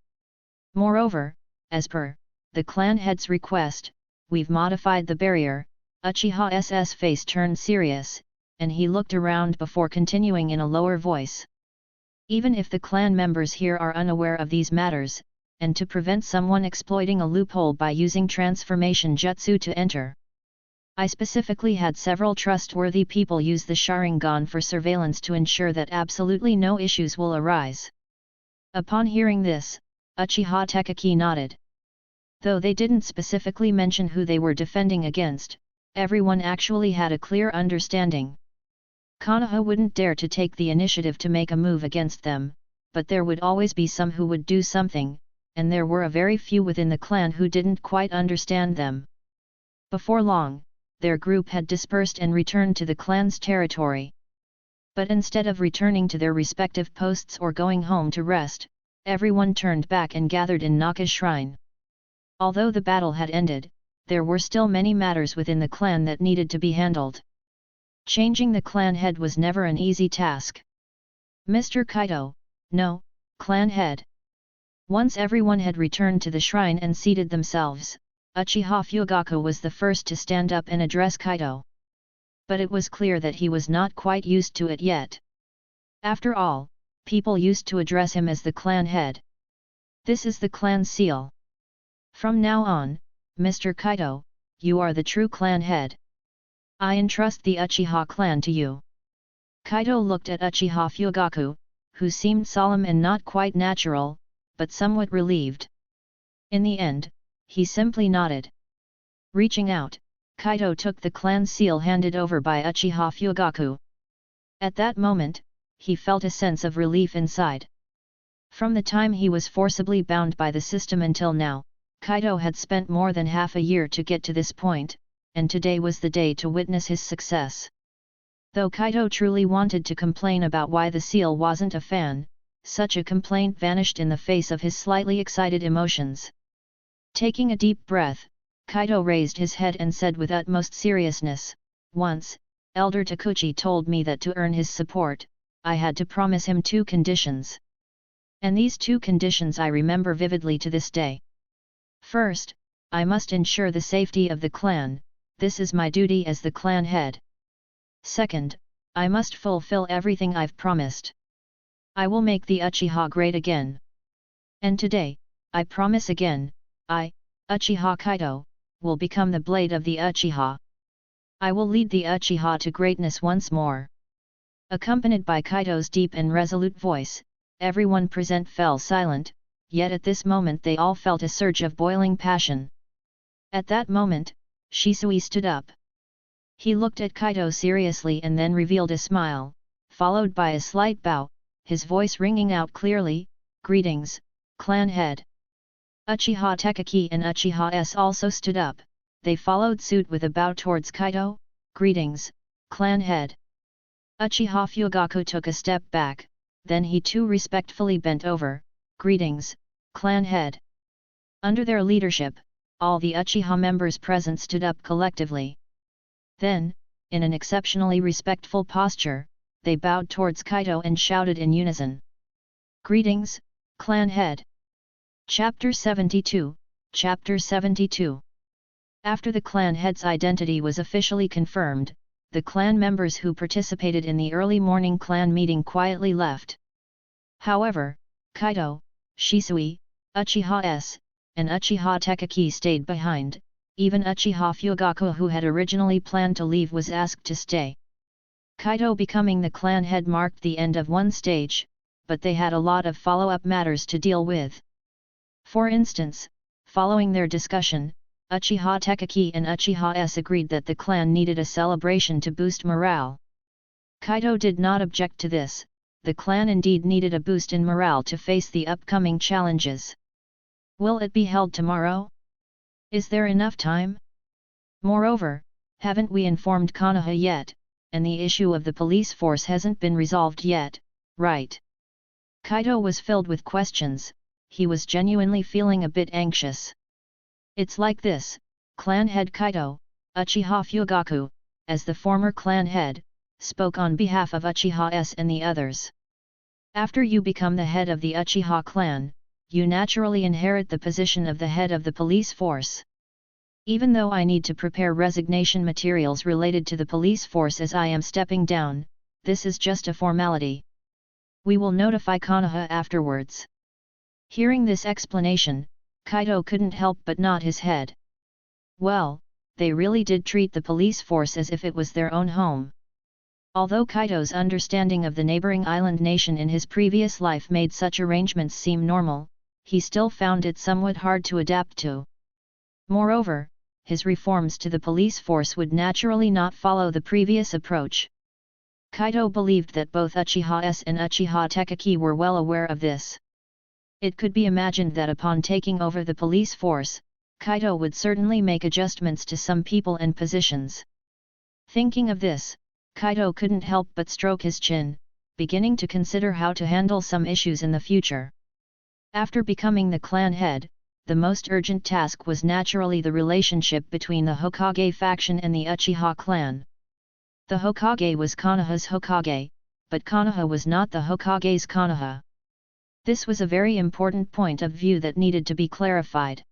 Moreover, as per the clan head's request, we've modified the barrier. Uchiha S's face turned serious, and he looked around before continuing in a lower voice. Even if the clan members here are unaware of these matters, and to prevent someone exploiting a loophole by using transformation jutsu to enter. I specifically had several trustworthy people use the Sharingan for surveillance to ensure that absolutely no issues will arise. Upon hearing this, Uchiha Tekaki nodded. Though they didn't specifically mention who they were defending against, everyone actually had a clear understanding. Konoha wouldn't dare to take the initiative to make a move against them, but there would always be some who would do something, and there were a very few within the clan who didn't quite understand them. Before long, their group had dispersed and returned to the clan's territory. But instead of returning to their respective posts or going home to rest, everyone turned back and gathered in Naka's shrine. Although the battle had ended, there were still many matters within the clan that needed to be handled. Changing the clan head was never an easy task. Mr. Kaido, no, clan head. Once everyone had returned to the shrine and seated themselves, Uchiha Fugaku was the first to stand up and address Kaido. But it was clear that he was not quite used to it yet. After all, people used to address him as the clan head. This is the clan seal. From now on, Mr. Kaido, you are the true clan head. I entrust the Uchiha clan to you. Kaido looked at Uchiha Fugaku, who seemed solemn and not quite natural, but somewhat relieved. In the end, he simply nodded. Reaching out, Kaido took the clan seal handed over by Uchiha Fugaku. At that moment, he felt a sense of relief inside. From the time he was forcibly bound by the system until now, Kaido had spent more than half a year to get to this point, and today was the day to witness his success. Though Kaido truly wanted to complain about why the seal wasn't a fan, such a complaint vanished in the face of his slightly excited emotions. Taking a deep breath, Kaido raised his head and said with utmost seriousness, "Once, Elder Takuchi told me that to earn his support, I had to promise him 2 conditions. And these 2 conditions I remember vividly to this day. First, I must ensure the safety of the clan, this is my duty as the clan head. Second, I must fulfill everything I've promised. I will make the Uchiha great again. And today, I promise again, I, Uchiha Kaito, will become the blade of the Uchiha. I will lead the Uchiha to greatness once more." Accompanied by Kaido's deep and resolute voice, everyone present fell silent, yet at this moment they all felt a surge of boiling passion. At that moment, Shisui stood up. He looked at Kaido seriously and then revealed a smile, followed by a slight bow, his voice ringing out clearly, "Greetings, clan head." Uchiha Tekaki and Uchiha S also stood up, they followed suit with a bow towards Kaido, "Greetings, clan head." Uchiha Fugaku took a step back, then he too respectfully bent over, "Greetings, clan head." Under their leadership, all the Uchiha members present stood up collectively. Then, in an exceptionally respectful posture, they bowed towards Kaido and shouted in unison, "Greetings, clan head." Chapter 72, Chapter 72. After the clan head's identity was officially confirmed, the clan members who participated in the early morning clan meeting quietly left. However, Kaido, Shisui, Uchiha S, and Uchiha Tekaki stayed behind. Even Uchiha Fugaku, who had originally planned to leave, was asked to stay. Kaido becoming the clan head marked the end of one stage, but they had a lot of follow-up matters to deal with. For instance, following their discussion, Uchiha Tekaki and Uchiha S agreed that the clan needed a celebration to boost morale. Kaido did not object to this. The clan indeed needed a boost in morale to face the upcoming challenges. Will it be held tomorrow? Is there enough time? Moreover, haven't we informed Konoha yet, and the issue of the police force hasn't been resolved yet, right? Kaido was filled with questions. He was genuinely feeling a bit anxious. It's like this, clan head Kaido, Uchiha Fugaku, as the former clan head, spoke on behalf of Uchiha S and the others. After you become the head of the Uchiha clan, you naturally inherit the position of the head of the police force. Even though I need to prepare resignation materials related to the police force as I am stepping down, this is just a formality. We will notify Konoha afterwards. Hearing this explanation, Kaido couldn't help but nod his head. Well, they really did treat the police force as if it was their own home. Although Kaido's understanding of the neighboring island nation in his previous life made such arrangements seem normal, he still found it somewhat hard to adapt to. Moreover, his reforms to the police force would naturally not follow the previous approach. Kaido believed that both Uchiha S and Uchiha Tekaki were well aware of this. It could be imagined that upon taking over the police force, Kaido would certainly make adjustments to some people and positions. Thinking of this, Kaido couldn't help but stroke his chin, beginning to consider how to handle some issues in the future. After becoming the clan head, the most urgent task was naturally the relationship between the Hokage faction and the Uchiha clan. The Hokage was Konoha's Hokage, but Konoha was not the Hokage's Konoha. This was a very important point of view that needed to be clarified.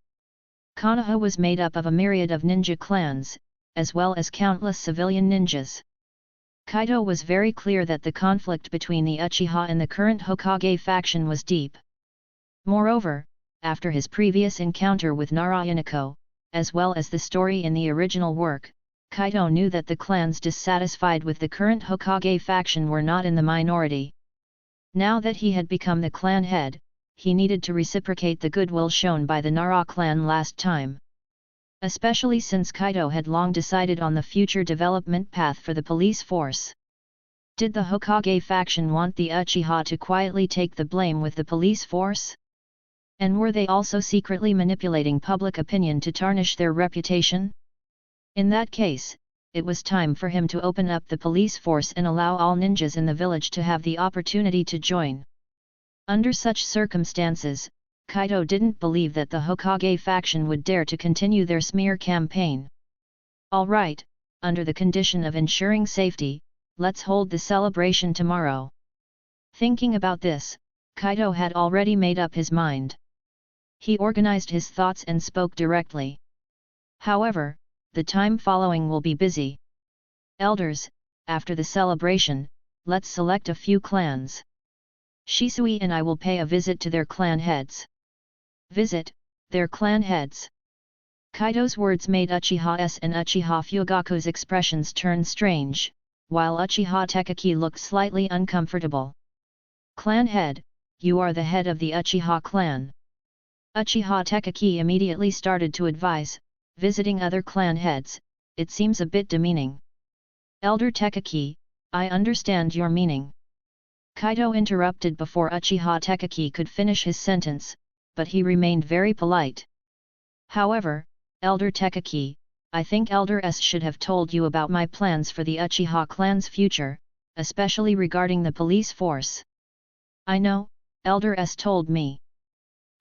Konoha was made up of a myriad of ninja clans, as well as countless civilian ninjas. Kaido was very clear that the conflict between the Uchiha and the current Hokage faction was deep. Moreover, after his previous encounter with Nara, as well as the story in the original work, Kaido knew that the clans dissatisfied with the current Hokage faction were not in the minority. Now that he had become the clan head, he needed to reciprocate the goodwill shown by the Nara clan last time. Especially since Kaido had long decided on the future development path for the police force. Did the Hokage faction want the Uchiha to quietly take the blame with the police force? And were they also secretly manipulating public opinion to tarnish their reputation? In that case, it was time for him to open up the police force and allow all ninjas in the village to have the opportunity to join. Under such circumstances, Kaido didn't believe that the Hokage faction would dare to continue their smear campaign. Alright, under the condition of ensuring safety, let's hold the celebration tomorrow. Thinking about this, Kaido had already made up his mind. He organized his thoughts and spoke directly. However, the time following will be busy. Elders, after the celebration, let's select a few clans. Shisui and I will pay a visit to their clan heads. Visit their clan heads. Kaido's words made Uchiha S and Uchiha Fugaku's expressions turn strange, while Uchiha Tekaki looked slightly uncomfortable. Clan head, you are the head of the Uchiha clan. Uchiha Tekaki immediately started to advise, visiting other clan heads, it seems a bit demeaning. Elder Tekaki, I understand your meaning. Kaido interrupted before Uchiha Tekaki could finish his sentence, but he remained very polite. However, Elder Tekaki, I think Elder S should have told you about my plans for the Uchiha clan's future, especially regarding the police force. I know, Elder S told me.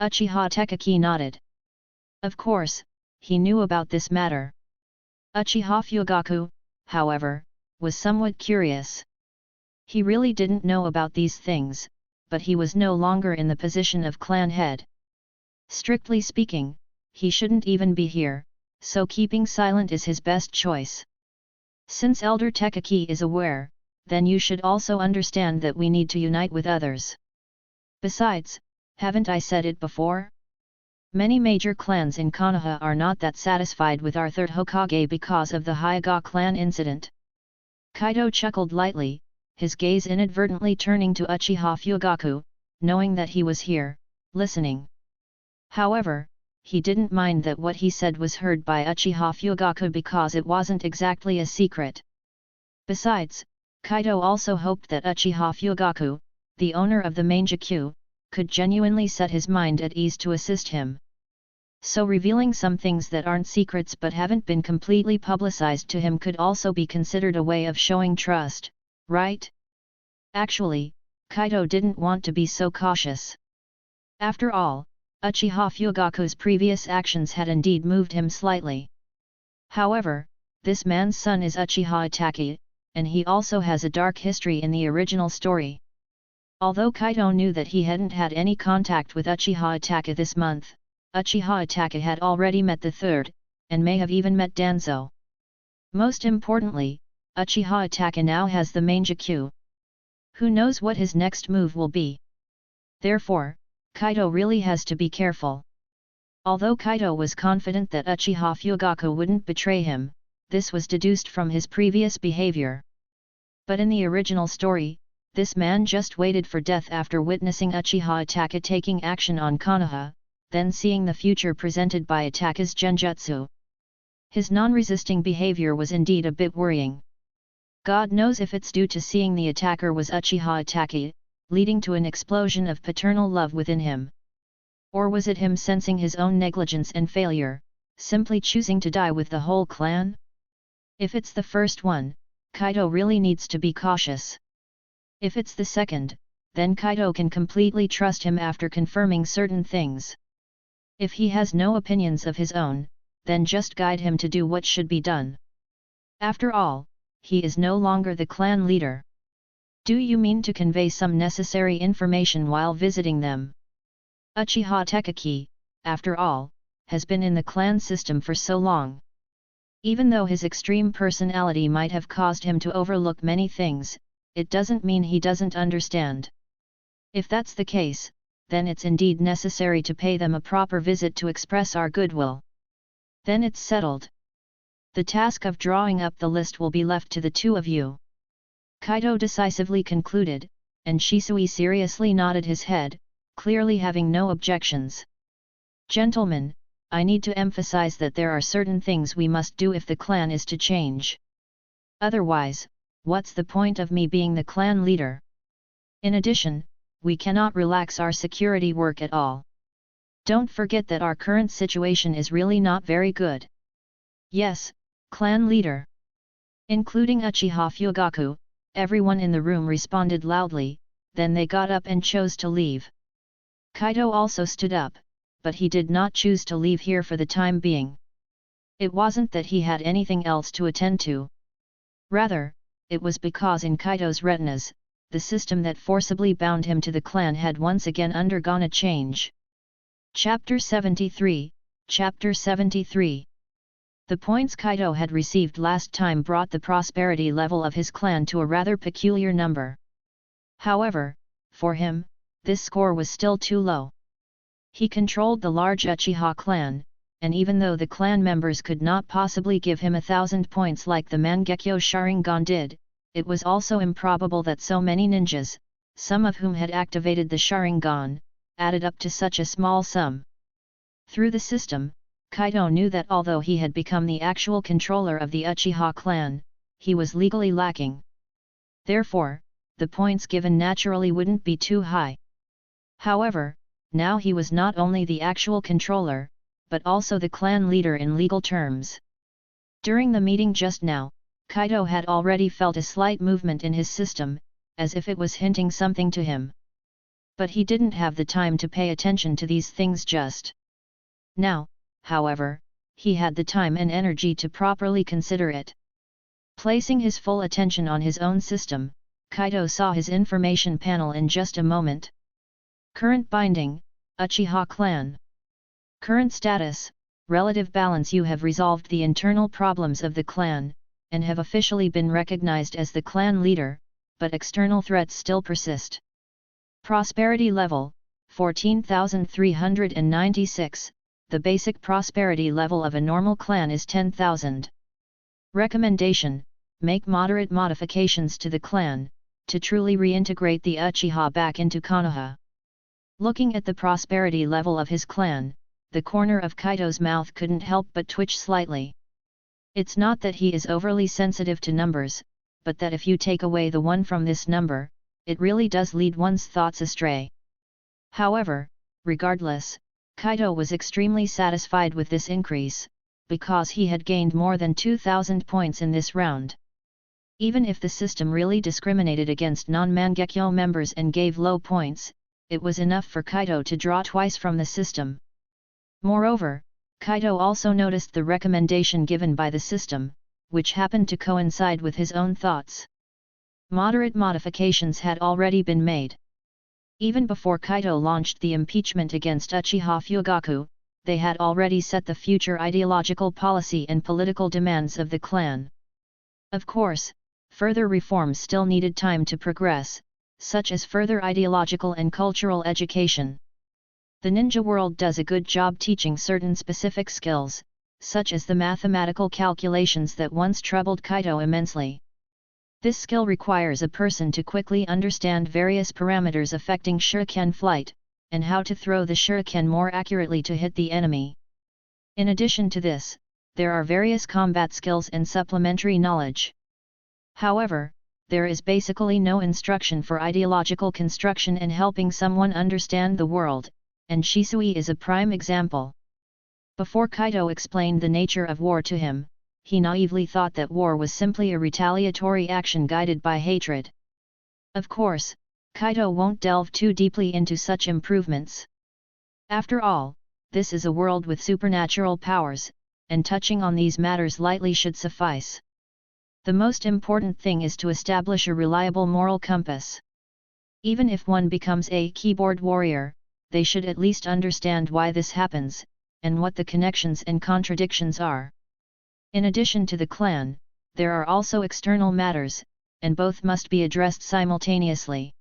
Uchiha Tekaki nodded. Of course, he knew about this matter. Uchiha Fugaku, however, was somewhat curious. He really didn't know about these things, but he was no longer in the position of clan head. Strictly speaking, he shouldn't even be here, so keeping silent is his best choice. Since Elder Tekaki is aware, then you should also understand that we need to unite with others. Besides, haven't I said it before? Many major clans in Konoha are not that satisfied with our third Hokage because of the Hyuga clan incident. Kaido chuckled lightly, his gaze inadvertently turning to Uchiha Fugaku, knowing that he was here, listening. However, he didn't mind that what he said was heard by Uchiha Fugaku because it wasn't exactly a secret. Besides, Kaido also hoped that Uchiha Fugaku, the owner of the Mangekyo, could genuinely set his mind at ease to assist him. So revealing some things that aren't secrets but haven't been completely publicized to him could also be considered a way of showing trust, right? Actually, Kaido didn't want to be so cautious. After all, Uchiha Fugaku's previous actions had indeed moved him slightly. However, this man's son is Uchiha Itachi, and he also has a dark history in the original story. Although Kaido knew that he hadn't had any contact with Uchiha Itachi this month, Uchiha Itachi had already met the third, and may have even met Danzo. Most importantly, Uchiha Itachi now has the Mangekyo. Who knows what his next move will be? Therefore, Kaido really has to be careful. Although Kaido was confident that Uchiha Fugaku wouldn't betray him, this was deduced from his previous behavior. But in the original story, this man just waited for death after witnessing Uchiha Itachi taking action on Konoha, then seeing the future presented by Itachi's genjutsu. His non-resisting behavior was indeed a bit worrying. God knows if it's due to seeing the attacker was Uchiha Itachi, leading to an explosion of paternal love within him. Or was it him sensing his own negligence and failure, simply choosing to die with the whole clan? If it's the first one, Kaido really needs to be cautious. If it's the second, then Kaido can completely trust him after confirming certain things. If he has no opinions of his own, then just guide him to do what should be done. After all, he is no longer the clan leader. Do you mean to convey some necessary information while visiting them? Uchiha Tekaki, after all, has been in the clan system for so long. Even though his extreme personality might have caused him to overlook many things, it doesn't mean he doesn't understand. If that's the case, then it's indeed necessary to pay them a proper visit to express our goodwill. Then it's settled. The task of drawing up the list will be left to the two of you. Kaido decisively concluded, and Shisui seriously nodded his head, clearly having no objections. Gentlemen, I need to emphasize that there are certain things we must do if the clan is to change. Otherwise, what's the point of me being the clan leader? In addition, we cannot relax our security work at all. Don't forget that our current situation is really not very good. Yes, clan leader. Including Uchiha Fugaku, everyone in the room responded loudly, then they got up and chose to leave. Kaido also stood up, but he did not choose to leave here for the time being. It wasn't that he had anything else to attend to. Rather, it was because in Kaido's retinas, the system that forcibly bound him to the clan had once again undergone a change. Chapter 73, Chapter 73. The points Kaido had received last time brought the prosperity level of his clan to a rather peculiar number. However, for him, this score was still too low. He controlled the large Uchiha clan, and even though the clan members could not possibly give him 1,000 points like the Mangekyo Sharingan did, it was also improbable that so many ninjas, some of whom had activated the Sharingan, added up to such a small sum. Through the system, Kaido knew that although he had become the actual controller of the Uchiha clan, he was legally lacking. Therefore, the points given naturally wouldn't be too high. However, now he was not only the actual controller, but also the clan leader in legal terms. During the meeting just now, Kaido had already felt a slight movement in his system, as if it was hinting something to him. But he didn't have the time to pay attention to these things just now. However, he had the time and energy to properly consider it. Placing his full attention on his own system, Kaido saw his information panel in just a moment. Current binding, Uchiha clan. Current status, relative balance. You have resolved the internal problems of the clan, and have officially been recognized as the clan leader, but external threats still persist. Prosperity level, 14,396, the basic prosperity level of a normal clan is 10,000. Recommendation: make moderate modifications to the clan, to truly reintegrate the Uchiha back into Konoha. Looking at the prosperity level of his clan, the corner of Kaido's mouth couldn't help but twitch slightly. It's not that he is overly sensitive to numbers, but that if you take away the 1 from this number, it really does lead one's thoughts astray. However, regardless, Kaido was extremely satisfied with this increase, because he had gained more than 2,000 points in this round. Even if the system really discriminated against non-Mangekyo members and gave low points, it was enough for Kaido to draw twice from the system. Moreover, Kaido also noticed the recommendation given by the system, which happened to coincide with his own thoughts. Moderate modifications had already been made. Even before Kaido launched the impeachment against Uchiha Fugaku, they had already set the future ideological policy and political demands of the clan. Of course, further reforms still needed time to progress, such as further ideological and cultural education. The ninja world does a good job teaching certain specific skills, such as the mathematical calculations that once troubled Kaido immensely. This skill requires a person to quickly understand various parameters affecting shuriken flight, and how to throw the shuriken more accurately to hit the enemy. In addition to this, there are various combat skills and supplementary knowledge. However, there is basically no instruction for ideological construction and helping someone understand the world, and Shisui is a prime example. Before Kaido explained the nature of war to him, he naively thought that war was simply a retaliatory action guided by hatred. Of course, Kaido won't delve too deeply into such improvements. After all, this is a world with supernatural powers, and touching on these matters lightly should suffice. The most important thing is to establish a reliable moral compass. Even if one becomes a keyboard warrior, they should at least understand why this happens, and what the connections and contradictions are. In addition to the clan, there are also external matters, and both must be addressed simultaneously.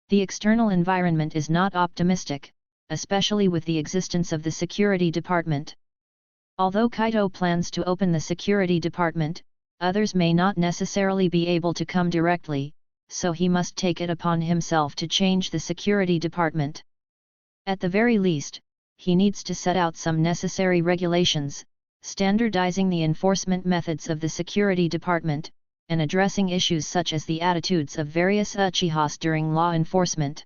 The external environment is not optimistic, especially with the existence of the security department. Although Kaido plans to open the security department, others may not necessarily be able to come directly, so he must take it upon himself to change the security department. At the very least, he needs to set out some necessary regulations, standardizing the enforcement methods of the security department, and addressing issues such as the attitudes of various Uchihas during law enforcement.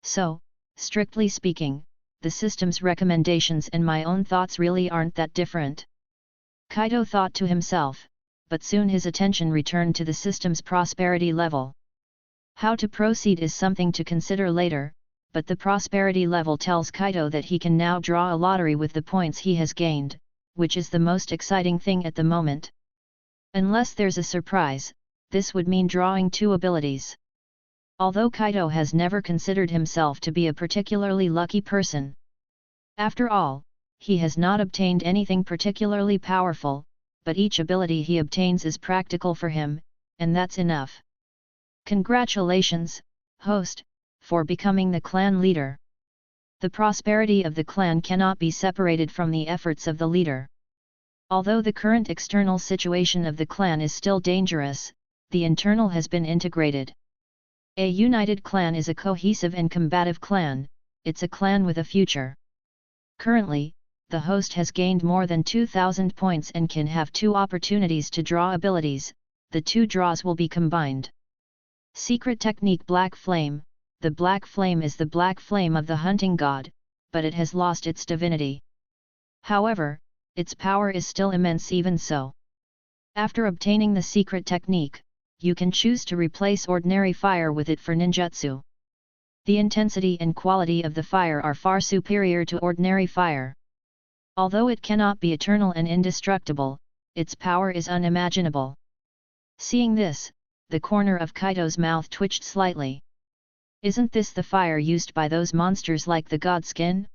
So, strictly speaking, the system's recommendations and my own thoughts really aren't that different. Kaido thought to himself, but soon his attention returned to the system's prosperity level. How to proceed is something to consider later, but the prosperity level tells Kaido that he can now draw a lottery with the points he has gained, which is the most exciting thing at the moment. Unless there's a surprise, this would mean drawing 2 abilities. Although Kaido has never considered himself to be a particularly lucky person. After all, he has not obtained anything particularly powerful, but each ability he obtains is practical for him, and that's enough. Congratulations, host, for becoming the clan leader. The prosperity of the clan cannot be separated from the efforts of the leader. Although the current external situation of the clan is still dangerous, the internal has been integrated. A united clan is a cohesive and combative clan, it's a clan with a future. Currently, the host has gained more than 2,000 points and can have 2 opportunities to draw abilities, the 2 draws will be combined. Secret technique Black Flame. The black flame is the black flame of the hunting god, but it has lost its divinity. However, its power is still immense even so. After obtaining the secret technique, you can choose to replace ordinary fire with it for ninjutsu. The intensity and quality of the fire are far superior to ordinary fire. Although it cannot be eternal and indestructible, its power is unimaginable. Seeing this, the corner of Kaido's mouth twitched slightly. Isn't this the fire used by those monsters like the god skin?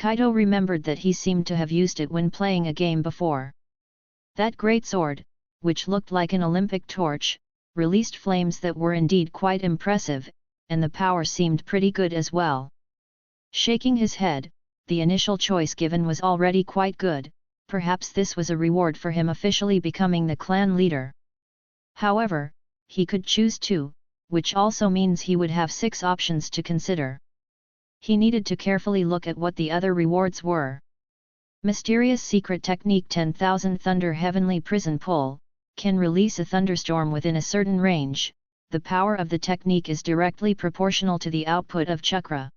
Kaido remembered that he seemed to have used it when playing a game before. That great sword, which looked like an Olympic torch, released flames that were indeed quite impressive, and the power seemed pretty good as well. Shaking his head, the initial choice given was already quite good, perhaps this was a reward for him officially becoming the clan leader. However, he could choose 2, which also means he would have 6 options to consider. He needed to carefully look at what the other rewards were. Mysterious Secret Technique 10,000 Thunder Heavenly Prison Pull, can release a thunderstorm within a certain range. The power of the technique is directly proportional to the output of chakra.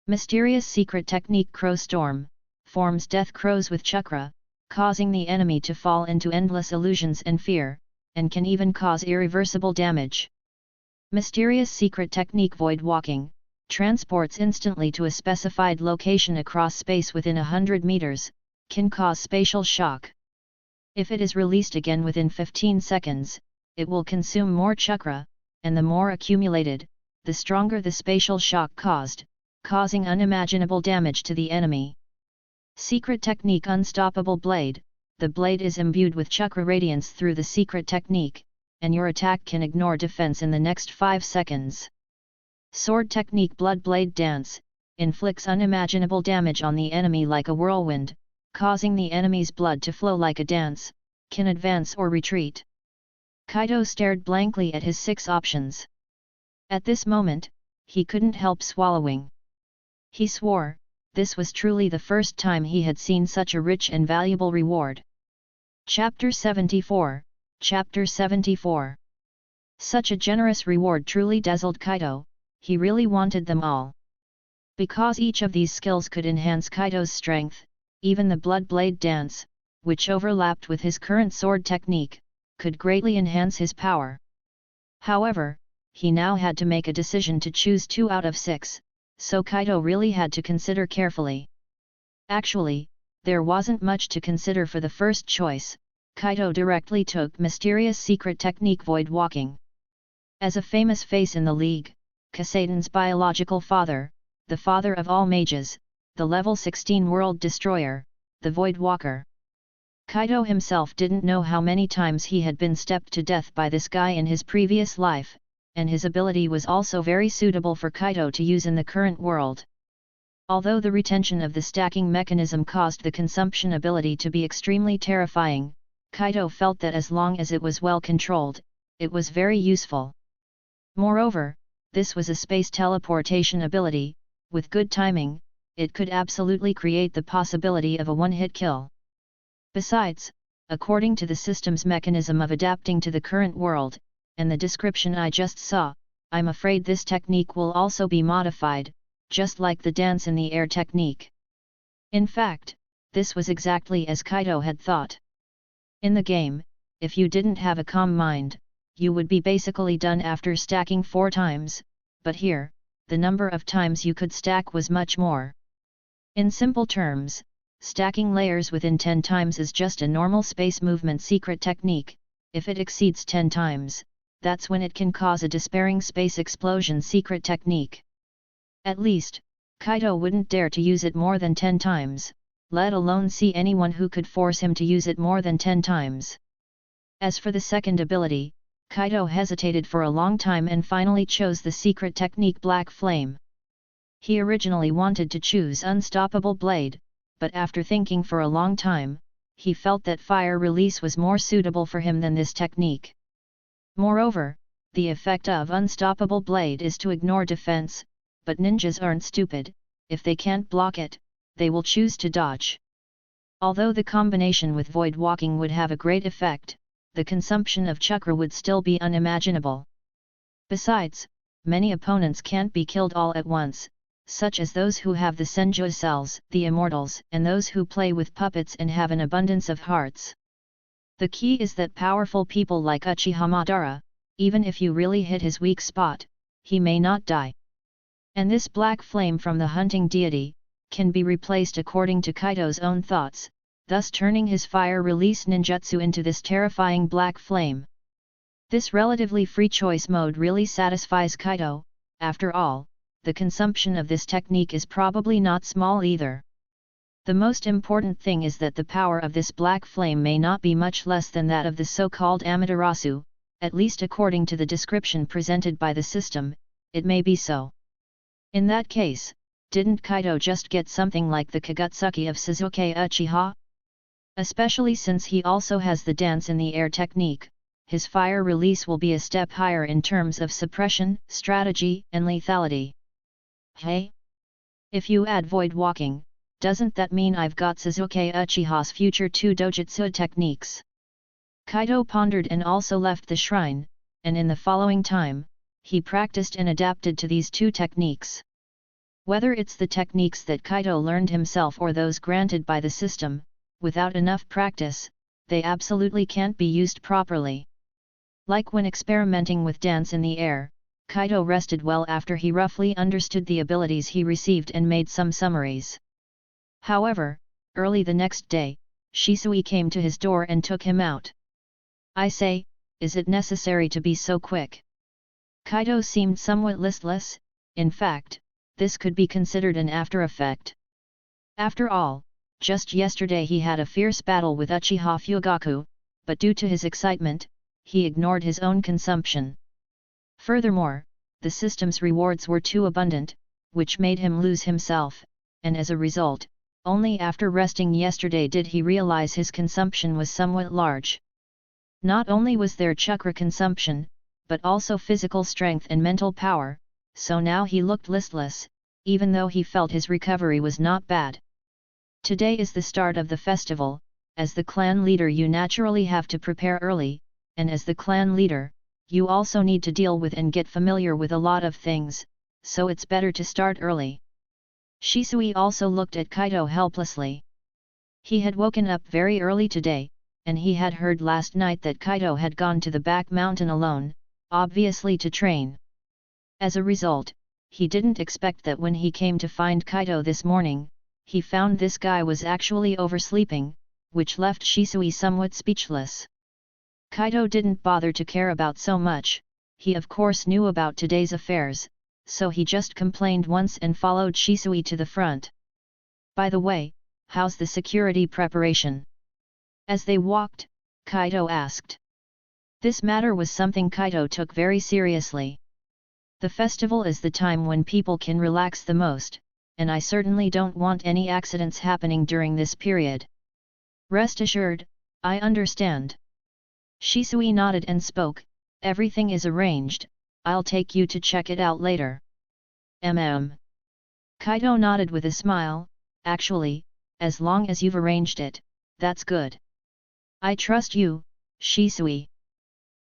Mysterious Secret Technique Crow Storm, forms death crows with chakra, causing the enemy to fall into endless illusions and fear, and can even cause irreversible damage. Mysterious Secret Technique Void Walking, transports instantly to a specified location across space within 100 meters, can cause spatial shock. If it is released again within 15 seconds, it will consume more chakra, and the more accumulated, the stronger the spatial shock caused, causing unimaginable damage to the enemy. Secret Technique Unstoppable Blade, the blade is imbued with chakra radiance through the secret technique, and your attack can ignore defense in the next 5 seconds. Sword Technique Blood Blade Dance, inflicts unimaginable damage on the enemy like a whirlwind, causing the enemy's blood to flow like a dance, can advance or retreat. Kaido stared blankly at his 6 options. At this moment, he couldn't help swallowing. He swore, this was truly the first time he had seen such a rich and valuable reward. Chapter 74, Chapter 74. Such a generous reward truly dazzled Kaido. He really wanted them all. Because each of these skills could enhance Kaido's strength, even the Blood Blade Dance, which overlapped with his current sword technique, could greatly enhance his power. However, he now had to make a decision to choose 2 out of 6, so Kaido really had to consider carefully. Actually, there wasn't much to consider for the first choice. Kaido directly took Mysterious Secret Technique Void Walking. As a famous face in the league, Kaseiden's biological father, the father of all mages, the level 16 World Destroyer, the Void Walker. Kaido himself didn't know how many times he had been stepped to death by this guy in his previous life, and his ability was also very suitable for Kaido to use in the current world. Although the retention of the stacking mechanism caused the consumption ability to be extremely terrifying, Kaido felt that as long as it was well controlled, it was very useful. Moreover, this was a space teleportation ability. With good timing, it could absolutely create the possibility of a one-hit kill. Besides, according to the system's mechanism of adapting to the current world, and the description I just saw, I'm afraid this technique will also be modified, just like the dance in the air technique. In fact, this was exactly as Kaido had thought. In the game, if you didn't have a calm mind, you would be basically done after stacking 4 times, but here, the number of times you could stack was much more. In simple terms, stacking layers within 10 times is just a normal space movement secret technique. If it exceeds 10 times, that's when it can cause a despairing space explosion secret technique. At least, Kaido wouldn't dare to use it more than 10 times, let alone see anyone who could force him to use it more than 10 times. As for the second ability, Kaido hesitated for a long time and finally chose the secret technique Black Flame. He originally wanted to choose Unstoppable Blade, but after thinking for a long time, he felt that fire release was more suitable for him than this technique. Moreover, the effect of Unstoppable Blade is to ignore defense, but ninjas aren't stupid. If they can't block it, they will choose to dodge. Although the combination with Void Walking would have a great effect, the consumption of chakra would still be unimaginable. Besides, many opponents can't be killed all at once, such as those who have the Senju cells, the immortals, and those who play with puppets and have an abundance of hearts. The key is that powerful people like Uchiha Madara, even if you really hit his weak spot, he may not die. And this black flame from the hunting deity, can be replaced according to Kaido's own thoughts, thus turning his fire release ninjutsu into this terrifying black flame. This relatively free choice mode really satisfies Kaido. After all, the consumption of this technique is probably not small either. The most important thing is that the power of this black flame may not be much less than that of the so-called Amaterasu, at least according to the description presented by the system, it may be so. In that case, didn't Kaido just get something like the Kagutsuki of Sasuke Uchiha? Especially since he also has the dance in the air technique, his fire release will be a step higher in terms of suppression, strategy, and lethality. Hey? If you add void walking, doesn't that mean I've got Sasuke Uchiha's future 2 dojutsu techniques? Kaido pondered and also left the shrine, and in the following time, he practiced and adapted to these 2 techniques. Whether it's the techniques that Kaido learned himself or those granted by the system, without enough practice, they absolutely can't be used properly. Like when experimenting with dance in the air, Kaido rested well after he roughly understood the abilities he received and made some summaries. However, early the next day, Shisui came to his door and took him out. I say, is it necessary to be so quick? Kaido seemed somewhat listless. In fact, this could be considered an after effect. After all, just yesterday he had a fierce battle with Uchiha Fugaku, but due to his excitement, he ignored his own consumption. Furthermore, the system's rewards were too abundant, which made him lose himself, and as a result, only after resting yesterday did he realize his consumption was somewhat large. Not only was there chakra consumption, but also physical strength and mental power, so now he looked listless, even though he felt his recovery was not bad. Today is the start of the festival. As the clan leader you naturally have to prepare early, and as the clan leader, you also need to deal with and get familiar with a lot of things, so it's better to start early. Shisui also looked at Kaido helplessly. He had woken up very early today, and he had heard last night that Kaido had gone to the back mountain alone, obviously to train. As a result, he didn't expect that when he came to find Kaido this morning, he found this guy was actually oversleeping, which left Shisui somewhat speechless. Kaido didn't bother to care about so much, he of course knew about today's affairs, so he just complained once and followed Shisui to the front. By the way, how's the security preparation? As they walked, Kaido asked. This matter was something Kaido took very seriously. The festival is the time when people can relax the most, and I certainly don't want any accidents happening during this period. Rest assured, I understand. Shisui nodded and spoke, everything is arranged, I'll take you to check it out later. Kaido nodded with a smile, actually, as long as you've arranged it, that's good. I trust you, Shisui.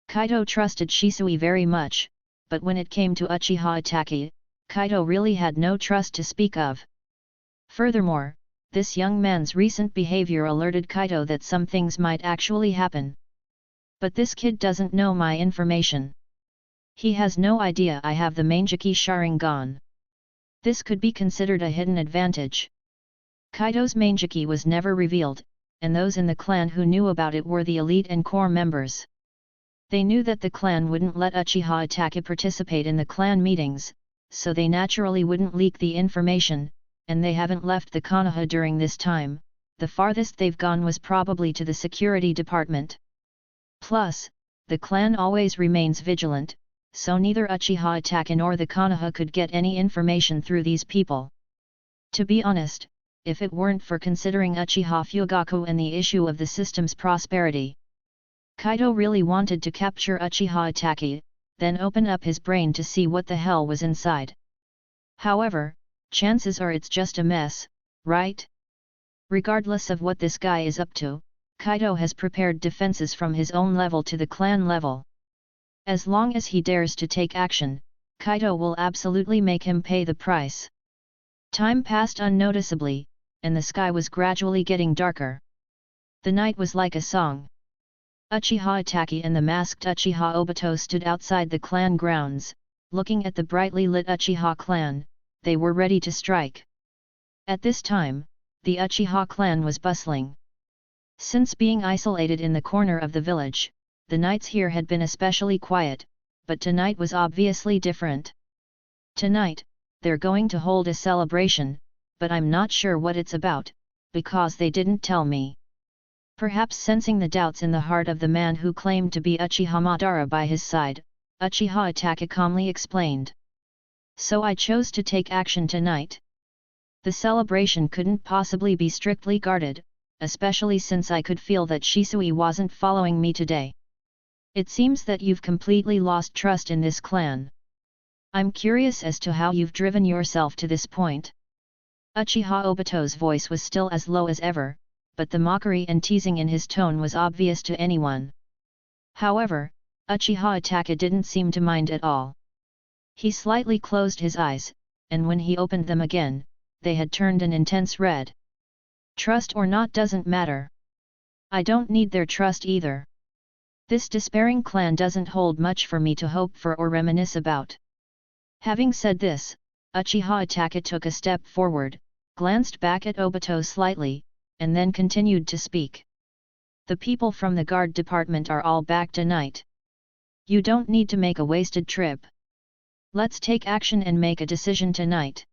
Kaido trusted Shisui very much, but when it came to Uchiha Itachi, Kaido really had no trust to speak of. Furthermore, this young man's recent behavior alerted Kaido that some things might actually happen. But this kid doesn't know my information. He has no idea I have the Mangekyo Sharingan. This could be considered a hidden advantage. Kaido's Mangekyo was never revealed, and those in the clan who knew about it were the elite and core members. They knew that the clan wouldn't let Uchiha Itachi participate in the clan meetings, so they naturally wouldn't leak the information, and they haven't left the Konoha during this time. The farthest they've gone was probably to the security department. Plus, the clan always remains vigilant, so neither Uchiha Itachi nor the Konoha could get any information through these people. To be honest, if it weren't for considering Uchiha Fugaku and the issue of the system's prosperity, Kaido really wanted to capture Uchiha Itachi, then open up his brain to see what the hell was inside. However, chances are it's just a mess, right? Regardless of what this guy is up to, Kaido has prepared defenses from his own level to the clan level. As long as he dares to take action, Kaido will absolutely make him pay the price. Time passed unnoticeably, and the sky was gradually getting darker. The night was like a song. Uchiha Itachi and the masked Uchiha Obito stood outside the clan grounds, looking at the brightly lit Uchiha clan. They were ready to strike. At this time, the Uchiha clan was bustling. Since being isolated in the corner of the village, the nights here had been especially quiet, but tonight was obviously different. Tonight, they're going to hold a celebration, but I'm not sure what it's about, because they didn't tell me. Perhaps sensing the doubts in the heart of the man who claimed to be Uchiha Madara by his side, Uchiha Itachi calmly explained. So I chose to take action tonight. The celebration couldn't possibly be strictly guarded, especially since I could feel that Shisui wasn't following me today. It seems that you've completely lost trust in this clan. I'm curious as to how you've driven yourself to this point. Uchiha Obito's voice was still as low as ever, but the mockery and teasing in his tone was obvious to anyone. However, Uchiha Itachi didn't seem to mind at all. He slightly closed his eyes, and when he opened them again, they had turned an intense red. Trust or not doesn't matter. I don't need their trust either. This despairing clan doesn't hold much for me to hope for or reminisce about. Having said this, Uchiha Itachi took a step forward, glanced back at Obito slightly, and then continued to speak. The people from the guard department are all back tonight. You don't need to make a wasted trip. Let's take action and make a decision tonight.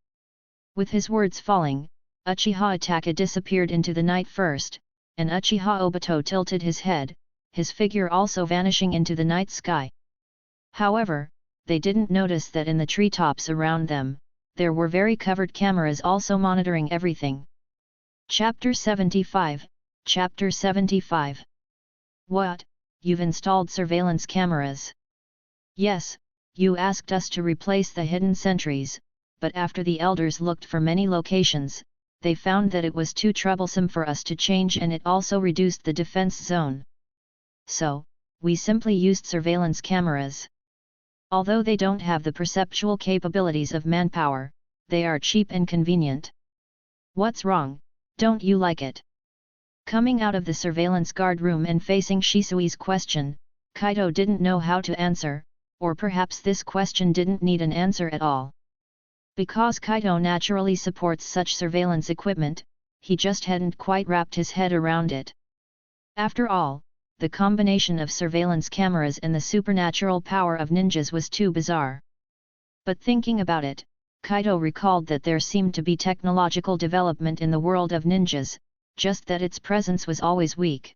With his words falling, Uchiha Itachi disappeared into the night first, and Uchiha Obito tilted his head, his figure also vanishing into the night sky. However, they didn't notice that in the treetops around them, there were very covered cameras also monitoring everything. Chapter 75, Chapter 75. What, you've installed surveillance cameras? Yes, you asked us to replace the hidden sentries, but after the elders looked for many locations, they found that it was too troublesome for us to change and it also reduced the defense zone. So, we simply used surveillance cameras. Although they don't have the perceptual capabilities of manpower, they are cheap and convenient. What's wrong, don't you like it? Coming out of the surveillance guard room and facing Shisui's question, Kaido didn't know how to answer, or perhaps this question didn't need an answer at all. Because Kaido naturally supports such surveillance equipment, he just hadn't quite wrapped his head around it. After all, the combination of surveillance cameras and the supernatural power of ninjas was too bizarre. But thinking about it, Kaido recalled that there seemed to be technological development in the world of ninjas, just that its presence was always weak.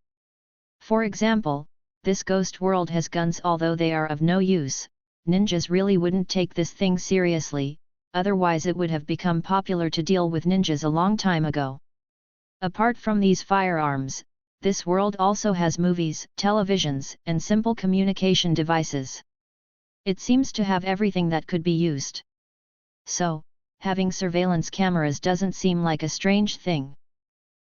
For example, this ghost world has guns although they are of no use. Ninjas really wouldn't take this thing seriously, otherwise it would have become popular to deal with ninjas a long time ago. Apart from these firearms, this world also has movies, televisions, and simple communication devices. It seems to have everything that could be used. So, having surveillance cameras doesn't seem like a strange thing.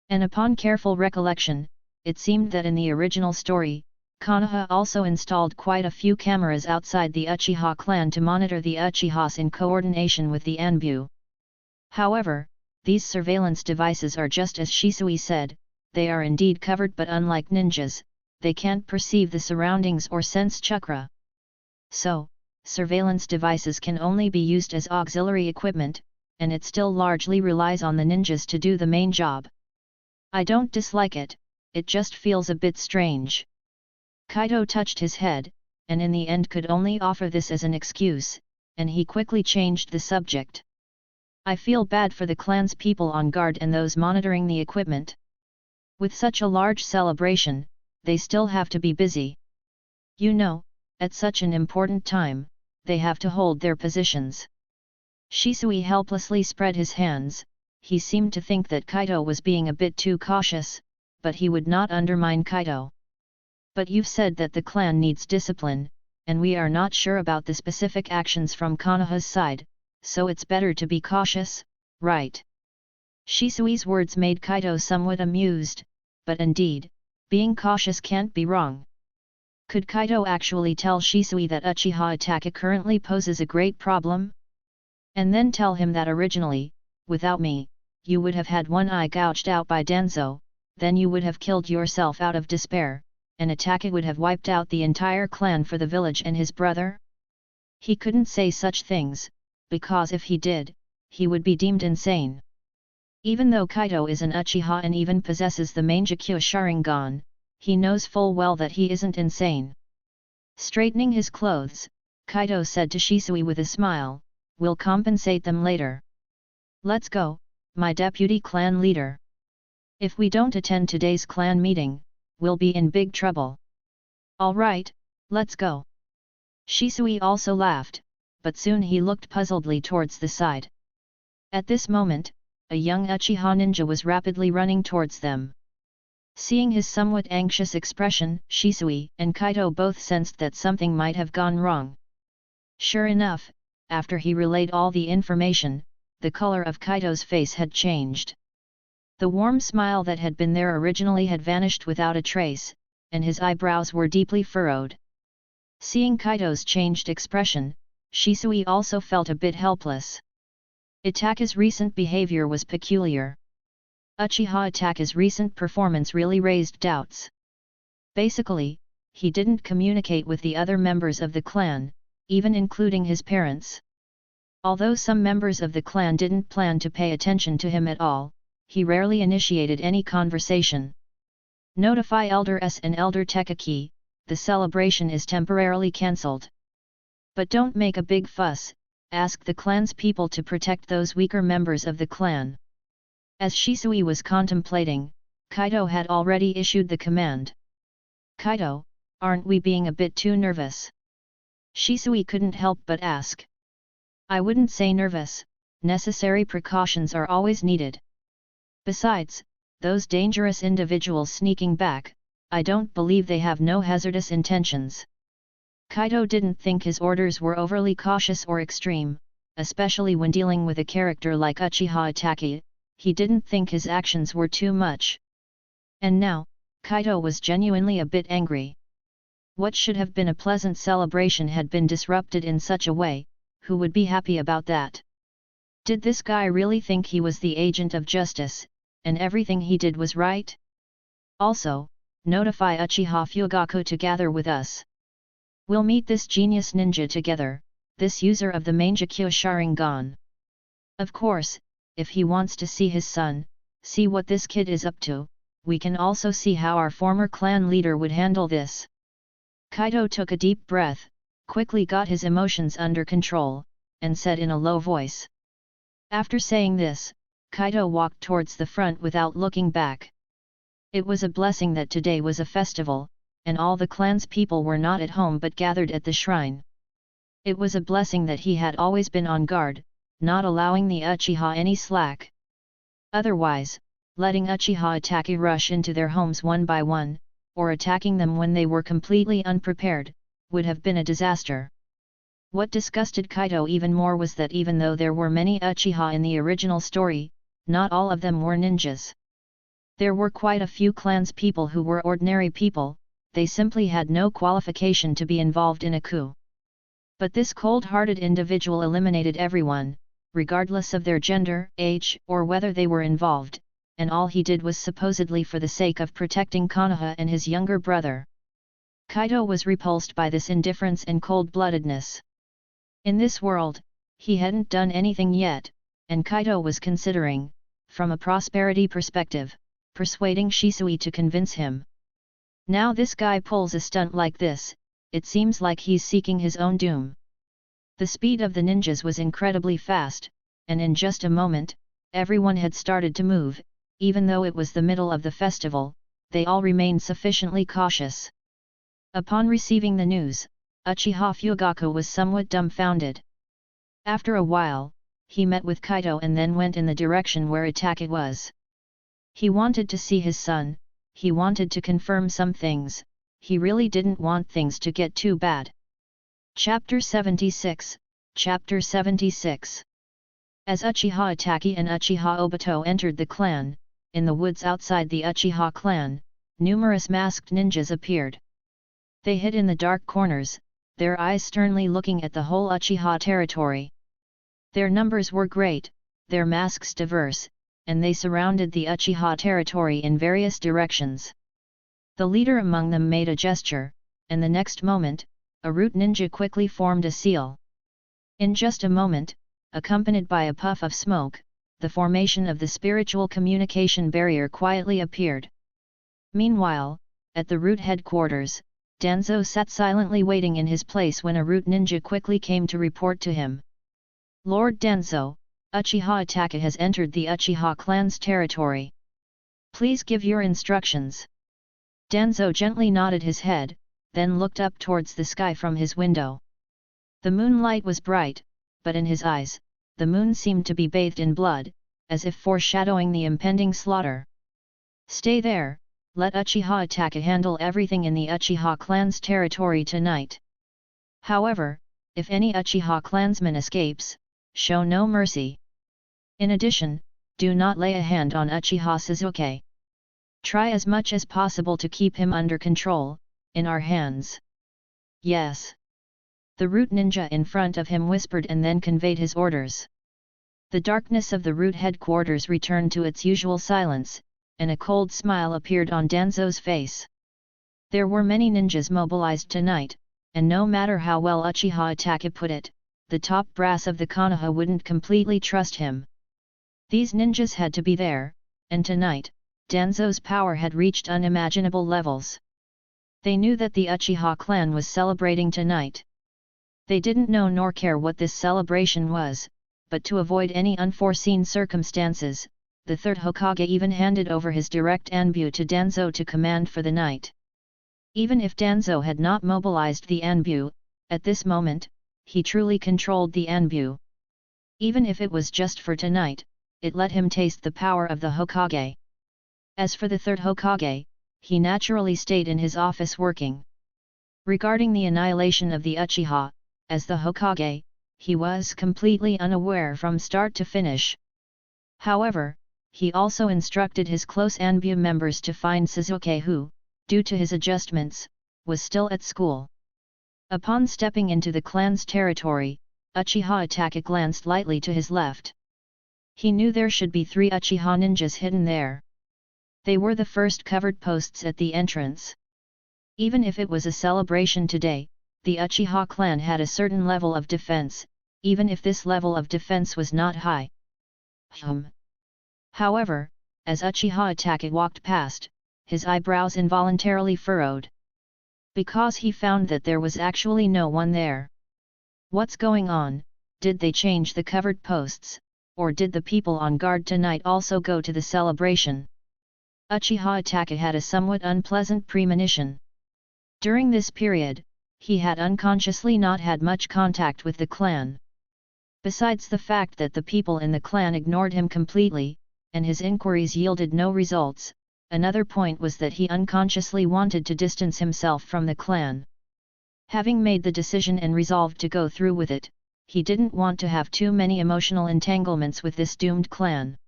And upon careful recollection, it seemed that in the original story, Konoha also installed quite a few cameras outside the Uchiha clan to monitor the Uchihas in coordination with the Anbu. However, these surveillance devices are just as Shisui said, they are indeed covered but unlike ninjas, they can't perceive the surroundings or sense chakra. So, surveillance devices can only be used as auxiliary equipment, and it still largely relies on the ninjas to do the main job. I don't dislike it, it just feels a bit strange. Kaido touched his head, and in the end could only offer this as an excuse, and he quickly changed the subject. I feel bad for the clan's people on guard and those monitoring the equipment. With such a large celebration, they still have to be busy. You know, at such an important time, they have to hold their positions. Shisui helplessly spread his hands, he seemed to think that Kaido was being a bit too cautious, but he would not undermine Kaido. But you've said that the clan needs discipline, and we are not sure about the specific actions from Konoha's side, so it's better to be cautious, right? Shisui's words made Kaido somewhat amused, but indeed, being cautious can't be wrong. Could Kaido actually tell Shisui that Uchiha Itachi currently poses a great problem? And then tell him that originally, without me, you would have had one eye gouged out by Danzo, then you would have killed yourself out of despair, and Itachi would have wiped out the entire clan for the village and his brother? He couldn't say such things, because if he did, he would be deemed insane. Even though Kaido is an Uchiha and even possesses the Mangekyo Sharingan, he knows full well that he isn't insane. Straightening his clothes, Kaido said to Shisui with a smile, "We'll compensate them later. Let's go, my deputy clan leader." If we don't attend today's clan meeting, we'll be in big trouble. Alright, let's go. Shisui also laughed, but soon he looked puzzledly towards the side. At this moment, a young Uchiha ninja was rapidly running towards them. Seeing his somewhat anxious expression, Shisui and Kaido both sensed that something might have gone wrong. Sure enough, after he relayed all the information, the color of Kaido's face had changed. The warm smile that had been there originally had vanished without a trace, and his eyebrows were deeply furrowed. Seeing Kaido's changed expression, Shisui also felt a bit helpless. Itachi's recent behavior was peculiar. Uchiha Itachi's recent performance really raised doubts. Basically, he didn't communicate with the other members of the clan, even including his parents. Although some members of the clan didn't plan to pay attention to him at all, he rarely initiated any conversation. Notify Elder S and Elder Tekaki, the celebration is temporarily cancelled. But don't make a big fuss, ask the clan's people to protect those weaker members of the clan. As Shisui was contemplating, Kaido had already issued the command. Kaido, aren't we being a bit too nervous? Shisui couldn't help but ask. I wouldn't say nervous, necessary precautions are always needed. Besides, those dangerous individuals sneaking back, I don't believe they have no hazardous intentions. Kaido didn't think his orders were overly cautious or extreme, especially when dealing with a character like Uchiha Itachi. He didn't think his actions were too much. And now, Kaido was genuinely a bit angry. What should have been a pleasant celebration had been disrupted in such a way, who would be happy about that? Did this guy really think he was the agent of justice, and everything he did was right? Also, notify Uchiha Fugaku to gather with us. We'll meet this genius ninja together, this user of the Mangekyo Sharingan. Of course, if he wants to see his son, see what this kid is up to, we can also see how our former clan leader would handle this. Kaido took a deep breath, quickly got his emotions under control, and said in a low voice. After saying this, Kaido walked towards the front without looking back. It was a blessing that today was a festival, and all the clan's people were not at home but gathered at the shrine. It was a blessing that he had always been on guard, not allowing the Uchiha any slack. Otherwise, letting Uchiha Itachi rush into their homes one by one, or attacking them when they were completely unprepared, would have been a disaster. What disgusted Kaido even more was that even though there were many Uchiha in the original story, not all of them were ninjas. There were quite a few clans people who were ordinary people, they simply had no qualification to be involved in a coup. But this cold-hearted individual eliminated everyone, regardless of their gender, age, or whether they were involved, and all he did was supposedly for the sake of protecting Konoha and his younger brother. Kaido was repulsed by this indifference and cold-bloodedness. In this world, he hadn't done anything yet, and Kaido was considering, from a prosperity perspective, persuading Shisui to convince him. Now this guy pulls a stunt like this, it seems like he's seeking his own doom. The speed of the ninjas was incredibly fast, and in just a moment, everyone had started to move. Even though it was the middle of the festival, they all remained sufficiently cautious. Upon receiving the news, Uchiha Fugaku was somewhat dumbfounded. After a while, he met with Kaido and then went in the direction where Itachi was. He wanted to see his son, he wanted to confirm some things, he really didn't want things to get too bad. Chapter 76, Chapter 76. As Uchiha Itachi and Uchiha Obito entered the clan, in the woods outside the Uchiha clan, numerous masked ninjas appeared. They hid in the dark corners, their eyes sternly looking at the whole Uchiha territory. Their numbers were great, their masks diverse, and they surrounded the Uchiha territory in various directions. The leader among them made a gesture, and the next moment, a root ninja quickly formed a seal. In just a moment, accompanied by a puff of smoke, the formation of the spiritual communication barrier quietly appeared. Meanwhile, at the root headquarters, Danzo sat silently waiting in his place when a root ninja quickly came to report to him. Lord Danzo, Uchiha Itachi has entered the Uchiha clan's territory. Please give your instructions. Danzo gently nodded his head, then looked up towards the sky from his window. The moonlight was bright, but in his eyes, the moon seemed to be bathed in blood, as if foreshadowing the impending slaughter. Stay there, let Uchiha Itachi handle everything in the Uchiha clan's territory tonight. However, if any Uchiha clansman escapes, show no mercy. In addition, do not lay a hand on Uchiha Sasuke. Try as much as possible to keep him under control, in our hands. Yes. The root ninja in front of him whispered and then conveyed his orders. The darkness of the root headquarters returned to its usual silence, and a cold smile appeared on Danzo's face. There were many ninjas mobilized tonight, and no matter how well Uchiha Itachi put it, the top brass of the Konoha wouldn't completely trust him. These ninjas had to be there, and tonight, Danzo's power had reached unimaginable levels. They knew that the Uchiha clan was celebrating tonight. They didn't know nor care what this celebration was, but to avoid any unforeseen circumstances, the third Hokage even handed over his direct Anbu to Danzo to command for the night. Even if Danzo had not mobilized the Anbu, at this moment, he truly controlled the Anbu. Even if it was just for tonight, it let him taste the power of the Hokage. As for the third Hokage, he naturally stayed in his office working. Regarding the annihilation of the Uchiha, as the Hokage, he was completely unaware from start to finish. However, he also instructed his close Anbu members to find Sasuke who, due to his adjustments, was still at school. Upon stepping into the clan's territory, Uchiha Itachi glanced lightly to his left. He knew there should be 3 Uchiha ninjas hidden there. They were the first covered posts at the entrance. Even if it was a celebration today, the Uchiha clan had a certain level of defense, even if this level of defense was not high. However, as Uchiha Itachi walked past, his eyebrows involuntarily furrowed. Because he found that there was actually no one there. What's going on? Did they change the covered posts, or did the people on guard tonight also go to the celebration? Uchiha Itachi had a somewhat unpleasant premonition. During this period, he had unconsciously not had much contact with the clan. Besides the fact that the people in the clan ignored him completely, and his inquiries yielded no results, another point was that he unconsciously wanted to distance himself from the clan. Having made the decision and resolved to go through with it, he didn't want to have too many emotional entanglements with this doomed clan.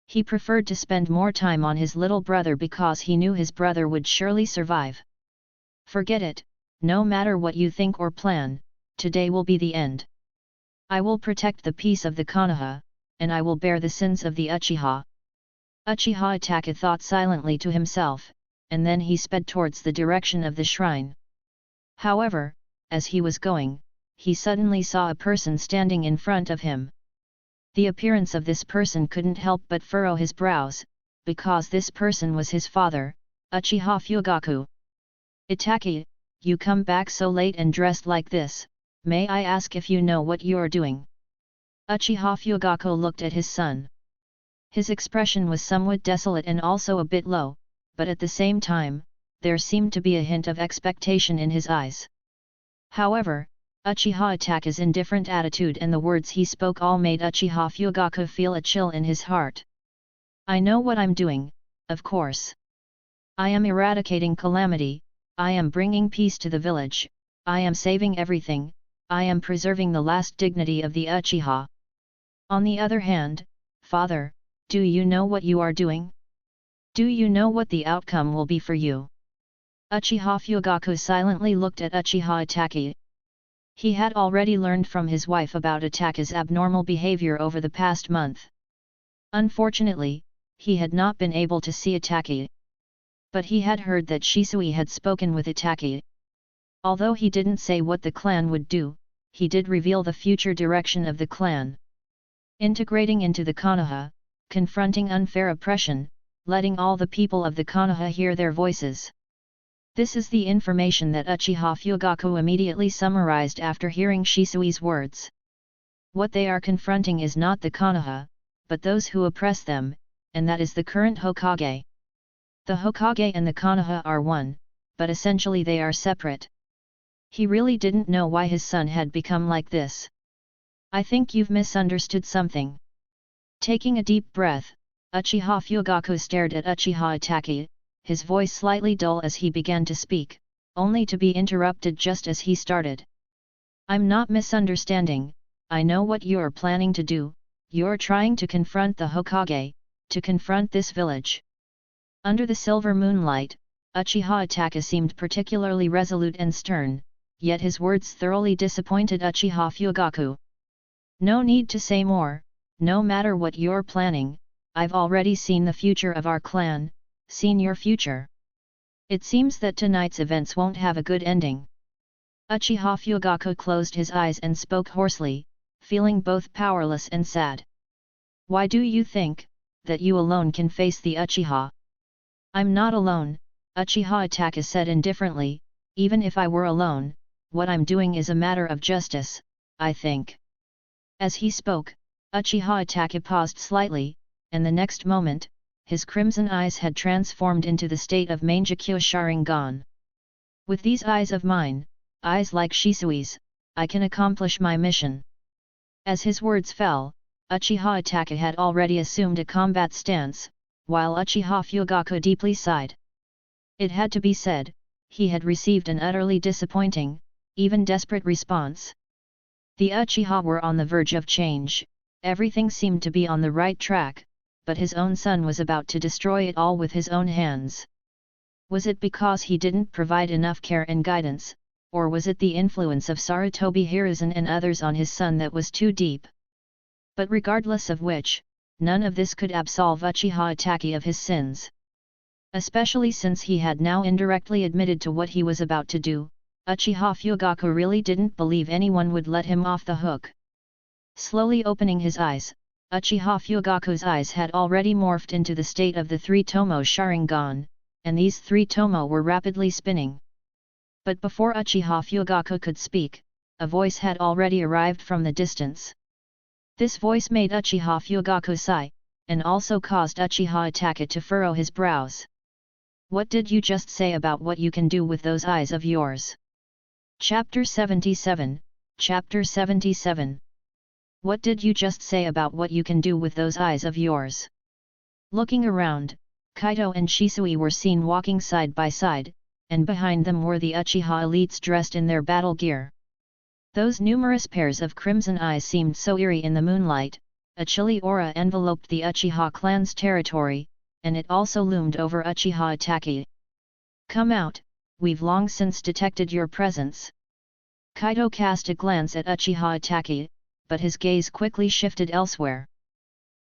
He preferred to spend more time on his little brother because he knew his brother would surely survive. Forget it, no matter what you think or plan, today will be the end. I will protect the peace of the Konoha, and I will bear the sins of the Uchiha. Uchiha Itachi thought silently to himself, and then he sped towards the direction of the shrine. However, as he was going, he suddenly saw a person standing in front of him. The appearance of this person couldn't help but furrow his brows, because this person was his father, Uchiha Fugaku. Itachi, you come back so late and dressed like this, may I ask if you know what you're doing? Uchiha Fugaku looked at his son. His expression was somewhat desolate and also a bit low, but at the same time, there seemed to be a hint of expectation in his eyes. However, Uchiha Itachi's indifferent attitude and the words he spoke all made Uchiha Fugaku feel a chill in his heart. I know what I'm doing, of course. I am eradicating calamity, I am bringing peace to the village, I am saving everything, I am preserving the last dignity of the Uchiha. On the other hand, father, do you know what you are doing? Do you know what the outcome will be for you? Uchiha Fugaku silently looked at Uchiha Itachi. He had already learned from his wife about Itachi's abnormal behavior over the past month. Unfortunately, he had not been able to see Itachi. But he had heard that Shisui had spoken with Itachi. Although he didn't say what the clan would do, he did reveal the future direction of the clan. Integrating into the Konoha, confronting unfair oppression, letting all the people of the Konoha hear their voices. This is the information that Uchiha Fugaku immediately summarized after hearing Shisui's words. What they are confronting is not the Konoha, but those who oppress them, and that is the current Hokage. The Hokage and the Konoha are one, but essentially they are separate. He really didn't know why his son had become like this. I think you've misunderstood something. Taking a deep breath, Uchiha Fugaku stared at Uchiha Itachi, his voice slightly dull as he began to speak, only to be interrupted just as he started. I'm not misunderstanding, I know what you're planning to do, you're trying to confront the Hokage, to confront this village. Under the silver moonlight, Uchiha Itachi seemed particularly resolute and stern, yet his words thoroughly disappointed Uchiha Fugaku. No need to say more, no matter what you're planning, I've already seen the future of our clan, seen your future. It seems that tonight's events won't have a good ending. Uchiha Fugaku closed his eyes and spoke hoarsely, feeling both powerless and sad. Why do you think that you alone can face the Uchiha? I'm not alone, Uchiha Itachi said indifferently, even if I were alone, what I'm doing is a matter of justice, I think. As he spoke, Uchiha Itachi paused slightly, and the next moment, his crimson eyes had transformed into the state of Mangekyo Sharingan. With these eyes of mine, eyes like Shisui's, I can accomplish my mission. As his words fell, Uchiha Itachi had already assumed a combat stance, while Uchiha Fugaku deeply sighed. It had to be said, he had received an utterly disappointing, even desperate response. The Uchiha were on the verge of change, everything seemed to be on the right track, but his own son was about to destroy it all with his own hands. Was it because he didn't provide enough care and guidance, or was it the influence of Sarutobi Hiruzen and others on his son that was too deep? But regardless of which, none of this could absolve Uchiha Itachi of his sins. Especially since he had now indirectly admitted to what he was about to do, Uchiha Fugaku really didn't believe anyone would let him off the hook. Slowly opening his eyes, Uchiha Fugaku's eyes had already morphed into the state of the three Tomo Sharingan, and these three Tomo were rapidly spinning. But before Uchiha Fugaku could speak, a voice had already arrived from the distance. This voice made Uchiha Fugaku sigh, and also caused Uchiha Itachi to furrow his brows. What did you just say about what you can do with those eyes of yours? Chapter 77, Chapter 77. What did you just say about what you can do with those eyes of yours? Looking around, Kaido and Shisui were seen walking side by side, and behind them were the Uchiha elites dressed in their battle gear. Those numerous pairs of crimson eyes seemed so eerie in the moonlight, a chilly aura enveloped the Uchiha clan's territory, and it also loomed over Uchiha Itachi. Come out, we've long since detected your presence. Kaido cast a glance at Uchiha Itachi, but his gaze quickly shifted elsewhere.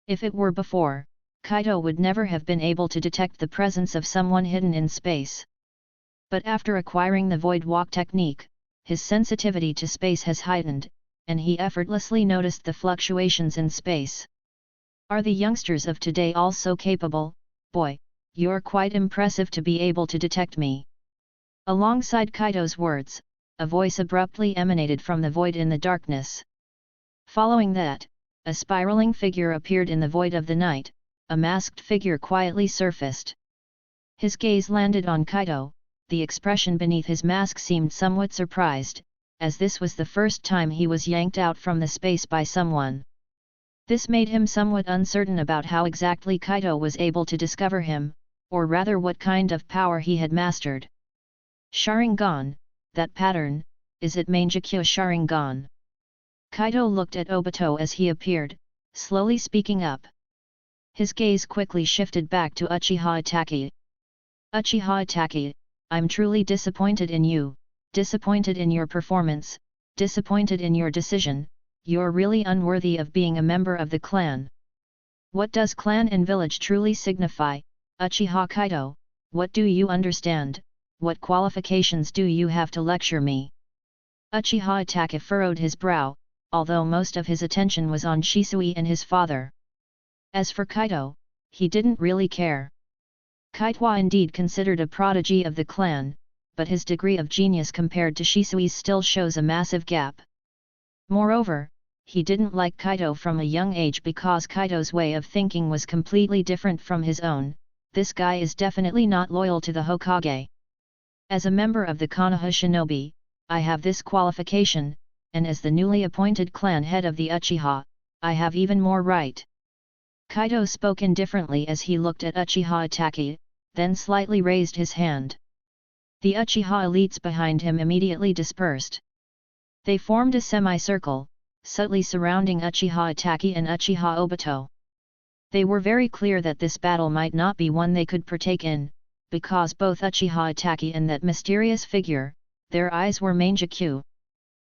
If it were before, Kaido would never have been able to detect the presence of someone hidden in space. But after acquiring the Void Walk technique, his sensitivity to space has heightened, and he effortlessly noticed the fluctuations in space. Are the youngsters of today all so capable? Boy, you're quite impressive to be able to detect me. Alongside Kaido's words, a voice abruptly emanated from the void in the darkness. Following that, a spiraling figure appeared in the void of the night, a masked figure quietly surfaced. His gaze landed on Kaido. The expression beneath his mask seemed somewhat surprised, as this was the first time he was yanked out from the space by someone. This made him somewhat uncertain about how exactly Kaido was able to discover him, or rather what kind of power he had mastered. Sharingan, that pattern, is it Mangekyo Sharingan? Kaido looked at Obito as he appeared, slowly speaking up. His gaze quickly shifted back to Uchiha Itachi. Uchiha Itachi, I'm truly disappointed in you, disappointed in your performance, disappointed in your decision, you're really unworthy of being a member of the clan. What does clan and village truly signify, Uchiha Kaido? What do you understand? What qualifications do you have to lecture me? Uchiha Itachi furrowed his brow, although most of his attention was on Shisui and his father. As for Kaido, he didn't really care. Kaido indeed considered a prodigy of the clan, but his degree of genius compared to Shisui's still shows a massive gap. Moreover, he didn't like Kaido from a young age because Kaido's way of thinking was completely different from his own, this guy is definitely not loyal to the Hokage. As a member of the Konoha Shinobi, I have this qualification, and as the newly appointed clan head of the Uchiha, I have even more right. Kaido spoke indifferently as he looked at Uchiha Itachi, then slightly raised his hand. The Uchiha elites behind him immediately dispersed. They formed a semicircle, subtly surrounding Uchiha Itachi and Uchiha Obito. They were very clear that this battle might not be one they could partake in, because both Uchiha Itachi and that mysterious figure, their eyes were Mangekyo.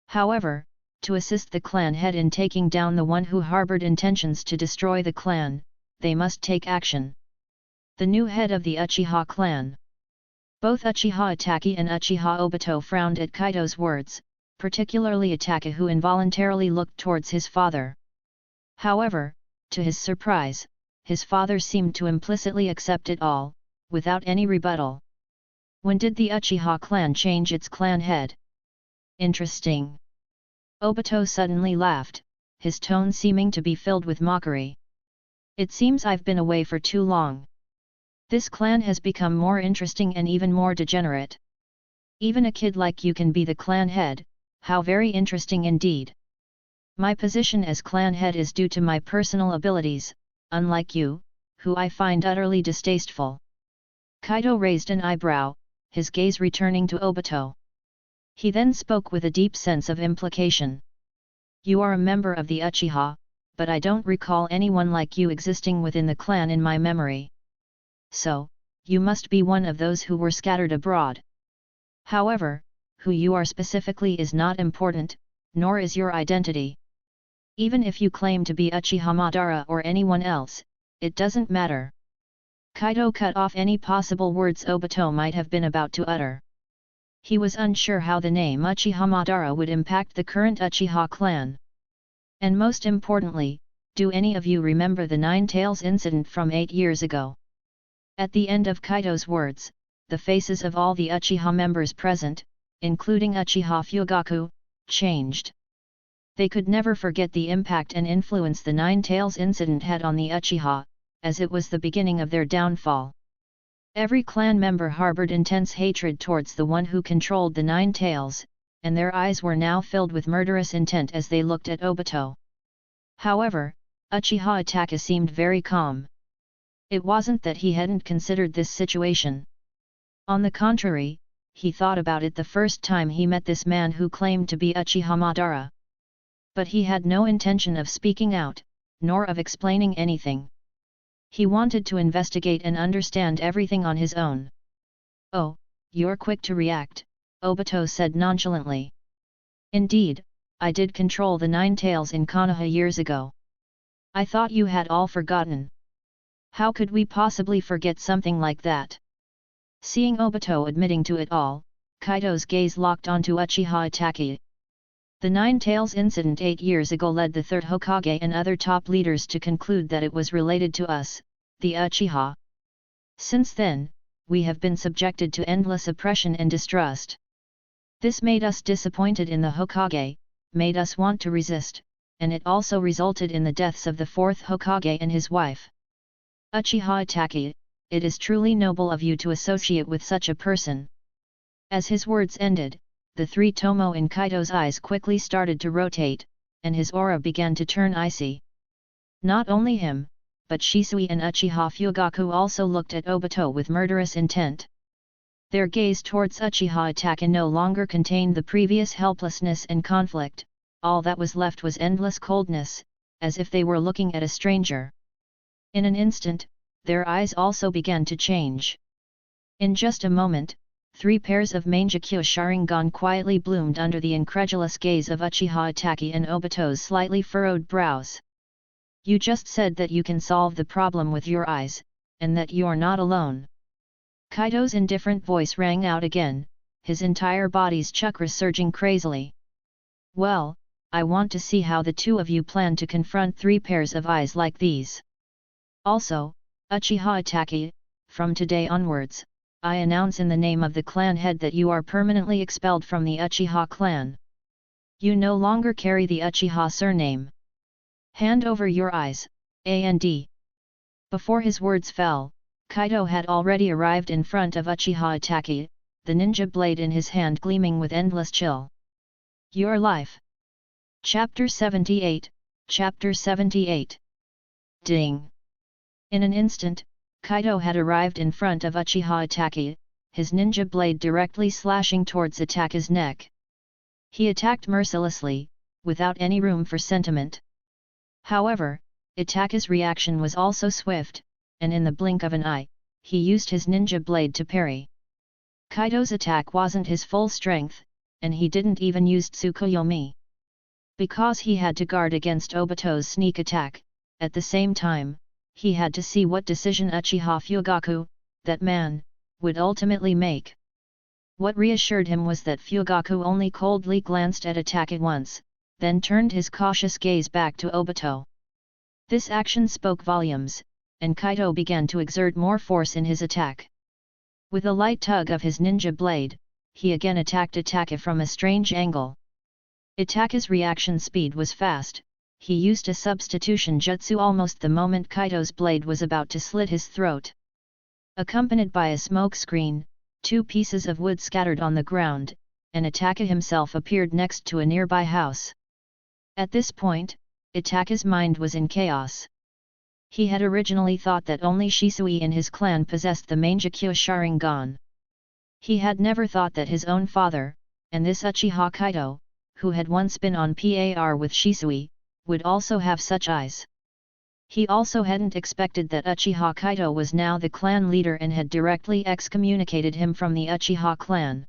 However, to assist the clan head in taking down the one who harbored intentions to destroy the clan, they must take action. The new head of the Uchiha clan. Both Uchiha Itachi and Uchiha Obito frowned at Kaido's words, particularly Itachi, who involuntarily looked towards his father. However, to his surprise, his father seemed to implicitly accept it all, without any rebuttal. When did the Uchiha clan change its clan head? Interesting. Obito suddenly laughed, his tone seeming to be filled with mockery. It seems I've been away for too long. This clan has become more interesting and even more degenerate. Even a kid like you can be the clan head, how very interesting indeed. My position as clan head is due to my personal abilities, unlike you, who I find utterly distasteful. Kaido raised an eyebrow, his gaze returning to Obito. He then spoke with a deep sense of implication. You are a member of the Uchiha, but I don't recall anyone like you existing within the clan in my memory. So, you must be one of those who were scattered abroad. However, who you are specifically is not important, nor is your identity. Even if you claim to be Uchiha Madara or anyone else, it doesn't matter. Kaido cut off any possible words Obito might have been about to utter. He was unsure how the name Uchiha Madara would impact the current Uchiha clan. And most importantly, do any of you remember the Nine Tails incident from 8 years ago? At the end of Kaido's words, the faces of all the Uchiha members present, including Uchiha Fugaku, changed. They could never forget the impact and influence the Nine Tails incident had on the Uchiha, as it was the beginning of their downfall. Every clan member harbored intense hatred towards the one who controlled the Nine Tails, and their eyes were now filled with murderous intent as they looked at Obito. However, Uchiha Itachi seemed very calm. It wasn't that he hadn't considered this situation. On the contrary, he thought about it the first time he met this man who claimed to be Uchiha Madara. But he had no intention of speaking out, nor of explaining anything. He wanted to investigate and understand everything on his own. Oh, you're quick to react, Obito said nonchalantly. Indeed, I did control the Nine Tails in Konoha years ago. I thought you had all forgotten. How could we possibly forget something like that? Seeing Obito admitting to it all, Kaido's gaze locked onto Uchiha Itachi. The Nine Tails incident 8 years ago led the third Hokage and other top leaders to conclude that it was related to us, the Uchiha. Since then, we have been subjected to endless oppression and distrust. This made us disappointed in the Hokage, made us want to resist, and it also resulted in the deaths of the fourth Hokage and his wife. Uchiha Itachi, it is truly noble of you to associate with such a person. As his words ended, the three Tomo in Kaido's eyes quickly started to rotate, and his aura began to turn icy. Not only him, but Shisui and Uchiha Fugaku also looked at Obito with murderous intent. Their gaze towards Uchiha Itachi no longer contained the previous helplessness and conflict, all that was left was endless coldness, as if they were looking at a stranger. In an instant, their eyes also began to change. In just a moment, 3 pairs of Mangekyo Sharingan quietly bloomed under the incredulous gaze of Uchiha Itachi and Obito's slightly furrowed brows. You just said that you can solve the problem with your eyes, and that you're not alone. Kaido's indifferent voice rang out again, his entire body's chakras surging crazily. Well, I want to see how the two of you plan to confront 3 pairs of eyes like these. Also, Uchiha Itachi, from today onwards, I announce in the name of the clan head that you are permanently expelled from the Uchiha clan. You no longer carry the Uchiha surname. Hand over your eyes, and. Before his words fell, Kaido had already arrived in front of Uchiha Itachi, the ninja blade in his hand gleaming with endless chill. Your life. Chapter 78, Chapter 78. Ding! In an instant, Kaido had arrived in front of Uchiha Itachi, his ninja blade directly slashing towards Itachi's neck. He attacked mercilessly, without any room for sentiment. However, Itachi's reaction was also swift, and in the blink of an eye, he used his ninja blade to parry. Kaido's attack wasn't his full strength, and he didn't even use Tsukuyomi. Because he had to guard against Obito's sneak attack, at the same time, he had to see what decision Uchiha Fugaku, that man, would ultimately make. What reassured him was that Fugaku only coldly glanced at Itachi once, then turned his cautious gaze back to Obito. This action spoke volumes, and Kaido began to exert more force in his attack. With a light tug of his ninja blade, he again attacked Itachi from a strange angle. Itachi's reaction speed was fast. He used a substitution jutsu almost the moment Kaido's blade was about to slit his throat. Accompanied by a smoke screen, 2 pieces of wood scattered on the ground, and Itachi himself appeared next to a nearby house. At this point, Itachi's mind was in chaos. He had originally thought that only Shisui in his clan possessed the Mangekyo Sharingan. He had never thought that his own father, and this Uchiha Kaito, who had once been on par with Shisui, would also have such eyes. He also hadn't expected that Uchiha Kaito was now the clan leader and had directly excommunicated him from the Uchiha clan.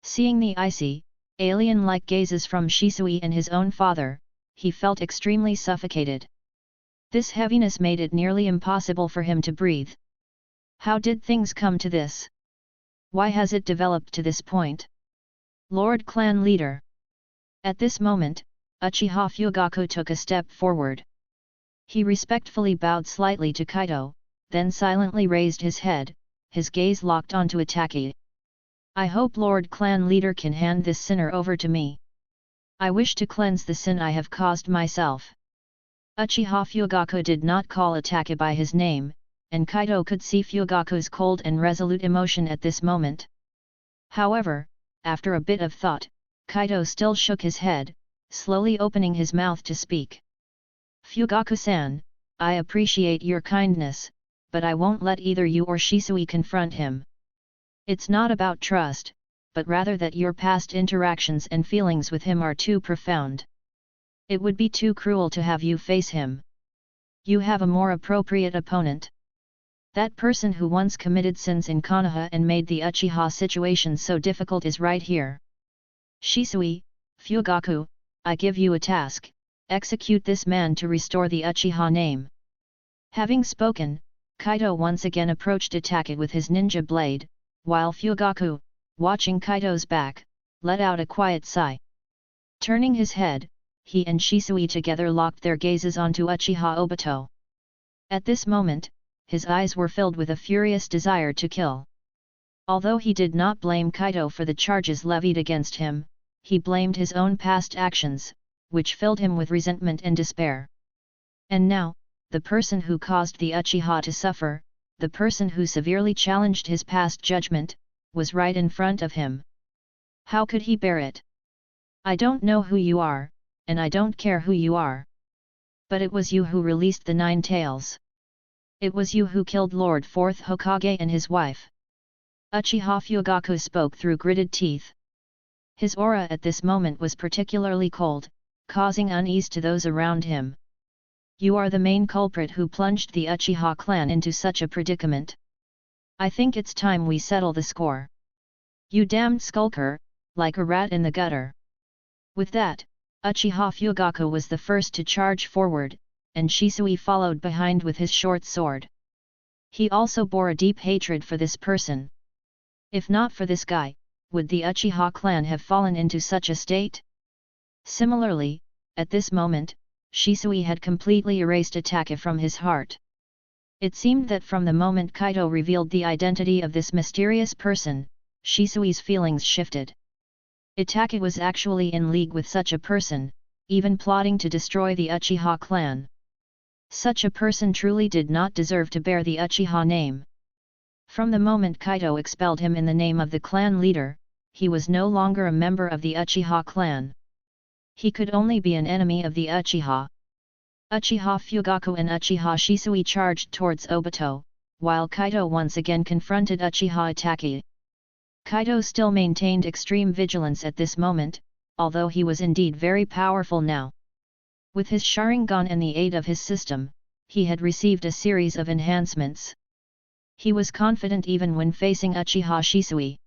Seeing the icy, alien-like gazes from Shisui and his own father, he felt extremely suffocated. This heaviness made it nearly impossible for him to breathe. How did things come to this? Why has it developed to this point? Lord Clan Leader. At this moment, Uchiha Fugaku took a step forward. He respectfully bowed slightly to Kaido, then silently raised his head, his gaze locked onto Itachi. I hope Lord Clan Leader can hand this sinner over to me. I wish to cleanse the sin I have caused myself. Uchiha Fugaku did not call Itachi by his name, and Kaido could see Fugaku's cold and resolute emotion at this moment. However, after a bit of thought, Kaido still shook his head, slowly opening his mouth to speak. Fugaku-san, I appreciate your kindness, but I won't let either you or Shisui confront him. It's not about trust, but rather that your past interactions and feelings with him are too profound. It would be too cruel to have you face him. You have a more appropriate opponent. That person who once committed sins in Konoha and made the Uchiha situation so difficult is right here. Shisui, Fugaku, I give you a task, execute this man to restore the Uchiha name. Having spoken, Kaido once again approached Itachi with his ninja blade, while Fugaku, watching Kaido's back, let out a quiet sigh. Turning his head, he and Shisui together locked their gazes onto Uchiha Obito. At this moment, his eyes were filled with a furious desire to kill. Although he did not blame Kaido for the charges levied against him, he blamed his own past actions, which filled him with resentment and despair. And now, the person who caused the Uchiha to suffer, the person who severely challenged his past judgment, was right in front of him. How could he bear it? I don't know who you are, and I don't care who you are. But it was you who released the 9 tails. It was you who killed Lord 4th Hokage and his wife. Uchiha Fugaku spoke through gritted teeth. His aura at this moment was particularly cold, causing unease to those around him. You are the main culprit who plunged the Uchiha clan into such a predicament. I think it's time we settle the score. You damned skulker, like a rat in the gutter. With that, Uchiha Fugaku was the first to charge forward, and Shisui followed behind with his short sword. He also bore a deep hatred for this person. If not for this guy, would the Uchiha clan have fallen into such a state? Similarly, at this moment, Shisui had completely erased Itachi from his heart. It seemed that from the moment Kaido revealed the identity of this mysterious person, Shisui's feelings shifted. Itachi was actually in league with such a person, even plotting to destroy the Uchiha clan. Such a person truly did not deserve to bear the Uchiha name. From the moment Kaido expelled him in the name of the clan leader, he was no longer a member of the Uchiha clan. He could only be an enemy of the Uchiha. Uchiha Fugaku and Uchiha Shisui charged towards Obito, while Kaido once again confronted Uchiha Itachi. Kaido still maintained extreme vigilance at this moment, although he was indeed very powerful now. With his Sharingan and the aid of his system, he had received a series of enhancements. He was confident even when facing Uchiha Shisui.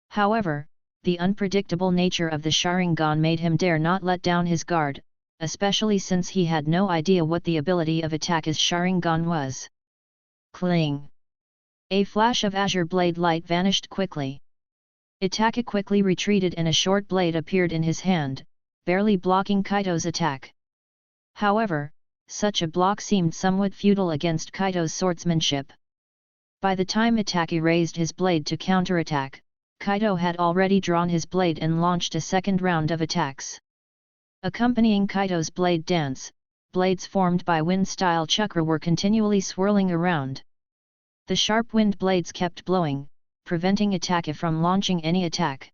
However, the unpredictable nature of the Sharingan made him dare not let down his guard, especially since he had no idea what the ability of Itachi's Sharingan was. Cling! A flash of azure blade light vanished quickly. Itachi quickly retreated and a short blade appeared in his hand, barely blocking Kaido's attack. However, such a block seemed somewhat futile against Kaido's swordsmanship. By the time Itachi raised his blade to counterattack, Kaido had already drawn his blade and launched a second round of attacks. Accompanying Kaido's blade dance, blades formed by wind-style chakra were continually swirling around. The sharp wind blades kept blowing, preventing Itachi from launching any attack.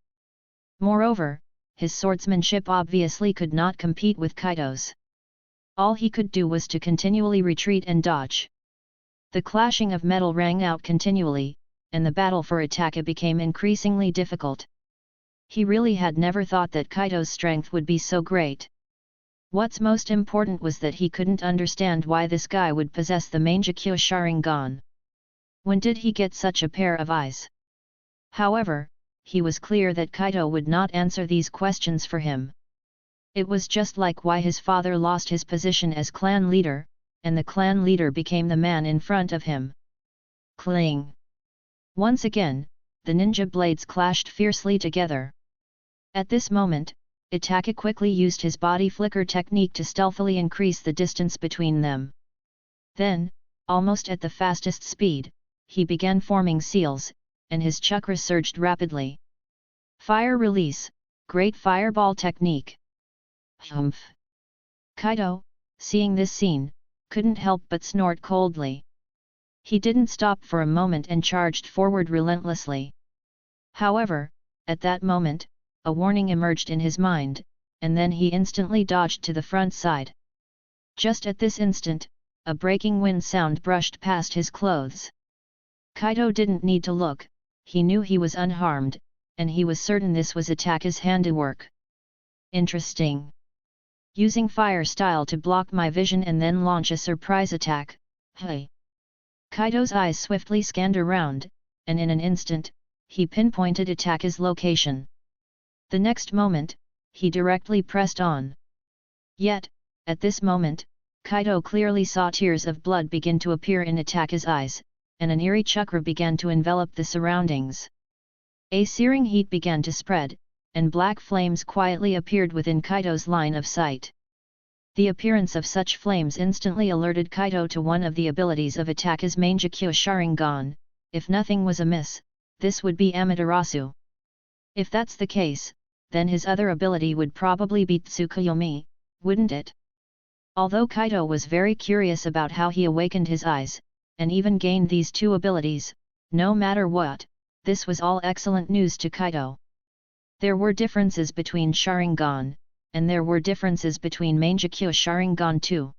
Moreover, his swordsmanship obviously could not compete with Kaido's. All he could do was to continually retreat and dodge. The clashing of metal rang out continually, and the battle for Itachi became increasingly difficult. He really had never thought that Kaido's strength would be so great. What's most important was that he couldn't understand why this guy would possess the Mangekyo Sharingan. When did he get such a pair of eyes? However, he was clear that Kaido would not answer these questions for him. It was just like why his father lost his position as clan leader, and the clan leader became the man in front of him. Cling! Once again, the ninja blades clashed fiercely together. At this moment, Itachi quickly used his body flicker technique to stealthily increase the distance between them. Then, almost at the fastest speed, he began forming seals, and his chakra surged rapidly. Fire release, great fireball technique. Humph! Kaido, seeing this scene, couldn't help but snort coldly. He didn't stop for a moment and charged forward relentlessly. However, at that moment, a warning emerged in his mind, and then he instantly dodged to the front side. Just at this instant, a breaking wind sound brushed past his clothes. Kaido didn't need to look, he knew he was unharmed, and he was certain this was Itachi's handiwork. Interesting. Using fire style to block my vision and then launch a surprise attack, hey! Kaido's eyes swiftly scanned around, and in an instant, he pinpointed Itachi's location. The next moment, he directly pressed on. Yet, at this moment, Kaido clearly saw tears of blood begin to appear in Itachi's eyes, and an eerie chakra began to envelop the surroundings. A searing heat began to spread, and black flames quietly appeared within Kaido's line of sight. The appearance of such flames instantly alerted Kaido to one of the abilities of Itachi's Mangekyo Sharingan. If nothing was amiss, this would be Amaterasu. If that's the case, then his other ability would probably be Tsukuyomi, wouldn't it? Although Kaido was very curious about how he awakened his eyes, and even gained these two abilities, no matter what, this was all excellent news to Kaido. There were differences between Sharingan, and there were differences between Mangekyo Sharingan too.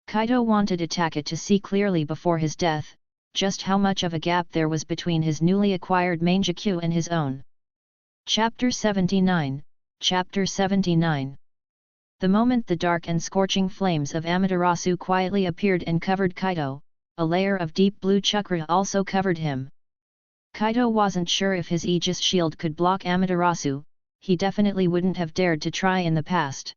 Kaido wanted Itachi to see clearly before his death, just how much of a gap there was between his newly acquired Mangekyo and his own. Chapter 79, Chapter 79. The moment the dark and scorching flames of Amaterasu quietly appeared and covered Kaido, a layer of deep blue chakra also covered him. Kaido wasn't sure if his Aegis shield could block Amaterasu, he definitely wouldn't have dared to try in the past.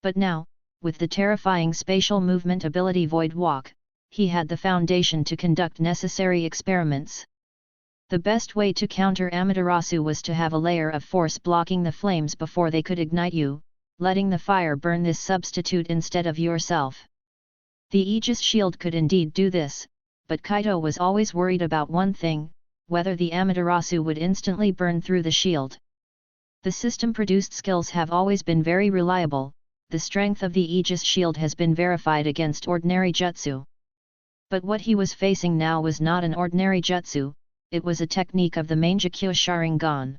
But now, with the terrifying spatial movement ability Void Walk, he had the foundation to conduct necessary experiments. The best way to counter Amaterasu was to have a layer of force blocking the flames before they could ignite you, letting the fire burn this substitute instead of yourself. The Aegis shield could indeed do this, but Kaido was always worried about one thing, whether the Amaterasu would instantly burn through the shield. The system-produced skills have always been very reliable, the strength of the Aegis shield has been verified against ordinary jutsu. But what he was facing now was not an ordinary jutsu, it was a technique of the Mangekyo Sharingan.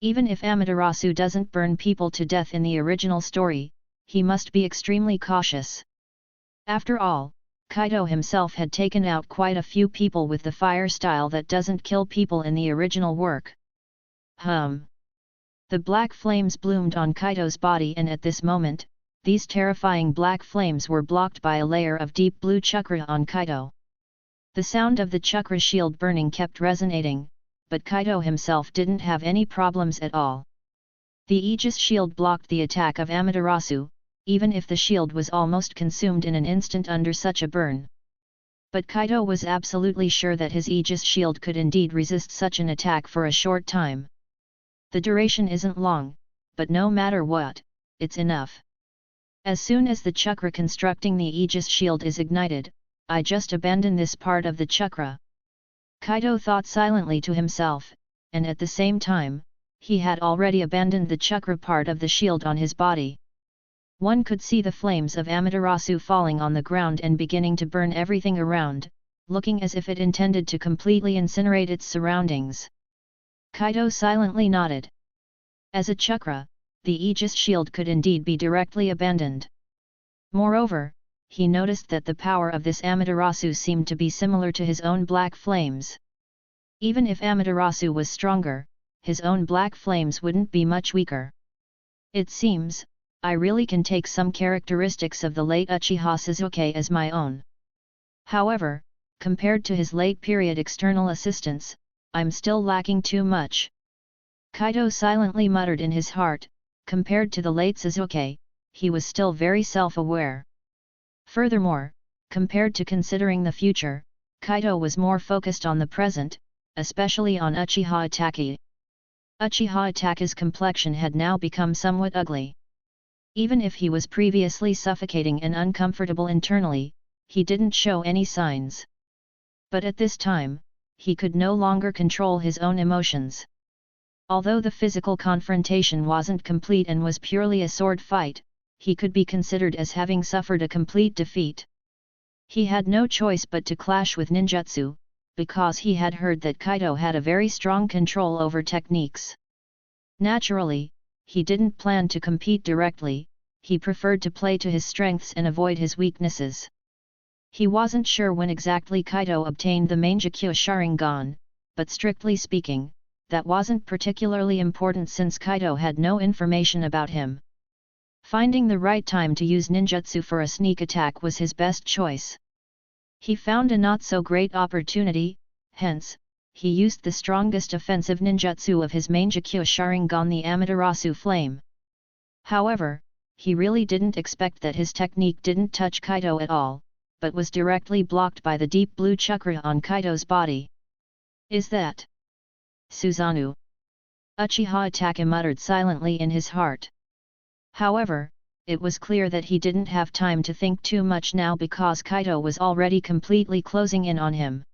Even if Amaterasu doesn't burn people to death in the original story, he must be extremely cautious. After all, Kaido himself had taken out quite a few people with the fire style that doesn't kill people in the original work. The black flames bloomed on Kaido's body, and at this moment, these terrifying black flames were blocked by a layer of deep blue chakra on Kaido. The sound of the chakra shield burning kept resonating, but Kaido himself didn't have any problems at all. The Aegis shield blocked the attack of Amaterasu, even if the shield was almost consumed in an instant under such a burn. But Kaido was absolutely sure that his Aegis shield could indeed resist such an attack for a short time. The duration isn't long, but no matter what, it's enough. As soon as the chakra constructing the Aegis shield is ignited, I just abandon this part of the chakra. Kaido thought silently to himself, and at the same time, he had already abandoned the chakra part of the shield on his body. One could see the flames of Amaterasu falling on the ground and beginning to burn everything around, looking as if it intended to completely incinerate its surroundings. Kaido silently nodded. As a chakra, the Aegis shield could indeed be directly abandoned. Moreover, he noticed that the power of this Amaterasu seemed to be similar to his own black flames. Even if Amaterasu was stronger, his own black flames wouldn't be much weaker. It seems, I really can take some characteristics of the late Uchiha Sasuke as my own. However, compared to his late period external assistants, I'm still lacking too much. Kaido silently muttered in his heart, compared to the late Sasuke, he was still very self-aware. Furthermore, compared to considering the future, Kaido was more focused on the present, especially on Uchiha Itachi. Uchiha Itachi's complexion had now become somewhat ugly. Even if he was previously suffocating and uncomfortable internally, he didn't show any signs. But at this time, he could no longer control his own emotions. Although the physical confrontation wasn't complete and was purely a sword fight, he could be considered as having suffered a complete defeat. He had no choice but to clash with ninjutsu, because he had heard that Kaido had a very strong control over techniques. Naturally, he didn't plan to compete directly, he preferred to play to his strengths and avoid his weaknesses. He wasn't sure when exactly Kaido obtained the Mangekyo Sharingan, but strictly speaking, that wasn't particularly important since Kaido had no information about him. Finding the right time to use ninjutsu for a sneak attack was his best choice. He found a not-so-great opportunity, hence, he used the strongest offensive ninjutsu of his Mangekyo Sharingan, the Amaterasu Flame. However, he really didn't expect that his technique didn't touch Kaido at all, but was directly blocked by the deep blue chakra on Kaido's body. Is that Susanoo? Uchiha Itachi muttered silently in his heart. However, it was clear that he didn't have time to think too much now because Kaido was already completely closing in on him.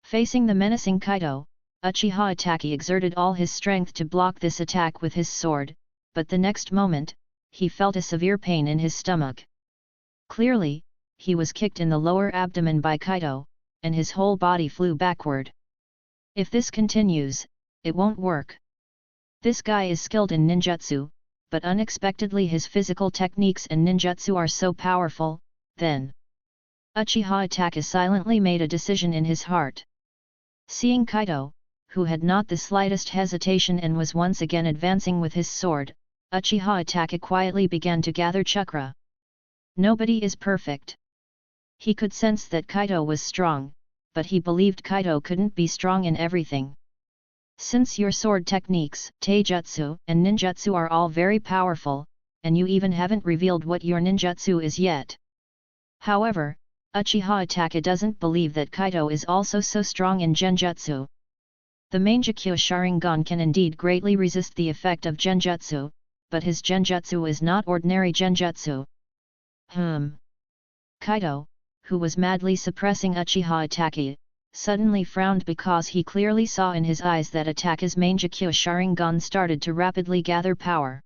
Facing the menacing Kaido, Uchiha Itachi exerted all his strength to block this attack with his sword, but the next moment, he felt a severe pain in his stomach. Clearly, he was kicked in the lower abdomen by Kaido, and his whole body flew backward. If this continues, it won't work. This guy is skilled in ninjutsu, but unexpectedly his physical techniques and ninjutsu are so powerful, then. Uchiha Itachi silently made a decision in his heart. Seeing Kaido, who had not the slightest hesitation and was once again advancing with his sword, Uchiha Itachi quietly began to gather chakra. Nobody is perfect. He could sense that Kaido was strong, but he believed Kaido couldn't be strong in everything. Since your sword techniques, taijutsu, and ninjutsu are all very powerful, and you even haven't revealed what your ninjutsu is yet. However, Uchiha Itachi doesn't believe that Kaido is also so strong in genjutsu. The Mangekyo Sharingan can indeed greatly resist the effect of genjutsu, but his genjutsu is not ordinary genjutsu. Kaido, who was madly suppressing Uchiha Itachi, suddenly frowned because he clearly saw in his eyes that Itachi's Mangekyo Sharingan started to rapidly gather power.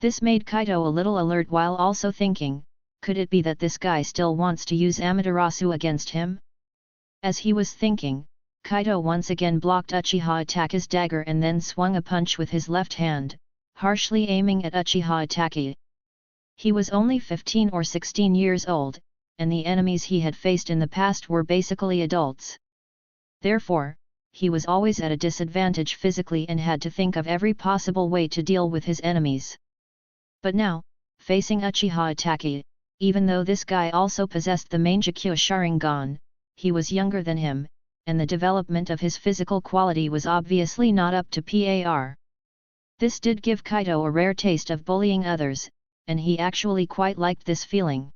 This made Kaido a little alert while also thinking, could it be that this guy still wants to use Amaterasu against him? As he was thinking, Kaido once again blocked Uchiha Itachi's dagger and then swung a punch with his left hand, harshly aiming at Uchiha Itachi. He was only 15 or 16 years old, and the enemies he had faced in the past were basically adults. Therefore, he was always at a disadvantage physically and had to think of every possible way to deal with his enemies. But now, facing Uchiha Itachi, even though this guy also possessed the Mangekyo Sharingan, he was younger than him, and the development of his physical quality was obviously not up to par. This did give Kaido a rare taste of bullying others, and he actually quite liked this feeling.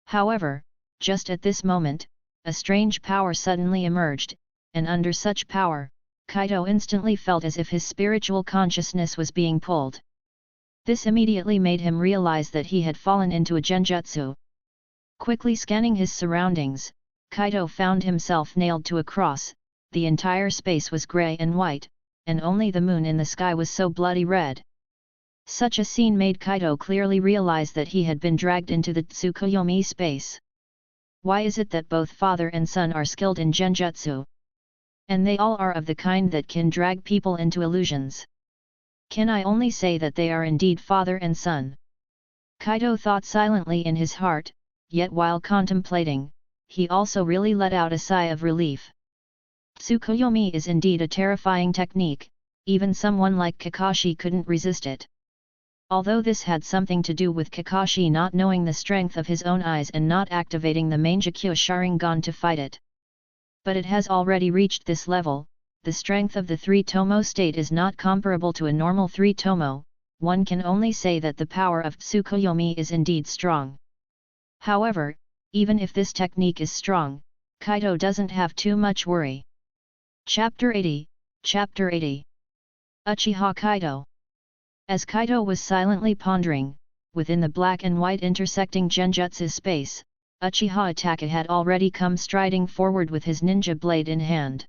However, just at this moment, a strange power suddenly emerged, and under such power, Kaido instantly felt as if his spiritual consciousness was being pulled. This immediately made him realize that he had fallen into a genjutsu. Quickly scanning his surroundings, Kaido found himself nailed to a cross. The entire space was grey and white, and only the moon in the sky was so bloody red. Such a scene made Kaido clearly realize that he had been dragged into the Tsukuyomi space. Why is it that both father and son are skilled in genjutsu? And they all are of the kind that can drag people into illusions. Can I only say that they are indeed father and son? Kaido thought silently in his heart, yet while contemplating, he also really let out a sigh of relief. Tsukuyomi is indeed a terrifying technique, even someone like Kakashi couldn't resist it. Although this had something to do with Kakashi not knowing the strength of his own eyes and not activating the Mangekyo Sharingan to fight it. But it has already reached this level. The strength of the 3-tomo state is not comparable to a normal 3-tomo, one can only say that the power of Tsukuyomi is indeed strong. However, even if this technique is strong, Kaido doesn't have too much worry. Chapter 80, Chapter 80. Uchiha Kaido. As Kaido was silently pondering, within the black and white intersecting genjutsu space, Uchiha Itachi had already come striding forward with his ninja blade in hand.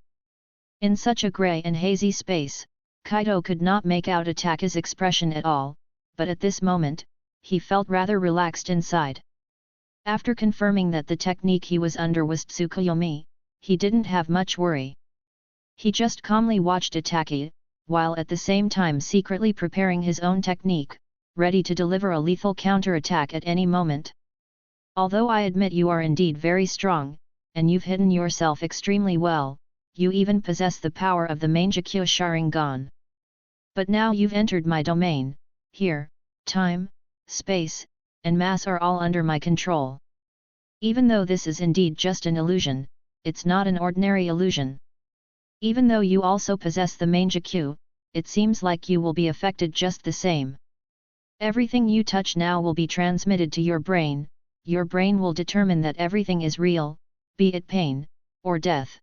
In such a grey and hazy space, Kaido could not make out Itachi's expression at all, but at this moment, he felt rather relaxed inside. After confirming that the technique he was under was Tsukuyomi, he didn't have much worry. He just calmly watched Itachi, while at the same time secretly preparing his own technique, ready to deliver a lethal counter-attack at any moment. Although I admit you are indeed very strong, and you've hidden yourself extremely well, you even possess the power of the Mangekyo Sharingan. But now you've entered my domain, here, time, space, and mass are all under my control. Even though this is indeed just an illusion, it's not an ordinary illusion. Even though you also possess the Mangekyo, it seems like you will be affected just the same. Everything you touch now will be transmitted to your brain will determine that everything is real, be it pain, or death.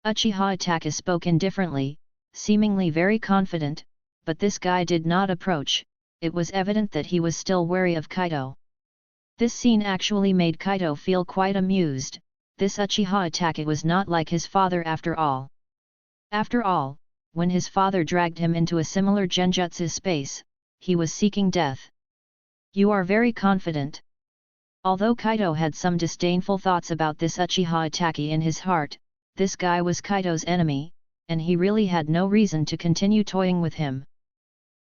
Uchiha Itachi spoke indifferently, seemingly very confident, but this guy did not approach. It was evident that he was still wary of Kaido. This scene actually made Kaido feel quite amused. This Uchiha Itachi was not like his father after all. After all, when his father dragged him into a similar genjutsu space, he was seeking death. You are very confident. Although Kaido had some disdainful thoughts about this Uchiha Itachi in his heart, this guy was Kaido's enemy, and he really had no reason to continue toying with him.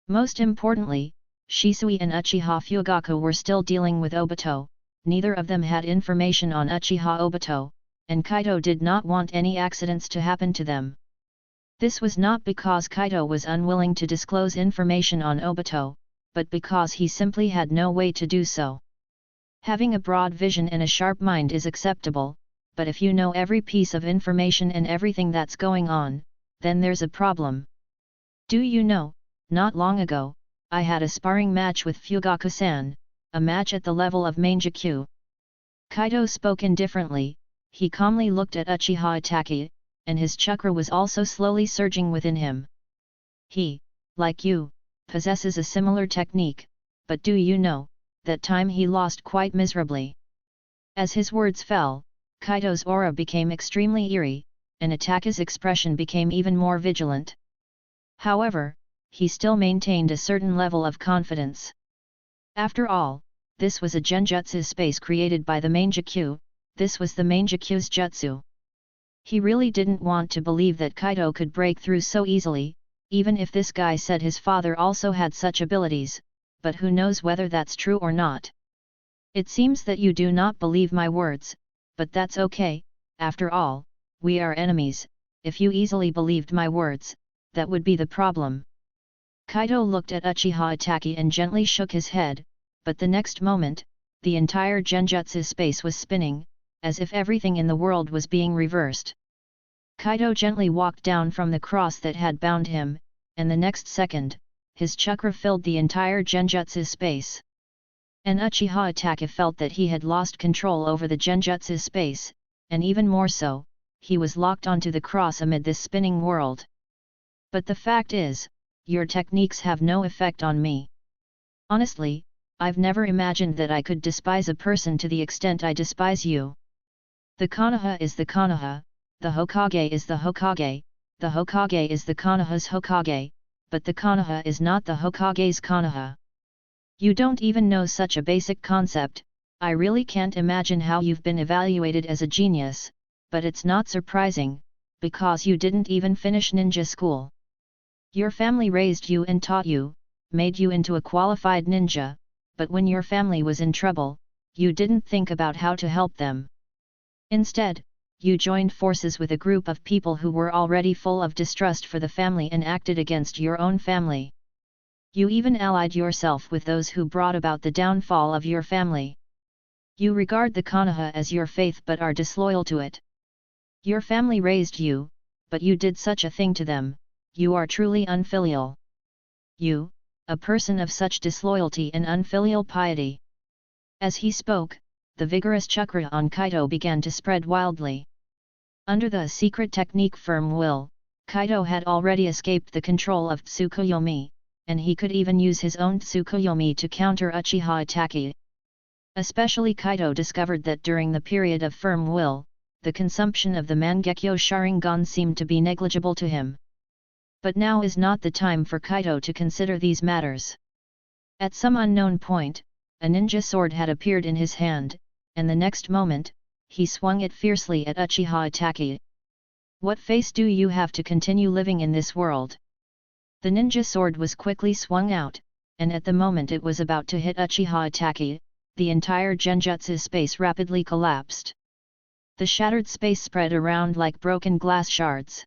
Most importantly, Shisui and Uchiha Fugaku were still dealing with Obito. Neither of them had information on Uchiha Obito, and Kaido did not want any accidents to happen to them. This was not because Kaido was unwilling to disclose information on Obito, but because he simply had no way to do so. Having a broad vision and a sharp mind is acceptable, but if you know every piece of information and everything that's going on, then there's a problem. Do you know, not long ago, I had a sparring match with Fugaku-san, a match at the level of Mangekyo. Kaido spoke indifferently. He calmly looked at Uchiha Itachi, and his chakra was also slowly surging within him. He, like you, possesses a similar technique, but do you know, that time he lost quite miserably. As his words fell, Kaido's aura became extremely eerie, and Itachi's expression became even more vigilant. However, he still maintained a certain level of confidence. After all, this was a genjutsu space created by the Mangekyo, this was the Mangekyo's jutsu. He really didn't want to believe that Kaido could break through so easily, even if this guy said his father also had such abilities, but who knows whether that's true or not. It seems that you do not believe my words, but that's okay, after all, we are enemies, if you easily believed my words, that would be the problem. Kaido looked at Uchiha Itachi and gently shook his head, but the next moment, the entire genjutsu space was spinning, as if everything in the world was being reversed. Kaido gently walked down from the cross that had bound him, and the next second, his chakra filled the entire genjutsu space. And Uchiha Itachi felt that he had lost control over the genjutsu space, and even more so, he was locked onto the cross amid this spinning world. But the fact is, your techniques have no effect on me. Honestly, I've never imagined that I could despise a person to the extent I despise you. The Konoha is the Konoha, the Hokage is the Hokage is the Konoha's Hokage, but the Konoha is not the Hokage's Konoha. You don't even know such a basic concept. I really can't imagine how you've been evaluated as a genius, but it's not surprising, because you didn't even finish ninja school. Your family raised you and taught you, made you into a qualified ninja, but when your family was in trouble, you didn't think about how to help them. Instead, you joined forces with a group of people who were already full of distrust for the family and acted against your own family. You even allied yourself with those who brought about the downfall of your family. You regard the Konoha as your faith but are disloyal to it. Your family raised you, but you did such a thing to them, you are truly unfilial. You, a person of such disloyalty and unfilial piety. As he spoke, the vigorous chakra on Kaido began to spread wildly. Under the secret technique firm will, Kaido had already escaped the control of Tsukuyomi, and he could even use his own Tsukuyomi to counter Uchiha Itachi. Especially Kaido discovered that during the period of firm will, the consumption of the Mangekyo Sharingan seemed to be negligible to him. But now is not the time for Kaido to consider these matters. At some unknown point, a ninja sword had appeared in his hand, and the next moment, he swung it fiercely at Uchiha Itachi. What face do you have to continue living in this world? The ninja sword was quickly swung out, and at the moment it was about to hit Uchiha Itachi, the entire genjutsu space rapidly collapsed. The shattered space spread around like broken glass shards.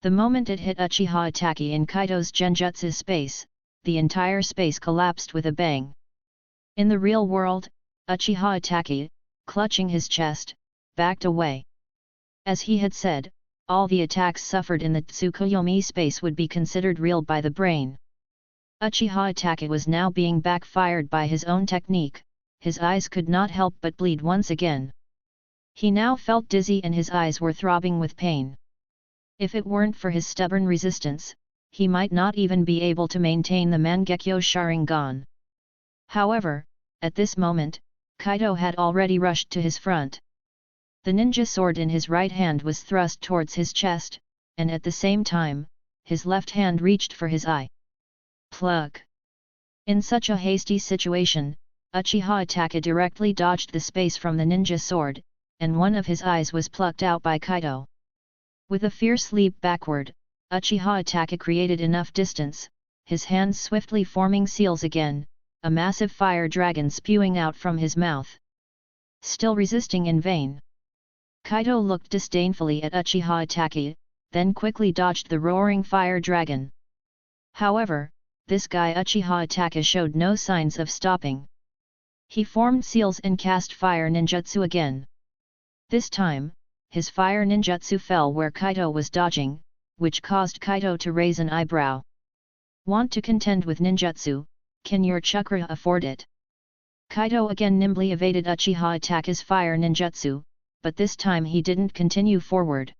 The moment it hit Uchiha Itachi in Kaido's genjutsu space, the entire space collapsed with a bang. In the real world, Uchiha Itachi, clutching his chest, backed away. As he had said, all the attacks suffered in the Tsukuyomi space would be considered real by the brain. Uchiha Itachi was now being backfired by his own technique, his eyes could not help but bleed once again. He now felt dizzy and his eyes were throbbing with pain. If it weren't for his stubborn resistance, he might not even be able to maintain the Mangekyo Sharingan. However, at this moment, Kaido had already rushed to his front. The ninja sword in his right hand was thrust towards his chest, and at the same time, his left hand reached for his eye. Plug! In such a hasty situation, Uchiha Itachi directly dodged the space from the ninja sword, and one of his eyes was plucked out by Kaido. With a fierce leap backward, Uchiha Itachi created enough distance, his hands swiftly forming seals again, a massive fire dragon spewing out from his mouth. Still resisting in vain. Kaido looked disdainfully at Uchiha Itachi, then quickly dodged the roaring fire dragon. However, this guy Uchiha Itachi showed no signs of stopping. He formed seals and cast fire ninjutsu again. This time, his fire ninjutsu fell where Kaido was dodging, which caused Kaido to raise an eyebrow. Want to contend with ninjutsu? Can your chakra afford it? Kaido again nimbly evaded Uchiha Itachi's fire ninjutsu, but this time he didn't continue forward.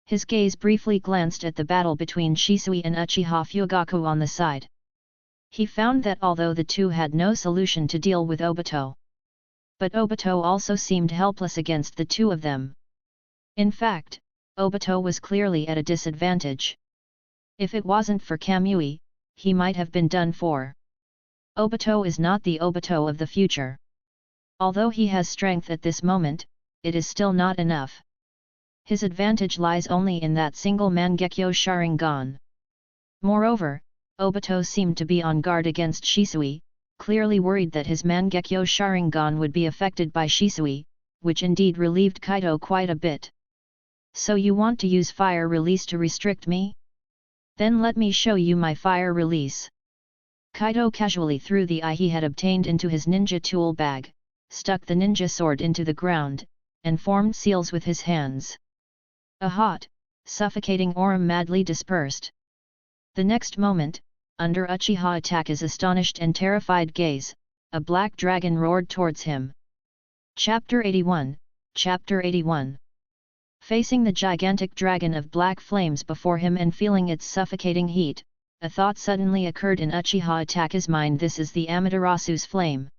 His gaze briefly glanced at the battle between Shisui and Uchiha Fugaku on the side. He found that although the two had no solution to deal with Obito, but Obito also seemed helpless against the two of them. In fact, Obito was clearly at a disadvantage. If it wasn't for Kamui, he might have been done for. Obito is not the Obito of the future. Although he has strength at this moment, it is still not enough. His advantage lies only in that single Mangekyo Sharingan. Moreover, Obito seemed to be on guard against Shisui, clearly worried that his Mangekyo Sharingan would be affected by Shisui, which indeed relieved Kaido quite a bit. So you want to use fire release to restrict me? Then let me show you my fire release. Kaido casually threw the eye he had obtained into his ninja tool bag, stuck the ninja sword into the ground, and formed seals with his hands. A hot, suffocating aura madly dispersed. The next moment, under Uchiha Itachi's astonished and terrified gaze, a black dragon roared towards him. Chapter 81, Chapter 81. Facing the gigantic dragon of black flames before him and feeling its suffocating heat, a thought suddenly occurred in Uchiha Itachi's mind: this is the Amaterasu's flame.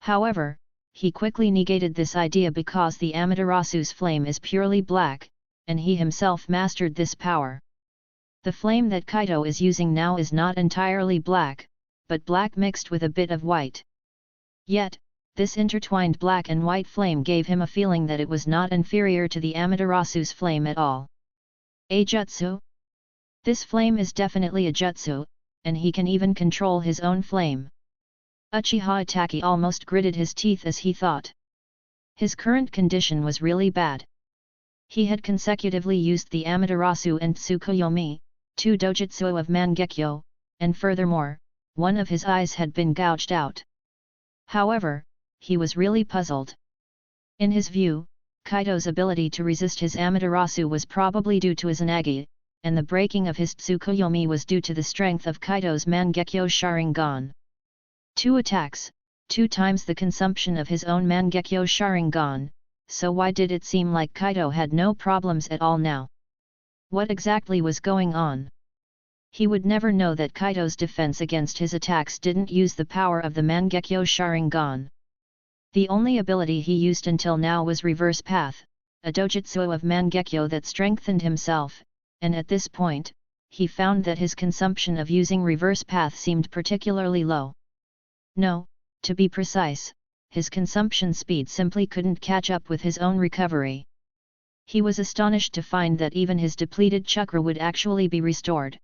However, he quickly negated this idea because the Amaterasu's flame is purely black, and he himself mastered this power. The flame that Kaido is using now is not entirely black, but black mixed with a bit of white. Yet, this intertwined black and white flame gave him a feeling that it was not inferior to the Amaterasu's flame at all. A jutsu? This flame is definitely a jutsu, and he can even control his own flame. Uchiha Itachi almost gritted his teeth as he thought. His current condition was really bad. He had consecutively used the Amaterasu and Tsukuyomi, two dojutsu of Mangekyo, and furthermore, one of his eyes had been gouged out. However, he was really puzzled. In his view, Kaido's ability to resist his Amaterasu was probably due to his Izanagi, and the breaking of his Tsukuyomi was due to the strength of Kaido's Mangekyo Sharingan. 2 attacks, 2 times the consumption of his own Mangekyo Sharingan, so why did it seem like Kaido had no problems at all now? What exactly was going on? He would never know that Kaido's defense against his attacks didn't use the power of the Mangekyo Sharingan. The only ability he used until now was Reverse Path, a dojutsu of Mangekyo that strengthened himself, and at this point, he found that his consumption of using Reverse Path seemed particularly low. No, to be precise, his consumption speed simply couldn't catch up with his own recovery. He was astonished to find that even his depleted chakra would actually be restored.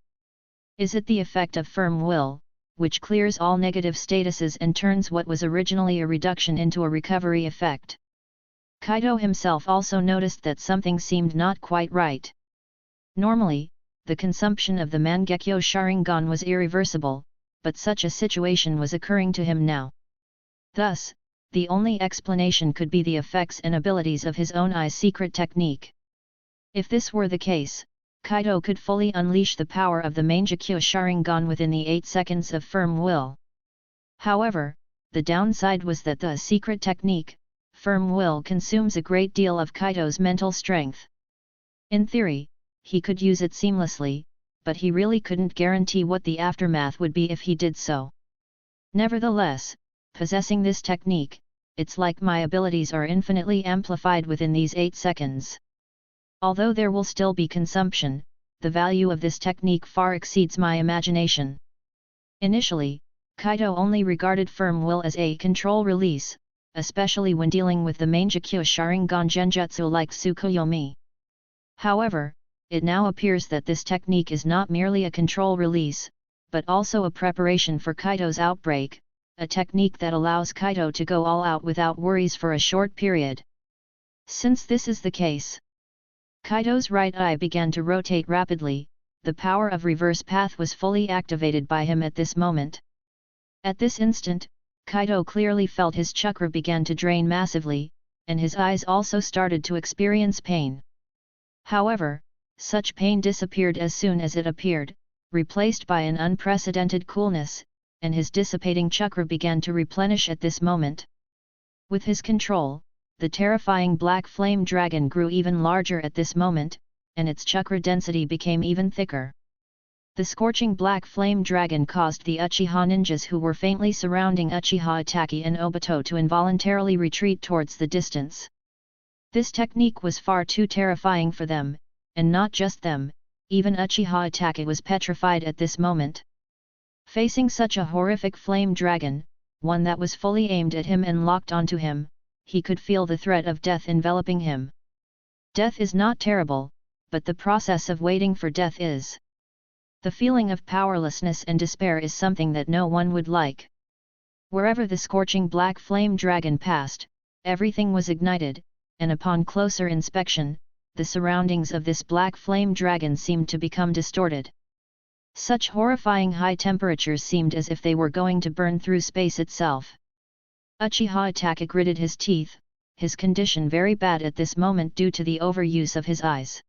Is it the effect of firm will, which clears all negative statuses and turns what was originally a reduction into a recovery effect? Kaido himself also noticed that something seemed not quite right. Normally, the consumption of the Mangekyo Sharingan was irreversible, but such a situation was occurring to him now. Thus, the only explanation could be the effects and abilities of his own eye's secret technique. If this were the case, Kaido could fully unleash the power of the Mangekyo Sharingan within the 8 seconds of firm will. However, the downside was that the secret technique, firm will, consumes a great deal of Kaido's mental strength. In theory, he could use it seamlessly, but he really couldn't guarantee what the aftermath would be if he did so. Nevertheless, possessing this technique, it's like my abilities are infinitely amplified within these 8 seconds. Although there will still be consumption, the value of this technique far exceeds my imagination. Initially, Kaido only regarded firm will as a control release, especially when dealing with the Mangekyo Sharingan genjutsu like Tsukuyomi. However, it now appears that this technique is not merely a control release, but also a preparation for Kaido's outbreak, a technique that allows Kaido to go all out without worries for a short period. Since this is the case, Kaido's right eye began to rotate rapidly, the power of Reverse Path was fully activated by him at this moment. At this instant, Kaido clearly felt his chakra began to drain massively, and his eyes also started to experience pain. However, such pain disappeared as soon as it appeared, replaced by an unprecedented coolness, and his dissipating chakra began to replenish at this moment. With his control, the terrifying black flame dragon grew even larger at this moment, and its chakra density became even thicker. The scorching black flame dragon caused the Uchiha ninjas who were faintly surrounding Uchiha Itachi and Obito to involuntarily retreat towards the distance. This technique was far too terrifying for them, and not just them, even Uchiha Itachi was petrified at this moment. Facing such a horrific flame dragon, one that was fully aimed at him and locked onto him, he could feel the threat of death enveloping him. Death is not terrible, but the process of waiting for death is. The feeling of powerlessness and despair is something that no one would like. Wherever the scorching black flame dragon passed, everything was ignited, and upon closer inspection, the surroundings of this black flame dragon seemed to become distorted. Such horrifying high temperatures seemed as if they were going to burn through space itself. Uchiha Itachi gritted his teeth, his condition very bad at this moment due to the overuse of his eyes.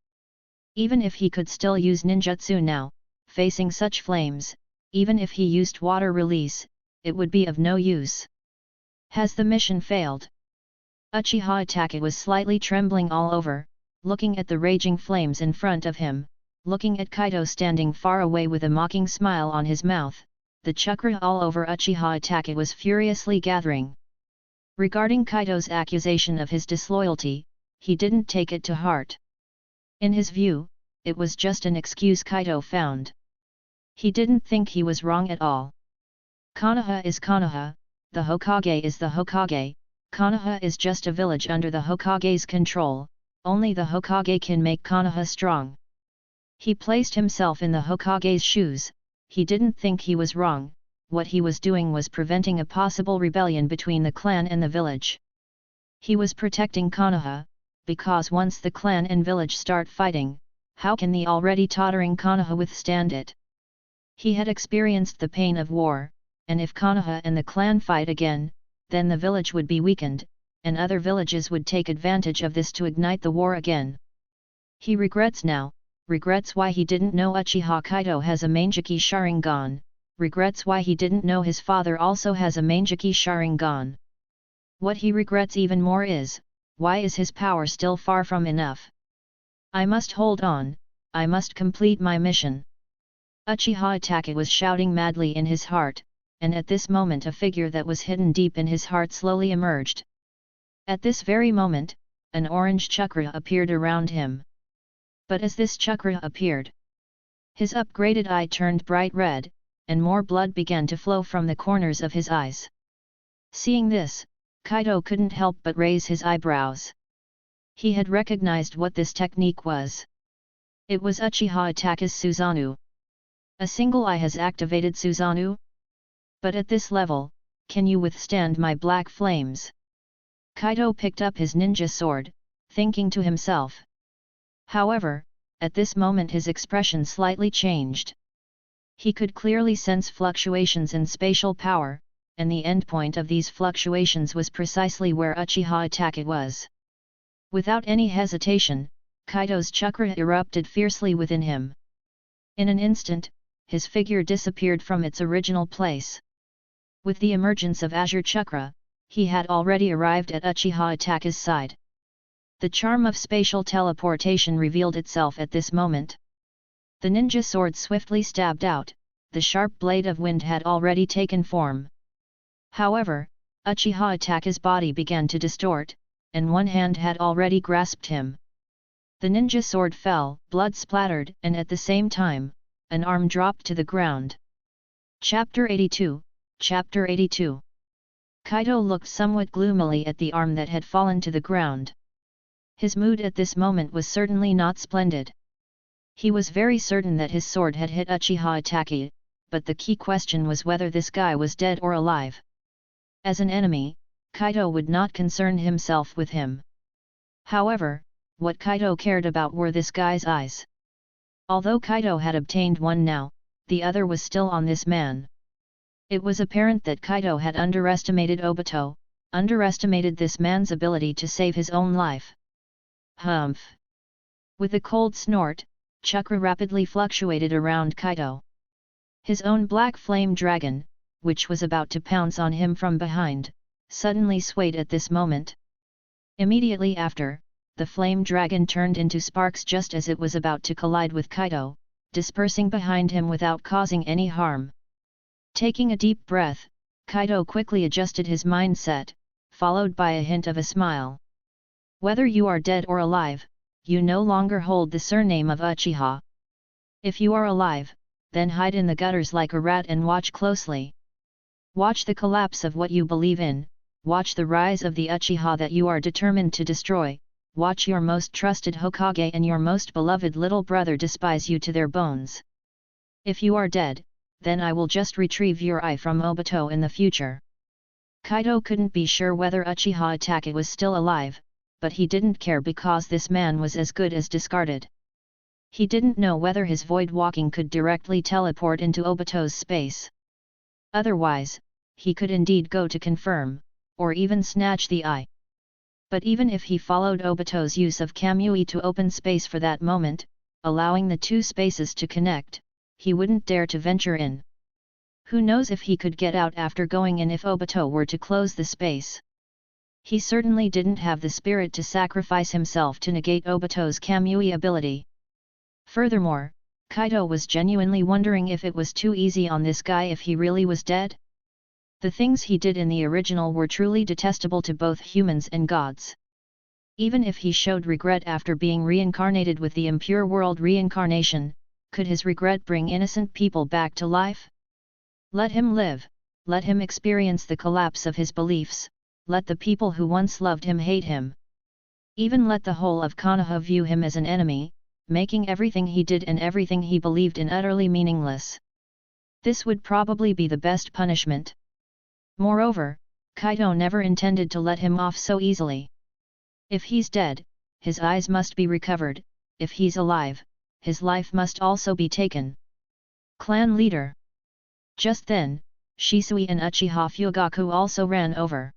Even if he could still use ninjutsu now, facing such flames, even if he used water release, it would be of no use. Has the mission failed? Uchiha Itachi was slightly trembling all over, looking at the raging flames in front of him, looking at Kaido standing far away with a mocking smile on his mouth. The chakra all over Uchiha Itachi was furiously gathering. Regarding Kaido's accusation of his disloyalty, he didn't take it to heart. In his view, it was just an excuse Kaido found. He didn't think he was wrong at all. Konoha is Konoha, the Hokage is the Hokage, Konoha is just a village under the Hokage's control, only the Hokage can make Konoha strong. He placed himself in the Hokage's shoes. He didn't think he was wrong. What he was doing was preventing a possible rebellion between the clan and the village. He was protecting Konoha, because once the clan and village start fighting, how can the already tottering Konoha withstand it? He had experienced the pain of war, and if Konoha and the clan fight again, then the village would be weakened, and other villages would take advantage of this to ignite the war again. He regrets now, regrets why he didn't know Uchiha Kaito has a Mangekyo Sharingan, regrets why he didn't know his father also has a Mangekyo Sharingan. What he regrets even more is, why is his power still far from enough? I must hold on, I must complete my mission. Uchiha Itachi was shouting madly in his heart, and at this moment a figure that was hidden deep in his heart slowly emerged. At this very moment, an orange chakra appeared around him. But as this chakra appeared, his upgraded eye turned bright red, and more blood began to flow from the corners of his eyes. Seeing this, Kaido couldn't help but raise his eyebrows. He had recognized what this technique was. It was Uchiha Itachi's Susanoo. A single eye has activated Susanoo? But at this level, can you withstand my black flames? Kaido picked up his ninja sword, thinking to himself. However, at this moment his expression slightly changed. He could clearly sense fluctuations in spatial power, and the endpoint of these fluctuations was precisely where Uchiha Itachi was. Without any hesitation, Kaido's chakra erupted fiercely within him. In an instant, his figure disappeared from its original place. With the emergence of Azure Chakra, he had already arrived at Uchiha Itachi's side. The charm of spatial teleportation revealed itself at this moment. The ninja sword swiftly stabbed out, the sharp blade of wind had already taken form. However, Uchiha Itachi's body began to distort, and one hand had already grasped him. The ninja sword fell, blood splattered, and at the same time, an arm dropped to the ground. Chapter 82, Chapter 82. Kaido looked somewhat gloomily at the arm that had fallen to the ground. His mood at this moment was certainly not splendid. He was very certain that his sword had hit Uchiha Itachi, but the key question was whether this guy was dead or alive. As an enemy, Kaido would not concern himself with him. However, what Kaido cared about were this guy's eyes. Although Kaido had obtained one now, the other was still on this man. It was apparent that Kaido had underestimated Obito, underestimated this man's ability to save his own life. Humph! With a cold snort, chakra rapidly fluctuated around Kaido. His own black flame dragon, which was about to pounce on him from behind, suddenly swayed at this moment. Immediately after, the flame dragon turned into sparks just as it was about to collide with Kaido, dispersing behind him without causing any harm. Taking a deep breath, Kaido quickly adjusted his mindset, followed by a hint of a smile. Whether you are dead or alive, you no longer hold the surname of Uchiha. If you are alive, then hide in the gutters like a rat and watch closely. Watch the collapse of what you believe in, watch the rise of the Uchiha that you are determined to destroy, watch your most trusted Hokage and your most beloved little brother despise you to their bones. If you are dead, then I will just retrieve your eye from Obito in the future. Kaido couldn't be sure whether Uchiha Itachi was still alive, but he didn't care because this man was as good as discarded. He didn't know whether his void walking could directly teleport into Obito's space. Otherwise, he could indeed go to confirm, or even snatch the eye. But even if he followed Obito's use of Kamui to open space for that moment, allowing the two spaces to connect, he wouldn't dare to venture in. Who knows if he could get out after going in if Obito were to close the space. He certainly didn't have the spirit to sacrifice himself to negate Obito's Kamui ability. Furthermore, Kaido was genuinely wondering if it was too easy on this guy if he really was dead. The things he did in the original were truly detestable to both humans and gods. Even if he showed regret after being reincarnated with the impure world reincarnation, could his regret bring innocent people back to life? Let him live, let him experience the collapse of his beliefs, let the people who once loved him hate him. Even let the whole of Konoha view him as an enemy, making everything he did and everything he believed in utterly meaningless. This would probably be the best punishment. Moreover, Kaido never intended to let him off so easily. If he's dead, his eyes must be recovered, if he's alive, his life must also be taken. Clan leader. Just then, Shisui and Uchiha Fugaku also ran over.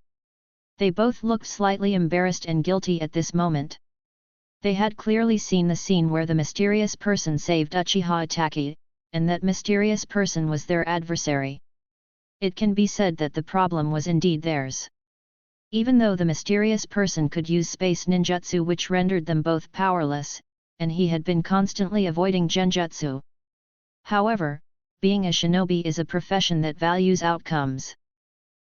They both looked slightly embarrassed and guilty at this moment. They had clearly seen the scene where the mysterious person saved Uchiha Itachi, and that mysterious person was their adversary. It can be said that the problem was indeed theirs. Even though the mysterious person could use space ninjutsu which rendered them both powerless, and he had been constantly avoiding genjutsu. However, being a shinobi is a profession that values outcomes.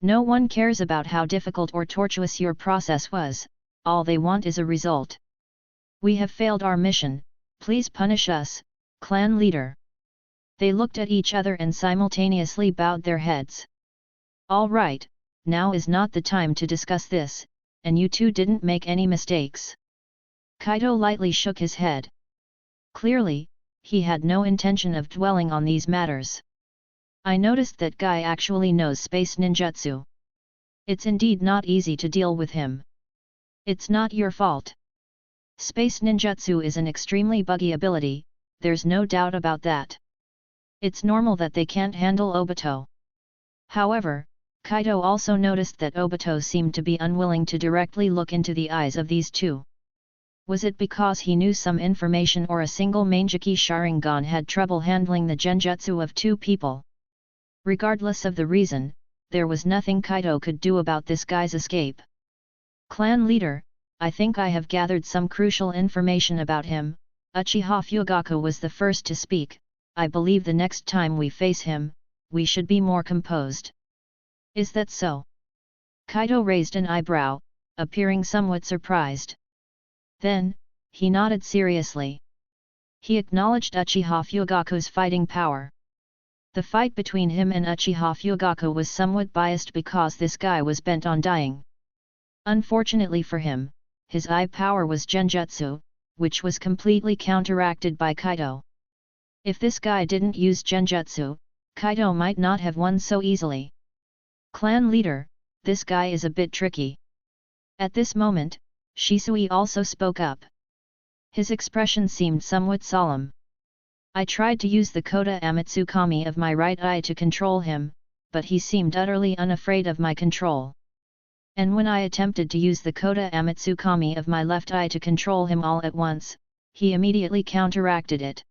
No one cares about how difficult or tortuous your process was, all they want is a result. We have failed our mission, please punish us, clan leader. They looked at each other and simultaneously bowed their heads. All right, now is not the time to discuss this, and you two didn't make any mistakes. Kaido lightly shook his head. Clearly, he had no intention of dwelling on these matters. I noticed that guy actually knows space ninjutsu. It's indeed not easy to deal with him. It's not your fault. Space ninjutsu is an extremely buggy ability, there's no doubt about that. It's normal that they can't handle Obito. However, Kaido also noticed that Obito seemed to be unwilling to directly look into the eyes of these two. Was it because he knew some information or a single Mangekyo Sharingan had trouble handling the genjutsu of two people? Regardless of the reason, there was nothing Kaido could do about this guy's escape. Clan leader, I think I have gathered some crucial information about him. Uchiha Fugaku was the first to speak. I believe the next time we face him, we should be more composed. Is that so? Kaido raised an eyebrow, appearing somewhat surprised. Then, he nodded seriously. He acknowledged Uchiha Fugaku's fighting power. The fight between him and Uchiha Fugaku was somewhat biased because this guy was bent on dying. Unfortunately for him, his eye power was genjutsu, which was completely counteracted by Kaido. If this guy didn't use genjutsu, Kaido might not have won so easily. Clan leader, this guy is a bit tricky. At this moment, Shisui also spoke up. His expression seemed somewhat solemn. I tried to use the Koda Amatsukami of my right eye to control him, but he seemed utterly unafraid of my control. And when I attempted to use the Koda Amatsukami of my left eye to control him all at once, he immediately counteracted it.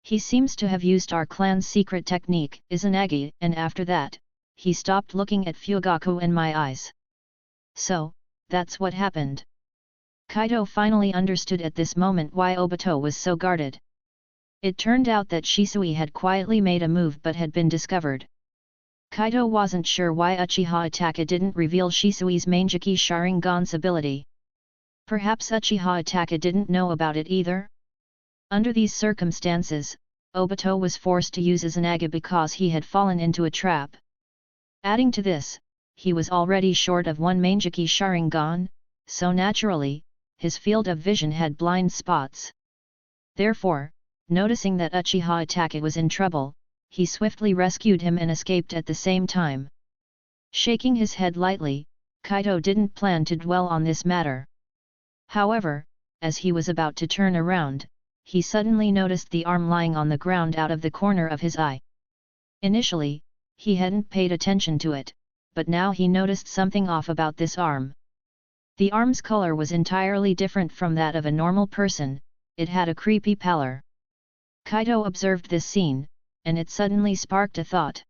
He seems to have used our clan's secret technique, Izanagi, and after that, he stopped looking at Fugaku and my eyes. So, that's what happened. Kaido finally understood at this moment why Obito was so guarded. It turned out that Shisui had quietly made a move but had been discovered. Kaido wasn't sure why Uchiha Itachi didn't reveal Shisui's Mangekyo Sharingan's ability. Perhaps Uchiha Itachi didn't know about it either? Under these circumstances, Obito was forced to use Izanagi because he had fallen into a trap. Adding to this, he was already short of one Mangekyo Sharingan, so naturally, his field of vision had blind spots. Therefore, noticing that Uchiha Itachi was in trouble, he swiftly rescued him and escaped at the same time. Shaking his head lightly, Kaido didn't plan to dwell on this matter. However, as he was about to turn around, he suddenly noticed the arm lying on the ground out of the corner of his eye. Initially, he hadn't paid attention to it, but now he noticed something off about this arm. The arm's color was entirely different from that of a normal person, it had a creepy pallor. Kaido observed this scene, and it suddenly sparked a thought.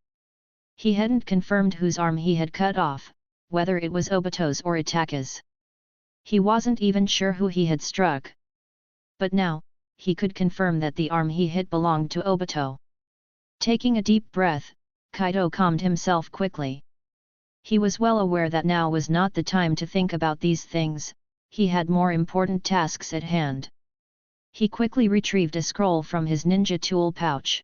He hadn't confirmed whose arm he had cut off, whether it was Obito's or Itachi's. He wasn't even sure who he had struck. But now, he could confirm that the arm he hit belonged to Obito. Taking a deep breath, Kaido calmed himself quickly. He was well aware that now was not the time to think about these things, he had more important tasks at hand. He quickly retrieved a scroll from his ninja tool pouch.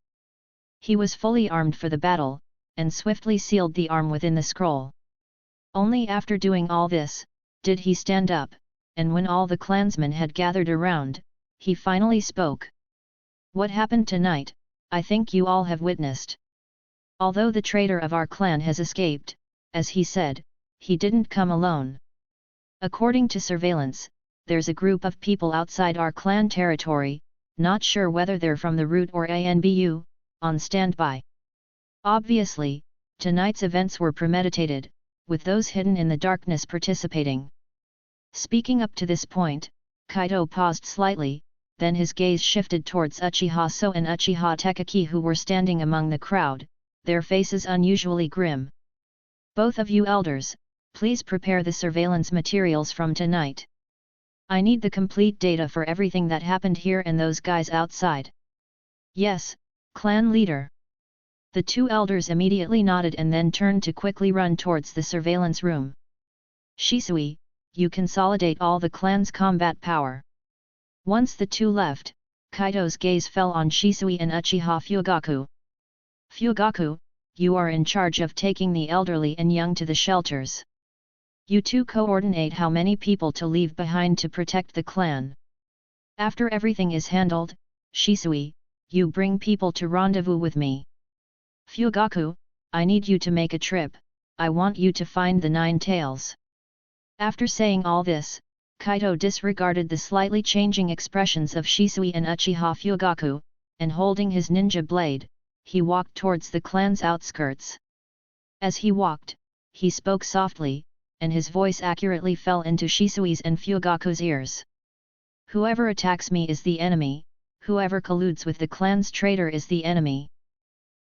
He was fully armed for the battle, and swiftly sealed the arm within the scroll. Only after doing all this, did he stand up, and when all the clansmen had gathered around, he finally spoke. "What happened tonight, I think you all have witnessed. Although the traitor of our clan has escaped, as he said, he didn't come alone. According to surveillance, there's a group of people outside our clan territory, not sure whether they're from the root or ANBU, on standby. Obviously, tonight's events were premeditated, with those hidden in the darkness participating." Speaking up to this point, Kaido paused slightly, then his gaze shifted towards Uchiha So and Uchiha Tekaki who were standing among the crowd, their faces unusually grim. "Both of you elders, please prepare the surveillance materials from tonight. I need the complete data for everything that happened here and those guys outside." "Yes, clan leader." The two elders immediately nodded and then turned to quickly run towards the surveillance room. "Shisui, you consolidate all the clan's combat power." Once the two left, Kaido's gaze fell on Shisui and Uchiha Fugaku. "Fugaku, you are in charge of taking the elderly and young to the shelters. You two coordinate how many people to leave behind to protect the clan. After everything is handled, Shisui, you bring people to rendezvous with me. Fugaku, I need you to make a trip, I want you to find the 9 tails." After saying all this, Kaido disregarded the slightly changing expressions of Shisui and Uchiha Fugaku, and holding his ninja blade, he walked towards the clan's outskirts. As he walked, he spoke softly, and his voice accurately fell into Shisui's and Fugaku's ears. "Whoever attacks me is the enemy, whoever colludes with the clan's traitor is the enemy.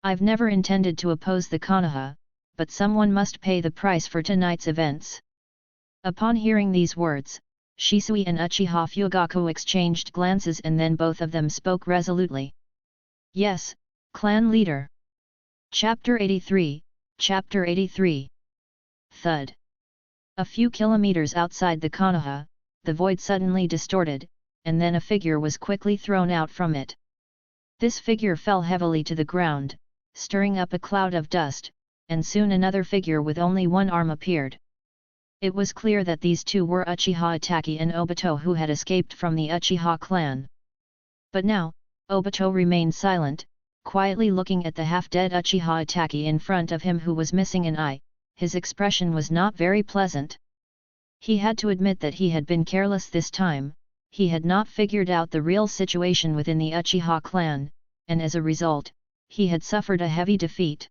I've never intended to oppose the Konoha, but someone must pay the price for tonight's events." Upon hearing these words, Shisui and Uchiha Fugaku exchanged glances and then both of them spoke resolutely. "Yes, clan leader." Chapter 83, Chapter 83. Thud. A few kilometers outside the Konoha, the void suddenly distorted, and then a figure was quickly thrown out from it. This figure fell heavily to the ground, stirring up a cloud of dust, and soon another figure with only one arm appeared. It was clear that these two were Uchiha Itachi and Obito who had escaped from the Uchiha clan. But now, Obito remained silent, quietly looking at the half-dead Uchiha Itachi in front of him who was missing an eye. His expression was not very pleasant. He had to admit that he had been careless this time, he had not figured out the real situation within the Uchiha clan, and as a result, he had suffered a heavy defeat.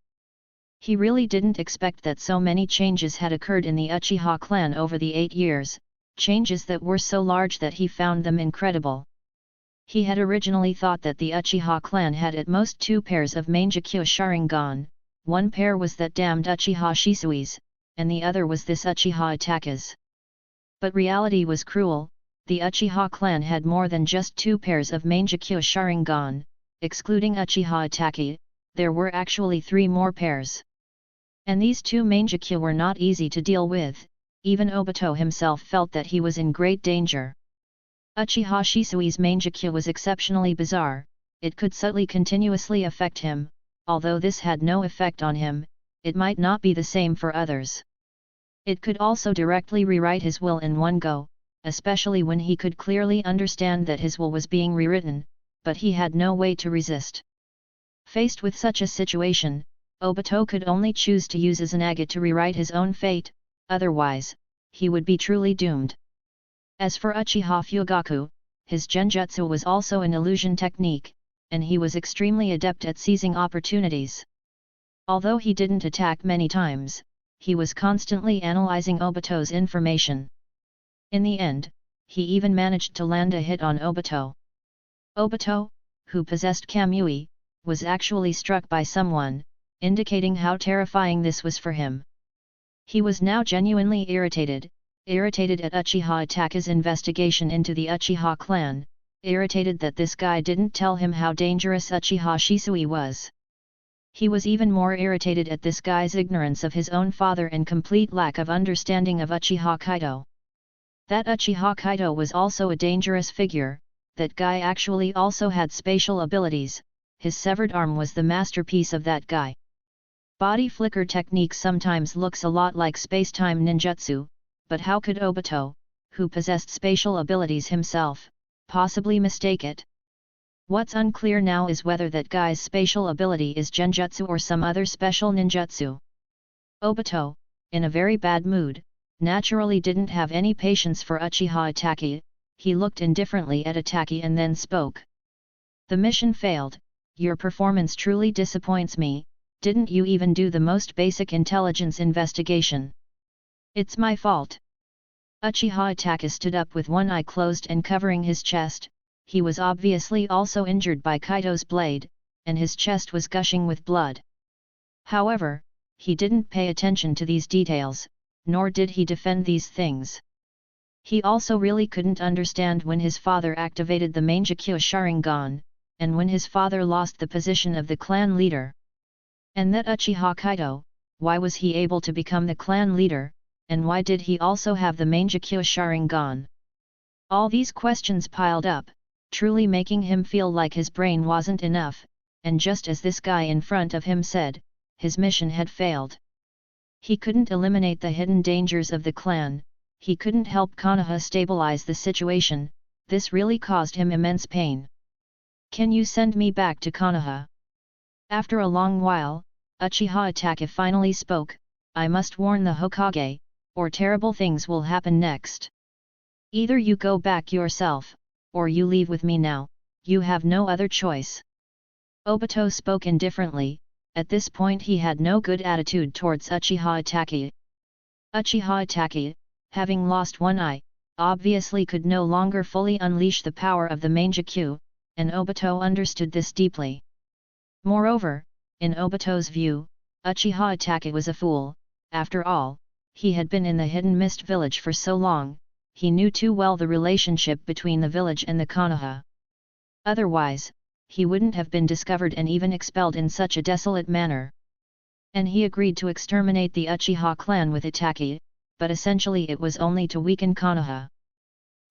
He really didn't expect that so many changes had occurred in the Uchiha clan over the 8 years, changes that were so large that he found them incredible. He had originally thought that the Uchiha clan had at most 2 pairs of Mangekyo Sharingan, one pair was that damned Uchiha Shisui's, and the other was this Uchiha Itachi's. But reality was cruel, the Uchiha clan had more than just 2 pairs of Mangekyo Sharingan, excluding Uchiha Itachi, there were actually 3 more pairs. And these 2 Mangekyo were not easy to deal with, even Obito himself felt that he was in great danger. Uchiha Shisui's Mangekyo was exceptionally bizarre, it could subtly continuously affect him. Although this had no effect on him, it might not be the same for others. It could also directly rewrite his will in one go, especially when he could clearly understand that his will was being rewritten, but he had no way to resist. Faced with such a situation, Obito could only choose to use Izanagi to rewrite his own fate, otherwise, he would be truly doomed. As for Uchiha Fugaku, his genjutsu was also an illusion technique, and he was extremely adept at seizing opportunities. Although he didn't attack many times, he was constantly analyzing Obito's information. In the end, he even managed to land a hit on Obito. Obito, who possessed Kamui, was actually struck by someone, indicating how terrifying this was for him. He was now genuinely irritated at Uchiha Itachi's investigation into the Uchiha clan, irritated that this guy didn't tell him how dangerous Uchiha Shisui was. He was even more irritated at this guy's ignorance of his own father and complete lack of understanding of Uchiha Kaito. That Uchiha Kaito was also a dangerous figure, that guy actually also had spatial abilities, his severed arm was the masterpiece of that guy. Body flicker technique sometimes looks a lot like space-time ninjutsu, but how could Obito, who possessed spatial abilities himself, possibly mistake it? What's unclear now is whether that guy's spatial ability is genjutsu or some other special ninjutsu. Obito, in a very bad mood, naturally didn't have any patience for Uchiha Itachi. He looked indifferently at Itachi and then spoke. The mission failed, your performance truly disappoints me, didn't you even do the most basic intelligence investigation? It's my fault. Uchiha Itachi stood up with one eye closed and covering his chest. He was obviously also injured by Kaido's blade, and his chest was gushing with blood. However, he didn't pay attention to these details, nor did he defend these things. He also really couldn't understand when his father activated the Mangekyo Sharingan, and when his father lost the position of the clan leader. And that Uchiha Kaito, why was he able to become the clan leader, and why did he also have the Mangekyo Sharingan? All these questions piled up, truly making him feel like his brain wasn't enough, and just as this guy in front of him said, his mission had failed. He couldn't eliminate the hidden dangers of the clan, he couldn't help Konoha stabilize the situation, this really caused him immense pain. Can you send me back to Konoha? After a long while, Uchiha Itachi finally spoke, I must warn the Hokage, or terrible things will happen next. Either you go back yourself, or you leave with me now, you have no other choice. Obito spoke indifferently, at this point he had no good attitude towards Uchiha Itachi. Uchiha Itachi, having lost one eye, obviously could no longer fully unleash the power of the Mangekyo, and Obito understood this deeply. Moreover, in Obito's view, Uchiha Itachi was a fool. After all, he had been in the Hidden Mist village for so long, he knew too well the relationship between the village and the Konoha. Otherwise, he wouldn't have been discovered and even expelled in such a desolate manner. And he agreed to exterminate the Uchiha clan with Itachi, but essentially it was only to weaken Konoha.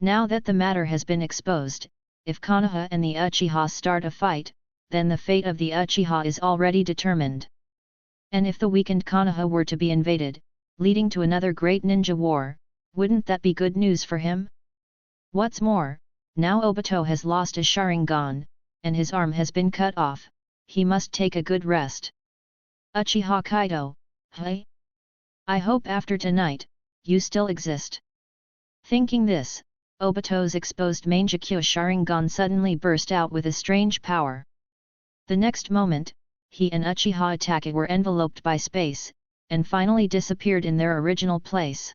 Now that the matter has been exposed, if Konoha and the Uchiha start a fight, then the fate of the Uchiha is already determined. And if the weakened Konoha were to be invaded, leading to another great ninja war, wouldn't that be good news for him? What's more, now Obito has lost his Sharingan, and his arm has been cut off, he must take a good rest. Uchiha Kaito, hey? I hope after tonight, you still exist. Thinking this, Obito's exposed Mangekyo Sharingan suddenly burst out with a strange power. The next moment, he and Uchiha Itachi were enveloped by space, and finally disappeared in their original place.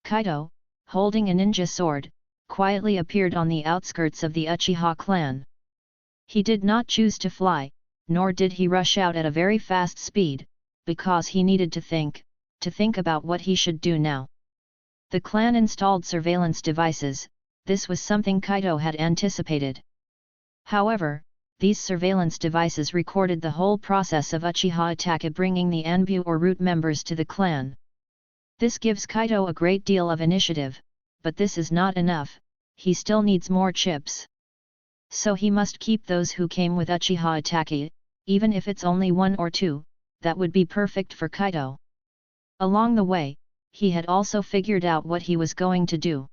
Kaido, holding a ninja sword, quietly appeared on the outskirts of the Uchiha clan. He did not choose to fly, nor did he rush out at a very fast speed, because he needed to think about what he should do now. The clan installed surveillance devices, this was something Kaido had anticipated. However, these surveillance devices recorded the whole process of Uchiha Itachi bringing the Anbu or root members to the clan. This gives Kaido a great deal of initiative, but this is not enough, he still needs more chips. So he must keep those who came with Uchiha Itachi, even if it's only 1 or 2, that would be perfect for Kaido. Along the way, he had also figured out what he was going to do.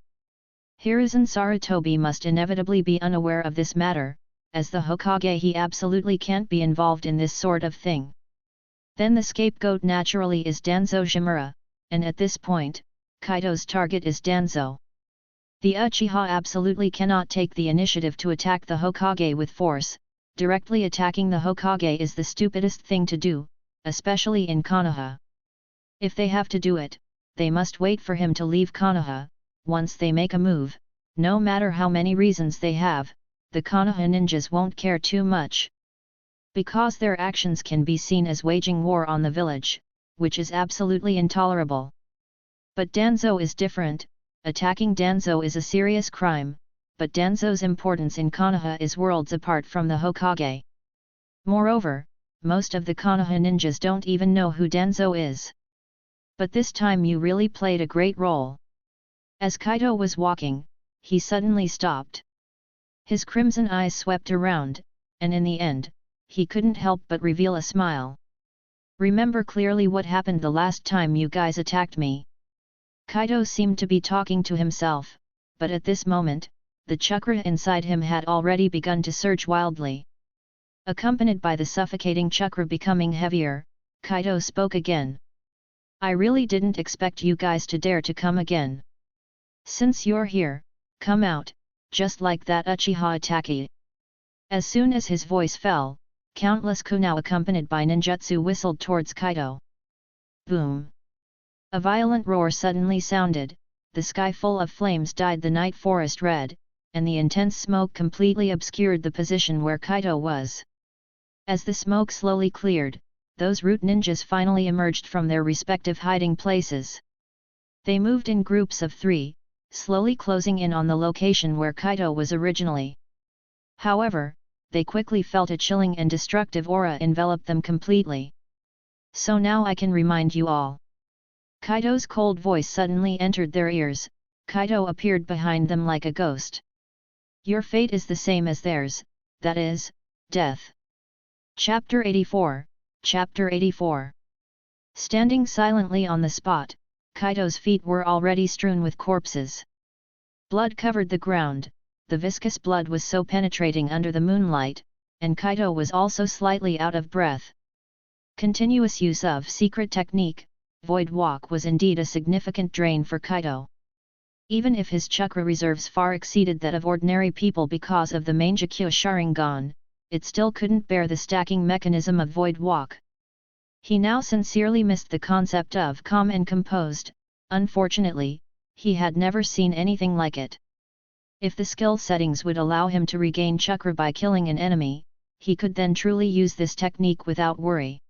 Hiruzen Sarutobi must inevitably be unaware of this matter, as the Hokage he absolutely can't be involved in this sort of thing. Then the scapegoat naturally is Danzo Shimura, and at this point, Kaido's target is Danzo. The Uchiha absolutely cannot take the initiative to attack the Hokage with force. Directly attacking the Hokage is the stupidest thing to do, especially in Konoha. If they have to do it, they must wait for him to leave Konoha. Once they make a move, no matter how many reasons they have, the Konoha ninjas won't care too much. Because their actions can be seen as waging war on the village, which is absolutely intolerable. But Danzo is different. Attacking Danzo is a serious crime, but Danzo's importance in Konoha is worlds apart from the Hokage. Moreover, most of the Konoha ninjas don't even know who Danzo is. But this time you really played a great role. As Kaido was walking, he suddenly stopped. His crimson eyes swept around, and in the end, he couldn't help but reveal a smile. Remember clearly what happened the last time you guys attacked me. Kaido seemed to be talking to himself, but at this moment, the chakra inside him had already begun to surge wildly. Accompanied by the suffocating chakra becoming heavier, Kaido spoke again. I really didn't expect you guys to dare to come again. Since you're here, come out, just like that Uchiha Itachi. As soon as his voice fell, countless kunai accompanied by ninjutsu whistled towards Kaido. Boom! A violent roar suddenly sounded, the sky full of flames dyed the night forest red, and the intense smoke completely obscured the position where Kaido was. As the smoke slowly cleared, those root ninjas finally emerged from their respective hiding places. They moved in groups of 3, slowly closing in on the location where Kaido was originally. However, they quickly felt a chilling and destructive aura envelop them completely. So now I can remind you all. Kaido's cold voice suddenly entered their ears. Kaido appeared behind them like a ghost. Your fate is the same as theirs, that is, death. Chapter 84, Chapter 84. Standing silently on the spot, Kaido's feet were already strewn with corpses. Blood covered the ground, the viscous blood was so penetrating under the moonlight, and Kaido was also slightly out of breath. Continuous use of secret technique, Void Walk was indeed a significant drain for Kaido. Even if his chakra reserves far exceeded that of ordinary people because of the Mangekyo Sharingan, it still couldn't bear the stacking mechanism of Void Walk. He now sincerely missed the concept of calm and composed. Unfortunately, he had never seen anything like it. If the skill settings would allow him to regain chakra by killing an enemy, he could then truly use this technique without worry.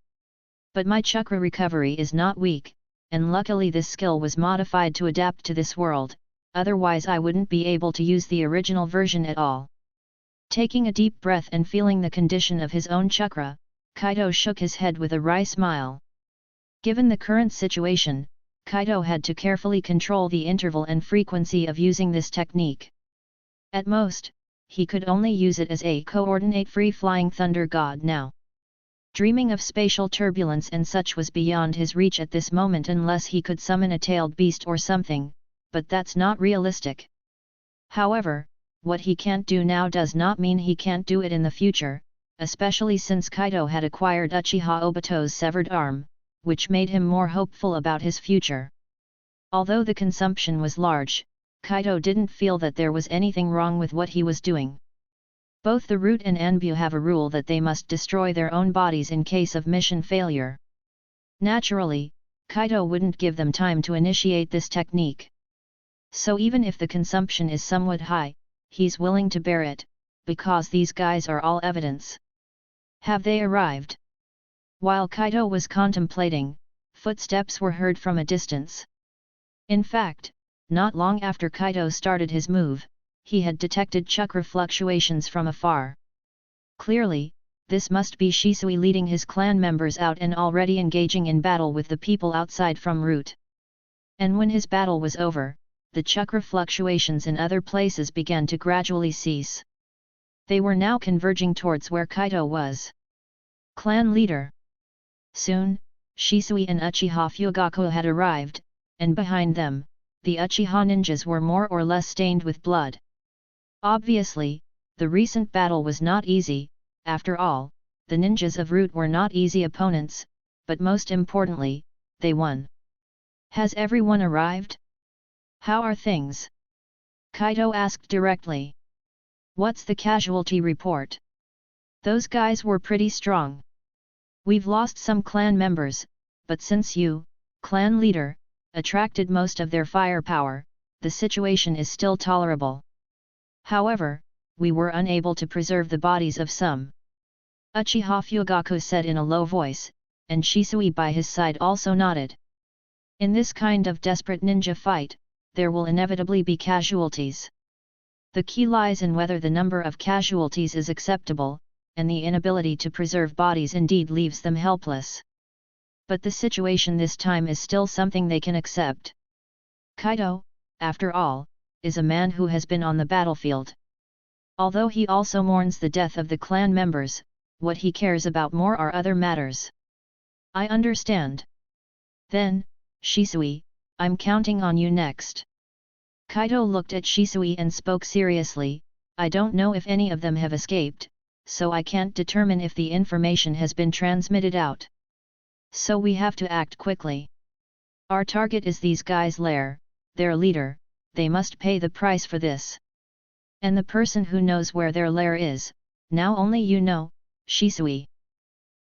But my chakra recovery is not weak, and luckily this skill was modified to adapt to this world, otherwise I wouldn't be able to use the original version at all. Taking a deep breath and feeling the condition of his own chakra, Kaido shook his head with a wry smile. Given the current situation, Kaido had to carefully control the interval and frequency of using this technique. At most, he could only use it as a coordinate free-flying thunder god now. Dreaming of spatial turbulence and such was beyond his reach at this moment unless he could summon a tailed beast or something, but that's not realistic. However, what he can't do now does not mean he can't do it in the future, especially since Kaido had acquired Uchiha Obito's severed arm, which made him more hopeful about his future. Although the consumption was large, Kaido didn't feel that there was anything wrong with what he was doing. Both the Root and Anbu have a rule that they must destroy their own bodies in case of mission failure. Naturally, Kaido wouldn't give them time to initiate this technique. So even if the consumption is somewhat high, he's willing to bear it, because these guys are all evidence. Have they arrived? While Kaido was contemplating, footsteps were heard from a distance. In fact, not long after Kaido started his move, he had detected chakra fluctuations from afar. Clearly, this must be Shisui leading his clan members out and already engaging in battle with the people outside from Root. And when his battle was over, the chakra fluctuations in other places began to gradually cease. They were now converging towards where Kaido was. Clan leader. Soon, Shisui and Uchiha Fugaku had arrived, and behind them, the Uchiha ninjas were more or less stained with blood. Obviously, the recent battle was not easy. After all, the ninjas of Root were not easy opponents, but most importantly, they won. Has everyone arrived? How are things? Kaido asked directly. What's the casualty report? Those guys were pretty strong. We've lost some clan members, but since you, clan leader, attracted most of their firepower, the situation is still tolerable. However, we were unable to preserve the bodies of some. Uchiha Fugaku said in a low voice, and Shisui by his side also nodded. In this kind of desperate ninja fight, there will inevitably be casualties. The key lies in whether the number of casualties is acceptable, and the inability to preserve bodies indeed leaves them helpless. But the situation this time is still something they can accept. Kaido, after all, is a man who has been on the battlefield. Although he also mourns the death of the clan members, what he cares about more are other matters. I understand. Then, Shisui, I'm counting on you next. Kaido looked at Shisui and spoke seriously, I don't know if any of them have escaped, so I can't determine if the information has been transmitted out. So we have to act quickly. Our target is these guys' lair, their leader, they must pay the price for this. And the person who knows where their lair is, now only you know, Shisui.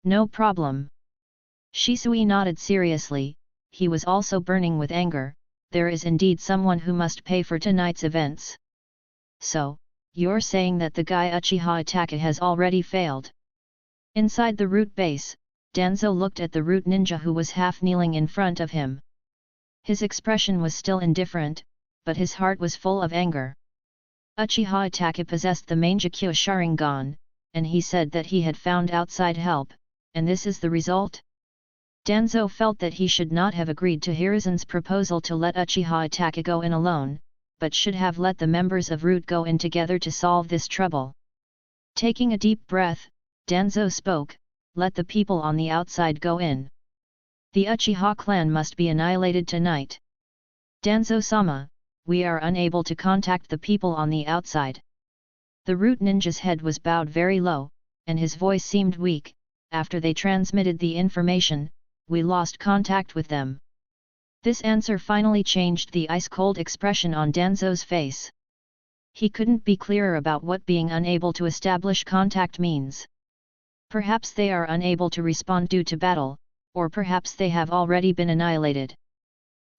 No problem. Shisui nodded seriously, he was also burning with anger, there is indeed someone who must pay for tonight's events. So, you're saying that the guy Uchiha Itachi has already failed? Inside the Root base, Danzo looked at the Root ninja who was half kneeling in front of him. His expression was still indifferent, but his heart was full of anger. Uchiha Itachi possessed the Mangekyo Sharingan, and he said that he had found outside help, and this is the result? Danzo felt that he should not have agreed to Hiruzen's proposal to let Uchiha Itachi go in alone, but should have let the members of Root go in together to solve this trouble. Taking a deep breath, Danzo spoke, let the people on the outside go in. The Uchiha clan must be annihilated tonight. Danzo-sama, we are unable to contact the people on the outside. The Root ninja's head was bowed very low, and his voice seemed weak. After they transmitted the information, we lost contact with them. This answer finally changed the ice-cold expression on Danzo's face. He couldn't be clearer about what being unable to establish contact means. Perhaps they are unable to respond due to battle, or perhaps they have already been annihilated.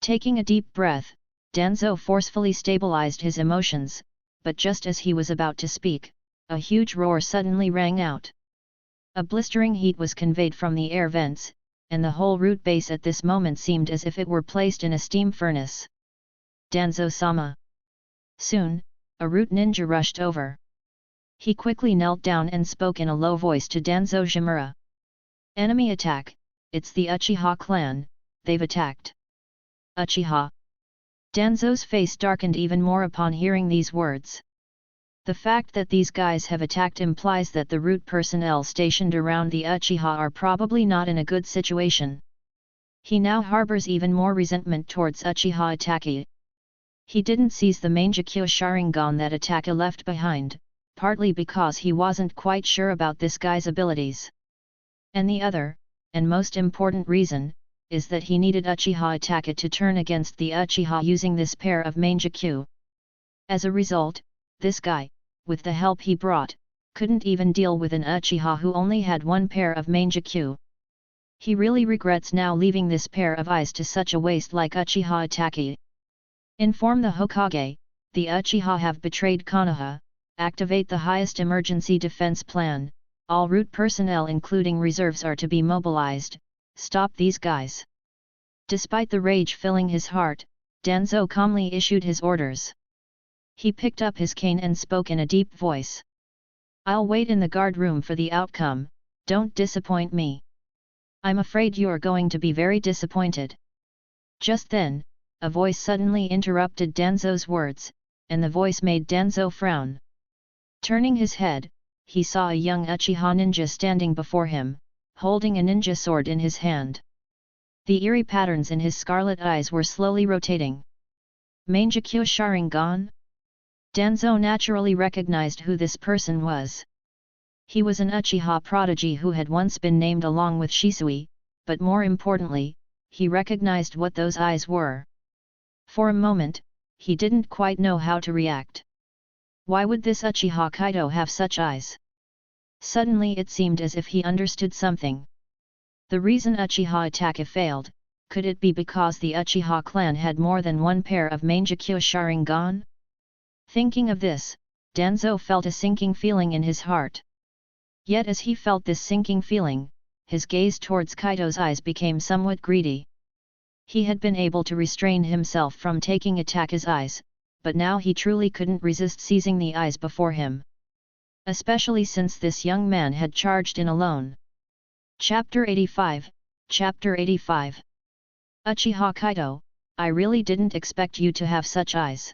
Taking a deep breath, Danzo forcefully stabilized his emotions, but just as he was about to speak, a huge roar suddenly rang out. A blistering heat was conveyed from the air vents, and the whole Root base at this moment seemed as if it were placed in a steam furnace. Danzo-sama. Soon, a Root ninja rushed over. He quickly knelt down and spoke in a low voice to Danzo Shimura. Enemy attack, it's the Uchiha clan, they've attacked. Uchiha. Danzo's face darkened even more upon hearing these words. The fact that these guys have attacked implies that the Root personnel stationed around the Uchiha are probably not in a good situation. He now harbors even more resentment towards Uchiha Itachi. He didn't seize the Mangekyo Sharingan that Itachi left behind, partly because he wasn't quite sure about this guy's abilities. And the other, and most important reason, is that he needed Uchiha Itachi to turn against the Uchiha using this pair of Mangekyo. As a result, this guy, with the help he brought, couldn't even deal with an Uchiha who only had one pair of Mangekyo. He really regrets now leaving this pair of eyes to such a waste like Uchiha Itachi. Inform the Hokage, the Uchiha have betrayed Konoha, activate the highest emergency defense plan, all Root personnel including reserves are to be mobilized, stop these guys. Despite the rage filling his heart, Danzo calmly issued his orders. He picked up his cane and spoke in a deep voice. I'll wait in the guard room for the outcome, don't disappoint me. I'm afraid you're going to be very disappointed. Just then, a voice suddenly interrupted Danzo's words, and the voice made Danzo frown. Turning his head, he saw a young Uchiha ninja standing before him, holding a ninja sword in his hand. The eerie patterns in his scarlet eyes were slowly rotating. Mangekyo Sharingan? Danzo naturally recognized who this person was. He was an Uchiha prodigy who had once been named along with Shisui, but more importantly, he recognized what those eyes were. For a moment, he didn't quite know how to react. Why would this Uchiha Kaito have such eyes? Suddenly it seemed as if he understood something. The reason Uchiha attack failed, could it be because the Uchiha clan had more than one pair of Mangekyo Sharingan? Thinking of this, Danzo felt a sinking feeling in his heart. Yet as he felt this sinking feeling, his gaze towards Kaito's eyes became somewhat greedy. He had been able to restrain himself from taking attack his eyes, but now he truly couldn't resist seizing the eyes before him. Especially since this young man had charged in alone. Chapter 85, Chapter 85. Uchiha Kaito, I really didn't expect you to have such eyes.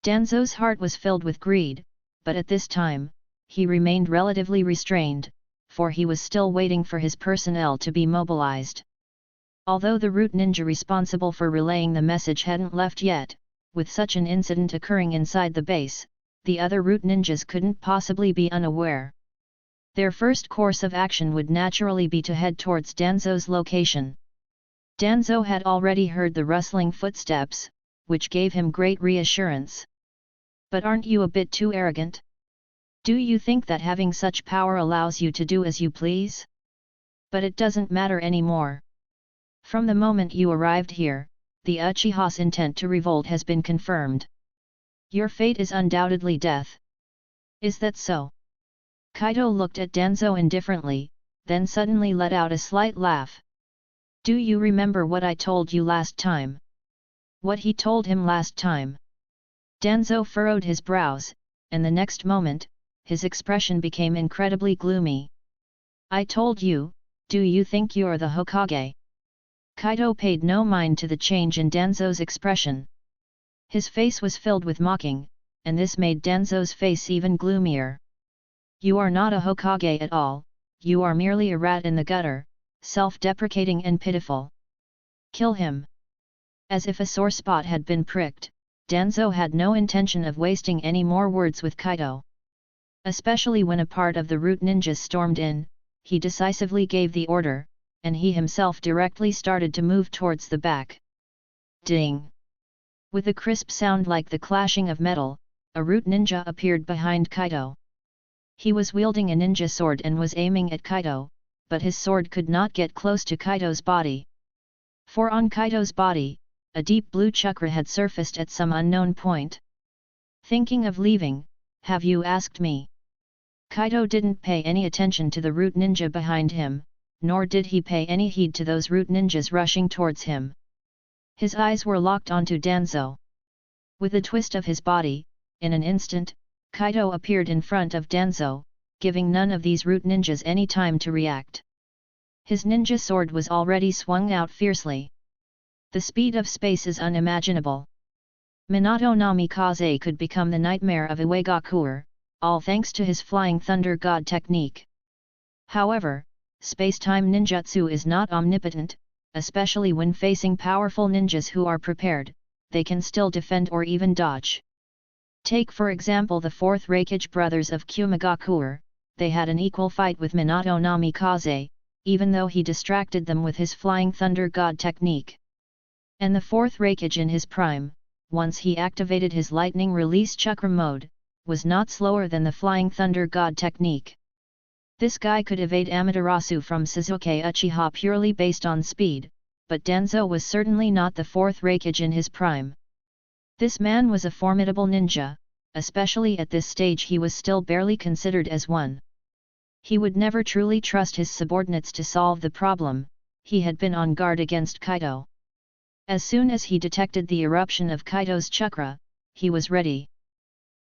Danzo's heart was filled with greed, but at this time, he remained relatively restrained, for he was still waiting for his personnel to be mobilized. Although the root ninja responsible for relaying the message hadn't left yet, with such an incident occurring inside the base, the other root ninjas couldn't possibly be unaware. Their first course of action would naturally be to head towards Danzo's location. Danzo had already heard the rustling footsteps, which gave him great reassurance. But aren't you a bit too arrogant? Do you think that having such power allows you to do as you please? But it doesn't matter anymore. From the moment you arrived here, the Uchiha's intent to revolt has been confirmed. Your fate is undoubtedly death. Is that so? Kaido looked at Danzo indifferently, then suddenly let out a slight laugh. Do you remember what I told you last time? What he told him last time? Danzo furrowed his brows, and the next moment, his expression became incredibly gloomy. I told you, do you think you're the Hokage? Kaido paid no mind to the change in Danzo's expression. His face was filled with mocking, and this made Danzo's face even gloomier. You are not a Hokage at all, you are merely a rat in the gutter, self-deprecating and pitiful. Kill him. As if a sore spot had been pricked, Danzo had no intention of wasting any more words with Kaido. Especially when a part of the root ninjas stormed in, he decisively gave the order, and he himself directly started to move towards the back. Ding! With a crisp sound like the clashing of metal, a root ninja appeared behind Kaido. He was wielding a ninja sword and was aiming at Kaido, but his sword could not get close to Kaido's body. For on Kaido's body, a deep blue chakra had surfaced at some unknown point. Thinking of leaving, have you asked me? Kaido didn't pay any attention to the root ninja behind him, nor did he pay any heed to those root ninjas rushing towards him. His eyes were locked onto Danzo. With a twist of his body, in an instant, Kaido appeared in front of Danzo, giving none of these root ninjas any time to react. His ninja sword was already swung out fiercely. The speed of space is unimaginable. Minato Namikaze could become the nightmare of Iwagakuer, all thanks to his flying thunder god technique. However, space-time ninjutsu is not omnipotent, especially when facing powerful ninjas who are prepared, they can still defend or even dodge. Take for example the fourth Raikage brothers of Kumagakuer, they had an equal fight with Minato Namikaze, even though he distracted them with his flying thunder god technique. And the fourth Raikage in his prime, once he activated his lightning release chakra mode, was not slower than the flying thunder god technique. This guy could evade Amaterasu from Sasuke Uchiha purely based on speed, but Danzo was certainly not the fourth Raikage in his prime. This man was a formidable ninja, especially at this stage he was still barely considered as one. He would never truly trust his subordinates to solve the problem, he had been on guard against Kaido. As soon as he detected the eruption of Kaido's chakra, he was ready.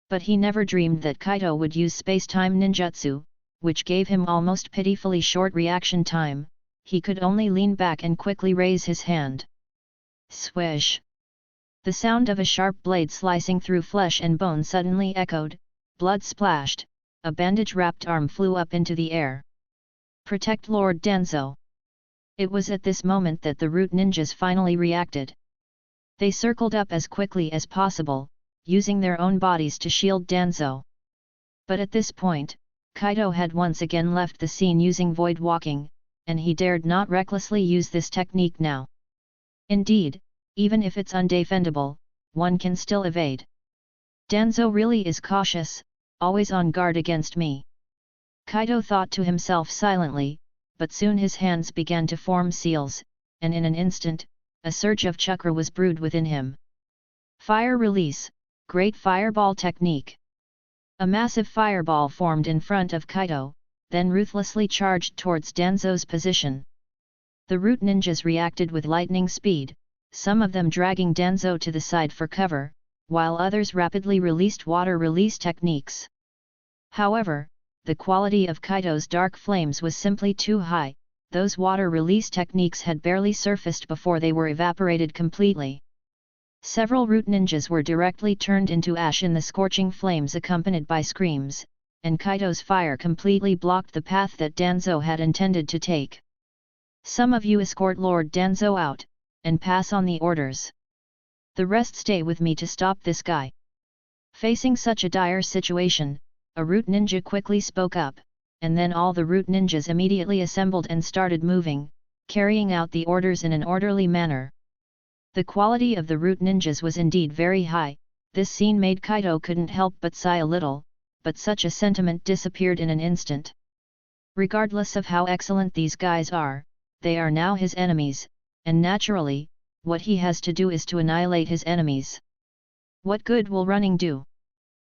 But he never dreamed that Kaido would use space-time ninjutsu, which gave him almost pitifully short reaction time. He could only lean back and quickly raise his hand. Swish! The sound of a sharp blade slicing through flesh and bone suddenly echoed, Blood splashed, a bandage-wrapped arm flew up into the air. "Protect Lord Danzo!" It was at this moment that the root ninjas finally reacted. They circled up as quickly as possible, using their own bodies to shield Danzo. But at this point, Kaido had once again left the scene using void walking, and he dared not recklessly use this technique now. Indeed, even if it's undefendable, one can still evade. Danzo really is cautious, always on guard against me. Kaido thought to himself silently, but soon his hands began to form seals, and in an instant, a surge of chakra was brewed within him. Fire release, great fireball technique. A massive fireball formed in front of Kaido, then ruthlessly charged towards Danzo's position. The root ninjas reacted with lightning speed, some of them dragging Danzo to the side for cover, while others rapidly released water release techniques. However, the quality of Kaido's dark flames was simply too high. Those water release techniques had barely surfaced before they were evaporated completely. Several root ninjas were directly turned into ash in the scorching flames accompanied by screams, and Kaido's fire completely blocked the path that Danzo had intended to take. "Some of you escort Lord Danzo out, and pass on the orders. The rest stay with me to stop this guy." Facing such a dire situation, a root ninja quickly spoke up, and then all the root ninjas immediately assembled and started moving, carrying out the orders in an orderly manner. The quality of the root ninjas was indeed very high. This scene made Kaido couldn't help but sigh a little, but such a sentiment disappeared in an instant. Regardless of how excellent these guys are, they are now his enemies, and naturally, what he has to do is to annihilate his enemies. What good will running do?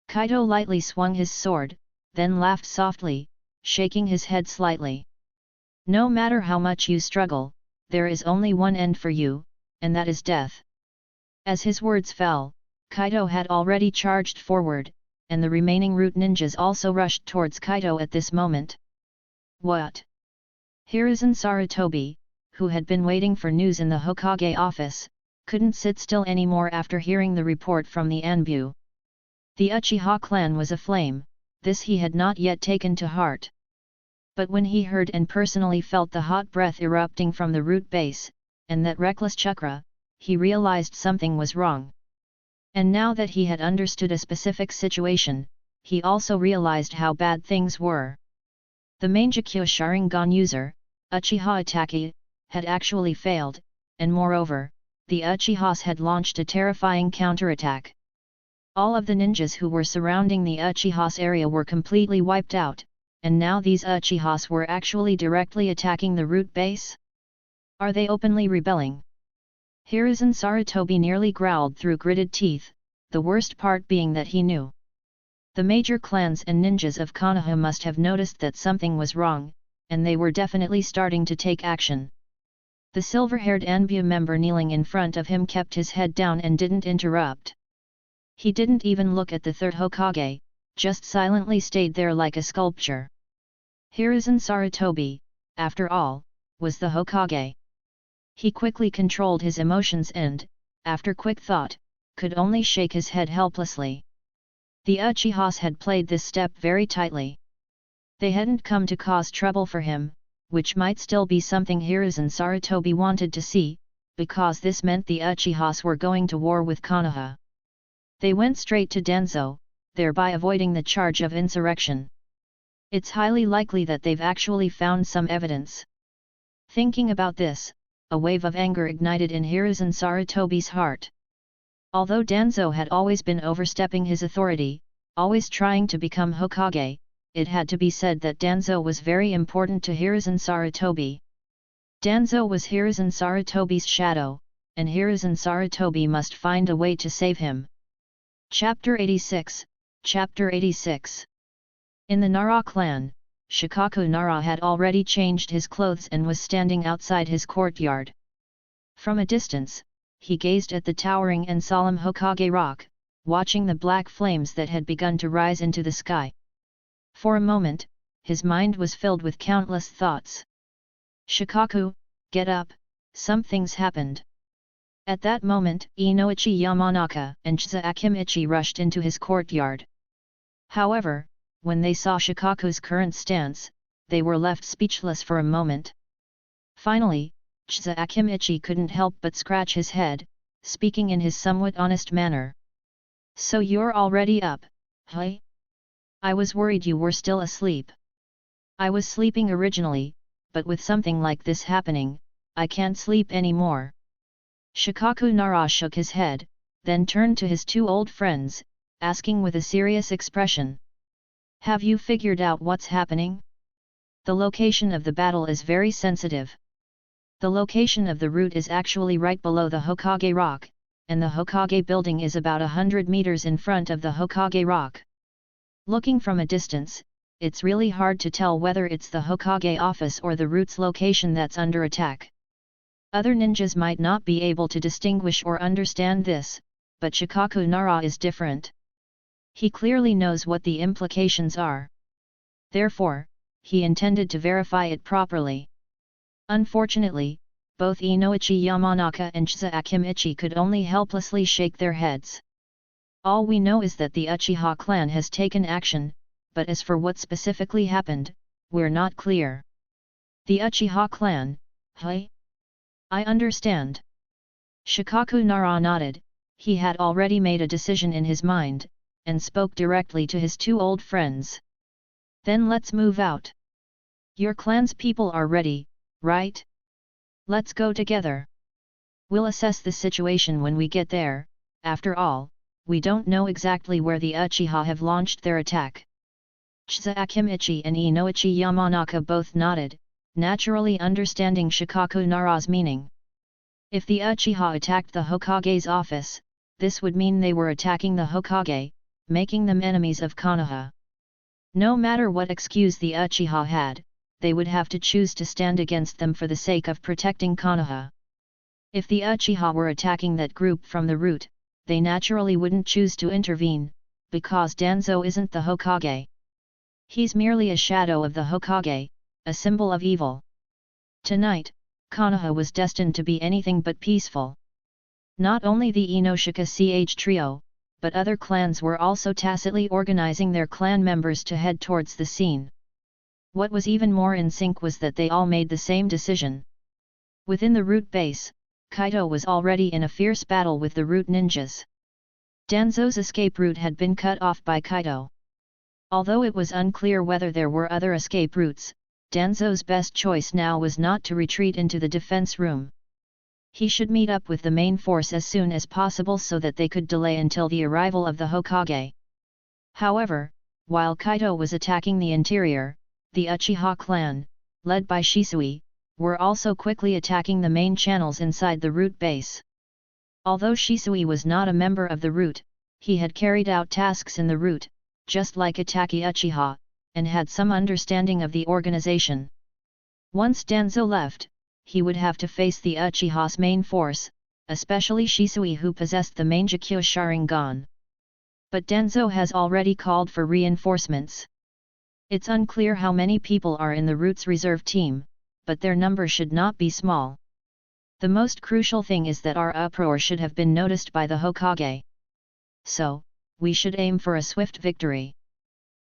Kaido lightly swung his sword, then laughed softly, shaking his head slightly. "No matter how much you struggle, there is only one end for you, and that is death." As his words fell, Kaido had already charged forward, and the remaining root ninjas also rushed towards Kaido at this moment. "What?" Hiruzen Sarutobi, who had been waiting for news in the Hokage office, couldn't sit still anymore after hearing the report from the Anbu. The Uchiha clan was aflame, this he had not yet taken to heart. But when he heard and personally felt the hot breath erupting from the root base, and that reckless chakra, he realized something was wrong. And now that he had understood a specific situation, he also realized how bad things were. The Mangekyo Sharingan user, Uchiha Itachi, had actually failed, and moreover, the Uchihas had launched a terrifying counterattack. All of the ninjas who were surrounding the Uchihas area were completely wiped out, and now these Uchihas were actually directly attacking the root base? Are they openly rebelling? Hiruzen Sarutobi nearly growled through gritted teeth, the worst part being that he knew. The major clans and ninjas of Konoha must have noticed that something was wrong, and they were definitely starting to take action. The silver-haired Anbu member kneeling in front of him kept his head down and didn't interrupt. He didn't even look at the third Hokage, just silently stayed there like a sculpture. Hiruzen Sarutobi, after all, was the Hokage. He quickly controlled his emotions and, after quick thought, could only shake his head helplessly. The Uchihas had played this step very tightly. They hadn't come to cause trouble for him, which might still be something Hiruzen Sarutobi wanted to see, because this meant the Uchihas were going to war with Konoha. They went straight to Danzo, thereby avoiding the charge of insurrection. It's highly likely that they've actually found some evidence. Thinking about this, a wave of anger ignited in Hiruzen Sarutobi's heart. Although Danzo had always been overstepping his authority, always trying to become Hokage, it had to be said that Danzo was very important to Hiruzen Sarutobi. Danzo was Hiruzen Sarutobi's shadow, and Hiruzen Sarutobi must find a way to save him. Chapter 86, Chapter 86. In the Nara clan, Shikaku Nara had already changed his clothes and was standing outside his courtyard. From a distance, he gazed at the towering and solemn Hokage rock, watching the black flames that had begun to rise into the sky. For a moment, his mind was filled with countless thoughts. "Shikaku, get up, something's happened." At that moment, Inoichi Yamanaka and Chiza Akimichi rushed into his courtyard. However, when they saw Shikaku's current stance, they were left speechless for a moment. Finally, Itachi couldn't help but scratch his head, speaking in his somewhat honest manner. "So you're already up, huh? I was worried you were still asleep." "I was sleeping originally, but with something like this happening, I can't sleep anymore." Shikaku Nara shook his head, then turned to his two old friends, asking with a serious expression. "Have you figured out what's happening? The location of the battle is very sensitive. The location of the route is actually right below the Hokage Rock, and the Hokage building is about 100 meters in front of the Hokage Rock. Looking from a distance, it's really hard to tell whether it's the Hokage office or the route's location that's under attack. Other ninjas might not be able to distinguish or understand this, but Shikaku Nara is different. He clearly knows what the implications are. Therefore, he intended to verify it properly. Unfortunately, both Inoichi Yamanaka and Akimichi could only helplessly shake their heads. "All we know is that the Uchiha clan has taken action, but as for what specifically happened, we're not clear." "The Uchiha clan, huh? I understand." Shikaku Nara nodded. He had already made a decision in his mind, and spoke directly to his two old friends. "Then let's move out. Your clan's people are ready, right? Let's go together. We'll assess the situation when we get there. After all, we don't know exactly where the Uchiha have launched their attack." Akimichi and Inoichi Yamanaka both nodded, naturally understanding Shikaku Nara's meaning. If the Uchiha attacked the Hokage's office, this would mean they were attacking the Hokage, making them enemies of Konoha. No matter what excuse the Uchiha had, they would have to choose to stand against them for the sake of protecting Konoha. If the Uchiha were attacking that group from the route, they naturally wouldn't choose to intervene, because Danzo isn't the Hokage. He's merely a shadow of the Hokage, a symbol of evil. Tonight, Konoha was destined to be anything but peaceful. Not only the Inoshika CH trio, but other clans were also tacitly organizing their clan members to head towards the scene. What was even more in sync was that they all made the same decision. Within the route base, Kaido was already in a fierce battle with the route ninjas. Danzo's escape route had been cut off by Kaido. Although it was unclear whether there were other escape routes, Danzo's best choice now was not to retreat into the defense room. He should meet up with the main force as soon as possible so that they could delay until the arrival of the Hokage. However, while Kaido was attacking the interior, the Uchiha clan, led by Shisui, were also quickly attacking the main channels inside the route base. Although Shisui was not a member of the route, he had carried out tasks in the route, just like Itachi Uchiha, and had some understanding of the organization. Once Danzo left, he would have to face the Uchiha's main force, especially Shisui who possessed the Mangekyo Sharingan. But Danzo has already called for reinforcements. It's unclear how many people are in the route's reserve team, but their number should not be small. The most crucial thing is that our uproar should have been noticed by the Hokage. So, we should aim for a swift victory.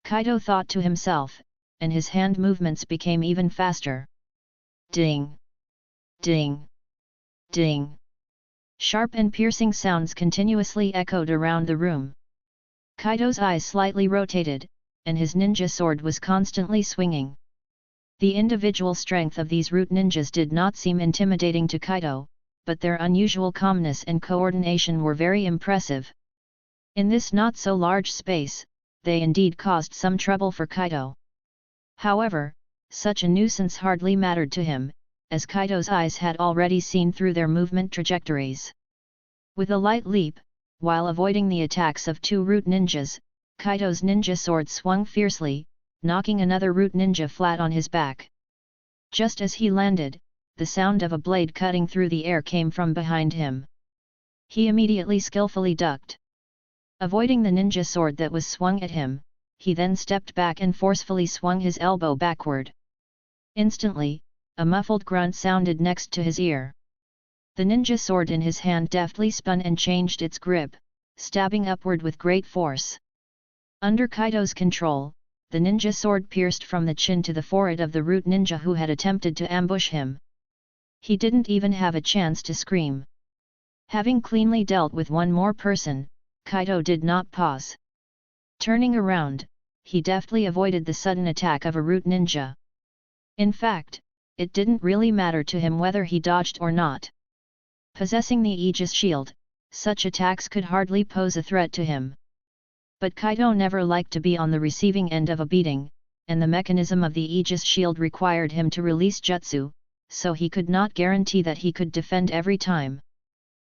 Kaido thought to himself, and his hand movements became even faster. Ding! Ding! Ding! Sharp and piercing sounds continuously echoed around the room. Kaido's eyes slightly rotated, and his ninja sword was constantly swinging. The individual strength of these route ninjas did not seem intimidating to Kaido, but their unusual calmness and coordination were very impressive. In this not-so-large space, they indeed caused some trouble for Kaido. However, such a nuisance hardly mattered to him, as Kaido's eyes had already seen through their movement trajectories. With a light leap, while avoiding the attacks of two route ninjas, Kaido's ninja sword swung fiercely, knocking another route ninja flat on his back. Just as he landed, the sound of a blade cutting through the air came from behind him. He immediately skillfully ducked. Avoiding the ninja sword that was swung at him, he then stepped back and forcefully swung his elbow backward. Instantly, a muffled grunt sounded next to his ear. The ninja sword in his hand deftly spun and changed its grip, stabbing upward with great force. Under Kaido's control, the ninja sword pierced from the chin to the forehead of the root ninja who had attempted to ambush him. He didn't even have a chance to scream. Having cleanly dealt with one more person, Kaido did not pause. Turning around, he deftly avoided the sudden attack of a root ninja. In fact, it didn't really matter to him whether he dodged or not. Possessing the Aegis shield, such attacks could hardly pose a threat to him. But Kaido never liked to be on the receiving end of a beating, and the mechanism of the Aegis shield required him to release jutsu, so he could not guarantee that he could defend every time.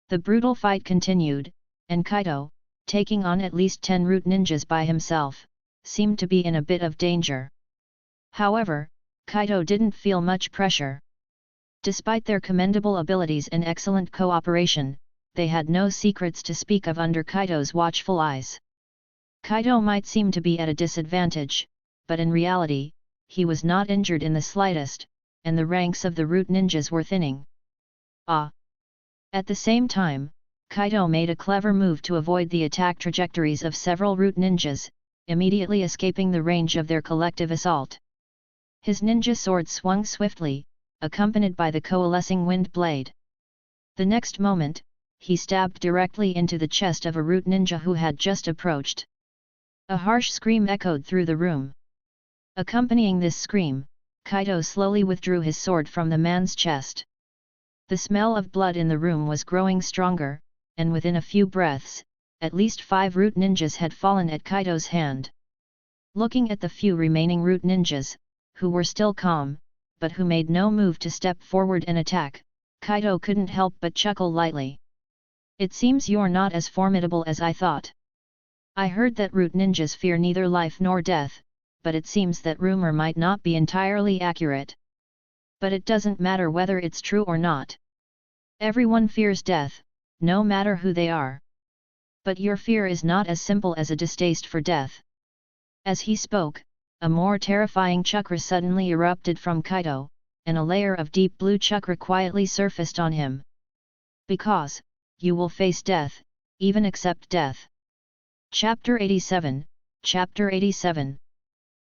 The brutal fight continued, and Kaido, taking on at least 10 root ninjas by himself, seemed to be in a bit of danger. However, Kaido didn't feel much pressure. Despite their commendable abilities and excellent cooperation, they had no secrets to speak of under Kaido's watchful eyes. Kaido might seem to be at a disadvantage, but in reality, he was not injured in the slightest, and the ranks of the root ninjas were thinning. At the same time, Kaido made a clever move to avoid the attack trajectories of several root ninjas, immediately escaping the range of their collective assault. His ninja sword swung swiftly, accompanied by the coalescing wind blade. The next moment, he stabbed directly into the chest of a root ninja who had just approached. A harsh scream echoed through the room. Accompanying this scream, Kaido slowly withdrew his sword from the man's chest. The smell of blood in the room was growing stronger, and within a few breaths, at least 5 root ninjas had fallen at Kaido's hand. Looking at the few remaining root ninjas, who were still calm, but who made no move to step forward and attack, Kaido couldn't help but chuckle lightly. "It seems you're not as formidable as I thought. I heard that root ninjas fear neither life nor death, but it seems that rumor might not be entirely accurate. But it doesn't matter whether it's true or not. Everyone fears death, no matter who they are. But your fear is not as simple as a distaste for death." As he spoke, a more terrifying chakra suddenly erupted from Kaido, and a layer of deep blue chakra quietly surfaced on him. "Because, you will face death, even accept death." Chapter 87, Chapter 87.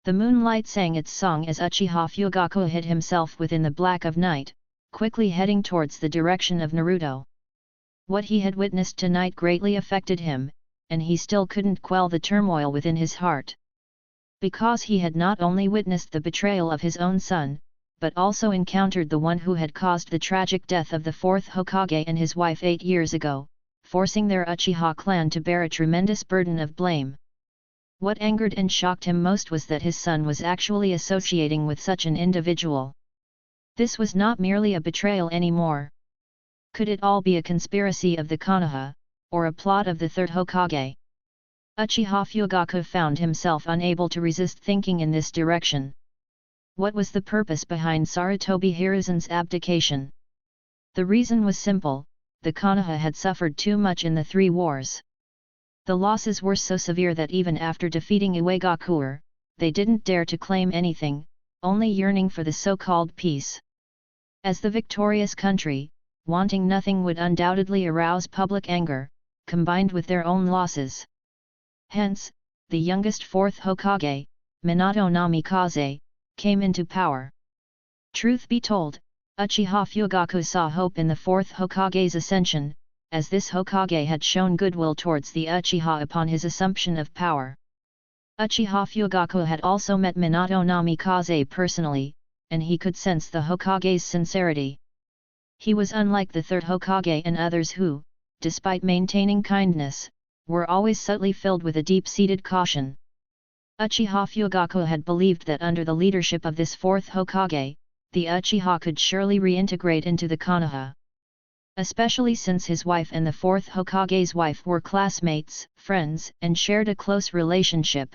The moonlight sang its song as Uchiha Fugaku hid himself within the black of night, quickly heading towards the direction of Naruto. What he had witnessed tonight greatly affected him, and he still couldn't quell the turmoil within his heart. Because he had not only witnessed the betrayal of his own son, but also encountered the one who had caused the tragic death of the 4th Hokage and his wife 8 years ago, forcing their Uchiha clan to bear a tremendous burden of blame. What angered and shocked him most was that his son was actually associating with such an individual. This was not merely a betrayal anymore. Could it all be a conspiracy of the Konoha, or a plot of the 3rd Hokage? Uchiha Fugaku found himself unable to resist thinking in this direction. What was the purpose behind Sarutobi Hiruzan's abdication? The reason was simple: the Konoha had suffered too much in the 3 wars. The losses were so severe that even after defeating Iwagakure, they didn't dare to claim anything, only yearning for the so-called peace. As the victorious country, wanting nothing would undoubtedly arouse public anger, combined with their own losses. Hence, the youngest 4th Hokage, Minato Namikaze, came into power. Truth be told, Uchiha Fugaku saw hope in the 4th Hokage's ascension, as this Hokage had shown goodwill towards the Uchiha upon his assumption of power. Uchiha Fugaku had also met Minato Namikaze personally, and he could sense the Hokage's sincerity. He was unlike the 3rd Hokage and others who, despite maintaining kindness, were always subtly filled with a deep-seated caution. Uchiha Fugaku had believed that under the leadership of this 4th Hokage, the Uchiha could surely reintegrate into the Konoha. Especially since his wife and the 4th Hokage's wife were classmates, friends, and shared a close relationship.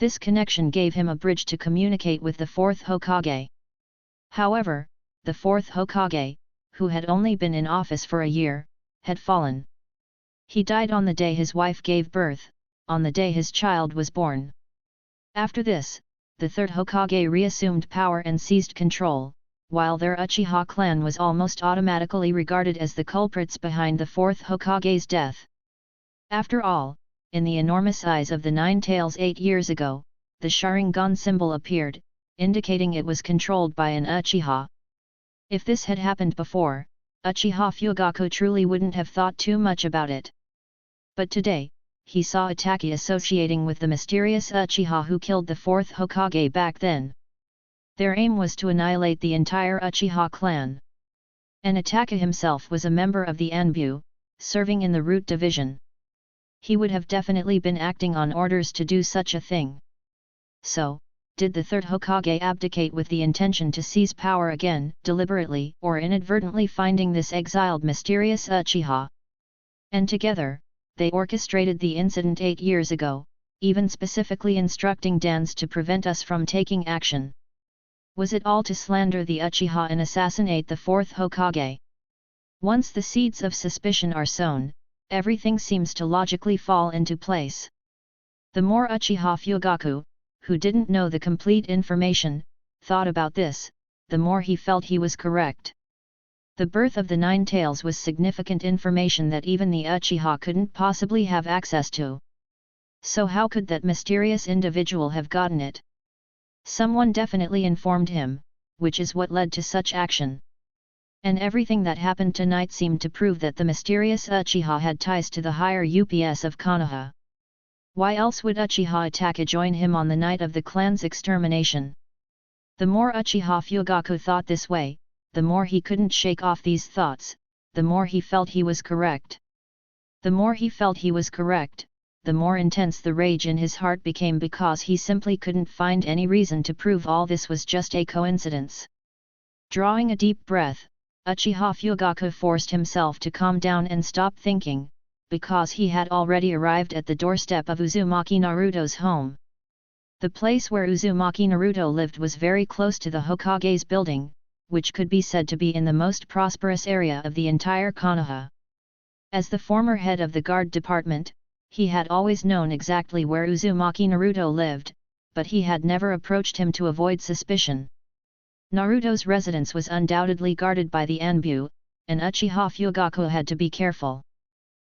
This connection gave him a bridge to communicate with the 4th Hokage. However, the 4th Hokage, who had only been in office for a year, had fallen. He died on the day his wife gave birth, on the day his child was born. After this, the 3rd Hokage reassumed power and seized control, while their Uchiha clan was almost automatically regarded as the culprits behind the 4th Hokage's death. After all, in the enormous eyes of the Nine Tails 8 years ago, the Sharingan symbol appeared, indicating it was controlled by an Uchiha. If this had happened before, Uchiha Fugaku truly wouldn't have thought too much about it. But today, he saw Itachi associating with the mysterious Uchiha who killed the 4th Hokage back then. Their aim was to annihilate the entire Uchiha clan. And Itachi himself was a member of the Anbu, serving in the Root Division. He would have definitely been acting on orders to do such a thing. So, did the 3rd Hokage abdicate with the intention to seize power again, deliberately or inadvertently finding this exiled mysterious Uchiha? And together, they orchestrated the incident 8 years ago, even specifically instructing Dans to prevent us from taking action. Was it all to slander the Uchiha and assassinate the 4th Hokage? Once the seeds of suspicion are sown, everything seems to logically fall into place. The more Uchiha Fugaku, who didn't know the complete information, thought about this, the more he felt he was correct. The birth of the Nine Tails was significant information that even the Uchiha couldn't possibly have access to. So how could that mysterious individual have gotten it? Someone definitely informed him, which is what led to such action. And everything that happened tonight seemed to prove that the mysterious Uchiha had ties to the higher UPS of Konoha. Why else would Uchiha Itachi join him on the night of the clan's extermination? The more Uchiha Fugaku thought this way, the more he couldn't shake off these thoughts, the more he felt he was correct. The more he felt he was correct, the more intense the rage in his heart became because he simply couldn't find any reason to prove all this was just a coincidence. Drawing a deep breath, Uchiha Fugaku forced himself to calm down and stop thinking, because he had already arrived at the doorstep of Uzumaki Naruto's home. The place where Uzumaki Naruto lived was very close to the Hokage's building, which could be said to be in the most prosperous area of the entire Konoha. As the former head of the guard department, he had always known exactly where Uzumaki Naruto lived, but he had never approached him to avoid suspicion. Naruto's residence was undoubtedly guarded by the Anbu, and Uchiha Fugaku had to be careful.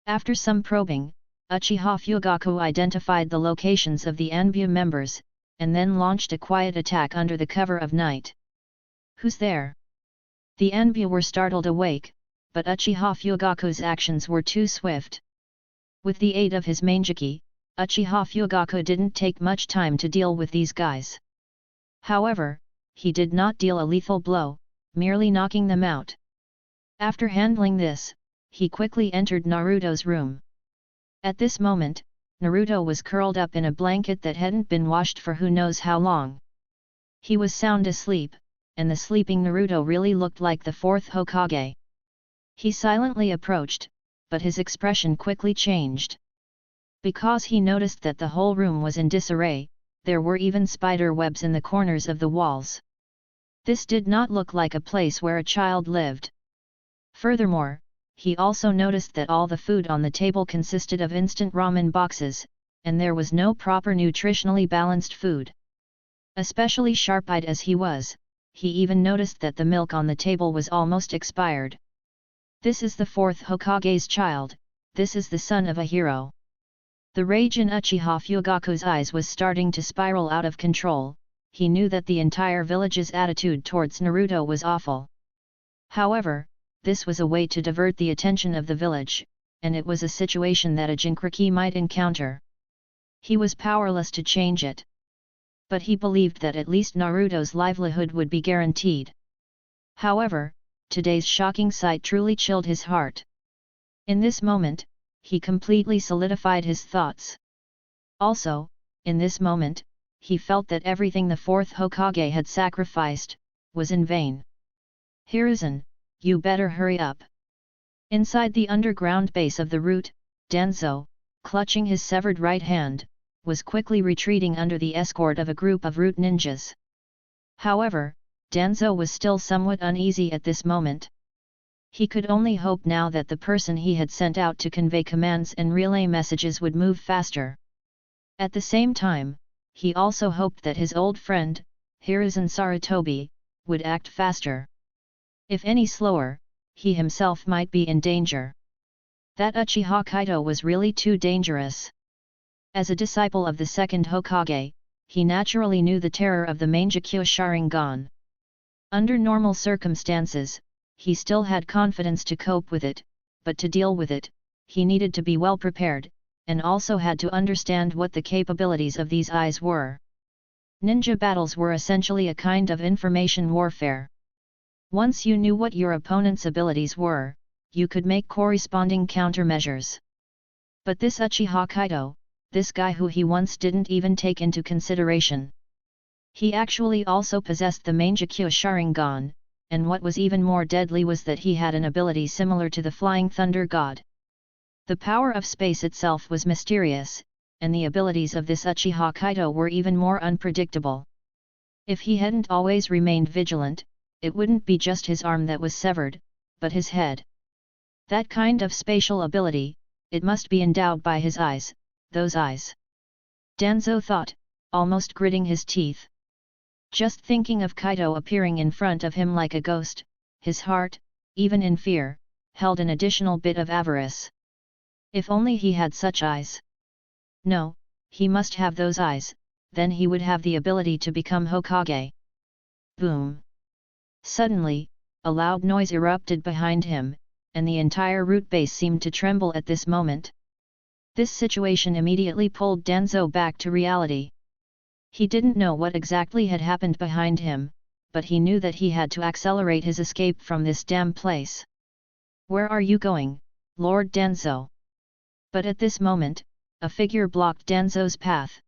After some probing, Uchiha Fugaku identified the locations of the Anbu members, and then launched a quiet attack under the cover of night. "Who's there?" The Anbu were startled awake, but Uchiha Fugaku's actions were too swift. With the aid of his Mangekyo, Uchiha Fugaku didn't take much time to deal with these guys. However, he did not deal a lethal blow, merely knocking them out. After handling this, he quickly entered Naruto's room. At this moment, Naruto was curled up in a blanket that hadn't been washed for who knows how long. He was sound asleep, and the sleeping Naruto really looked like the 4th Hokage. He silently approached, but his expression quickly changed. Because he noticed that the whole room was in disarray, there were even spider webs in the corners of the walls. This did not look like a place where a child lived. Furthermore, he also noticed that all the food on the table consisted of instant ramen boxes, and there was no proper nutritionally balanced food. Especially sharp-eyed as he was, he even noticed that the milk on the table was almost expired. This is the 4th Hokage's child, this is the son of a hero. The rage in Uchiha Fugaku's eyes was starting to spiral out of control. He knew that the entire village's attitude towards Naruto was awful. However, this was a way to divert the attention of the village, and it was a situation that a Jinchuriki might encounter. He was powerless to change it. But he believed that at least Naruto's livelihood would be guaranteed. However, today's shocking sight truly chilled his heart. In this moment, he completely solidified his thoughts. Also, in this moment, he felt that everything the 4th Hokage had sacrificed was in vain. "Hiruzen, you better hurry up." Inside the underground base of the root, Danzo, clutching his severed right hand, was quickly retreating under the escort of a group of root ninjas. However, Danzo was still somewhat uneasy at this moment. He could only hope now that the person he had sent out to convey commands and relay messages would move faster. At the same time, he also hoped that his old friend, Hiruzen Sarutobi, would act faster. If any slower, he himself might be in danger. That Uchiha Kaito was really too dangerous. As a disciple of the second Hokage, he naturally knew the terror of the Mangekyo Sharingan. Under normal circumstances, he still had confidence to cope with it, but to deal with it, he needed to be well prepared, and also had to understand what the capabilities of these eyes were. Ninja battles were essentially a kind of information warfare. Once you knew what your opponent's abilities were, you could make corresponding countermeasures. But this Uchiha Kaito, this guy who he once didn't even take into consideration. He actually also possessed the Mangekyo Sharingan, and what was even more deadly was that he had an ability similar to the Flying Thunder God. The power of space itself was mysterious, and the abilities of this Uchiha Kaito were even more unpredictable. If he hadn't always remained vigilant, it wouldn't be just his arm that was severed, but his head. That kind of spatial ability, it must be endowed by his eyes, those eyes. Danzo thought, almost gritting his teeth. Just thinking of Kaido appearing in front of him like a ghost, his heart, even in fear, held an additional bit of avarice. If only he had such eyes. No, he must have those eyes, then he would have the ability to become Hokage. Boom! Suddenly, a loud noise erupted behind him, and the entire root base seemed to tremble at this moment. This situation immediately pulled Danzo back to reality. He didn't know what exactly had happened behind him, but he knew that he had to accelerate his escape from this damn place. "Where are you going, Lord Danzo?" But at this moment, a figure blocked Danzo's path.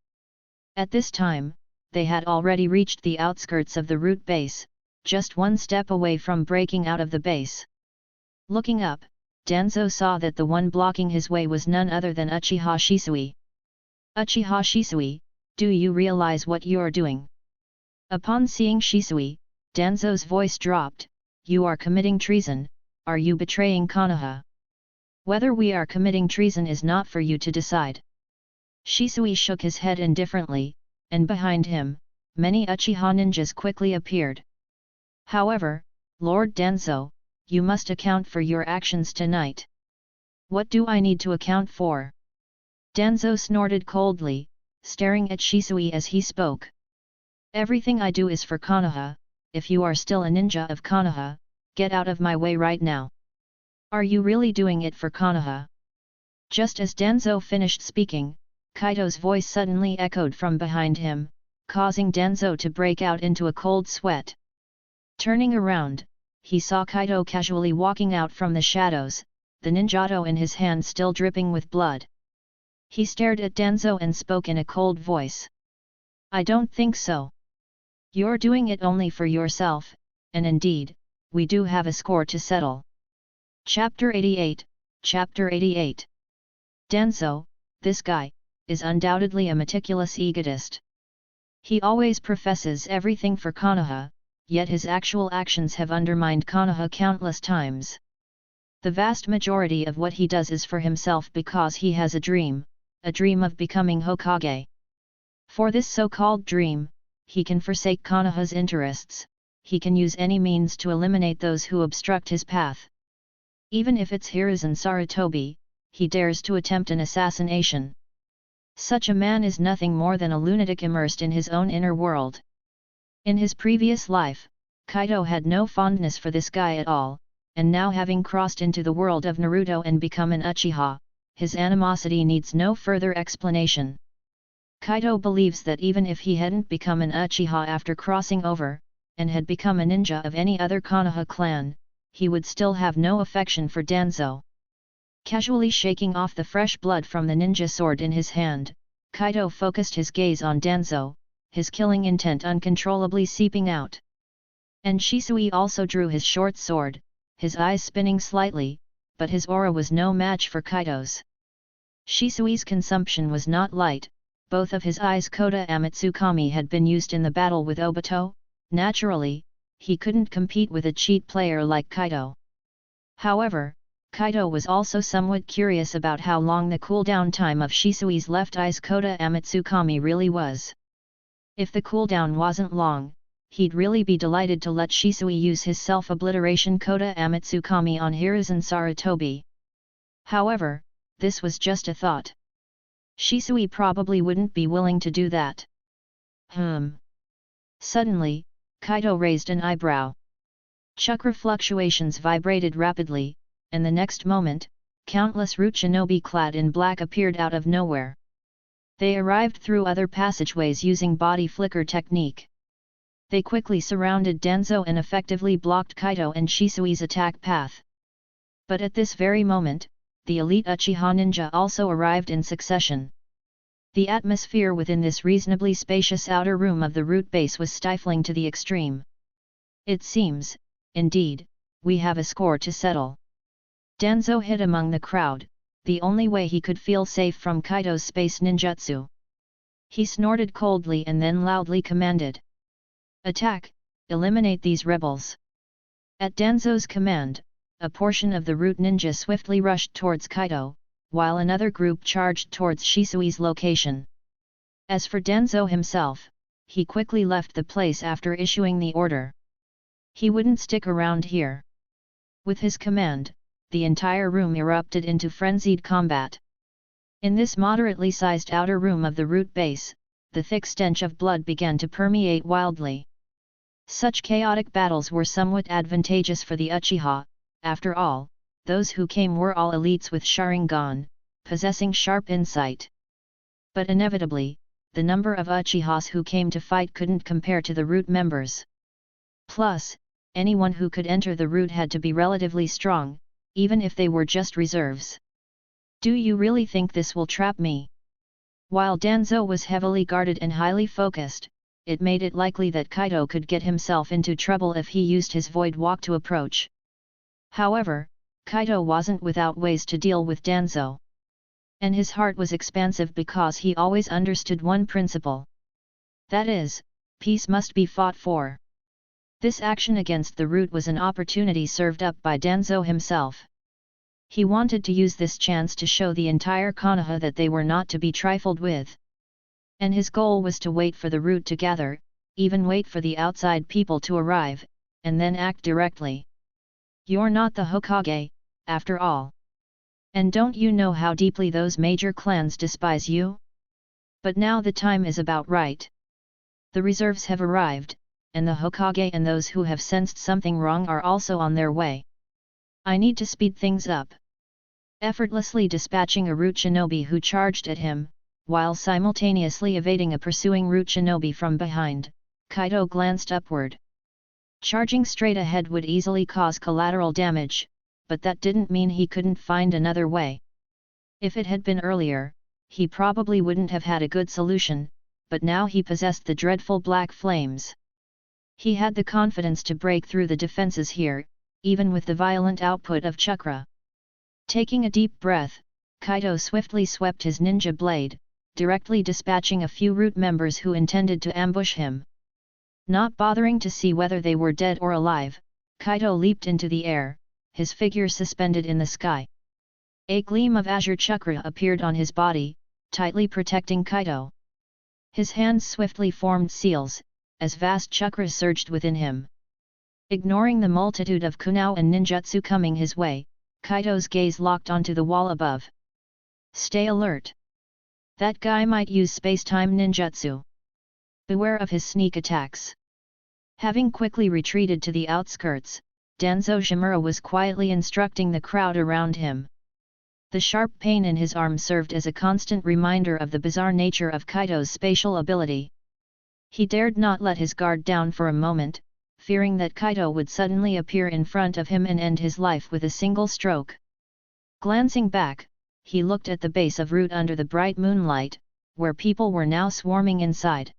At this time, they had already reached the outskirts of the root base, just one step away from breaking out of the base. Looking up, Danzo saw that the one blocking his way was none other than Uchiha Shisui. "Uchiha Shisui, do you realize what you're doing?" Upon seeing Shisui, Danzo's voice dropped. "You are committing treason, are you betraying Konoha? Whether we are committing treason is not for you to decide." Shisui shook his head indifferently, and behind him, many Uchiha ninjas quickly appeared. "However, Lord Danzo, you must account for your actions tonight." "What do I need to account for?" Danzo snorted coldly, staring at Shisui as he spoke. "Everything I do is for Konoha. If you are still a ninja of Konoha, get out of my way right now." "Are you really doing it for Konoha?" Just as Danzo finished speaking, Kaido's voice suddenly echoed from behind him, causing Danzo to break out into a cold sweat. Turning around, he saw Kaido casually walking out from the shadows, the ninjato in his hand still dripping with blood. He stared at Danzo and spoke in a cold voice. "I don't think so. You're doing it only for yourself, and indeed, we do have a score to settle." Chapter 88, Chapter 88. Danzo, this guy, is undoubtedly a meticulous egotist. He always professes everything for Konoha, yet his actual actions have undermined Konoha countless times. The vast majority of what he does is for himself because he has a dream of becoming Hokage. For this so-called dream, he can forsake Konoha's interests, he can use any means to eliminate those who obstruct his path. Even if it's Hiruzen Sarutobi, he dares to attempt an assassination. Such a man is nothing more than a lunatic immersed in his own inner world. In his previous life, Kaido had no fondness for this guy at all, and now having crossed into the world of Naruto and become an Uchiha, his animosity needs no further explanation. Kaido believes that even if he hadn't become an Uchiha after crossing over, and had become a ninja of any other Konoha clan, he would still have no affection for Danzo. Casually shaking off the fresh blood from the ninja sword in his hand, Kaido focused his gaze on Danzo, his killing intent uncontrollably seeping out. And Shisui also drew his short sword, his eyes spinning slightly, but his aura was no match for Kaido's. Shisui's consumption was not light, both of his eyes Kota Amatsukami had been used in the battle with Obito. Naturally, he couldn't compete with a cheat player like Kaido. However, Kaido was also somewhat curious about how long the cooldown time of Shisui's left eye's Kota Amatsukami really was. If the cooldown wasn't long, he'd really be delighted to let Shisui use his self-obliteration Kota Amatsukami on Hiruzen Sarutobi. However, this was just a thought. Shisui probably wouldn't be willing to do that. Suddenly, Kaido raised an eyebrow. Chakra fluctuations vibrated rapidly, and the next moment, countless root shinobi clad in black appeared out of nowhere. They arrived through other passageways using body flicker technique. They quickly surrounded Danzo and effectively blocked Kaido and Shisui's attack path. But at this very moment, the elite Uchiha ninja also arrived in succession. The atmosphere within this reasonably spacious outer room of the root base was stifling to the extreme. It seems, indeed, we have a score to settle. Danzo hid among the crowd, the only way he could feel safe from Kaido's space ninjutsu. He snorted coldly and then loudly commanded. Attack, eliminate these rebels. At Danzo's command, a portion of the root ninja swiftly rushed towards Kaido, while another group charged towards Shisui's location. As for Danzo himself, he quickly left the place after issuing the order. He wouldn't stick around here. With his command, the entire room erupted into frenzied combat. In this moderately sized outer room of the root base, the thick stench of blood began to permeate wildly. Such chaotic battles were somewhat advantageous for the Uchiha. After all, those who came were all elites with Sharingan, possessing sharp insight. But inevitably, the number of Uchihas who came to fight couldn't compare to the root members. Plus, anyone who could enter the root had to be relatively strong, even if they were just reserves. Do you really think this will trap me? While Danzo was heavily guarded and highly focused, it made it likely that Kaido could get himself into trouble if he used his void walk to approach. However, Kaido wasn't without ways to deal with Danzo. And his heart was expansive because he always understood one principle. That is, peace must be fought for. This action against the root was an opportunity served up by Danzo himself. He wanted to use this chance to show the entire Konoha that they were not to be trifled with. And his goal was to wait for the root to gather, even wait for the outside people to arrive, and then act directly. You're not the Hokage, after all. And don't you know how deeply those major clans despise you? But now the time is about right. The reserves have arrived, and the Hokage and those who have sensed something wrong are also on their way. I need to speed things up. Effortlessly dispatching a root shinobi who charged at him, while simultaneously evading a pursuing root shinobi from behind, Kaido glanced upward. Charging straight ahead would easily cause collateral damage, but that didn't mean he couldn't find another way. If it had been earlier, he probably wouldn't have had a good solution, but now he possessed the dreadful black flames. He had the confidence to break through the defenses here, even with the violent output of chakra. Taking a deep breath, Kaido swiftly swept his ninja blade, directly dispatching a few root members who intended to ambush him. Not bothering to see whether they were dead or alive, Kaido leaped into the air, his figure suspended in the sky. A gleam of azure chakra appeared on his body, tightly protecting Kaido. His hands swiftly formed seals, as vast chakras surged within him. Ignoring the multitude of kunao and ninjutsu coming his way, Kaido's gaze locked onto the wall above. Stay alert. That guy might use space-time ninjutsu. Beware of his sneak attacks. Having quickly retreated to the outskirts, Danzo Shimura was quietly instructing the crowd around him. The sharp pain in his arm served as a constant reminder of the bizarre nature of Kaido's spatial ability. He dared not let his guard down for a moment, fearing that Kaido would suddenly appear in front of him and end his life with a single stroke. Glancing back, he looked at the base of root under the bright moonlight, where people were now swarming inside.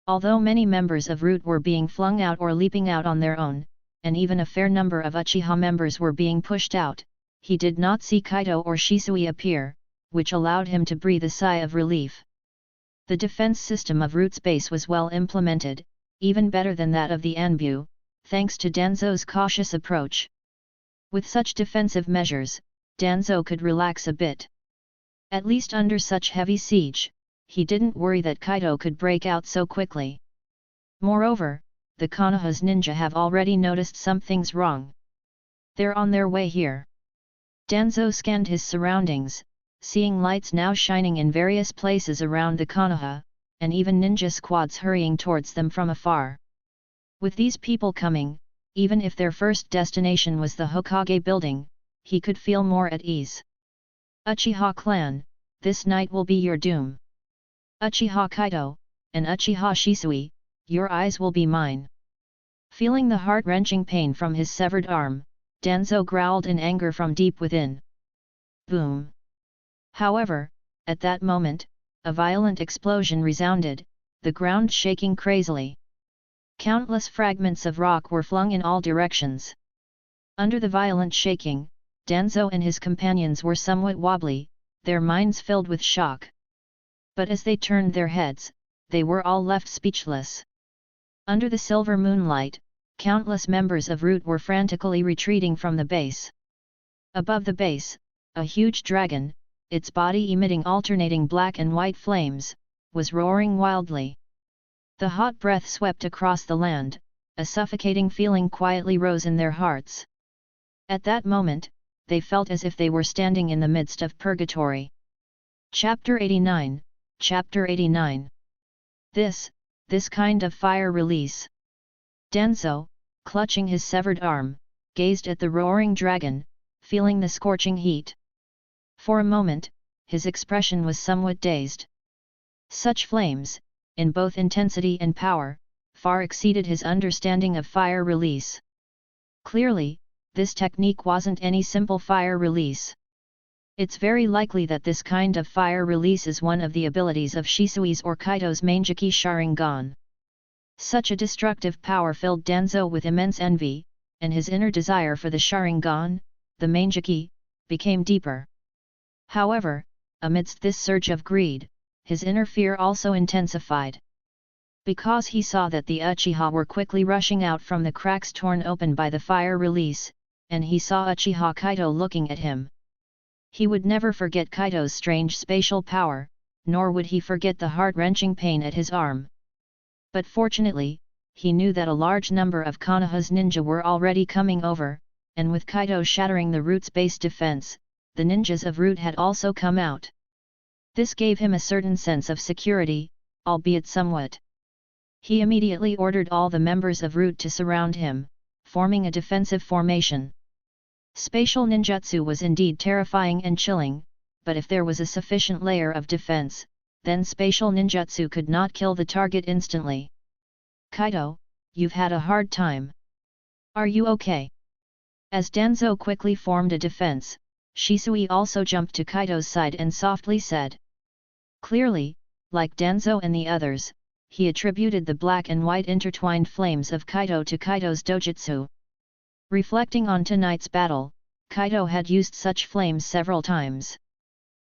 Although many members of root were being flung out or leaping out on their own, and even a fair number of Uchiha members were being pushed out, he did not see Kaido or Shisui appear, which allowed him to breathe a sigh of relief. The defense system of root's base was well implemented, even better than that of the Anbu, thanks to Danzo's cautious approach. With such defensive measures, Danzo could relax a bit. At least under such heavy siege, he didn't worry that Kaido could break out so quickly. Moreover, the Konoha's ninja have already noticed something's wrong. They're on their way here. Danzo scanned his surroundings, seeing lights now shining in various places around the Konoha, and even ninja squads hurrying towards them from afar. With these people coming, even if their first destination was the Hokage building, he could feel more at ease. Uchiha clan, this night will be your doom. Uchiha Kaito, and Uchiha Shisui, your eyes will be mine. Feeling the heart-wrenching pain from his severed arm, Danzo growled in anger from deep within. Boom! However, at that moment, a violent explosion resounded, the ground shaking crazily. Countless fragments of rock were flung in all directions. Under the violent shaking, Danzo and his companions were somewhat wobbly, their minds filled with shock. But as they turned their heads, they were all left speechless. Under the silver moonlight, countless members of Root were frantically retreating from the base. Above the base, a huge dragon, its body emitting alternating black and white flames, was roaring wildly. The hot breath swept across the land, a suffocating feeling quietly rose in their hearts. At that moment, they felt as if they were standing in the midst of purgatory. Chapter 89, Chapter 89. This kind of fire release. Danzo, clutching his severed arm, gazed at the roaring dragon, feeling the scorching heat. For a moment, his expression was somewhat dazed. Such flames, in both intensity and power, far exceeded his understanding of fire release. Clearly, this technique wasn't any simple fire release. It's very likely that this kind of fire release is one of the abilities of Shisui's or Kaido's Mangekyo Sharingan. Such a destructive power filled Danzo with immense envy, and his inner desire for the Sharingan, the Mangekyo, became deeper. However, amidst this surge of greed, his inner fear also intensified. Because he saw that the Uchiha were quickly rushing out from the cracks torn open by the fire release, and he saw Uchiha Kaito looking at him. He would never forget Kaito's strange spatial power, nor would he forget the heart-wrenching pain at his arm. But fortunately, he knew that a large number of Konoha's ninja were already coming over, and with Kaito shattering the Root's base defense, the ninjas of Root had also come out. This gave him a certain sense of security, albeit somewhat. He immediately ordered all the members of Root to surround him, forming a defensive formation. Spatial ninjutsu was indeed terrifying and chilling, but if there was a sufficient layer of defense, then spatial ninjutsu could not kill the target instantly. Kaito, you've had a hard time. Are you okay? As Danzo quickly formed a defense, Shisui also jumped to Kaito's side and softly said. Clearly, like Danzo and the others, he attributed the black and white intertwined flames of Kaito to Kaito's dojutsu. Reflecting on tonight's battle, Kaito had used such flames several times.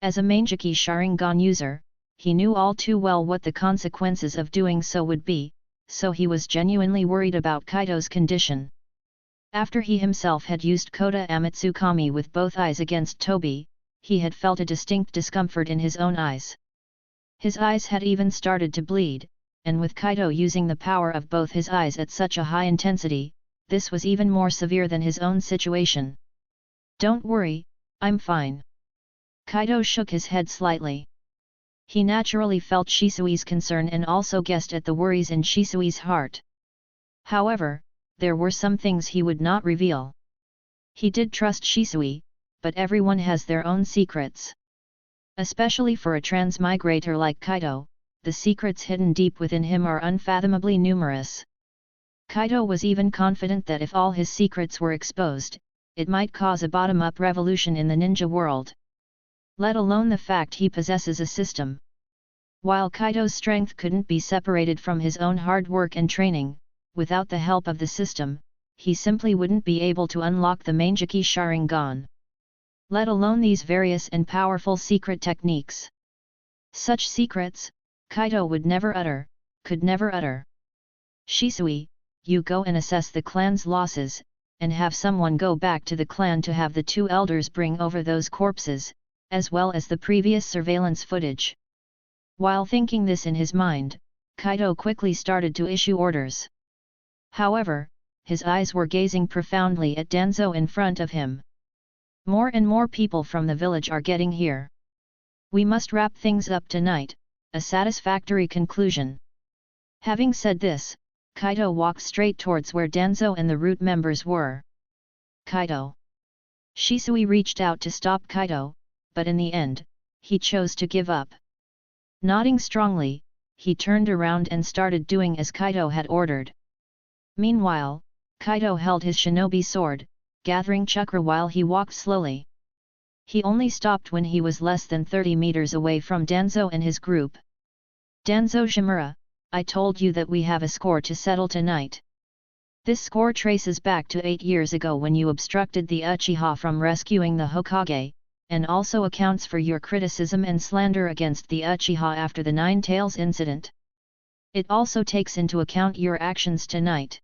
As a Mangekyo Sharingan user, he knew all too well what the consequences of doing so would be, so he was genuinely worried about Kaito's condition. After he himself had used Kota Amatsukami with both eyes against Tobi, he had felt a distinct discomfort in his own eyes. His eyes had even started to bleed, and with Kaito using the power of both his eyes at such a high intensity, this was even more severe than his own situation. Don't worry, I'm fine. Kaito shook his head slightly. He naturally felt Shisui's concern and also guessed at the worries in Shisui's heart. However, there were some things he would not reveal. He did trust Shisui, but everyone has their own secrets. Especially for a transmigrator like Kaito, the secrets hidden deep within him are unfathomably numerous. Kaito was even confident that if all his secrets were exposed, it might cause a bottom-up revolution in the ninja world. Let alone the fact he possesses a system. While Kaito's strength couldn't be separated from his own hard work and training, without the help of the system, he simply wouldn't be able to unlock the Mangekyo Sharingan. Let alone these various and powerful secret techniques. Such secrets, Kaito would never utter, could never utter. Shisui, you go and assess the clan's losses, and have someone go back to the clan to have the two elders bring over those corpses, as well as the previous surveillance footage. While thinking this in his mind, Kaito quickly started to issue orders. However, his eyes were gazing profoundly at Danzo in front of him. More and more people from the village are getting here. We must wrap things up tonight, a satisfactory conclusion. Having said this, Kaido walked straight towards where Danzo and the root members were. Kaido. Shisui reached out to stop Kaido, but in the end, he chose to give up. Nodding strongly, he turned around and started doing as Kaido had ordered. Meanwhile, Kaido held his shinobi sword, gathering chakra while he walked slowly. He only stopped when he was less than 30 meters away from Danzo and his group. Danzo Shimura, I told you that we have a score to settle tonight. This score traces back to 8 years ago when you obstructed the Uchiha from rescuing the Hokage, and also accounts for your criticism and slander against the Uchiha after the Nine Tails incident. It also takes into account your actions tonight.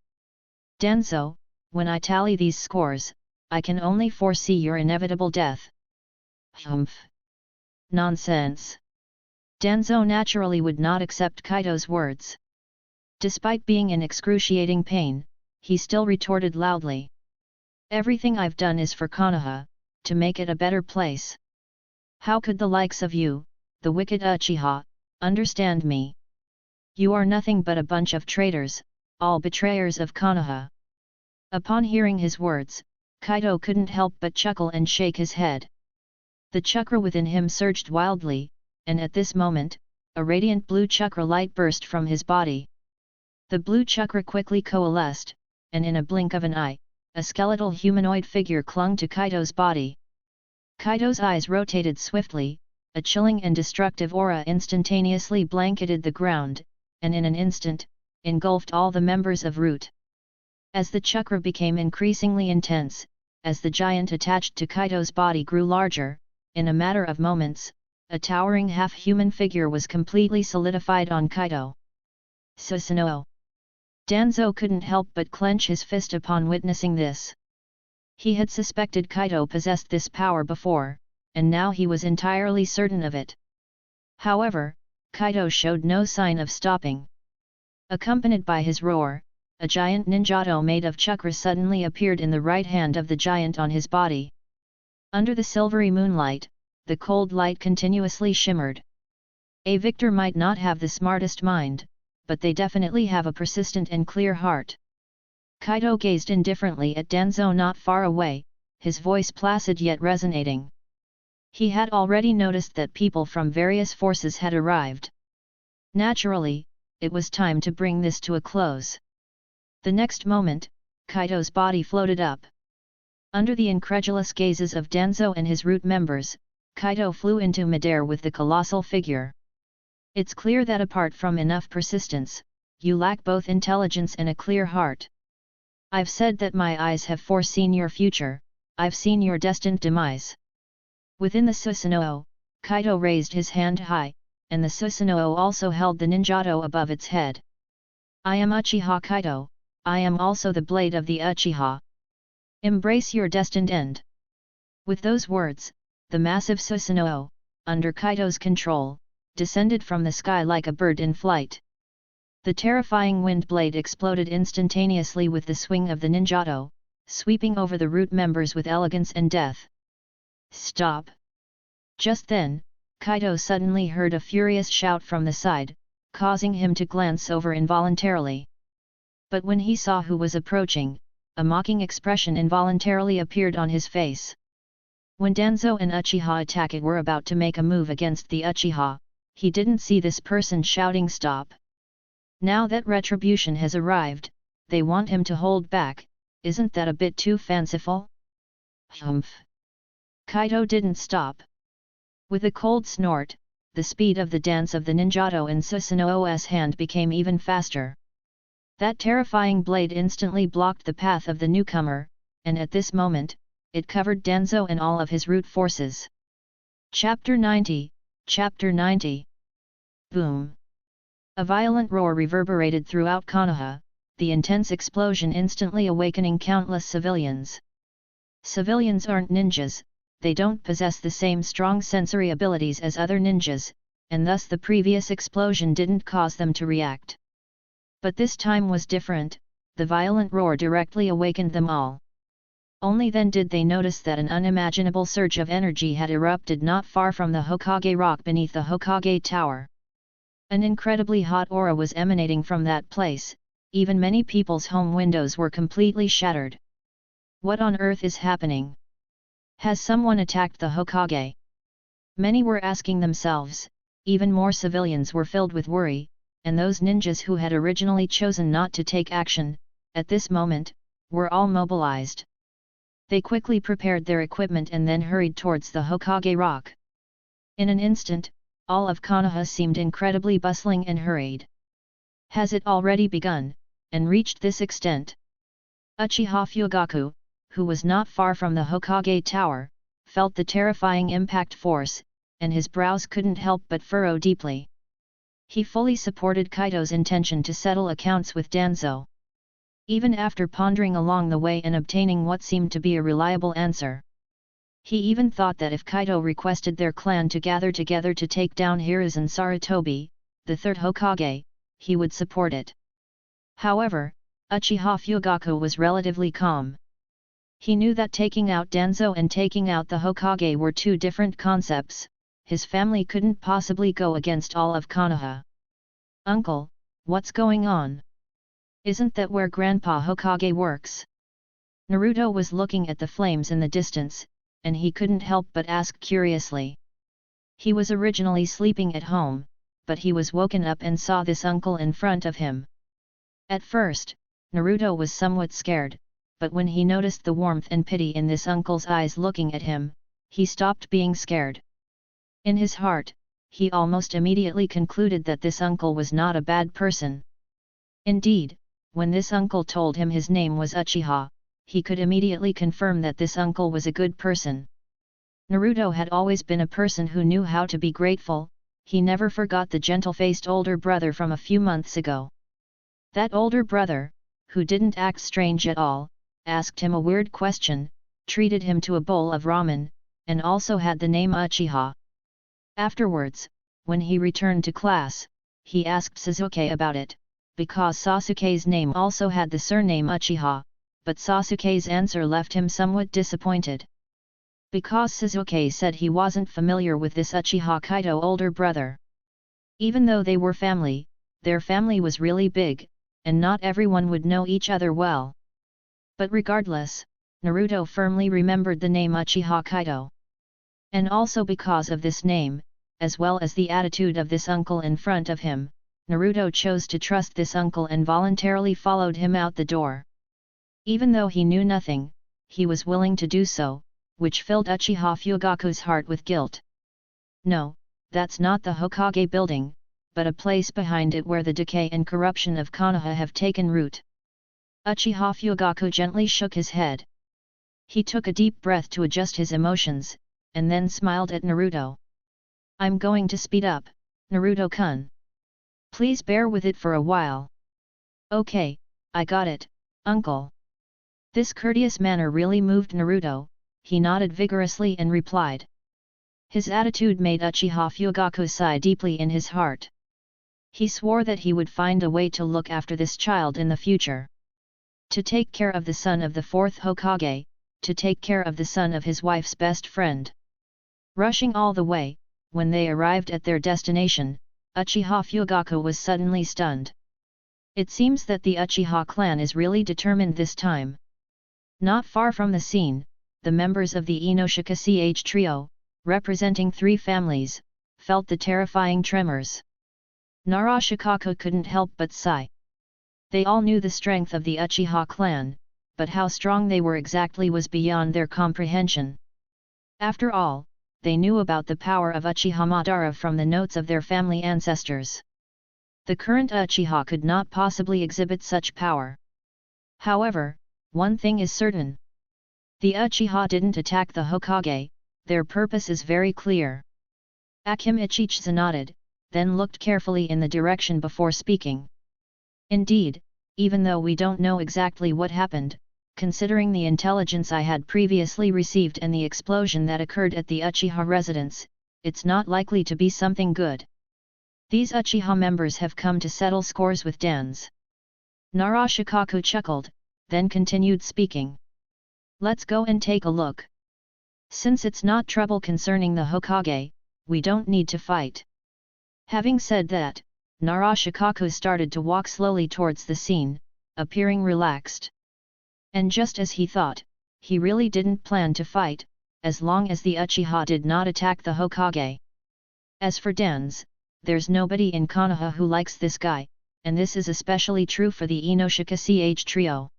Danzo, when I tally these scores, I can only foresee your inevitable death. Humph. Nonsense. Danzo naturally would not accept Kaido's words. Despite being in excruciating pain, he still retorted loudly. Everything I've done is for Konoha, to make it a better place. How could the likes of you, the wicked Uchiha, understand me? You are nothing but a bunch of traitors, all betrayers of Konoha. Upon hearing his words, Kaido couldn't help but chuckle and shake his head. The chakra within him surged wildly, and at this moment, a radiant blue chakra light burst from his body. The blue chakra quickly coalesced, and in a blink of an eye, a skeletal humanoid figure clung to Kaido's body. Kaido's eyes rotated swiftly, a chilling and destructive aura instantaneously blanketed the ground, and in an instant, engulfed all the members of Root. As the chakra became increasingly intense, as the giant attached to Kaido's body grew larger, in a matter of moments, a towering half-human figure was completely solidified on Kaido. Susanoo. Danzo couldn't help but clench his fist upon witnessing this. He had suspected Kaido possessed this power before, and now he was entirely certain of it. However, Kaido showed no sign of stopping. Accompanied by his roar, a giant ninjato made of chakra suddenly appeared in the right hand of the giant on his body. Under the silvery moonlight, the cold light continuously shimmered. A victor might not have the smartest mind, but they definitely have a persistent and clear heart. Kaido gazed indifferently at Danzo not far away, his voice placid yet resonating. He had already noticed that people from various forces had arrived. Naturally, it was time to bring this to a close. The next moment, Kaido's body floated up. Under the incredulous gazes of Danzo and his Root members, Kaido flew into midair with the colossal figure. It's clear that apart from enough persistence, you lack both intelligence and a clear heart. I've said that my eyes have foreseen your future, I've seen your destined demise. Within the Susanoo, Kaido raised his hand high, and the Susanoo also held the ninjato above its head. I am Uchiha Kaito, I am also the blade of the Uchiha. Embrace your destined end. With those words, the massive Susanoo, under Kaido's control, descended from the sky like a bird in flight. The terrifying wind blade exploded instantaneously with the swing of the ninjato, sweeping over the Root members with elegance and death. Stop! Just then, Kaido suddenly heard a furious shout from the side, causing him to glance over involuntarily. But when he saw who was approaching, a mocking expression involuntarily appeared on his face. When Danzo and Uchiha Itachi were about to make a move against the Uchiha, he didn't see this person shouting stop. Now that retribution has arrived, they want him to hold back, isn't that a bit too fanciful? Humph! Kaido didn't stop. With a cold snort, the speed of the dance of the ninjato in Susanoo's hand became even faster. That terrifying blade instantly blocked the path of the newcomer, and at this moment, it covered Danzo and all of his Root forces. Chapter 90, Chapter 90. Boom! A violent roar reverberated throughout Konoha, the intense explosion instantly awakening countless civilians. Civilians aren't ninjas, they don't possess the same strong sensory abilities as other ninjas, and thus the previous explosion didn't cause them to react. But this time was different, the violent roar directly awakened them all. Only then did they notice that an unimaginable surge of energy had erupted not far from the Hokage rock beneath the Hokage tower. An incredibly hot aura was emanating from that place, even many people's home windows were completely shattered. What on earth is happening? Has someone attacked the Hokage? Many were asking themselves, even more civilians were filled with worry, and those ninjas who had originally chosen not to take action, at this moment, were all mobilized. They quickly prepared their equipment and then hurried towards the Hokage rock. In an instant, all of Konoha seemed incredibly bustling and hurried. Has it already begun, and reached this extent? Uchiha Fugaku, who was not far from the Hokage tower, felt the terrifying impact force, and his brows couldn't help but furrow deeply. He fully supported Kaido's intention to settle accounts with Danzo. Even after pondering along the way and obtaining what seemed to be a reliable answer. He even thought that if Kaido requested their clan to gather together to take down Hiruzen Sarutobi, the third Hokage, he would support it. However, Uchiha Fugaku was relatively calm. He knew that taking out Danzo and taking out the Hokage were two different concepts. His family couldn't possibly go against all of Konoha. "Uncle, what's going on? Isn't that where Grandpa Hokage works?" Naruto was looking at the flames in the distance, and he couldn't help but ask curiously. He was originally sleeping at home, but he was woken up and saw this uncle in front of him. At first, Naruto was somewhat scared, but when he noticed the warmth and pity in this uncle's eyes looking at him, he stopped being scared. In his heart, he almost immediately concluded that this uncle was not a bad person. Indeed, when this uncle told him his name was Uchiha, he could immediately confirm that this uncle was a good person. Naruto had always been a person who knew how to be grateful. He never forgot the gentle-faced older brother from a few months ago. That older brother, who didn't act strange at all, asked him a weird question, treated him to a bowl of ramen, and also had the name Uchiha. Afterwards, when he returned to class, he asked Sasuke about it, because Sasuke's name also had the surname Uchiha, but Sasuke's answer left him somewhat disappointed. Because Sasuke said he wasn't familiar with this Uchiha Kaito older brother. Even though they were family, their family was really big, and not everyone would know each other well. But regardless, Naruto firmly remembered the name Uchiha Kaito. And also because of this name, as well as the attitude of this uncle in front of him, Naruto chose to trust this uncle and voluntarily followed him out the door. Even though he knew nothing, he was willing to do so, which filled Uchiha Fugaku's heart with guilt. No, that's not the Hokage building, but a place behind it where the decay and corruption of Konoha have taken root. Uchiha Fugaku gently shook his head. He took a deep breath to adjust his emotions, and then smiled at Naruto. "I'm going to speed up, Naruto-kun. Please bear with it for a while." "Okay, I got it, uncle." This courteous manner really moved Naruto. He nodded vigorously and replied. His attitude made Uchiha Fugaku sigh deeply in his heart. He swore that he would find a way to look after this child in the future. To take care of the son of the fourth Hokage, to take care of the son of his wife's best friend. Rushing all the way, when they arrived at their destination, Uchiha Fugaku was suddenly stunned. It seems that the Uchiha clan is really determined this time. Not far from the scene, the members of the Inoshika CH trio, representing 3 families, felt the terrifying tremors. Nara Shikaku couldn't help but sigh. They all knew the strength of the Uchiha clan, but how strong they were exactly was beyond their comprehension. After all, they knew about the power of Uchiha Madara from the notes of their family ancestors. The current Uchiha could not possibly exhibit such power. However, one thing is certain. The Uchiha didn't attack the Hokage. Their purpose is very clear. Akim Ichichsa nodded, then looked carefully in the direction before speaking. Indeed, even though we don't know exactly what happened, considering the intelligence I had previously received and the explosion that occurred at the Uchiha residence, it's not likely to be something good. These Uchiha members have come to settle scores with Dans. Nara Shikaku chuckled, then continued speaking. Let's go and take a look. Since it's not trouble concerning the Hokage, we don't need to fight. Having said that, Nara Shikaku started to walk slowly towards the scene, appearing relaxed. And just as he thought, he really didn't plan to fight, as long as the Uchiha did not attack the Hokage. As for dance, there's nobody in Konoha who likes this guy, and this is especially true for the Inoshika CH trio.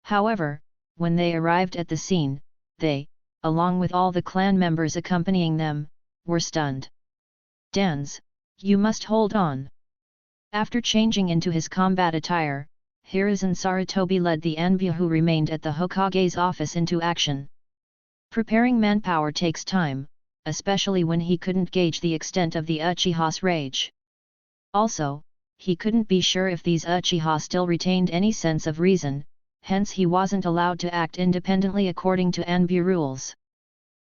However, when they arrived at the scene, they, along with all the clan members accompanying them, were stunned. Dance, you must hold on. After changing into his combat attire, Hiruzen Sarutobi led the Anbu who remained at the Hokage's office into action. Preparing manpower takes time, especially when he couldn't gauge the extent of the Uchiha's rage. Also, he couldn't be sure if these Uchiha still retained any sense of reason, hence he wasn't allowed to act independently according to Anbu rules.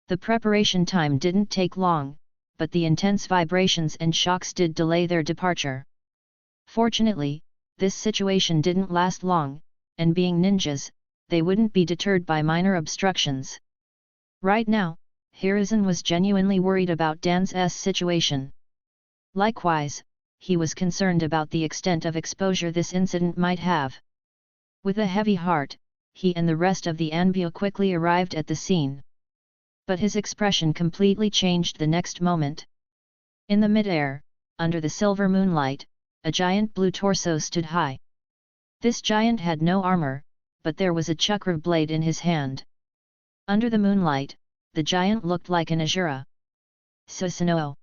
The preparation time didn't take long, but the intense vibrations and shocks did delay their departure. Fortunately, this situation didn't last long, and being ninjas, they wouldn't be deterred by minor obstructions. Right now, Hiruzen was genuinely worried about Dan's situation. Likewise, he was concerned about the extent of exposure this incident might have. With a heavy heart, he and the rest of the Anbu quickly arrived at the scene. But his expression completely changed the next moment. In the mid-air, under the silver moonlight, a giant blue torso stood high. This giant had no armor, but there was a chakra blade in his hand. Under the moonlight, the giant looked like an Asura. Susanoo.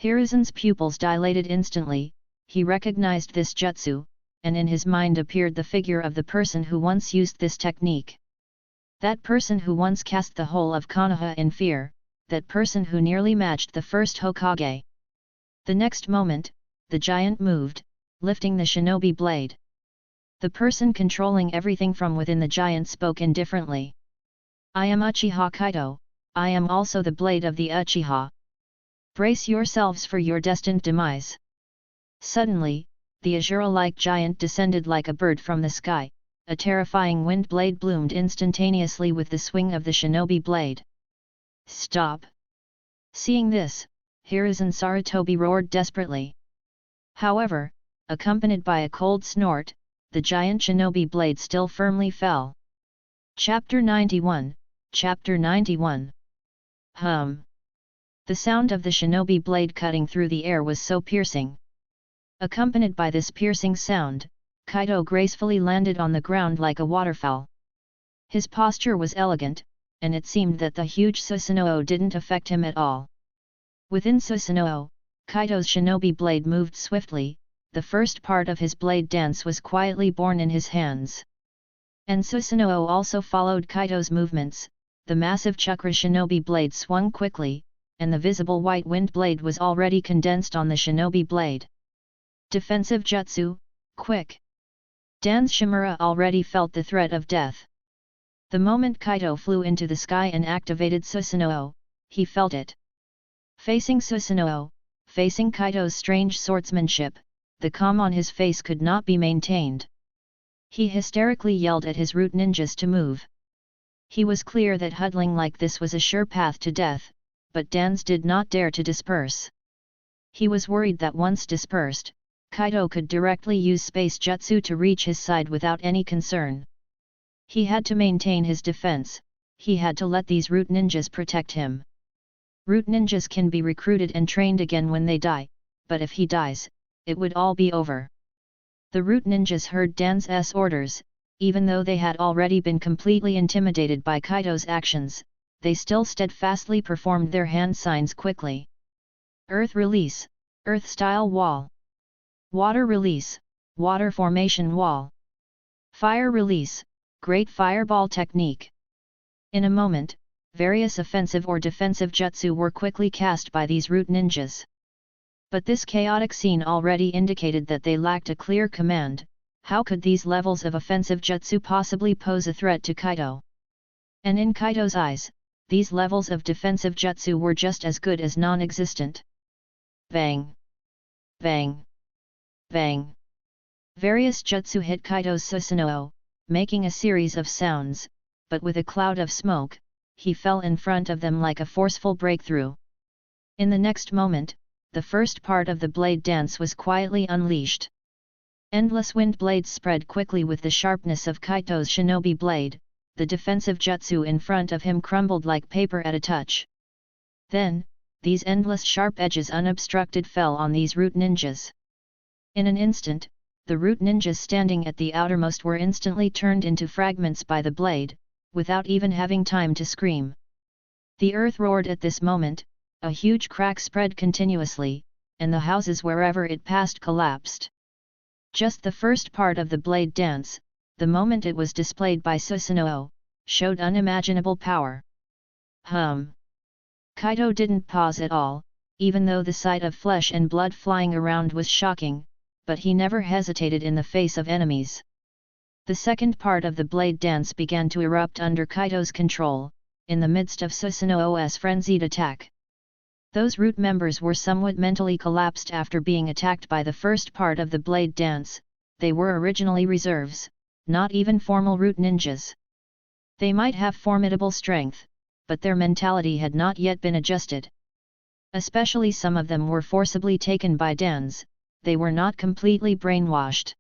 Hiruzen's pupils dilated instantly, he recognized this jutsu, and in his mind appeared the figure of the person who once used this technique. That person who once cast the whole of Konoha in fear, that person who nearly matched the first Hokage. The next moment, the giant moved, lifting the shinobi blade. The person controlling everything from within the giant spoke indifferently. I am Uchiha Kaito, I am also the blade of the Uchiha. Brace yourselves for your destined demise. Suddenly, the Asura-like giant descended like a bird from the sky, a terrifying wind blade bloomed instantaneously with the swing of the shinobi blade. Stop! Seeing this, Hiruzen Sarutobi roared desperately. However, accompanied by a cold snort, the giant shinobi blade still firmly fell. Chapter 91, Chapter 91. Hum! The sound of the shinobi blade cutting through the air was so piercing. Accompanied by this piercing sound, Kaido gracefully landed on the ground like a waterfowl. His posture was elegant, and it seemed that the huge Susanoo didn't affect him at all. Within Susanoo, Kaido's shinobi blade moved swiftly, the first part of his blade dance was quietly born in his hands. And Susanoo also followed Kaido's movements, the massive chakra shinobi blade swung quickly, and the visible white wind blade was already condensed on the shinobi blade. Defensive jutsu, quick! Dan's Shimura already felt the threat of death. The moment Kaido flew into the sky and activated Susanoo, he felt it. Facing Susanoo, facing Kaido's strange swordsmanship, the calm on his face could not be maintained. He hysterically yelled at his root ninjas to move. He was clear that huddling like this was a sure path to death, but Dan's did not dare to disperse. He was worried that once dispersed, Kaido could directly use space jutsu to reach his side without any concern. He had to maintain his defense, he had to let these root ninjas protect him. Root ninjas can be recruited and trained again when they die, but if he dies, it would all be over. The root ninjas heard Dan's orders, even though they had already been completely intimidated by Kaido's actions, they still steadfastly performed their hand signs quickly. Earth release, earth-style wall. Water release, water formation wall. Fire release, great fireball technique. In a moment, various offensive or defensive jutsu were quickly cast by these root ninjas. But this chaotic scene already indicated that they lacked a clear command. How could these levels of offensive jutsu possibly pose a threat to Kaido? And in Kaido's eyes, these levels of defensive jutsu were just as good as non-existent. Bang! Bang! Bang! Various jutsu hit Kaido's Susanoo, making a series of sounds, but with a cloud of smoke, he fell in front of them like a forceful breakthrough. In the next moment, the first part of the blade dance was quietly unleashed. Endless wind blades spread quickly with the sharpness of Kaito's shinobi blade, the defensive jutsu in front of him crumbled like paper at a touch. Then, these endless sharp edges unobstructed fell on these root ninjas. In an instant, the root ninjas standing at the outermost were instantly turned into fragments by the blade, without even having time to scream. The earth roared at this moment, a huge crack spread continuously, and the houses wherever it passed collapsed. Just the first part of the blade dance, the moment it was displayed by Susanoo, showed unimaginable power. Kaido didn't pause at all, even though the sight of flesh and blood flying around was shocking, but he never hesitated in the face of enemies. The second part of the blade dance began to erupt under Kaido's control, in the midst of Susanoo's frenzied attack. Those root members were somewhat mentally collapsed after being attacked by the first part of the blade dance. They were originally reserves, not even formal root ninjas. They might have formidable strength, but their mentality had not yet been adjusted. Especially some of them were forcibly taken by Dan's, they were not completely brainwashed.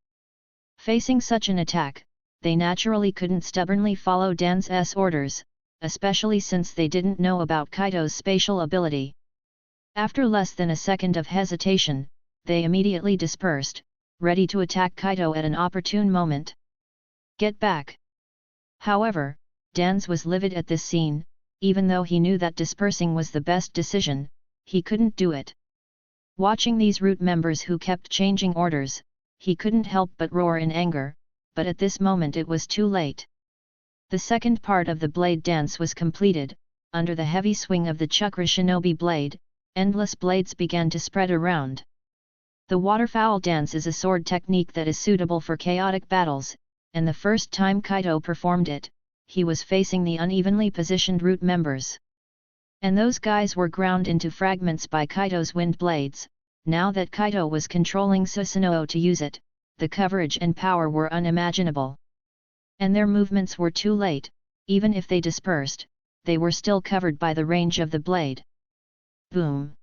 Facing such an attack, they naturally couldn't stubbornly follow Dan's orders, especially since they didn't know about Kaido's spatial ability. After less than a second of hesitation, they immediately dispersed, ready to attack Kaido at an opportune moment. Get back! However, Dan's was livid at this scene. Even though he knew that dispersing was the best decision, he couldn't do it. Watching these root members who kept changing orders, he couldn't help but roar in anger, but at this moment it was too late. The second part of the blade dance was completed. Under the heavy swing of the chakra shinobi blade, endless blades began to spread around. The waterfowl dance is a sword technique that is suitable for chaotic battles, and the first time Kaido performed it, he was facing the unevenly positioned root members. And those guys were ground into fragments by Kaido's wind blades. Now that Kaido was controlling Susanoo to use it, the coverage and power were unimaginable. And their movements were too late. Even if they dispersed, they were still covered by the range of the blade. Boom!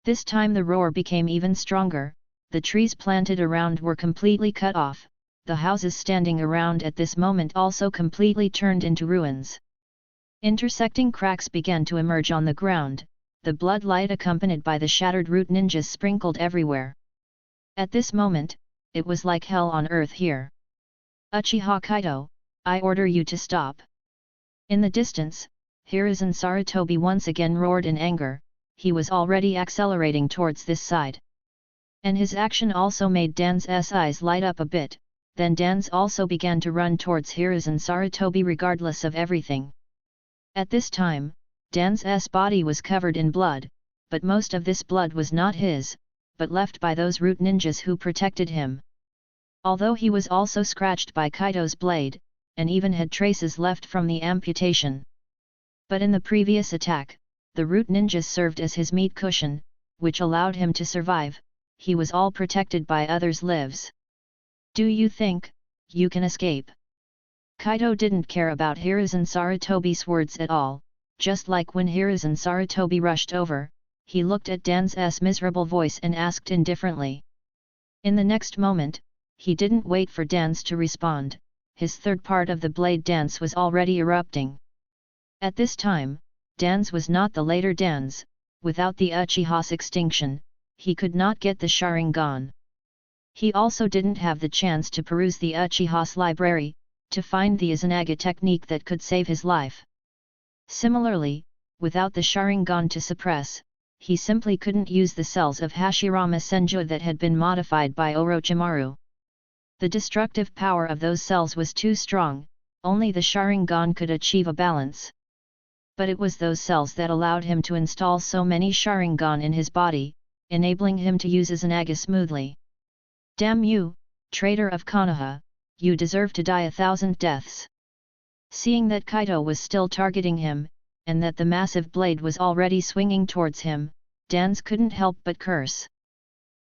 This time the roar became even stronger. The trees planted around were completely cut off. The houses standing around at this moment also completely turned into ruins. Intersecting cracks began to emerge on the ground, the blood light accompanied by the shattered root ninjas sprinkled everywhere. At this moment, it was like hell on earth here. Uchiha Kaito, I order you to stop. In the distance, Hiruzen Sarutobi once again roared in anger. He was already accelerating towards this side. And his action also made Dan's eyes light up a bit. Then Dan's also began to run towards Hiruzen Sarutobi regardless of everything. At this time, Dan's body was covered in blood, but most of this blood was not his, but left by those root ninjas who protected him. Although he was also scratched by Kaido's blade, and even had traces left from the amputation. But in the previous attack, the root ninjas served as his meat cushion, which allowed him to survive. He was all protected by others' lives. Do you think you can escape? Kaido didn't care about Hiruzen Sarutobi's words at all. Just like when Hiruzen Sarutobi rushed over, he looked at Dan's miserable voice and asked indifferently. In the next moment, he didn't wait for Dan's to respond. His third part of the blade dance was already erupting. At this time, Dan's was not the later Dan's. Without the Uchiha's extinction, he could not get the Sharingan. He also didn't have the chance to peruse the Uchiha's library, to find the Izanaga technique that could save his life. Similarly, without the Sharingan to suppress, he simply couldn't use the cells of Hashirama Senju that had been modified by Orochimaru. The destructive power of those cells was too strong, only the Sharingan could achieve a balance. But it was those cells that allowed him to install so many Sharingan in his body, enabling him to use Izanaga smoothly. Damn you, traitor of Konoha, you deserve to die 1,000 deaths. Seeing that Kaido was still targeting him, and that the massive blade was already swinging towards him, Dan's couldn't help but curse.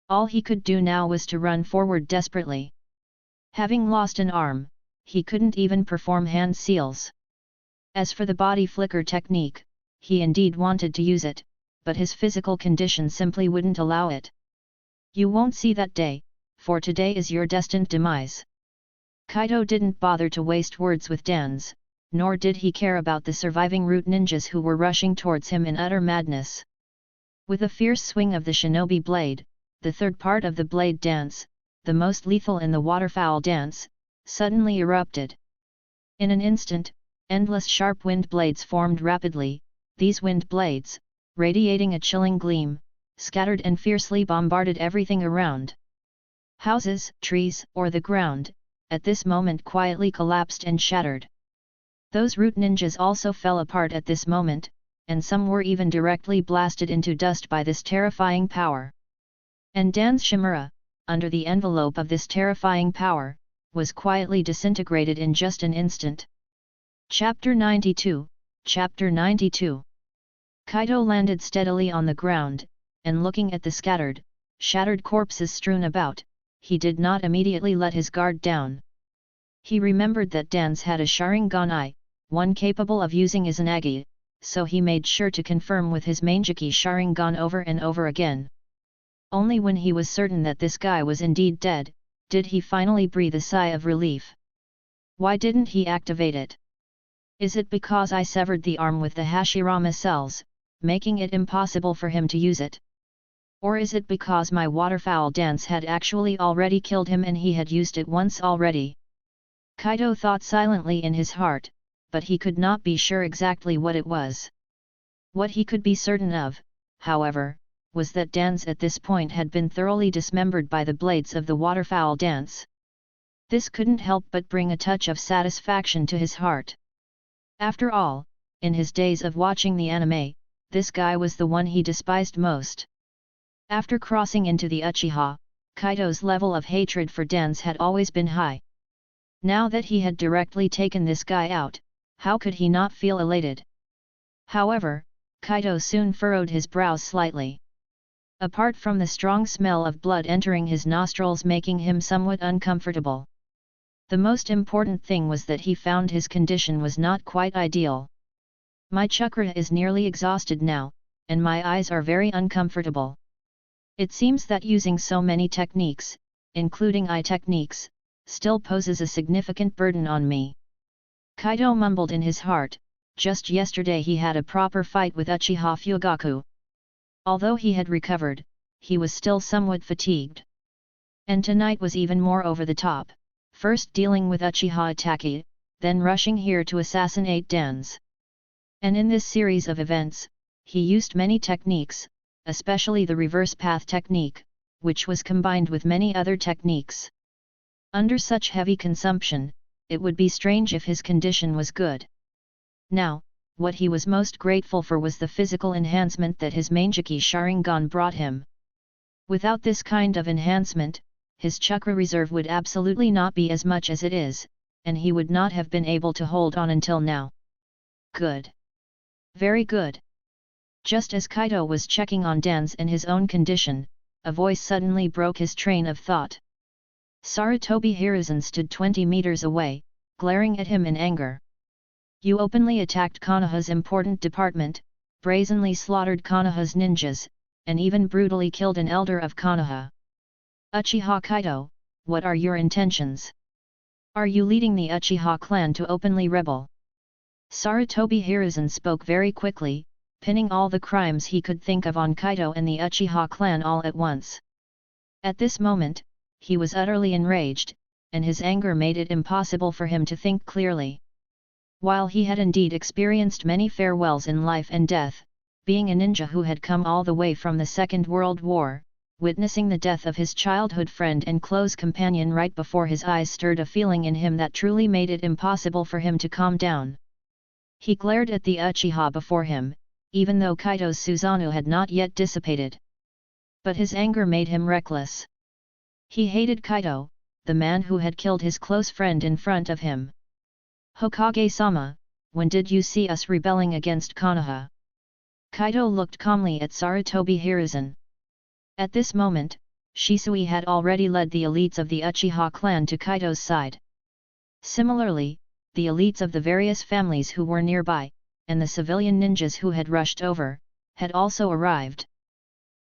All he could do now was to run forward desperately. Having lost an arm, he couldn't even perform hand seals. As for the body flicker technique, he indeed wanted to use it, but his physical condition simply wouldn't allow it. You won't see that day, for today is your destined demise. Kaido didn't bother to waste words with dans, nor did he care about the surviving root ninjas who were rushing towards him in utter madness. With a fierce swing of the shinobi blade, the third part of the blade dance, the most lethal in the waterfowl dance, suddenly erupted. In an instant, endless sharp wind blades formed rapidly. These wind blades, radiating a chilling gleam, scattered and fiercely bombarded everything around. Houses, trees, or the ground, at this moment quietly collapsed and shattered. Those root ninjas also fell apart at this moment, and some were even directly blasted into dust by this terrifying power. And Dan's Shimura, under the envelope of this terrifying power, was quietly disintegrated in just an instant. Chapter 92, Chapter 92. Kaido landed steadily on the ground, and looking at the scattered, shattered corpses strewn about, he did not immediately let his guard down. He remembered that Dan's had a Sharingan, one capable of using Izanagi, so he made sure to confirm with his Mangekyo Sharingan over and over again. Only when he was certain that this guy was indeed dead, did he finally breathe a sigh of relief. Why didn't he activate it? Is it because I severed the arm with the Hashirama cells, making it impossible for him to use it? Or is it because my waterfowl dance had actually already killed him and he had used it once already? Kaido thought silently in his heart, but he could not be sure exactly what it was. What he could be certain of, however, was that Dan's at this point had been thoroughly dismembered by the blades of the waterfowl dance. This couldn't help but bring a touch of satisfaction to his heart. After all, in his days of watching the anime, this guy was the one he despised most. After crossing into the Uchiha, Kaido's level of hatred for Dan's had always been high. Now that he had directly taken this guy out, how could he not feel elated? However, Kaido soon furrowed his brows slightly. Apart from the strong smell of blood entering his nostrils making him somewhat uncomfortable, the most important thing was that he found his condition was not quite ideal. My chakra is nearly exhausted now, and my eyes are very uncomfortable. It seems that using so many techniques, including eye techniques, still poses a significant burden on me. Kaido mumbled in his heart, just yesterday he had a proper fight with Uchiha Fugaku. Although he had recovered, he was still somewhat fatigued. And tonight was even more over the top, first dealing with Uchiha Itachi, then rushing here to assassinate Dan's. And in this series of events, he used many techniques, especially the reverse path technique, which was combined with many other techniques. Under such heavy consumption, it would be strange if his condition was good. Now, what he was most grateful for was the physical enhancement that his Mangekyo Sharingan brought him. Without this kind of enhancement, his chakra reserve would absolutely not be as much as it is, and he would not have been able to hold on until now. Good. Very good. Just as Kaido was checking on Dan's and his own condition, a voice suddenly broke his train of thought. Sarutobi Hiruzen stood 20 meters away, glaring at him in anger. You openly attacked Konoha's important department, brazenly slaughtered Konoha's ninjas, and even brutally killed an elder of Konoha. Uchiha Kaito, what are your intentions? Are you leading the Uchiha clan to openly rebel? Sarutobi Hiruzen spoke very quickly, pinning all the crimes he could think of on Kaido and the Uchiha clan all at once. At this moment, he was utterly enraged, and his anger made it impossible for him to think clearly. While he had indeed experienced many farewells in life and death, being a ninja who had come all the way from the Second World War, witnessing the death of his childhood friend and close companion right before his eyes stirred a feeling in him that truly made it impossible for him to calm down. He glared at the Uchiha before him, even though Kaido's Susanoo had not yet dissipated. But his anger made him reckless. He hated Kaido, the man who had killed his close friend in front of him. Hokage-sama, when did you see us rebelling against Konoha? Kaido looked calmly at Sarutobi Hiruzen. At this moment, Shisui had already led the elites of the Uchiha clan to Kaido's side. Similarly, the elites of the various families who were nearby, and the civilian ninjas who had rushed over, had also arrived.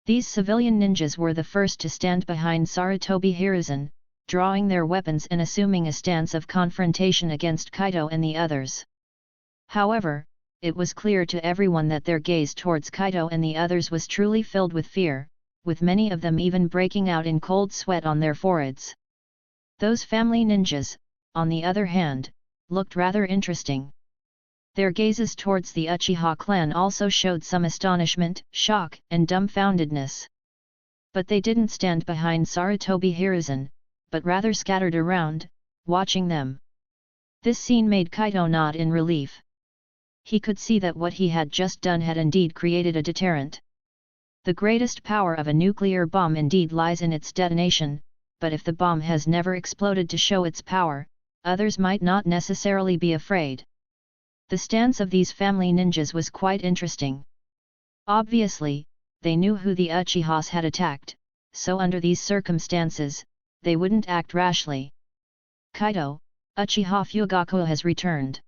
These civilian ninjas were the first to stand behind Sarutobi Hiruzen, drawing their weapons and assuming a stance of confrontation against Kaido and the others. However, it was clear to everyone that their gaze towards Kaido and the others was truly filled with fear, with many of them even breaking out in cold sweat on their foreheads. Those family ninjas, on the other hand, looked rather interesting. Their gazes towards the Uchiha clan also showed some astonishment, shock, and dumbfoundedness. But they didn't stand behind Sarutobi Hiruzen, but rather scattered around, watching them. This scene made Kaido nod in relief. He could see that what he had just done had indeed created a deterrent. The greatest power of a nuclear bomb indeed lies in its detonation, but if the bomb has never exploded to show its power, others might not necessarily be afraid. The stance of these family ninjas was quite interesting. Obviously, they knew who the Uchihas had attacked, so under these circumstances, they wouldn't act rashly. Kaido, Uchiha Fugaku has returned.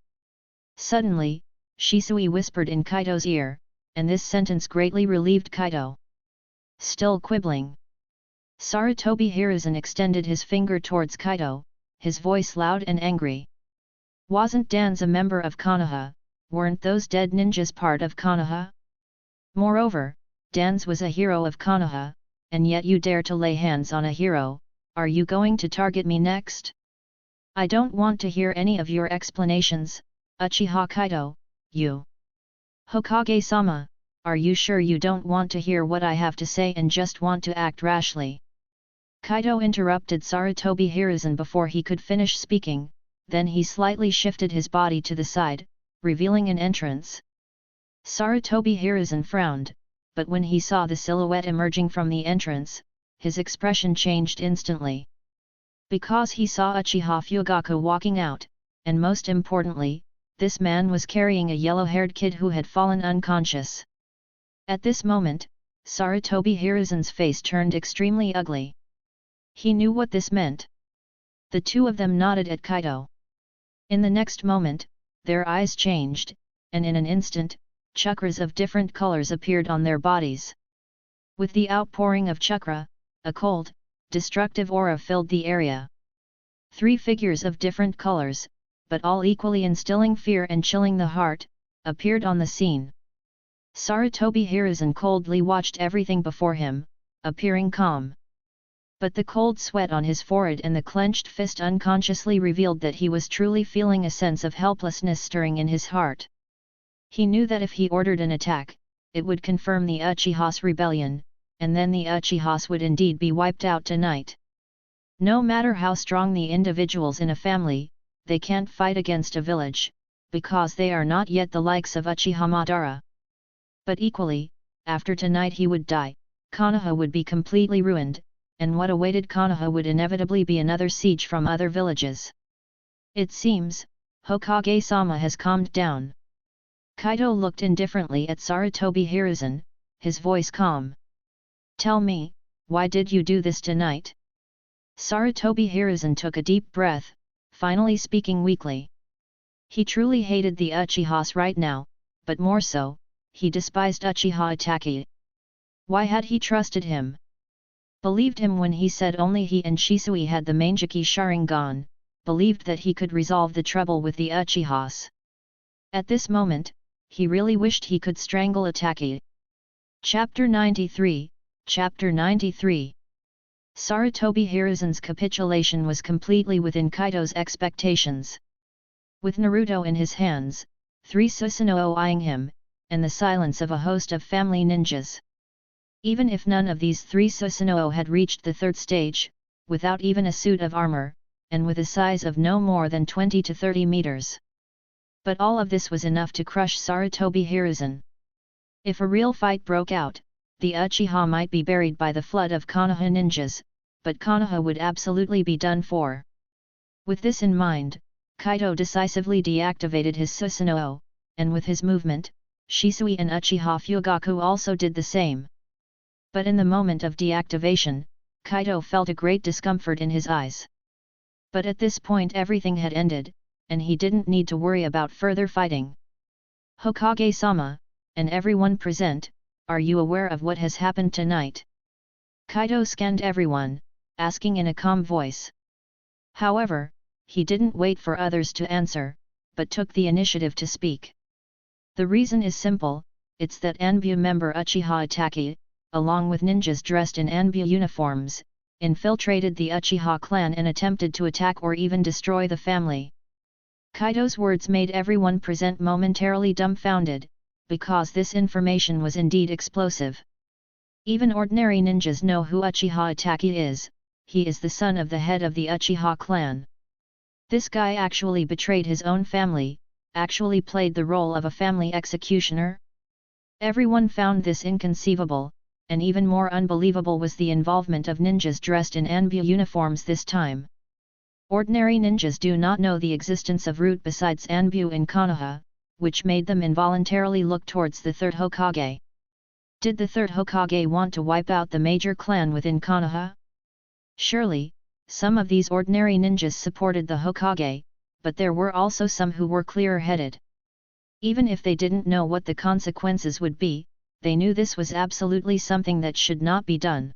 Suddenly, Shisui whispered in Kaido's ear, and this sentence greatly relieved Kaido. Still quibbling. Sarutobi Hiruzen extended his finger towards Kaido, his voice loud and angry. Wasn't Dan's a member of Konoha? Weren't those dead ninjas part of Konoha? Moreover, Dan's was a hero of Konoha, and yet you dare to lay hands on a hero. Are you going to target me next? I don't want to hear any of your explanations, Uchiha Kaido, you. Hokage-sama, are you sure you don't want to hear what I have to say and just want to act rashly? Kaido interrupted Sarutobi Hiruzen before he could finish speaking, then he slightly shifted his body to the side, revealing an entrance. Sarutobi Hiruzen frowned, but when he saw the silhouette emerging from the entrance, his expression changed instantly. Because he saw Uchiha Fugaku walking out, and most importantly, this man was carrying a yellow-haired kid who had fallen unconscious. At this moment, Sarutobi Hiruzen's face turned extremely ugly. He knew what this meant. The two of them nodded at Kaido. In the next moment, their eyes changed, and in an instant, chakras of different colors appeared on their bodies. With the outpouring of chakra, a cold, destructive aura filled the area. 3 figures of different colors, but all equally instilling fear and chilling the heart, appeared on the scene. Sarutobi Hiruzen coldly watched everything before him, appearing calm. But the cold sweat on his forehead and the clenched fist unconsciously revealed that he was truly feeling a sense of helplessness stirring in his heart. He knew that if he ordered an attack, it would confirm the Uchiha's rebellion, and then the Uchihas would indeed be wiped out tonight. No matter how strong the individuals in a family, they can't fight against a village, because they are not yet the likes of Uchiha Madara. But equally, after tonight he would die, Konoha would be completely ruined, and what awaited Konoha would inevitably be another siege from other villages. It seems, Hokage-sama has calmed down. Kaido looked indifferently at Sarutobi Hiruzen, his voice calm. Tell me, why did you do this tonight? Sarutobi Hiruzen took a deep breath, finally speaking weakly. He truly hated the Uchihas right now, but more so, he despised Uchiha Itachi. Why had he trusted him? Believed him when he said only he and Shisui had the Mangekyo Sharingan, believed that he could resolve the trouble with the Uchihas. At this moment, he really wished he could strangle Itachi. Chapter 93, Chapter 93. Sarutobi Hiruzen's capitulation was completely within Kaido's expectations. With Naruto in his hands, 3 Susanoo eyeing him, and the silence of a host of family ninjas. Even if none of these 3 Susanoo had reached the 3rd stage, without even a suit of armor, and with a size of no more than 20 to 30 meters. But all of this was enough to crush Sarutobi Hiruzen. If a real fight broke out, the Uchiha might be buried by the flood of Konoha ninjas, but Konoha would absolutely be done for. With this in mind, Kaido decisively deactivated his Susanoo, and with his movement, Shisui and Uchiha Fugaku also did the same. But in the moment of deactivation, Kaido felt a great discomfort in his eyes. But at this point everything had ended, and he didn't need to worry about further fighting. Hokage-sama, and everyone present, are you aware of what has happened tonight? Kaido scanned everyone, asking in a calm voice. However, he didn't wait for others to answer, but took the initiative to speak. The reason is simple, it's that Anbu member Uchiha Itachi, along with ninjas dressed in Anbu uniforms, infiltrated the Uchiha clan and attempted to attack or even destroy the family. Kaido's words made everyone present momentarily dumbfounded, because this information was indeed explosive. Even ordinary ninjas know who Uchiha Itachi is, he is the son of the head of the Uchiha clan. This guy actually betrayed his own family, actually played the role of a family executioner? Everyone found this inconceivable, and even more unbelievable was the involvement of ninjas dressed in Anbu uniforms this time. Ordinary ninjas do not know the existence of root besides Anbu in Konoha, which made them involuntarily look towards the third Hokage. Did the third Hokage want to wipe out the major clan within Konoha? Surely, some of these ordinary ninjas supported the Hokage, but there were also some who were clear-headed. Even if they didn't know what the consequences would be, they knew this was absolutely something that should not be done.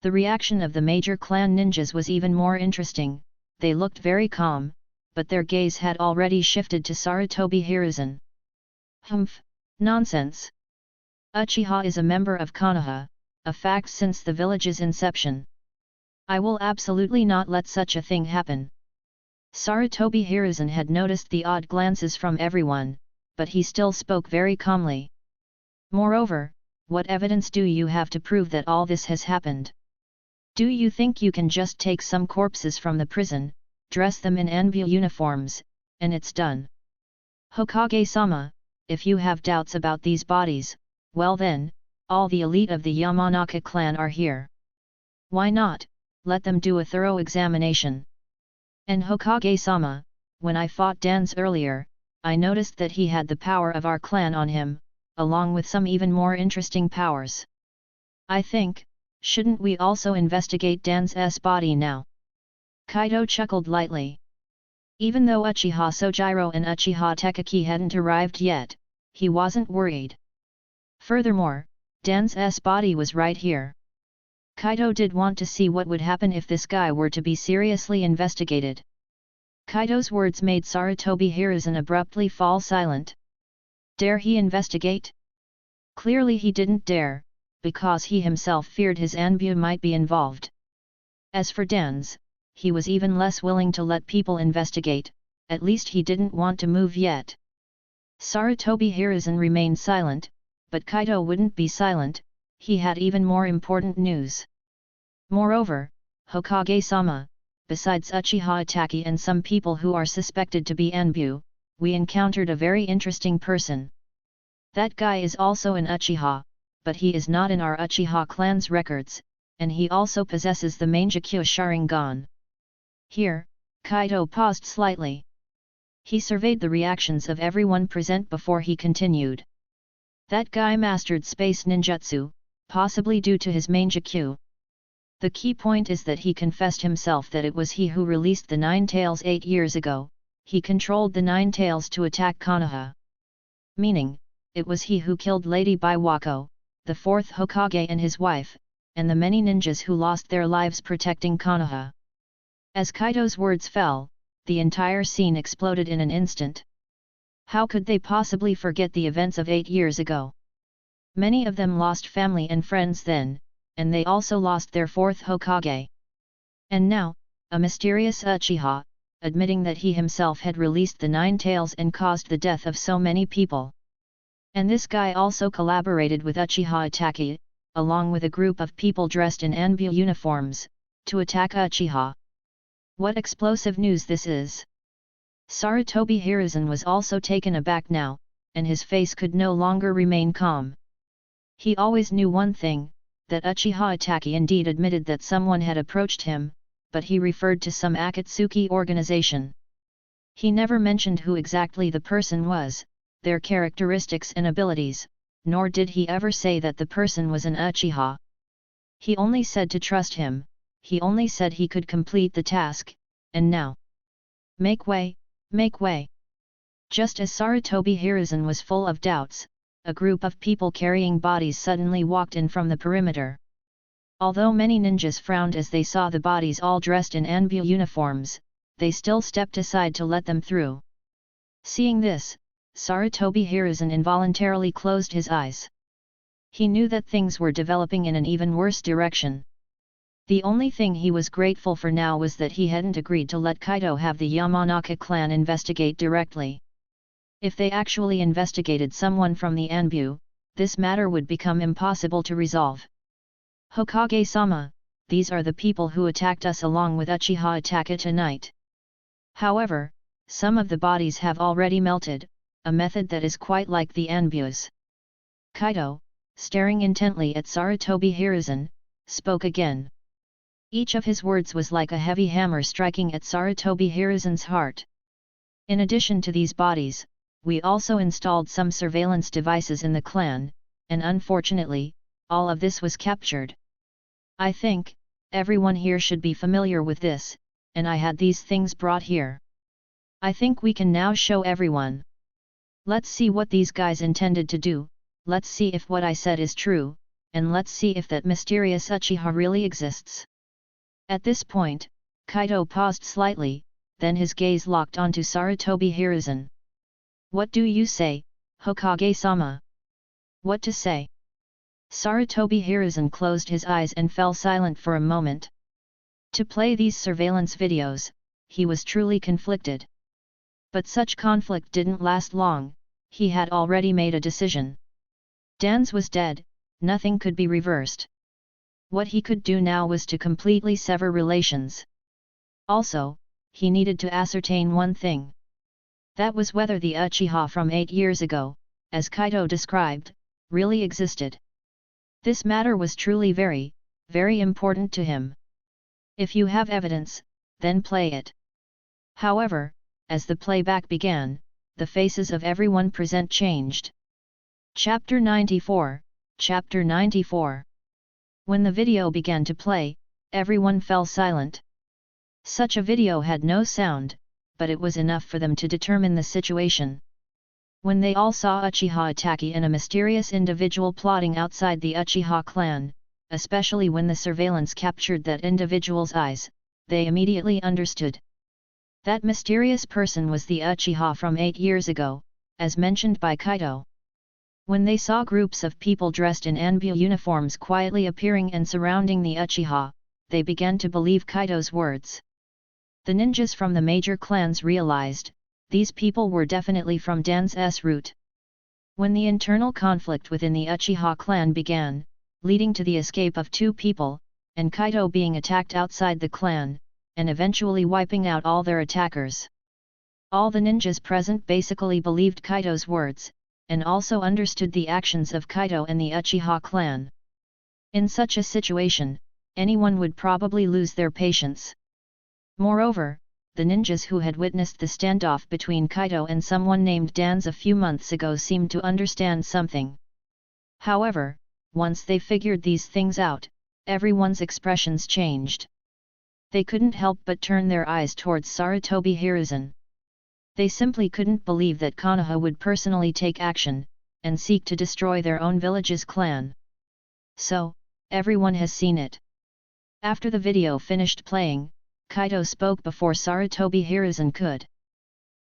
The reaction of the major clan ninjas was even more interesting. They looked very calm, but their gaze had already shifted to Sarutobi Hiruzen. Humph, nonsense. Uchiha is a member of Konoha, a fact since the village's inception. I will absolutely not let such a thing happen. Sarutobi Hiruzen had noticed the odd glances from everyone, but he still spoke very calmly. Moreover, what evidence do you have to prove that all this has happened? Do you think you can just take some corpses from the prison, dress them in Anbu uniforms, and it's done? Hokage-sama, if you have doubts about these bodies, well then, all the elite of the Yamanaka clan are here. Why not, let them do a thorough examination. And Hokage-sama, when I fought Dan's earlier, I noticed that he had the power of our clan on him, along with some even more interesting powers. I think, shouldn't we also investigate Dan's body now? Kaido chuckled lightly. Even though Uchiha Sojiro and Uchiha Tekaki hadn't arrived yet, he wasn't worried. Furthermore, Dan's body was right here. Kaido did want to see what would happen if this guy were to be seriously investigated. Kaido's words made Sarutobi Hiruzen abruptly fall silent. Dare he investigate? Clearly he didn't dare, because he himself feared his Anbu might be involved. As for Dan's, he was even less willing to let people investigate, at least he didn't want to move yet. Sarutobi Hiruzen remained silent, but Kaido wouldn't be silent, he had even more important news. Moreover, Hokage-sama, besides Uchiha Itachi and some people who are suspected to be Anbu, we encountered a very interesting person. That guy is also an Uchiha, but he is not in our Uchiha clan's records, and he also possesses the Mangekyo Sharingan. Here, Kaido paused slightly. He surveyed the reactions of everyone present before he continued. That guy mastered space ninjutsu, possibly due to his Mangekyo. The key point is that he confessed himself that it was he who released the Nine Tails 8 years ago, he controlled the Nine Tails to attack Konoha. Meaning, it was he who killed Lady Biwako, the fourth Hokage and his wife, and the many ninjas who lost their lives protecting Konoha. As Kaido's words fell, the entire scene exploded in an instant. How could they possibly forget the events of 8 years ago? Many of them lost family and friends then, and they also lost their fourth Hokage. And now, a mysterious Uchiha, admitting that he himself had released the Nine Tails and caused the death of so many people. And this guy also collaborated with Uchiha Itachi, along with a group of people dressed in Anbu uniforms, to attack Uchiha. What explosive news this is! Sarutobi Hiruzen was also taken aback now, and his face could no longer remain calm. He always knew one thing, that Uchiha Itachi indeed admitted that someone had approached him, but he referred to some Akatsuki organization. He never mentioned who exactly the person was, their characteristics and abilities, nor did he ever say that the person was an Uchiha. He only said to trust him, he only said he could complete the task, and now. Make way, Make way! Just as Sarutobi Hiruzen was full of doubts, a group of people carrying bodies suddenly walked in from the perimeter. Although many ninjas frowned as they saw the bodies all dressed in Anbu uniforms, they still stepped aside to let them through. Seeing this, Sarutobi Hiruzen involuntarily closed his eyes. He knew that things were developing in an even worse direction. The only thing he was grateful for now was that he hadn't agreed to let Kaido have the Yamanaka clan investigate directly. If they actually investigated someone from the Anbu, this matter would become impossible to resolve. Hokage-sama, these are the people who attacked us along with Uchiha Itachi tonight. However, some of the bodies have already melted, a method that is quite like the Anbu's. Kaido, staring intently at Sarutobi Hiruzen, spoke again. Each of his words was like a heavy hammer striking at Sarutobi Hiruzen's heart. In addition to these bodies, we also installed some surveillance devices in the clan, and unfortunately, all of this was captured. I think, everyone here should be familiar with this, and I had these things brought here. I think we can now show everyone. Let's see what these guys intended to do, let's see if what I said is true, and let's see if that mysterious Uchiha really exists. At this point, Kaido paused slightly, then his gaze locked onto Sarutobi Hiruzen. What do you say, Hokage-sama? What to say? Sarutobi Hiruzen closed his eyes and fell silent for a moment. To play these surveillance videos, he was truly conflicted. But such conflict didn't last long, he had already made a decision. Dan's was dead, nothing could be reversed. What he could do now was to completely sever relations. Also, he needed to ascertain one thing. That was whether the Uchiha from 8 years ago, as Kaido described, really existed. This matter was truly very, very important to him. If you have evidence, then play it. However, as the playback began, the faces of everyone present changed. Chapter 94, Chapter 94. When the video began to play, everyone fell silent. Such a video had no sound, but it was enough for them to determine the situation. When they all saw Uchiha Itachi and a mysterious individual plotting outside the Uchiha clan, especially when the surveillance captured that individual's eyes, they immediately understood. That mysterious person was the Uchiha from 8 years ago, as mentioned by Kaido. When they saw groups of people dressed in Anbu uniforms quietly appearing and surrounding the Uchiha, they began to believe Kaido's words. The ninjas from the major clans realized, these people were definitely from Dan's route. When the internal conflict within the Uchiha clan began, leading to the escape of 2 people, and Kaido being attacked outside the clan, and eventually wiping out all their attackers. All the ninjas present basically believed Kaido's words, and also understood the actions of Kaido and the Uchiha clan. In such a situation, anyone would probably lose their patience. Moreover, the ninjas who had witnessed the standoff between Kaido and someone named Dan's a few months ago seemed to understand something. However, once they figured these things out, everyone's expressions changed. They couldn't help but turn their eyes towards Sarutobi Hiruzen. They simply couldn't believe that Konoha would personally take action, and seek to destroy their own village's clan. So, everyone has seen it. After the video finished playing, Kaido spoke before Sarutobi Hiruzen could.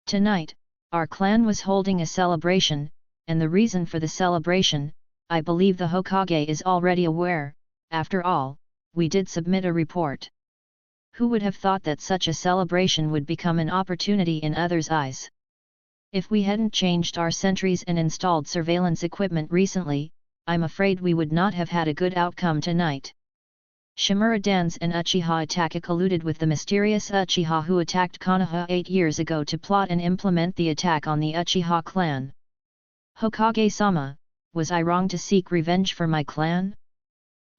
Tonight, our clan was holding a celebration, and the reason for the celebration, I believe the Hokage is already aware. After all, we did submit a report. Who would have thought that such a celebration would become an opportunity in others' eyes? If we hadn't changed our sentries and installed surveillance equipment recently, I'm afraid we would not have had a good outcome tonight. Shimura Dan's and Uchiha Itachi colluded with the mysterious Uchiha who attacked Konoha 8 years ago to plot and implement the attack on the Uchiha clan. Hokage-sama, was I wrong to seek revenge for my clan?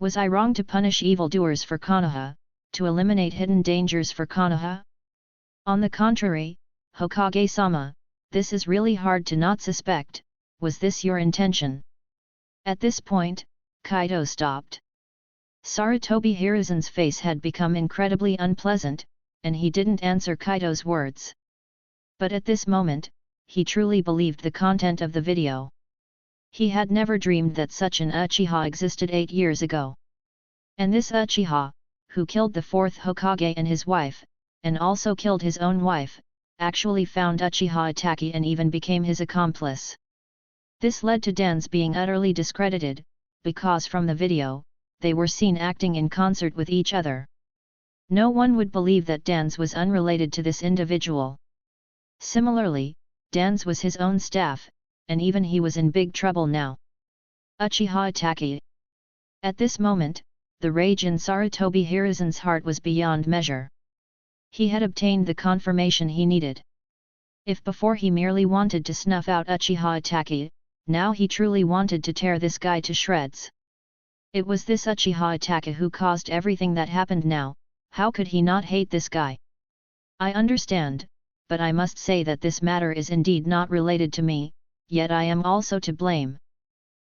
Was I wrong to punish evildoers for Konoha, to eliminate hidden dangers for Konoha? On the contrary, Hokage-sama, this is really hard to not suspect. Was this your intention? At this point, Kaido stopped. Sarutobi Hiruzen's face had become incredibly unpleasant, and he didn't answer Kaido's words. But at this moment, he truly believed the content of the video. He had never dreamed that such an Uchiha existed 8 years ago. And this Uchiha, who killed the 4th Hokage and his wife, and also killed his own wife, actually found Uchiha Itachi and even became his accomplice. This led to Dan's being utterly discredited, because from the video, they were seen acting in concert with each other. No one would believe that Dan's was unrelated to this individual. Similarly, Dan's was his own staff, and even he was in big trouble now. Uchiha Itachi. At this moment, the rage in Sarutobi Hiruzen's heart was beyond measure. He had obtained the confirmation he needed. If before he merely wanted to snuff out Uchiha Itachi, now he truly wanted to tear this guy to shreds. It was this Uchiha Itachi who caused everything that happened now. How could he not hate this guy? I understand, but I must say that this matter is indeed not related to me, yet I am also to blame.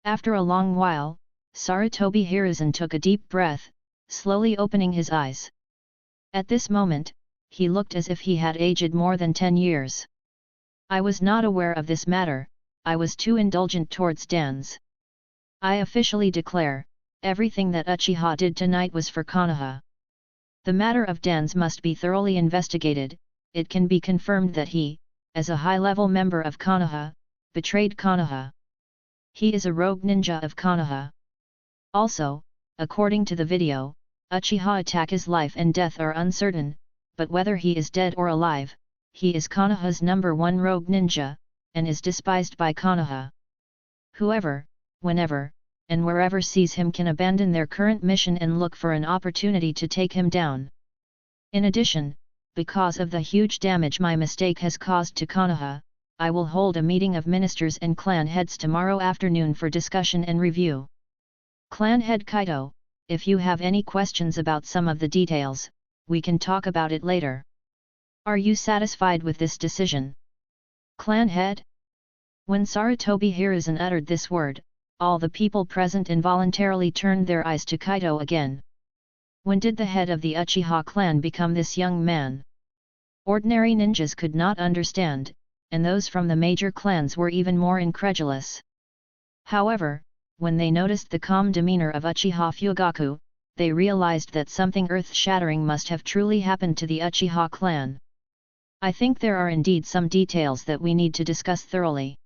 After a long while, Sarutobi Hiruzen took a deep breath, slowly opening his eyes. At this moment, he looked as if he had aged more than 10 years. I was not aware of this matter, I was too indulgent towards Dan's. I officially declare, everything that Uchiha did tonight was for Konoha. The matter of Dan's must be thoroughly investigated. It can be confirmed that he, as a high-level member of Konoha, betrayed Konoha. He is a rogue ninja of Konoha. Also, according to the video, Uchiha Itachi's life and death are uncertain, but whether he is dead or alive, he is Konoha's #1 rogue ninja, and is despised by Konoha. Whoever, whenever, and wherever sees him can abandon their current mission and look for an opportunity to take him down. In addition, because of the huge damage my mistake has caused to Konoha, I will hold a meeting of ministers and clan heads tomorrow afternoon for discussion and review. Clan head Kaido, if you have any questions about some of the details, we can talk about it later. Are you satisfied with this decision? Clan head? When Sarutobi Hiruzen uttered this word, all the people present involuntarily turned their eyes to Kaido again. When did the head of the Uchiha clan become this young man? Ordinary ninjas could not understand, and those from the major clans were even more incredulous. However, when they noticed the calm demeanor of Uchiha Fugaku, they realized that something earth-shattering must have truly happened to the Uchiha clan. I think there are indeed some details that we need to discuss thoroughly.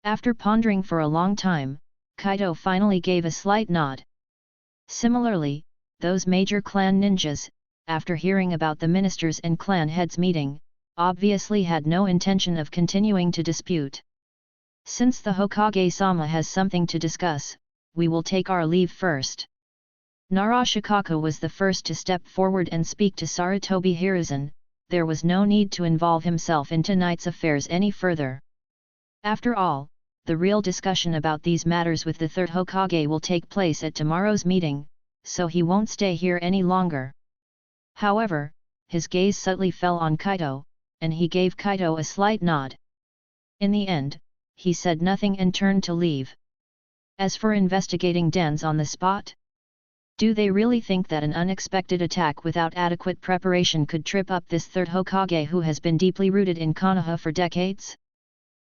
After pondering for a long time, Kaido finally gave a slight nod. Similarly, those major clan ninjas, after hearing about the ministers and clan heads meeting, obviously had no intention of continuing to dispute. Since the Hokage-sama has something to discuss, we will take our leave first. Nara Shikaku was the first to step forward and speak to Sarutobi Hiruzen. There was no need to involve himself in tonight's affairs any further. After all, the real discussion about these matters with the third Hokage will take place at tomorrow's meeting, so he won't stay here any longer. However, his gaze subtly fell on Kaido, and he gave Kaido a slight nod. In the end, he said nothing and turned to leave. As for investigating Dan's on the spot? Do they really think that an unexpected attack without adequate preparation could trip up this third Hokage who has been deeply rooted in Konoha for decades?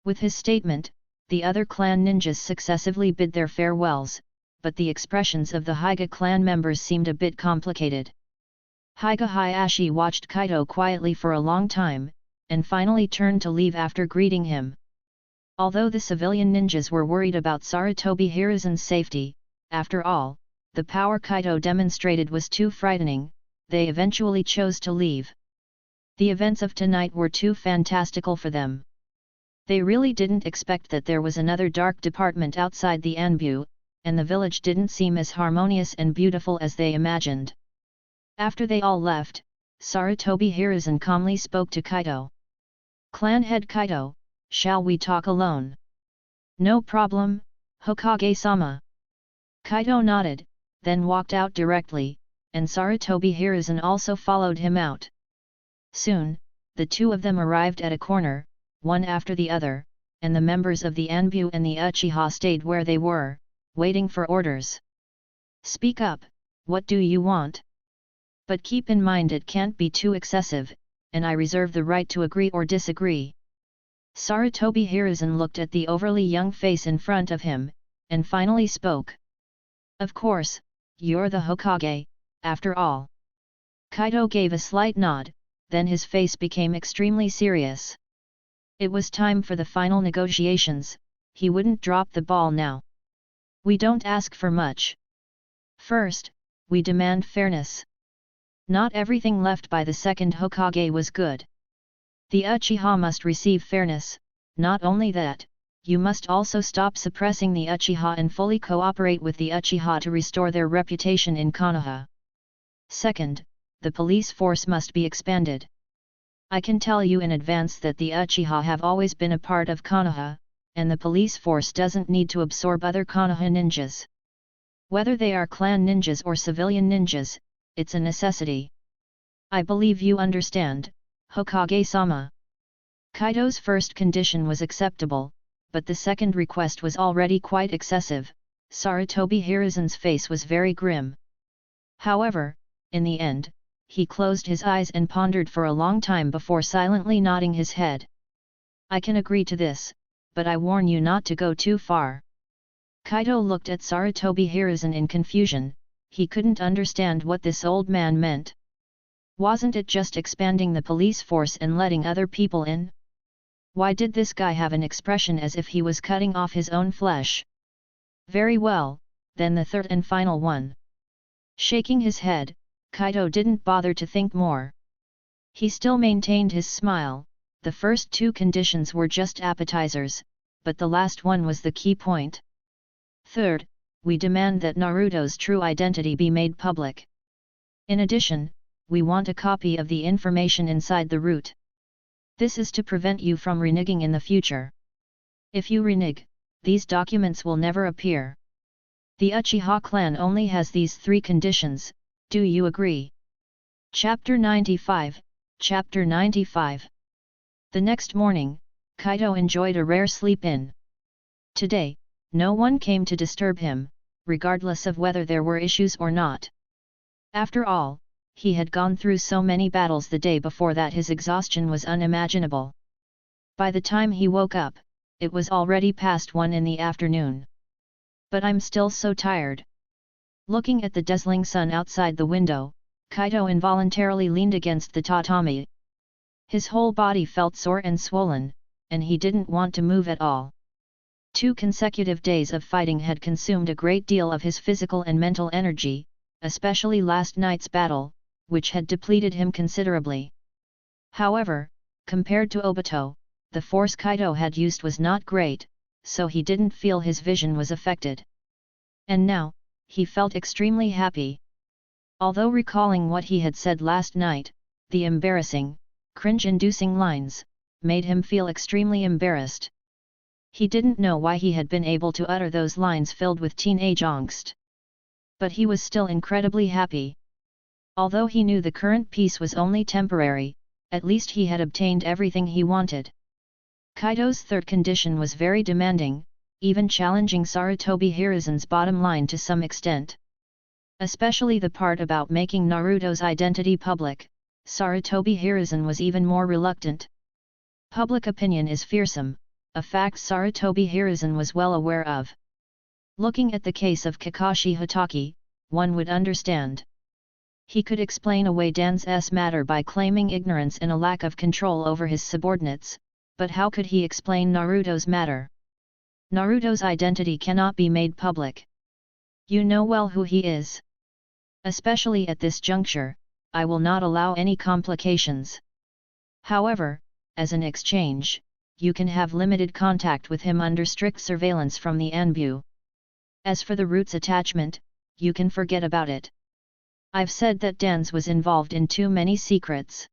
With his statement, the other clan ninjas successively bid their farewells, but the expressions of the Hyuga clan members seemed a bit complicated. Hyuga Hayashi watched Kaido quietly for a long time, and finally turned to leave after greeting him. Although the civilian ninjas were worried about Sarutobi Hiruzen's safety, after all, the power Kaido demonstrated was too frightening, they eventually chose to leave. The events of tonight were too fantastical for them. They really didn't expect that there was another dark department outside the Anbu, and the village didn't seem as harmonious and beautiful as they imagined. After they all left, Sarutobi Hiruzen calmly spoke to Kaido. "Clan head Kaido, shall we talk alone?" "No problem, Hokage-sama." Kaido nodded, then walked out directly, and Sarutobi Hiruzen also followed him out. Soon, the two of them arrived at a corner, one after the other, and the members of the Anbu and the Uchiha stayed where they were, waiting for orders. "Speak up, what do you want? But keep in mind it can't be too excessive, and I reserve the right to agree or disagree. Sarutobi Hiruzen looked at the overly young face in front of him, and finally spoke. Of course, you're the Hokage, after all. Kaido gave a slight nod, then his face became extremely serious. It was time for the final negotiations, he wouldn't drop the ball now. We don't ask for much. First, we demand fairness. Not everything left by the second Hokage was good. The Uchiha must receive fairness, not only that, you must also stop suppressing the Uchiha and fully cooperate with the Uchiha to restore their reputation in Konoha. Second, the police force must be expanded. I can tell you in advance that the Uchiha have always been a part of Konoha, and the police force doesn't need to absorb other Konoha ninjas. Whether they are clan ninjas or civilian ninjas, it's a necessity. I believe you understand, Hokage-sama. Kaido's first condition was acceptable, but the second request was already quite excessive. Sarutobi Hiruzen's face was very grim. However, in the end, he closed his eyes and pondered for a long time before silently nodding his head. I can agree to this, but I warn you not to go too far. Kaido looked at Sarutobi Hiruzen in confusion, he couldn't understand what this old man meant. Wasn't it just expanding the police force and letting other people in? Why did this guy have an expression as if he was cutting off his own flesh? Very well, then the third and final one. Shaking his head, Kaido didn't bother to think more. He still maintained his smile, the first two conditions were just appetizers, but the last one was the key point. Third, we demand that Naruto's true identity be made public. In addition, we want a copy of the information inside the root. This is to prevent you from reneging in the future. If you renege, these documents will never appear. The Uchiha clan only has these three conditions, do you agree? Chapter 95, Chapter 95. The next morning, Kaido enjoyed a rare sleep-in. Today, no one came to disturb him, regardless of whether there were issues or not. After all, he had gone through so many battles the day before that his exhaustion was unimaginable. By the time he woke up, it was already past 1 in the afternoon. But I'm still so tired. Looking at the dazzling sun outside the window, Kaido involuntarily leaned against the tatami. His whole body felt sore and swollen, and he didn't want to move at all. 2 consecutive days of fighting had consumed a great deal of his physical and mental energy, especially last night's battle, which had depleted him considerably. However, compared to Obito, the force Kaido had used was not great, so he didn't feel his vision was affected. And now, he felt extremely happy. Although recalling what he had said last night, the embarrassing, cringe-inducing lines, made him feel extremely embarrassed. He didn't know why he had been able to utter those lines filled with teenage angst. But he was still incredibly happy. Although he knew the current peace was only temporary, at least he had obtained everything he wanted. Kaido's third condition was very demanding, even challenging Sarutobi Hiruzen's bottom line to some extent. Especially the part about making Naruto's identity public, Sarutobi Hiruzen was even more reluctant. Public opinion is fearsome, a fact Sarutobi Hiruzen was well aware of. Looking at the case of Kakashi Hatake, one would understand. He could explain away Dan's matter by claiming ignorance and a lack of control over his subordinates, but how could he explain Naruto's matter? Naruto's identity cannot be made public. You know well who he is. Especially at this juncture, I will not allow any complications. However, as an exchange, you can have limited contact with him under strict surveillance from the Anbu. As for the root's attachment, you can forget about it. I've said that Dan's was involved in too many secrets.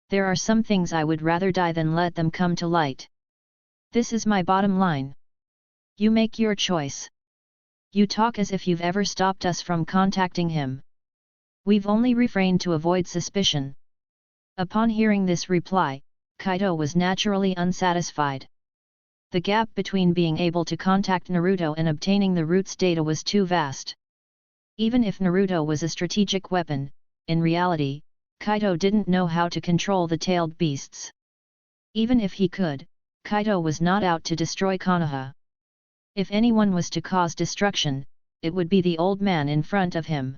There are some things I would rather die than let them come to light. This is my bottom line. You make your choice. You talk as if you've ever stopped us from contacting him. We've only refrained to avoid suspicion. Upon hearing this reply, Kaido was naturally unsatisfied. The gap between being able to contact Naruto and obtaining the root's data was too vast. Even if Naruto was a strategic weapon, in reality, Kaido didn't know how to control the tailed beasts. Even if he could, Kaido was not out to destroy Konoha. If anyone was to cause destruction, it would be the old man in front of him.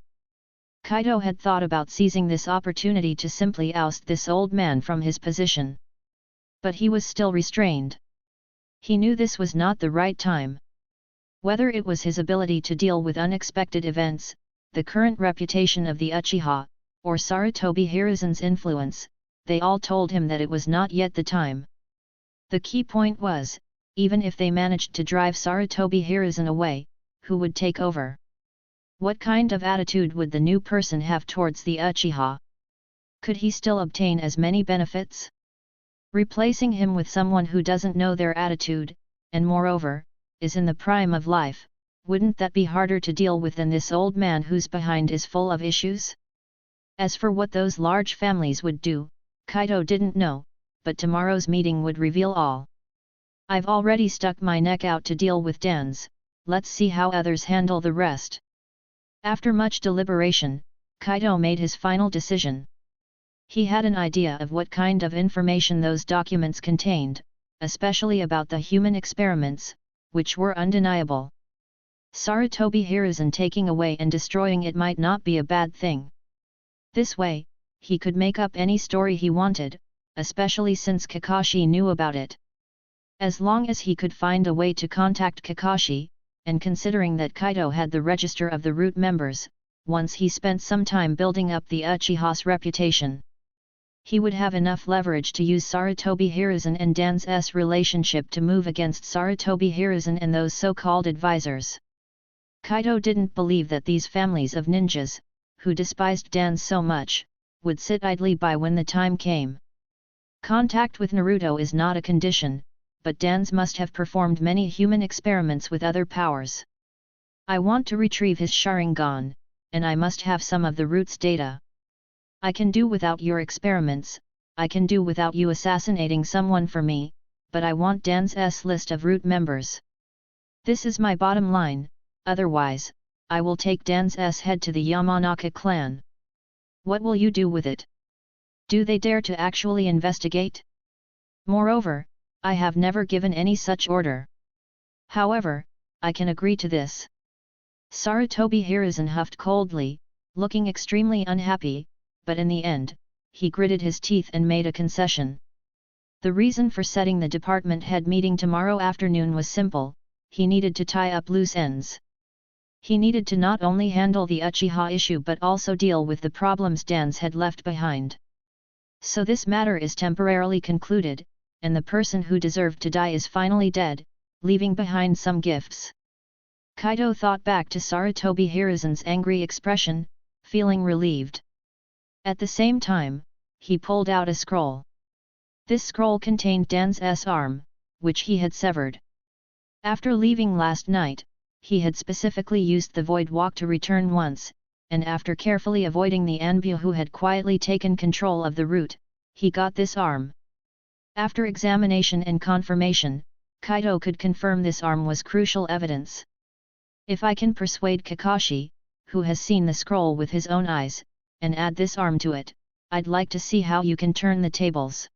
Kaido had thought about seizing this opportunity to simply oust this old man from his position. But he was still restrained. He knew this was not the right time. Whether it was his ability to deal with unexpected events, the current reputation of the Uchiha, or Sarutobi Hiruzen's influence, they all told him that it was not yet the time. The key point was, even if they managed to drive Sarutobi Hiruzen away, who would take over? What kind of attitude would the new person have towards the Uchiha? Could he still obtain as many benefits? Replacing him with someone who doesn't know their attitude, and moreover, is in the prime of life, wouldn't that be harder to deal with than this old man whose behind is full of issues? As for what those large families would do, Kaido didn't know, but tomorrow's meeting would reveal all. I've already stuck my neck out to deal with Dan's, let's see how others handle the rest. After much deliberation, Kaido made his final decision. He had an idea of what kind of information those documents contained, especially about the human experiments, which were undeniable. Sarutobi Hiruzen taking away and destroying it might not be a bad thing. This way, he could make up any story he wanted, especially since Kakashi knew about it. As long as he could find a way to contact Kakashi, and considering that Kaido had the register of the root members, once he spent some time building up the Uchiha's reputation, he would have enough leverage to use Sarutobi Hiruzen and Dan's relationship to move against Sarutobi Hiruzen and those so-called advisors. Kaido didn't believe that these families of ninjas, who despised Dan so much, would sit idly by when the time came. Contact with Naruto is not a condition, but Dan's must have performed many human experiments with other powers. I want to retrieve his Sharingan, and I must have some of the root's data. I can do without your experiments, I can do without you assassinating someone for me, but I want Dan's list of root members. This is my bottom line, otherwise, I will take Dan's head to the Yamanaka clan. What will you do with it? Do they dare to actually investigate? Moreover, I have never given any such order. However, I can agree to this. Sarutobi Hiruzen huffed coldly, looking extremely unhappy, but in the end, he gritted his teeth and made a concession. The reason for setting the department head meeting tomorrow afternoon was simple: he needed to tie up loose ends. He needed to not only handle the Uchiha issue but also deal with the problems Dan's had left behind. So this matter is temporarily concluded, and the person who deserved to die is finally dead, leaving behind some gifts. Kaido thought back to Sarutobi Hiruzen's angry expression, feeling relieved. At the same time, he pulled out a scroll. This scroll contained Dan's arm, which he had severed. After leaving last night, he had specifically used the Void Walk to return once, and after carefully avoiding the Anbu who had quietly taken control of the route, he got this arm. After examination and confirmation, Kaido could confirm this arm was crucial evidence. If I can persuade Kakashi, who has seen the scroll with his own eyes, and add this arm to it, I'd like to see how you can turn the tables.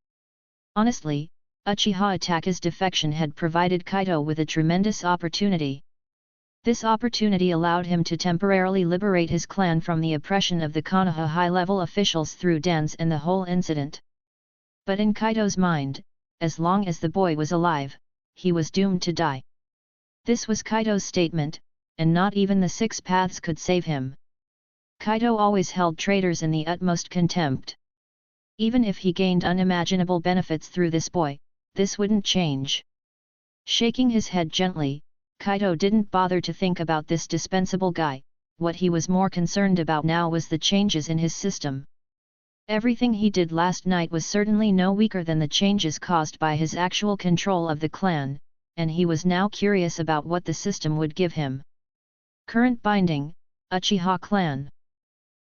Honestly, Uchiha Itachi's defection had provided Kaido with a tremendous opportunity. This opportunity allowed him to temporarily liberate his clan from the oppression of the Konoha high-level officials through Dan's and the whole incident. But in Kaido's mind, as long as the boy was alive, he was doomed to die. This was Kaido's statement, and not even the six paths could save him. Kaido always held traitors in the utmost contempt. Even if he gained unimaginable benefits through this boy, this wouldn't change. Shaking his head gently, Kaido didn't bother to think about this dispensable guy. What he was more concerned about now was the changes in his system. Everything he did last night was certainly no weaker than the changes caused by his actual control of the clan, and he was now curious about what the system would give him. Current binding, Uchiha clan.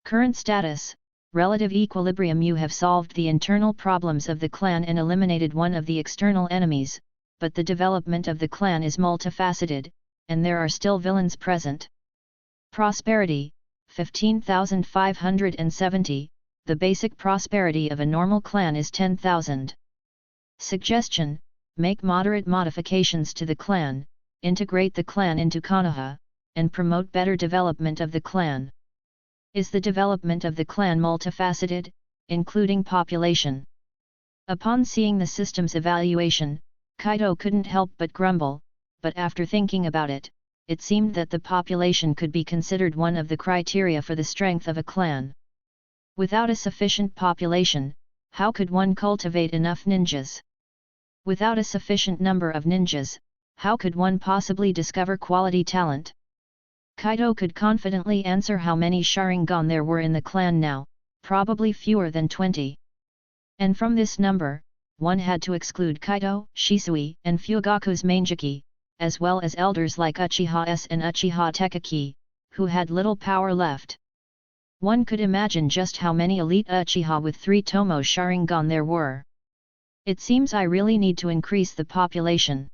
Current status, relative equilibrium. You have solved the internal problems of the clan and eliminated one of the external enemies, but the development of the clan is multifaceted, and there are still villains present. Prosperity, 15,570, the basic prosperity of a normal clan is 10,000. Suggestion: make moderate modifications to the clan, integrate the clan into Konoha, and promote better development of the clan. Is the development of the clan multifaceted, including population? Upon seeing the system's evaluation, Kaido couldn't help but grumble, but after thinking about it, it seemed that the population could be considered one of the criteria for the strength of a clan. Without a sufficient population, how could one cultivate enough ninjas? Without a sufficient number of ninjas, how could one possibly discover quality talent? Kaido could confidently answer how many Sharingan there were in the clan now, probably fewer than 20. And from this number, one had to exclude Kaido, Shisui, and Fugaku's Mangekyo, as well as elders like Uchiha S and Uchiha Tekaki, who had little power left. One could imagine just how many elite Uchiha with 3 Tomo Sharingan there were. It seems I really need to increase the population.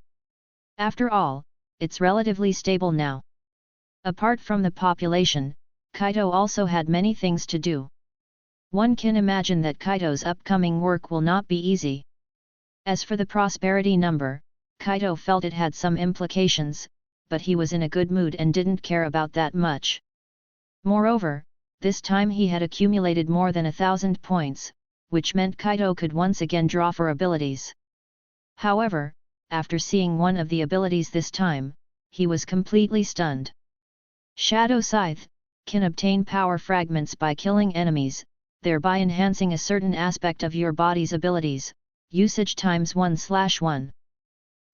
After all, it's relatively stable now. Apart from the population, Kaido also had many things to do. One can imagine that Kaido's upcoming work will not be easy. As for the prosperity number, Kaido felt it had some implications, but he was in a good mood and didn't care about that much. Moreover, this time he had accumulated more than 1,000 points, which meant Kaido could once again draw for abilities. However, after seeing one of the abilities this time, he was completely stunned. Shadow Scythe can obtain power fragments by killing enemies, thereby enhancing a certain aspect of your body's abilities. Usage times 1/1.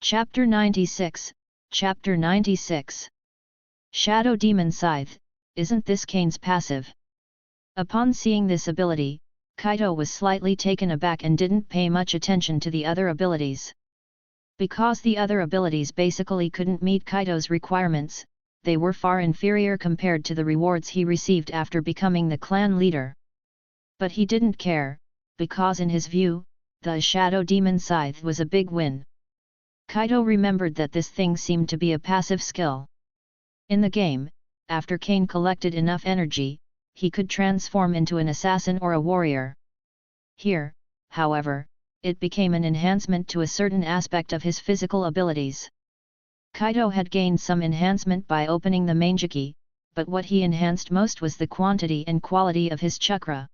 Chapter 96, Chapter 96. Shadow Demon Scythe, isn't this Kane's passive? Upon seeing this ability, Kaido was slightly taken aback and didn't pay much attention to the other abilities. Because the other abilities basically couldn't meet Kaido's requirements, they were far inferior compared to the rewards he received after becoming the clan leader. But he didn't care, because in his view, the Shadow Demon Scythe was a big win. Kaido remembered that this thing seemed to be a passive skill. In the game, after Kane collected enough energy, he could transform into an assassin or a warrior. Here, however, it became an enhancement to a certain aspect of his physical abilities. Kaido had gained some enhancement by opening the Mangekyo, but what he enhanced most was the quantity and quality of his chakra.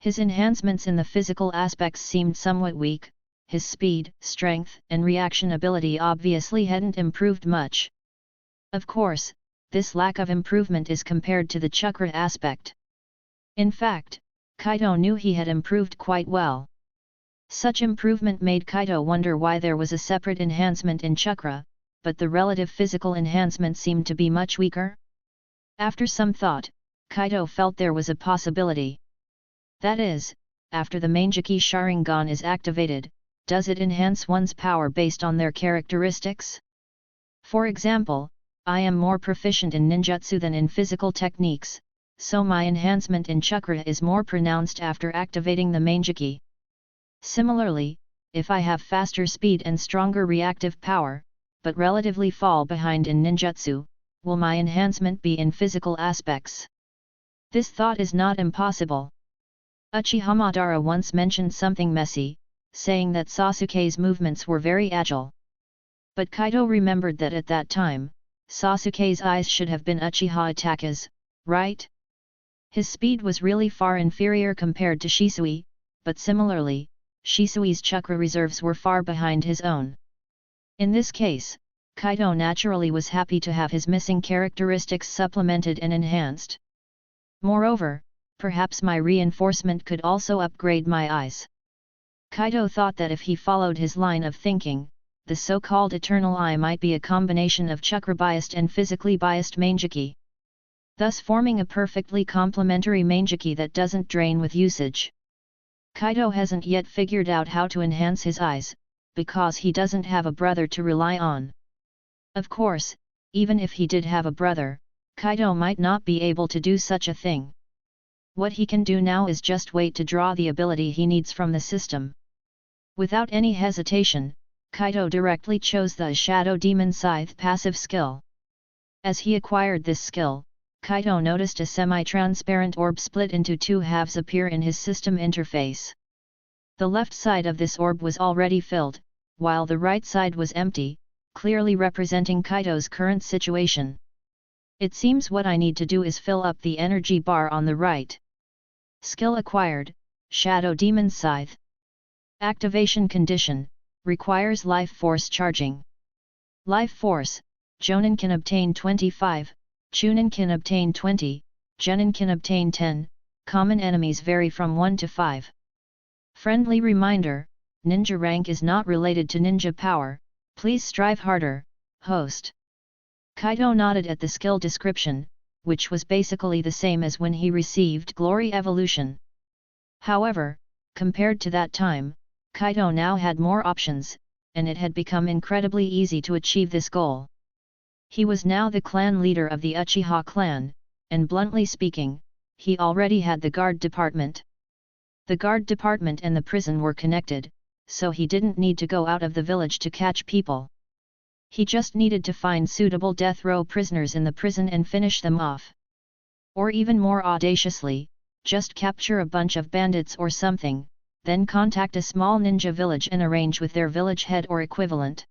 His enhancements in the physical aspects seemed somewhat weak, his speed, strength, and reaction ability obviously hadn't improved much. Of course, this lack of improvement is compared to the chakra aspect. In fact, Kaido knew he had improved quite well. Such improvement made Kaido wonder why there was a separate enhancement in chakra, but the relative physical enhancement seemed to be much weaker. After some thought, Kaido felt there was a possibility. That is, after the Mangekyo Sharingan is activated, does it enhance one's power based on their characteristics? For example, I am more proficient in ninjutsu than in physical techniques, so my enhancement in chakra is more pronounced after activating the Mangekyo. Similarly, if I have faster speed and stronger reactive power, but relatively fall behind in ninjutsu, will my enhancement be in physical aspects? This thought is not impossible. Uchiha Madara once mentioned something messy, saying that Sasuke's movements were very agile. But Kaido remembered that at that time, Sasuke's eyes should have been Uchiha Itachi's, right? His speed was really far inferior compared to Shisui, but similarly, Shisui's chakra reserves were far behind his own. In this case, Kaido naturally was happy to have his missing characteristics supplemented and enhanced. Moreover, perhaps my reinforcement could also upgrade my eyes. Kaido thought that if he followed his line of thinking, the so-called Eternal Eye might be a combination of chakra-biased and physically biased Mangekyo, thus forming a perfectly complementary Mangekyo that doesn't drain with usage. Kaido hasn't yet figured out how to enhance his eyes, because he doesn't have a brother to rely on. Of course, even if he did have a brother, Kaido might not be able to do such a thing. What he can do now is just wait to draw the ability he needs from the system. Without any hesitation, Kaido directly chose the Shadow Demon Scythe passive skill. As he acquired this skill, Kaido noticed a semi-transparent orb split into two halves appear in his system interface. The left side of this orb was already filled, while the right side was empty, clearly representing Kaido's current situation. It seems what I need to do is fill up the energy bar on the right. Skill acquired, Shadow Demon Scythe. Activation condition, requires life force charging. Life force, Jonin can obtain 25, Chunin can obtain 20, Genin can obtain 10, common enemies vary from 1 to 5. Friendly reminder, ninja rank is not related to ninja power, please strive harder, host. Kaido nodded at the skill description, which was basically the same as when he received Glory Evolution. However, compared to that time, Kaido now had more options, and it had become incredibly easy to achieve this goal. He was now the clan leader of the Uchiha clan, and bluntly speaking, he already had the guard department. The guard department and the prison were connected, so he didn't need to go out of the village to catch people. He just needed to find suitable death row prisoners in the prison and finish them off. Or even more audaciously, just capture a bunch of bandits or something, then contact a small ninja village and arrange with their village head or equivalent.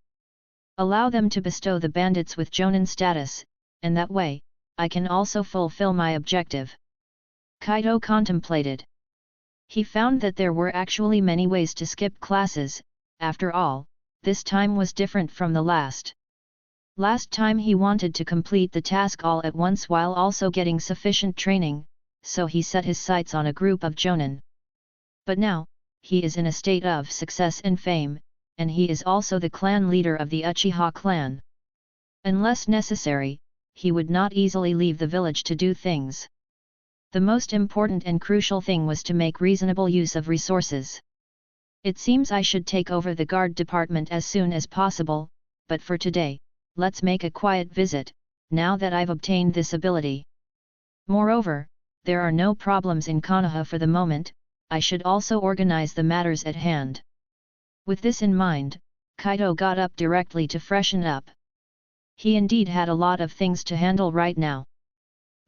Allow them to bestow the bandits with Jonin status, and that way, I can also fulfill my objective. Kaido contemplated. He found that there were actually many ways to skip classes. After all, this time was different from the last. Last time he wanted to complete the task all at once while also getting sufficient training, so he set his sights on a group of Jonin. But now, he is in a state of success and fame, and he is also the clan leader of the Uchiha clan. Unless necessary, he would not easily leave the village to do things. The most important and crucial thing was to make reasonable use of resources. It seems I should take over the guard department as soon as possible, but for today, let's make a quiet visit, now that I've obtained this ability. Moreover, there are no problems in Konoha for the moment, I should also organize the matters at hand. With this in mind, Kaido got up directly to freshen up. He indeed had a lot of things to handle right now.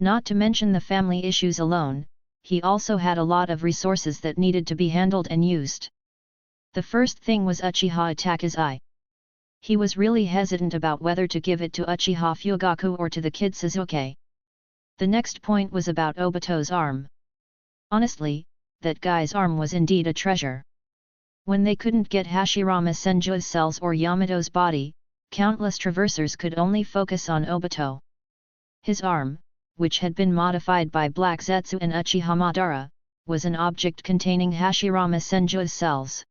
Not to mention the family issues alone, he also had a lot of resources that needed to be handled and used. The first thing was Uchiha Itachi's eye. He was really hesitant about whether to give it to Uchiha Fugaku or to the kid Sasuke. The next point was about Obito's arm. Honestly, that guy's arm was indeed a treasure. When they couldn't get Hashirama Senju's cells or Yamato's body, countless traversers could only focus on Obito. His arm, which had been modified by Black Zetsu and Uchiha Madara, was an object containing Hashirama Senju's cells.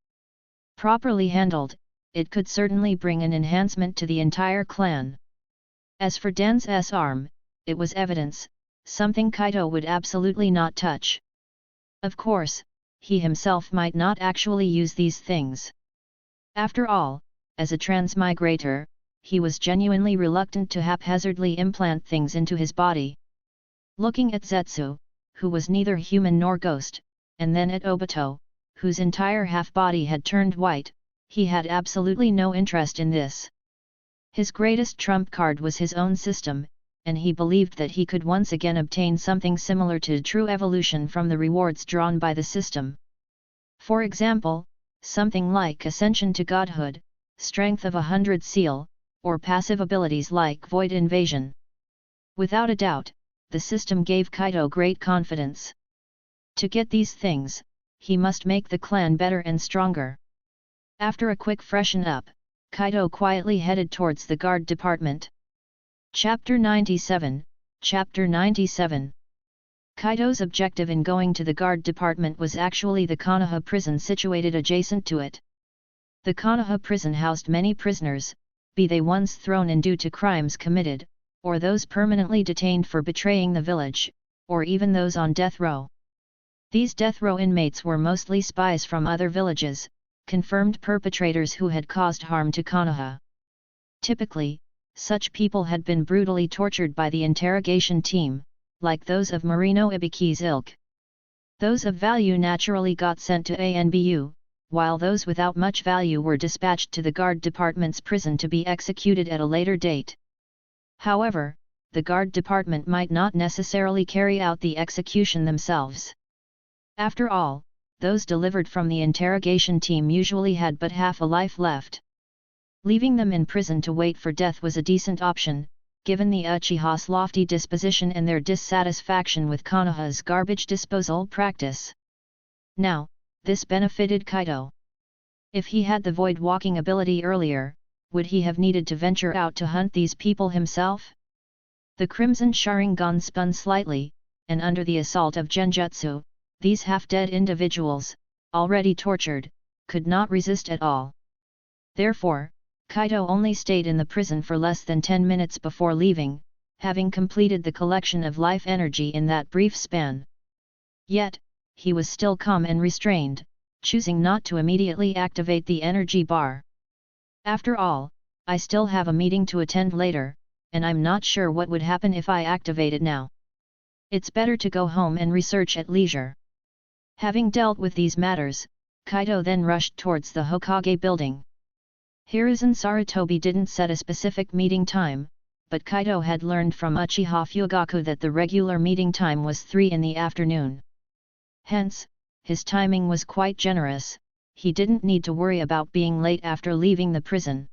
Properly handled, it could certainly bring an enhancement to the entire clan. As for Den's arm, it was evidence, something Kaido would absolutely not touch. Of course, he himself might not actually use these things. After all, as a transmigrator, he was genuinely reluctant to haphazardly implant things into his body. Looking at Zetsu, who was neither human nor ghost, and then at Obito, whose entire half-body had turned white, he had absolutely no interest in this. His greatest trump card was his own system, and he believed that he could once again obtain something similar to true evolution from the rewards drawn by the system. For example, something like Ascension to Godhood, Strength of 100 Seal, or passive abilities like Void Invasion. Without a doubt, the system gave Kaido great confidence. To get these things, he must make the clan better and stronger. After a quick freshen up, Kaido quietly headed towards the guard department. Chapter 97, Chapter 97. Kaido's objective in going to the guard department was actually the Konoha prison situated adjacent to it. The Konoha prison housed many prisoners, be they ones thrown in due to crimes committed, or those permanently detained for betraying the village, or even those on death row. These death row inmates were mostly spies from other villages, confirmed perpetrators who had caused harm to Konoha. Typically, such people had been brutally tortured by the interrogation team, like those of Marino Ibiki's ilk. Those of value naturally got sent to ANBU, while those without much value were dispatched to the guard department's prison to be executed at a later date. However, the guard department might not necessarily carry out the execution themselves. After all, those delivered from the interrogation team usually had but half a life left. Leaving them in prison to wait for death was a decent option, given the Uchiha's lofty disposition and their dissatisfaction with Konoha's garbage disposal practice. Now, this benefited Kaido. If he had the void walking ability earlier, would he have needed to venture out to hunt these people himself? The Crimson Sharingan spun slightly, and under the assault of Genjutsu, these half-dead individuals, already tortured, could not resist at all. Therefore, Kaido only stayed in the prison for less than 10 minutes before leaving, having completed the collection of life energy in that brief span. Yet, he was still calm and restrained, choosing not to immediately activate the energy bar. After all, I still have a meeting to attend later, and I'm not sure what would happen if I activate it now. It's better to go home and research at leisure. Having dealt with these matters, Kaido then rushed towards the Hokage building. Hiruzen Sarutobi didn't set a specific meeting time, but Kaido had learned from Uchiha Fugaku that the regular meeting time was 3 in the afternoon. Hence, his timing was quite generous, he didn't need to worry about being late after leaving the prison.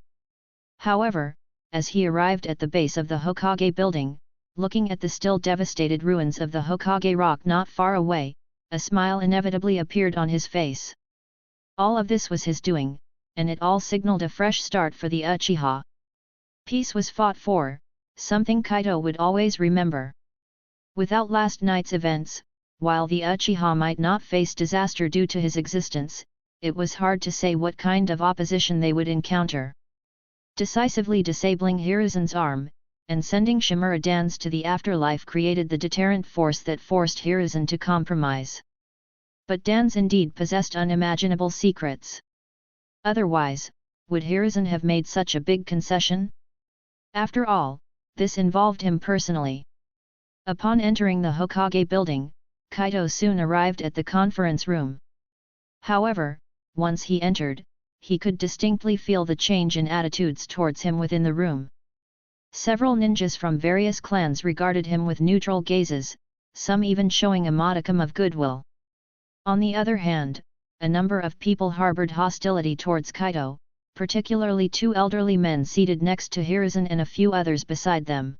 However, as he arrived at the base of the Hokage building, looking at the still devastated ruins of the Hokage rock not far away, a smile inevitably appeared on his face. All of this was his doing, and it all signaled a fresh start for the Uchiha. Peace was fought for, something Kaido would always remember. Without last night's events, while the Uchiha might not face disaster due to his existence, it was hard to say what kind of opposition they would encounter. Decisively disabling Hiruzen's arm, and sending Shimura Dance to the afterlife created the deterrent force that forced Hiruzen to compromise. But Dance indeed possessed unimaginable secrets. Otherwise, would Hiruzen have made such a big concession? After all, this involved him personally. Upon entering the Hokage building, Kaido soon arrived at the conference room. However, once he entered, he could distinctly feel the change in attitudes towards him within the room. Several ninjas from various clans regarded him with neutral gazes, some even showing a modicum of goodwill. On the other hand, a number of people harbored hostility towards Kaido, particularly 2 elderly men seated next to Hiruzen and a few others beside them.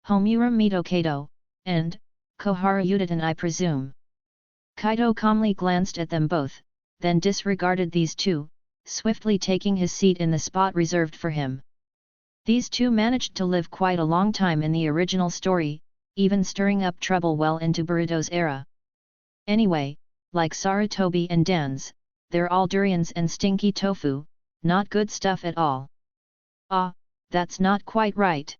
Homura Mito Kaito, and Koharu Udaten, I presume. Kaido calmly glanced at them both, then disregarded these 2, swiftly taking his seat in the spot reserved for him. These 2 managed to live quite a long time in the original story, even stirring up trouble well into Boruto's era. Anyway, like Sarutobi and Dance, they're all durians and stinky tofu, not good stuff at all. Ah, that's not quite right.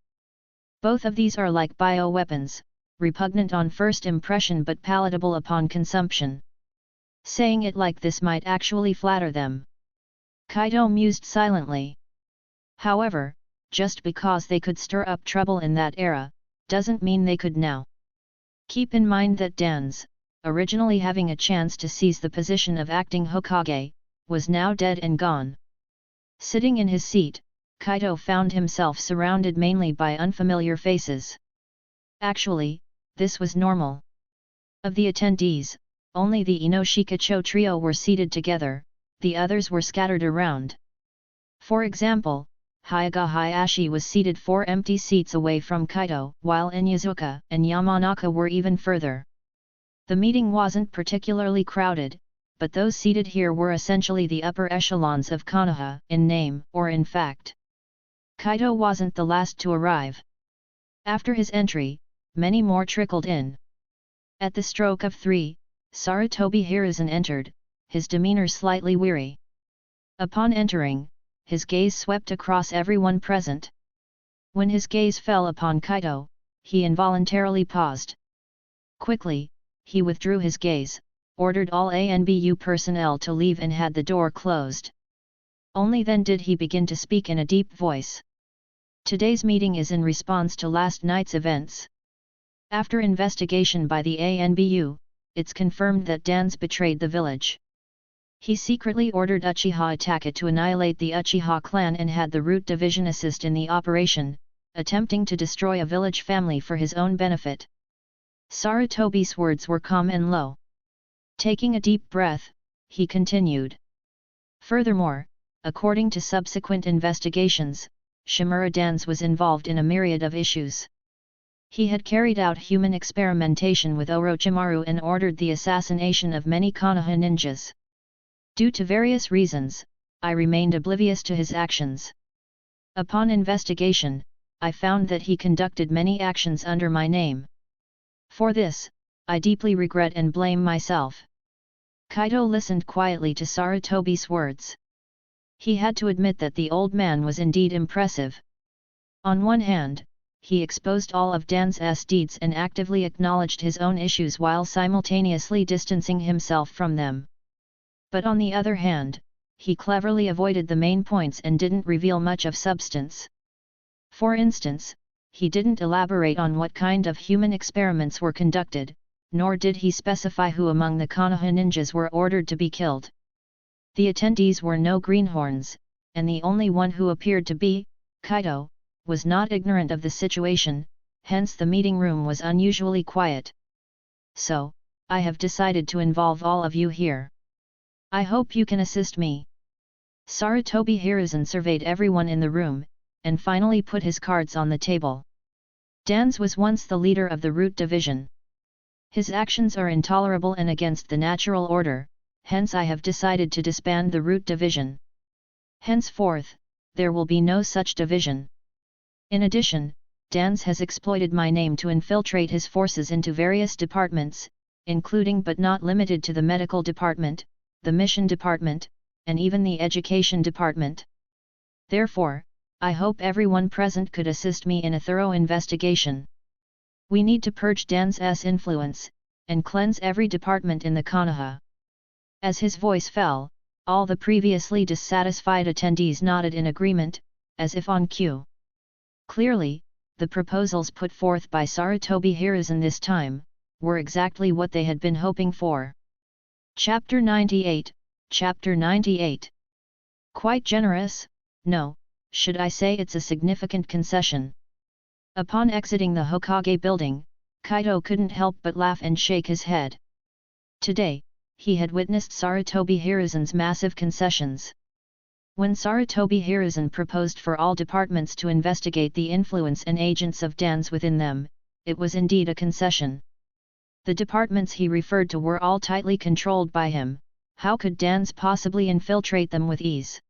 Both of these are like bioweapons, repugnant on first impression but palatable upon consumption. Saying it like this might actually flatter them. Kaido mused silently. However, just because they could stir up trouble in that era, doesn't mean they could now. Keep in mind that Dance, originally having a chance to seize the position of acting Hokage, was now dead and gone. Sitting in his seat, Kaido found himself surrounded mainly by unfamiliar faces. Actually, this was normal. Of the attendees, only the Inoshikacho trio were seated together, the others were scattered around. For example, Hyuga Hayashi was seated 4 empty seats away from Kaido, while Inyazuka and Yamanaka were even further. The meeting wasn't particularly crowded, but those seated here were essentially the upper echelons of Konoha, in name or in fact. Kaido wasn't the last to arrive. After his entry, many more trickled in. At the stroke of 3, Sarutobi Hiruzen entered, his demeanor slightly weary. Upon entering, his gaze swept across everyone present. When his gaze fell upon Kaido, he involuntarily paused. Quickly, he withdrew his gaze, ordered all ANBU personnel to leave and had the door closed. Only then did he begin to speak in a deep voice. Today's meeting is in response to last night's events. After investigation by the ANBU, it's confirmed that Dance betrayed the village. He secretly ordered Uchiha Itachi to annihilate the Uchiha clan and had the Root Division assist in the operation, attempting to destroy a village family for his own benefit. Sarutobi's words were calm and low. Taking a deep breath, he continued. Furthermore, according to subsequent investigations, Shimura Dans was involved in a myriad of issues. He had carried out human experimentation with Orochimaru and ordered the assassination of many Konoha ninjas. Due to various reasons, I remained oblivious to his actions. Upon investigation, I found that he conducted many actions under my name. For this, I deeply regret and blame myself. Kaido listened quietly to Sarutobi's words. He had to admit that the old man was indeed impressive. On one hand, he exposed all of Dan's deeds and actively acknowledged his own issues while simultaneously distancing himself from them. But on the other hand, he cleverly avoided the main points and didn't reveal much of substance. For instance, he didn't elaborate on what kind of human experiments were conducted, nor did he specify who among the Konoha ninjas were ordered to be killed. The attendees were no greenhorns, and the only one who appeared to be, Kaido, was not ignorant of the situation, hence the meeting room was unusually quiet. So, I have decided to involve all of you here. I hope you can assist me. Sarutobi Hiruzen surveyed everyone in the room, and finally put his cards on the table. Dans was once the leader of the Root Division. His actions are intolerable and against the natural order, hence I have decided to disband the Root Division. Henceforth, there will be no such division. In addition, Dans has exploited my name to infiltrate his forces into various departments, including but not limited to the medical department, the mission department, and even the education department. Therefore, I hope everyone present could assist me in a thorough investigation. We need to purge Dan's influence, and cleanse every department in the Konoha. As his voice fell, all the previously dissatisfied attendees nodded in agreement, as if on cue. Clearly, the proposals put forth by Sarutobi Hiruzen this time, were exactly what they had been hoping for. Chapter 98, Chapter 98. Quite generous, no, should I say it's a significant concession. Upon exiting the Hokage building, Kaido couldn't help but laugh and shake his head. Today, he had witnessed Sarutobi Hiruzen's massive concessions. When Sarutobi Hiruzen proposed for all departments to investigate the influence and agents of Dans within them, it was indeed a concession. The departments he referred to were all tightly controlled by him, how could Dans possibly infiltrate them with ease?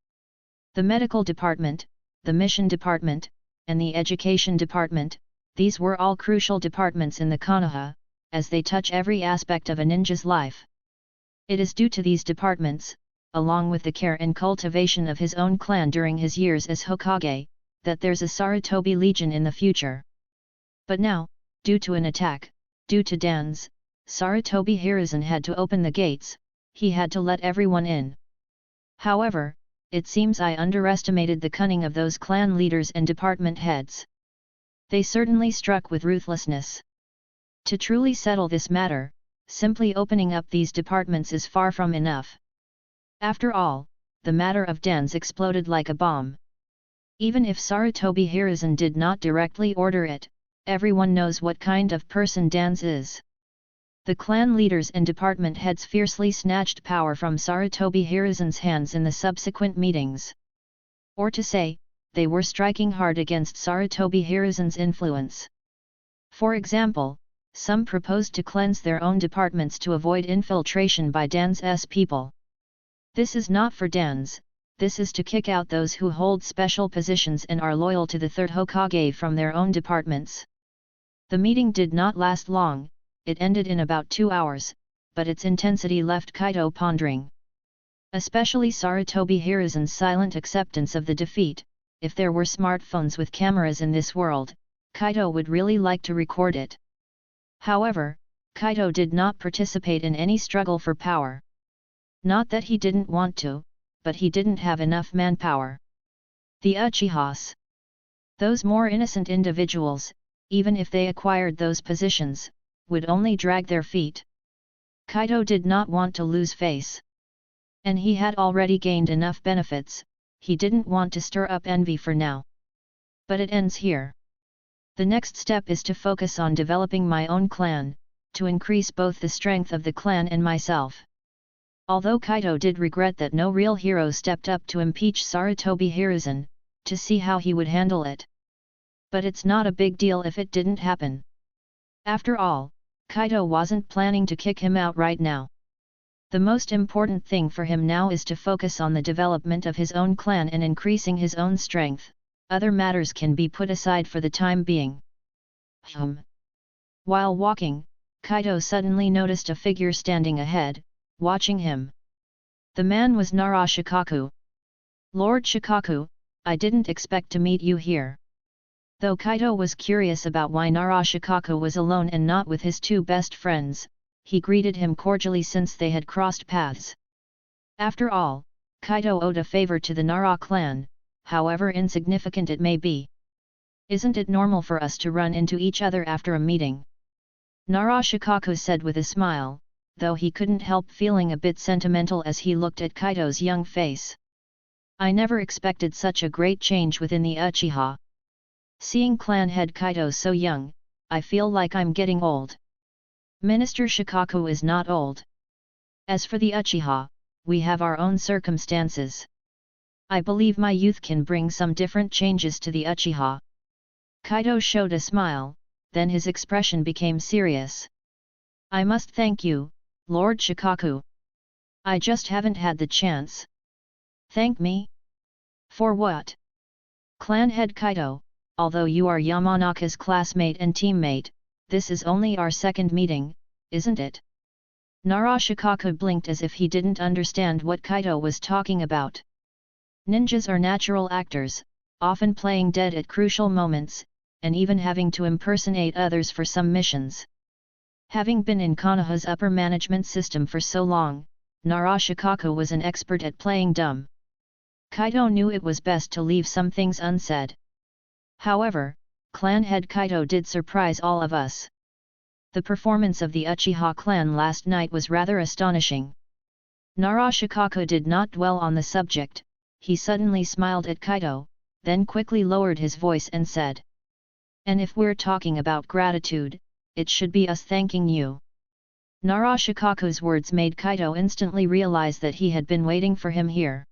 The medical department, the mission department, and the education department, these were all crucial departments in the Konoha, as they touch every aspect of a ninja's life. It is due to these departments, along with the care and cultivation of his own clan during his years as Hokage, that there's a Sarutobi Legion in the future. But now, due to an attack, due to Dans, Sarutobi Hiruzen had to open the gates, he had to let everyone in. However, it seems I underestimated the cunning of those clan leaders and department heads. They certainly struck with ruthlessness. To truly settle this matter, simply opening up these departments is far from enough. After all, the matter of Dans exploded like a bomb. Even if Sarutobi Hiruzen did not directly order it, everyone knows what kind of person Dans is. The clan leaders and department heads fiercely snatched power from Sarutobi Hiruzen's hands in the subsequent meetings. Or to say, they were striking hard against Sarutobi Hiruzen's influence. For example, some proposed to cleanse their own departments to avoid infiltration by Dan's people. This is not for Dans, this is to kick out those who hold special positions and are loyal to the third Hokage from their own departments. The meeting did not last long, it ended in about 2 hours, but its intensity left Kaido pondering. Especially Sarutobi Hiruzen's silent acceptance of the defeat. If there were smartphones with cameras in this world, Kaido would really like to record it. However, Kaido did not participate in any struggle for power. Not that he didn't want to, but he didn't have enough manpower. The Uchihas. Those more innocent individuals, even if they acquired those positions, would only drag their feet. Kaido did not want to lose face. And he had already gained enough benefits, he didn't want to stir up envy for now. But it ends here. The next step is to focus on developing my own clan, to increase both the strength of the clan and myself. Although Kaido did regret that no real hero stepped up to impeach Sarutobi Hiruzen, to see how he would handle it. But it's not a big deal if it didn't happen. After all, Kaido wasn't planning to kick him out right now. The most important thing for him now is to focus on the development of his own clan and increasing his own strength. Other matters can be put aside for the time being. While walking, Kaido suddenly noticed a figure standing ahead, watching him. The man was Nara Shikaku. Lord Shikaku, I didn't expect to meet you here. Though Kaido was curious about why Nara Shikaku was alone and not with his two best friends, he greeted him cordially since they had crossed paths. After all, Kaido owed a favor to the Nara clan, however insignificant it may be. Isn't it normal for us to run into each other after a meeting? Nara Shikaku said with a smile, though he couldn't help feeling a bit sentimental as he looked at Kaido's young face. I never expected such a great change within the Uchiha. Seeing clan head Kaido so young, I feel like I'm getting old. Minister Shikaku is not old. As for the Uchiha, we have our own circumstances. I believe my youth can bring some different changes to the Uchiha. Kaido showed a smile, then his expression became serious. I must thank you, Lord Shikaku. I just haven't had the chance. Thank me? For what? Clan head Kaido, although you are Yamanaka's classmate and teammate, this is only our second meeting, isn't it? Nara Shikaku blinked as if he didn't understand what Kaido was talking about. Ninjas are natural actors, often playing dead at crucial moments, and even having to impersonate others for some missions. Having been in Konoha's upper management system for so long, Nara Shikaku was an expert at playing dumb. Kaido knew it was best to leave some things unsaid. However, clan head Kaido did surprise all of us. The performance of the Uchiha clan last night was rather astonishing. Nara Shikaku did not dwell on the subject, he suddenly smiled at Kaido, then quickly lowered his voice and said. And if we're talking about gratitude, it should be us thanking you. Nara Shikaku's words made Kaido instantly realize that he had been waiting for him here.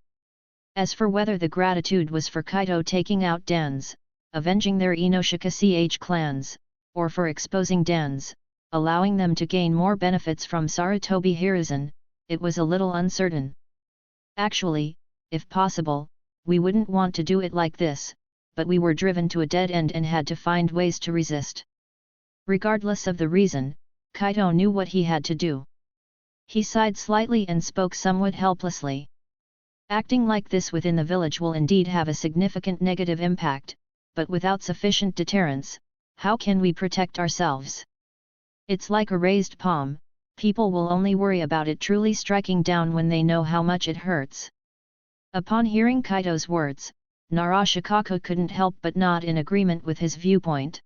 As for whether the gratitude was for Kaido taking out Dans, avenging their Inoshika CH clans, or for exposing Dans, allowing them to gain more benefits from Sarutobi Hiruzen, it was a little uncertain. Actually, if possible, we wouldn't want to do it like this, but we were driven to a dead end and had to find ways to resist. Regardless of the reason, Kaido knew what he had to do. He sighed slightly and spoke somewhat helplessly. Acting like this within the village will indeed have a significant negative impact, but without sufficient deterrence, how can we protect ourselves? It's like a raised palm, people will only worry about it truly striking down when they know how much it hurts. Upon hearing Kaido's words, Nara Shikaku couldn't help but nod in agreement with his viewpoint.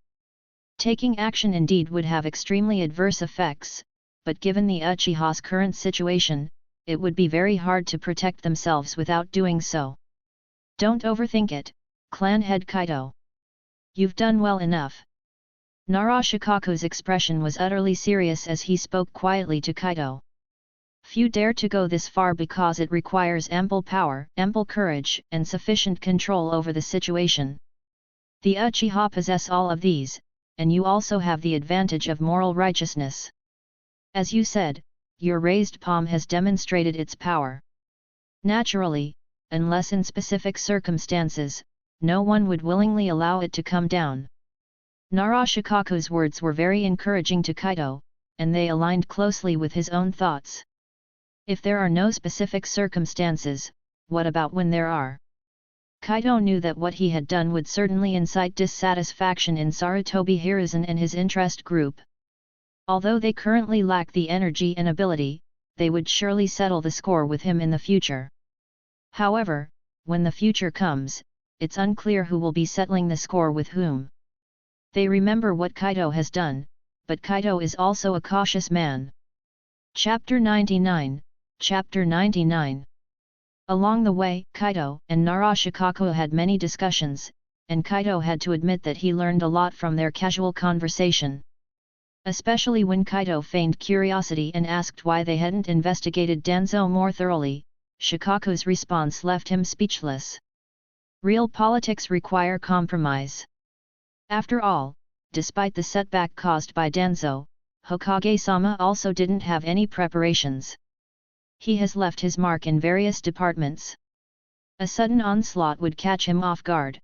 Taking action indeed would have extremely adverse effects, but given the Uchiha's current situation, it would be very hard to protect themselves without doing so. Don't overthink it, clan head Kaido. You've done well enough. Nara Shikaku's expression was utterly serious as he spoke quietly to Kaido. Few dare to go this far because it requires ample power, ample courage, and sufficient control over the situation. The Uchiha possess all of these, and you also have the advantage of moral righteousness. As you said, your raised palm has demonstrated its power. Naturally, unless in specific circumstances, no one would willingly allow it to come down. Nara Shikaku's words were very encouraging to Kaido, and they aligned closely with his own thoughts. If there are no specific circumstances, what about when there are? Kaido knew that what he had done would certainly incite dissatisfaction in Sarutobi Hiruzen and his interest group. Although they currently lack the energy and ability, they would surely settle the score with him in the future. However, when the future comes, it's unclear who will be settling the score with whom. They remember what Kaido has done, but Kaido is also a cautious man. Chapter 99, Chapter 99. Along the way, Kaido and Nara Shikaku had many discussions, and Kaido had to admit that he learned a lot from their casual conversation. Especially when Kaido feigned curiosity and asked why they hadn't investigated Danzo more thoroughly, Shikaku's response left him speechless. Real politics require compromise. After all, despite the setback caused by Danzo, Hokage-sama also didn't have any preparations. He has left his mark in various departments. A sudden onslaught would catch him off guard.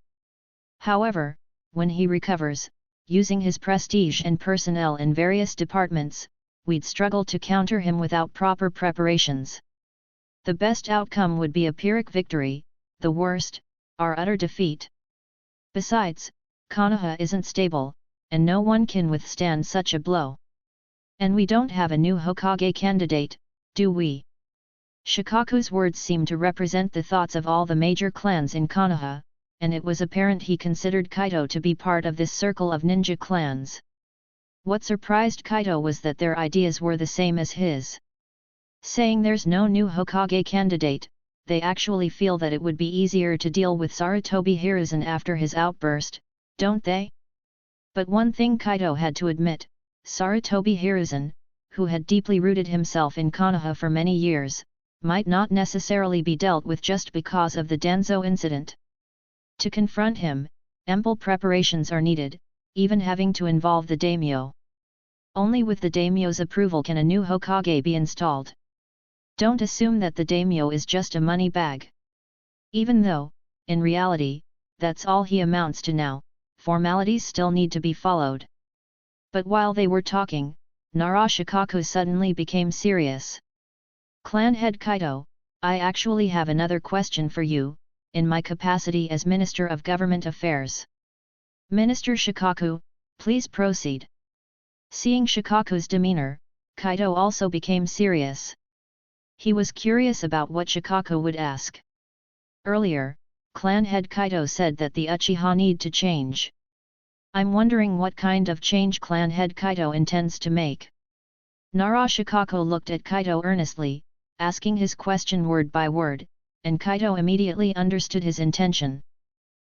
However, when he recovers, using his prestige and personnel in various departments, we'd struggle to counter him without proper preparations. The best outcome would be a Pyrrhic victory, the worst, our utter defeat. Besides, Konoha isn't stable, and no one can withstand such a blow. And we don't have a new Hokage candidate, do we? Shikaku's words seemed to represent the thoughts of all the major clans in Konoha, and it was apparent he considered Kaido to be part of this circle of ninja clans. What surprised Kaido was that their ideas were the same as his. Saying there's no new Hokage candidate, they actually feel that it would be easier to deal with Sarutobi Hiruzen after his outburst, don't they? But one thing Kaido had to admit, Sarutobi Hiruzen, who had deeply rooted himself in Konoha for many years, might not necessarily be dealt with just because of the Danzo incident. To confront him, ample preparations are needed, even having to involve the daimyo. Only with the daimyo's approval can a new Hokage be installed. Don't assume that the daimyo is just a money bag. Even though, in reality, that's all he amounts to now, formalities still need to be followed. But while they were talking, Nara Shikaku suddenly became serious. Clan head Kaido, I actually have another question for you, in my capacity as Minister of Government Affairs. Minister Shikaku, please proceed. Seeing Shikaku's demeanor, Kaido also became serious. He was curious about what Shikaku would ask. Earlier, clan head Kaido said that the Uchiha need to change. I'm wondering what kind of change clan head Kaido intends to make. Nara Shikaku looked at Kaido earnestly, asking his question word by word, and Kaido immediately understood his intention.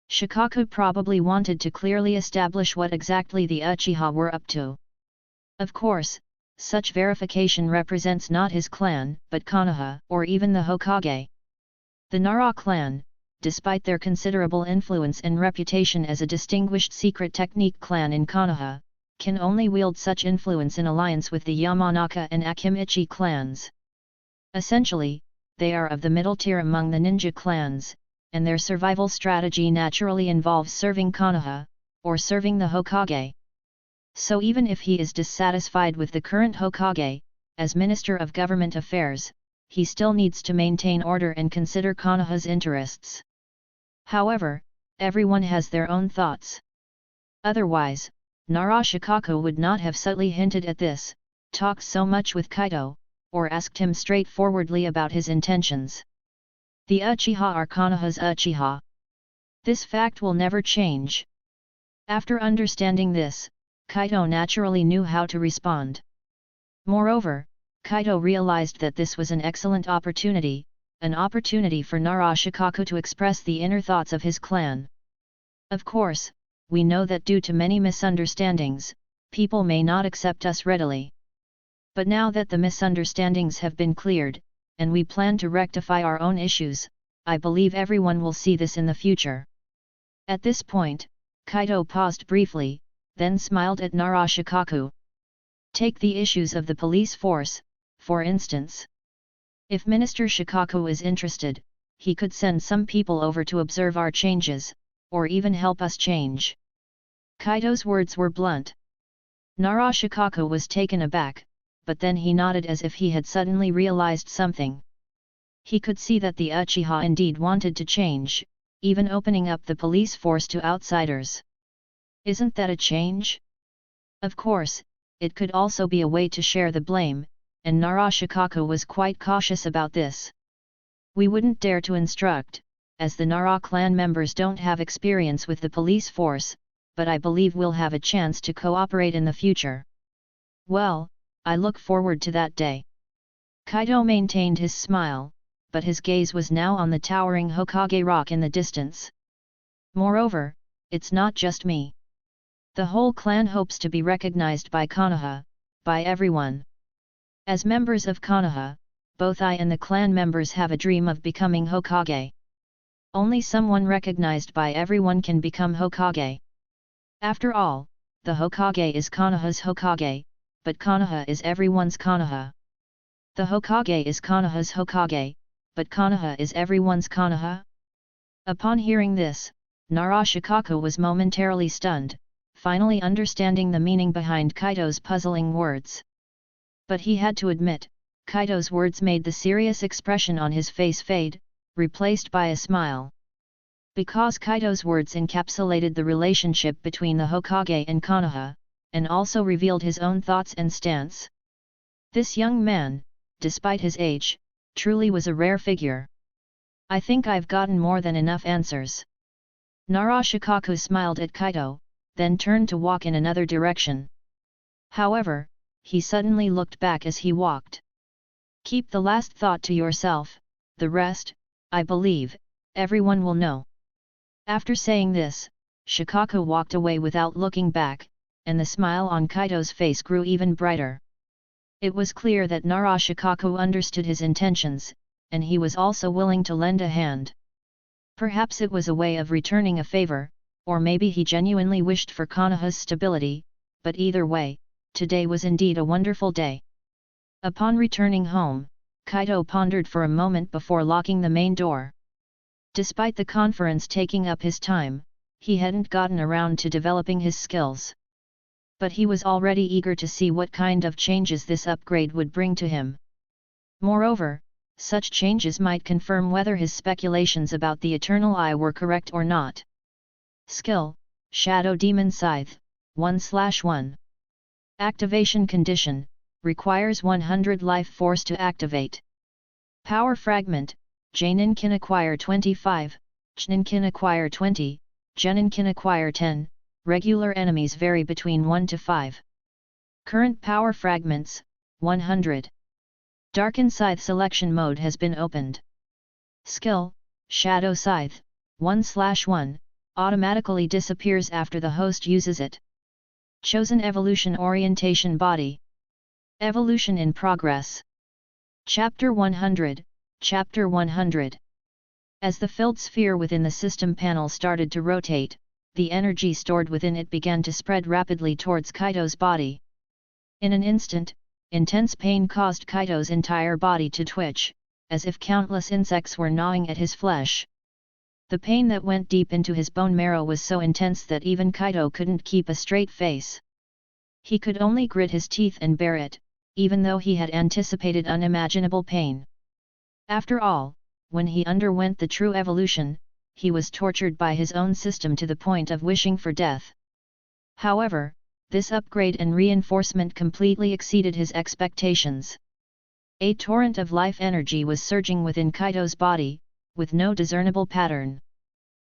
Shikaku probably wanted to clearly establish what exactly the Uchiha were up to. Of course, such verification represents not his clan, but Konoha, or even the Hokage. The Nara clan, despite their considerable influence and reputation as a distinguished secret technique clan in Konoha, can only wield such influence in alliance with the Yamanaka and Akimichi clans. Essentially, they are of the middle tier among the ninja clans, and their survival strategy naturally involves serving Konoha, or serving the Hokage. So even if he is dissatisfied with the current Hokage, as Minister of Government Affairs, he still needs to maintain order and consider Konoha's interests. However, everyone has their own thoughts. Otherwise, Nara Shikaku would not have subtly hinted at this, talked so much with Kaido, or asked him straightforwardly about his intentions. The Uchiha are Konoha's Uchiha. This fact will never change. After understanding this, Kaido naturally knew how to respond. Moreover, Kaido realized that this was an excellent opportunity, an opportunity for Nara Shikaku to express the inner thoughts of his clan. Of course, we know that due to many misunderstandings, people may not accept us readily. But now that the misunderstandings have been cleared, and we plan to rectify our own issues, I believe everyone will see this in the future. At this point, Kaido paused briefly, then smiled at Nara Shikaku. Take the issues of the police force, for instance. If Minister Shikaku is interested, he could send some people over to observe our changes, or even help us change. Kaido's words were blunt. Nara Shikaku was taken aback, but then he nodded as if he had suddenly realized something. He could see that the Uchiha indeed wanted to change, even opening up the police force to outsiders. Isn't that a change? Of course, it could also be a way to share the blame, and Nara Shikaku was quite cautious about this. We wouldn't dare to instruct, as the Nara clan members don't have experience with the police force, but I believe we'll have a chance to cooperate in the future. Well, I look forward to that day. Kaido maintained his smile, but his gaze was now on the towering Hokage rock in the distance. Moreover, it's not just me. The whole clan hopes to be recognized by Konoha, by everyone. As members of Konoha, both I and the clan members have a dream of becoming Hokage. Only someone recognized by everyone can become Hokage. After all, the Hokage is Konoha's Hokage, but Konoha is everyone's Konoha. The Hokage is Konoha's Hokage, but Konoha is everyone's Konoha? Upon hearing this, Nara Shikaku was momentarily stunned, finally understanding the meaning behind Kaido's puzzling words. But he had to admit, Kaido's words made the serious expression on his face fade, replaced by a smile. Because Kaido's words encapsulated the relationship between the Hokage and Konoha, and also revealed his own thoughts and stance. This young man, despite his age, truly was a rare figure. I think I've gotten more than enough answers. Nara Shikaku smiled at Kaido, then turned to walk in another direction. However, he suddenly looked back as he walked. Keep the last thought to yourself, the rest, I believe, everyone will know. After saying this, Shikaku walked away without looking back, and the smile on Kaido's face grew even brighter. It was clear that Nara Shikaku understood his intentions, and he was also willing to lend a hand. Perhaps it was a way of returning a favor, or maybe he genuinely wished for Konoha's stability, but either way, today was indeed a wonderful day. Upon returning home, Kaido pondered for a moment before locking the main door. Despite the conference taking up his time, he hadn't gotten around to developing his skills. But he was already eager to see what kind of changes this upgrade would bring to him. Moreover, such changes might confirm whether his speculations about the Eternal Eye were correct or not. Skill, Shadow Demon Scythe, 1/1. Activation condition, requires 100 life force to activate. Power Fragment, Janin can acquire 25, Chnin can acquire 20, Genin can acquire 10, regular enemies vary between 1 to 5. Current Power Fragments, 100. Darken Scythe selection mode has been opened. Skill, Shadow Scythe, 1/1, automatically disappears after the host uses it. Chosen Evolution Orientation Body. Evolution in progress. Chapter 100, Chapter 100. As the filled sphere within the system panel started to rotate, the energy stored within it began to spread rapidly towards Kaido's body. In an instant, intense pain caused Kaido's entire body to twitch, as if countless insects were gnawing at his flesh. The pain that went deep into his bone marrow was so intense that even Kaido couldn't keep a straight face. He could only grit his teeth and bear it, even though he had anticipated unimaginable pain. After all, when he underwent the true evolution, he was tortured by his own system to the point of wishing for death. However, this upgrade and reinforcement completely exceeded his expectations. A torrent of life energy was surging within Kaido's body, with no discernible pattern.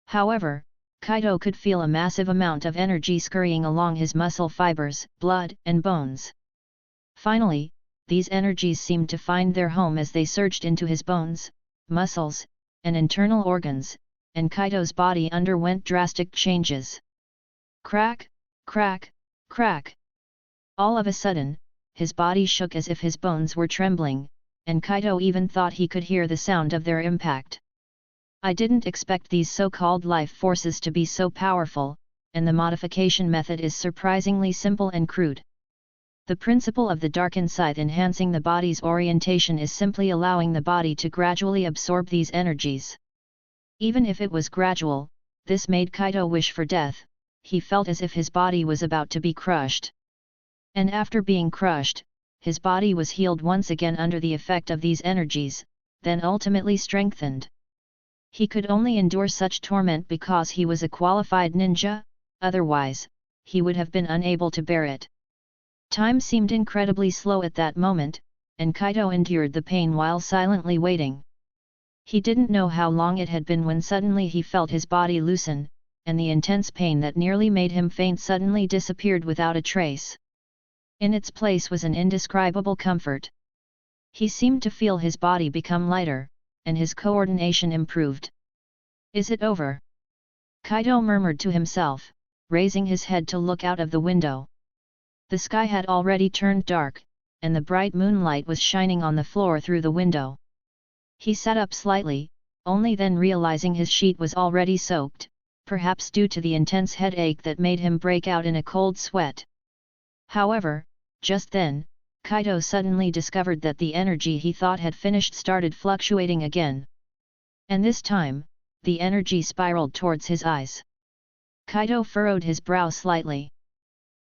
However, Kaido could feel a massive amount of energy scurrying along his muscle fibers, blood, and bones. Finally, these energies seemed to find their home as they surged into his bones, muscles, and internal organs, and Kaido's body underwent drastic changes. Crack, crack, crack. All of a sudden, his body shook as if his bones were trembling, and Kaido even thought he could hear the sound of their impact. I didn't expect these so-called life forces to be so powerful, and the modification method is surprisingly simple and crude. The principle of the darkened scythe enhancing the body's orientation is simply allowing the body to gradually absorb these energies. Even if it was gradual, this made Kaido wish for death. He felt as if his body was about to be crushed. And after being crushed, his body was healed once again under the effect of these energies, then ultimately strengthened. He could only endure such torment because he was a qualified ninja, otherwise, he would have been unable to bear it. Time seemed incredibly slow at that moment, and Kaido endured the pain while silently waiting. He didn't know how long it had been when suddenly he felt his body loosen, and the intense pain that nearly made him faint suddenly disappeared without a trace. In its place was an indescribable comfort. He seemed to feel his body become lighter, and his coordination improved. Is it over? Kaido murmured to himself, raising his head to look out of the window. The sky had already turned dark, and the bright moonlight was shining on the floor through the window. He sat up slightly, only then realizing his sheet was already soaked, perhaps due to the intense headache that made him break out in a cold sweat. However, just then, Kaido suddenly discovered that the energy he thought had finished started fluctuating again. And this time, the energy spiraled towards his eyes. Kaido furrowed his brow slightly.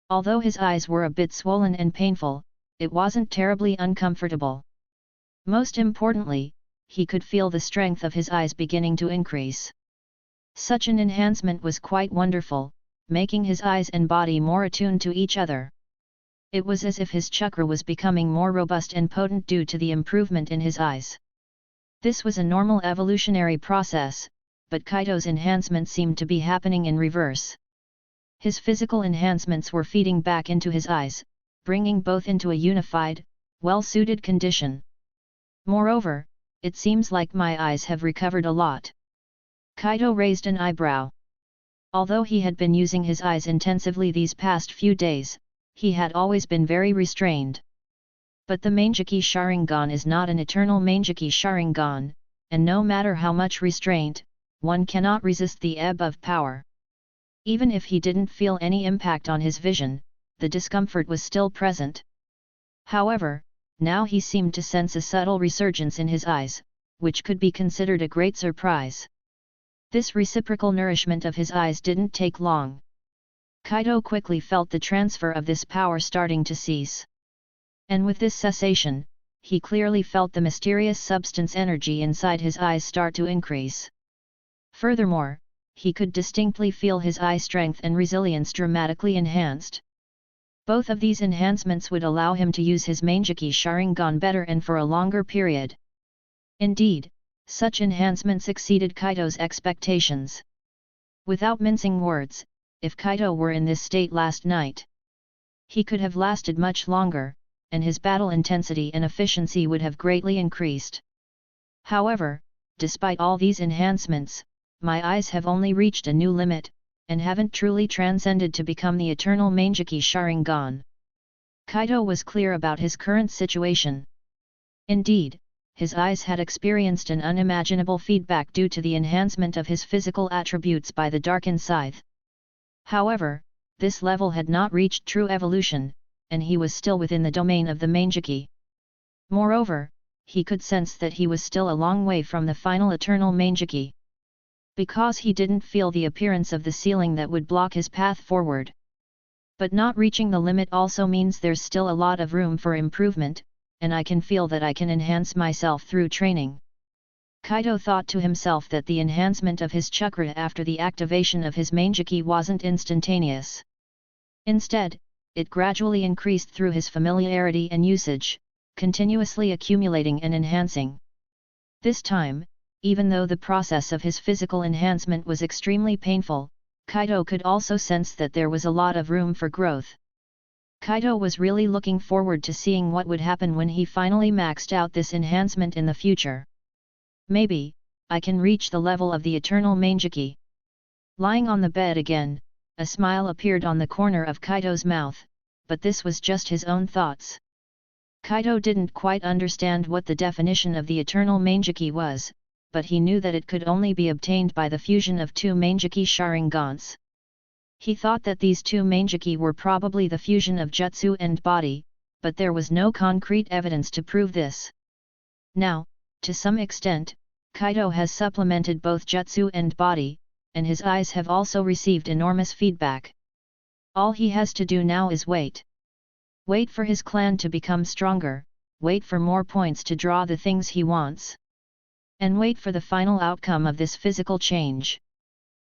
Although his eyes were a bit swollen and painful, it wasn't terribly uncomfortable. Most importantly, he could feel the strength of his eyes beginning to increase. Such an enhancement was quite wonderful, making his eyes and body more attuned to each other. It was as if his chakra was becoming more robust and potent due to the improvement in his eyes. This was a normal evolutionary process, but Kaido's enhancement seemed to be happening in reverse. His physical enhancements were feeding back into his eyes, bringing both into a unified, well-suited condition. Moreover, it seems like my eyes have recovered a lot. Kaido raised an eyebrow. Although he had been using his eyes intensively these past few days, he had always been very restrained. But the Mangekyo Sharingan is not an eternal Mangekyo Sharingan, and no matter how much restraint, one cannot resist the ebb of power. Even if he didn't feel any impact on his vision, the discomfort was still present. However, now he seemed to sense a subtle resurgence in his eyes, which could be considered a great surprise. This reciprocal nourishment of his eyes didn't take long. Kaido quickly felt the transfer of this power starting to cease. And with this cessation, he clearly felt the mysterious substance energy inside his eyes start to increase. Furthermore, he could distinctly feel his eye strength and resilience dramatically enhanced. Both of these enhancements would allow him to use his Mangekyo Sharingan better and for a longer period. Indeed, such enhancements exceeded Kaido's expectations. Without mincing words, if Kaido were in this state last night, he could have lasted much longer, and his battle intensity and efficiency would have greatly increased. However, despite all these enhancements, my eyes have only reached a new limit, and haven't truly transcended to become the eternal Mangekyo Sharingan. Kaido was clear about his current situation. Indeed, his eyes had experienced an unimaginable feedback due to the enhancement of his physical attributes by the darkened scythe. However, this level had not reached true evolution, and he was still within the domain of the Mangekyo. Moreover, he could sense that he was still a long way from the final eternal Mangekyo. Because he didn't feel the appearance of the ceiling that would block his path forward. But not reaching the limit also means there's still a lot of room for improvement, and I can feel that I can enhance myself through training. Kaido thought to himself that the enhancement of his chakra after the activation of his Mangekyo wasn't instantaneous. Instead, it gradually increased through his familiarity and usage, continuously accumulating and enhancing. This time, even though the process of his physical enhancement was extremely painful, Kaido could also sense that there was a lot of room for growth. Kaido was really looking forward to seeing what would happen when he finally maxed out this enhancement in the future. Maybe, I can reach the level of the eternal Mangekyo. Lying on the bed again, a smile appeared on the corner of Kaido's mouth, but this was just his own thoughts. Kaido didn't quite understand what the definition of the eternal Mangekyo was, but he knew that it could only be obtained by the fusion of two Mangekyo Sharingans. He thought that these two Mangekyo were probably the fusion of jutsu and body, but there was no concrete evidence to prove this. Now, to some extent, Kaido has supplemented both jutsu and body, and his eyes have also received enormous feedback. All he has to do now is wait. Wait for his clan to become stronger, wait for more points to draw the things he wants. And wait for the final outcome of this physical change.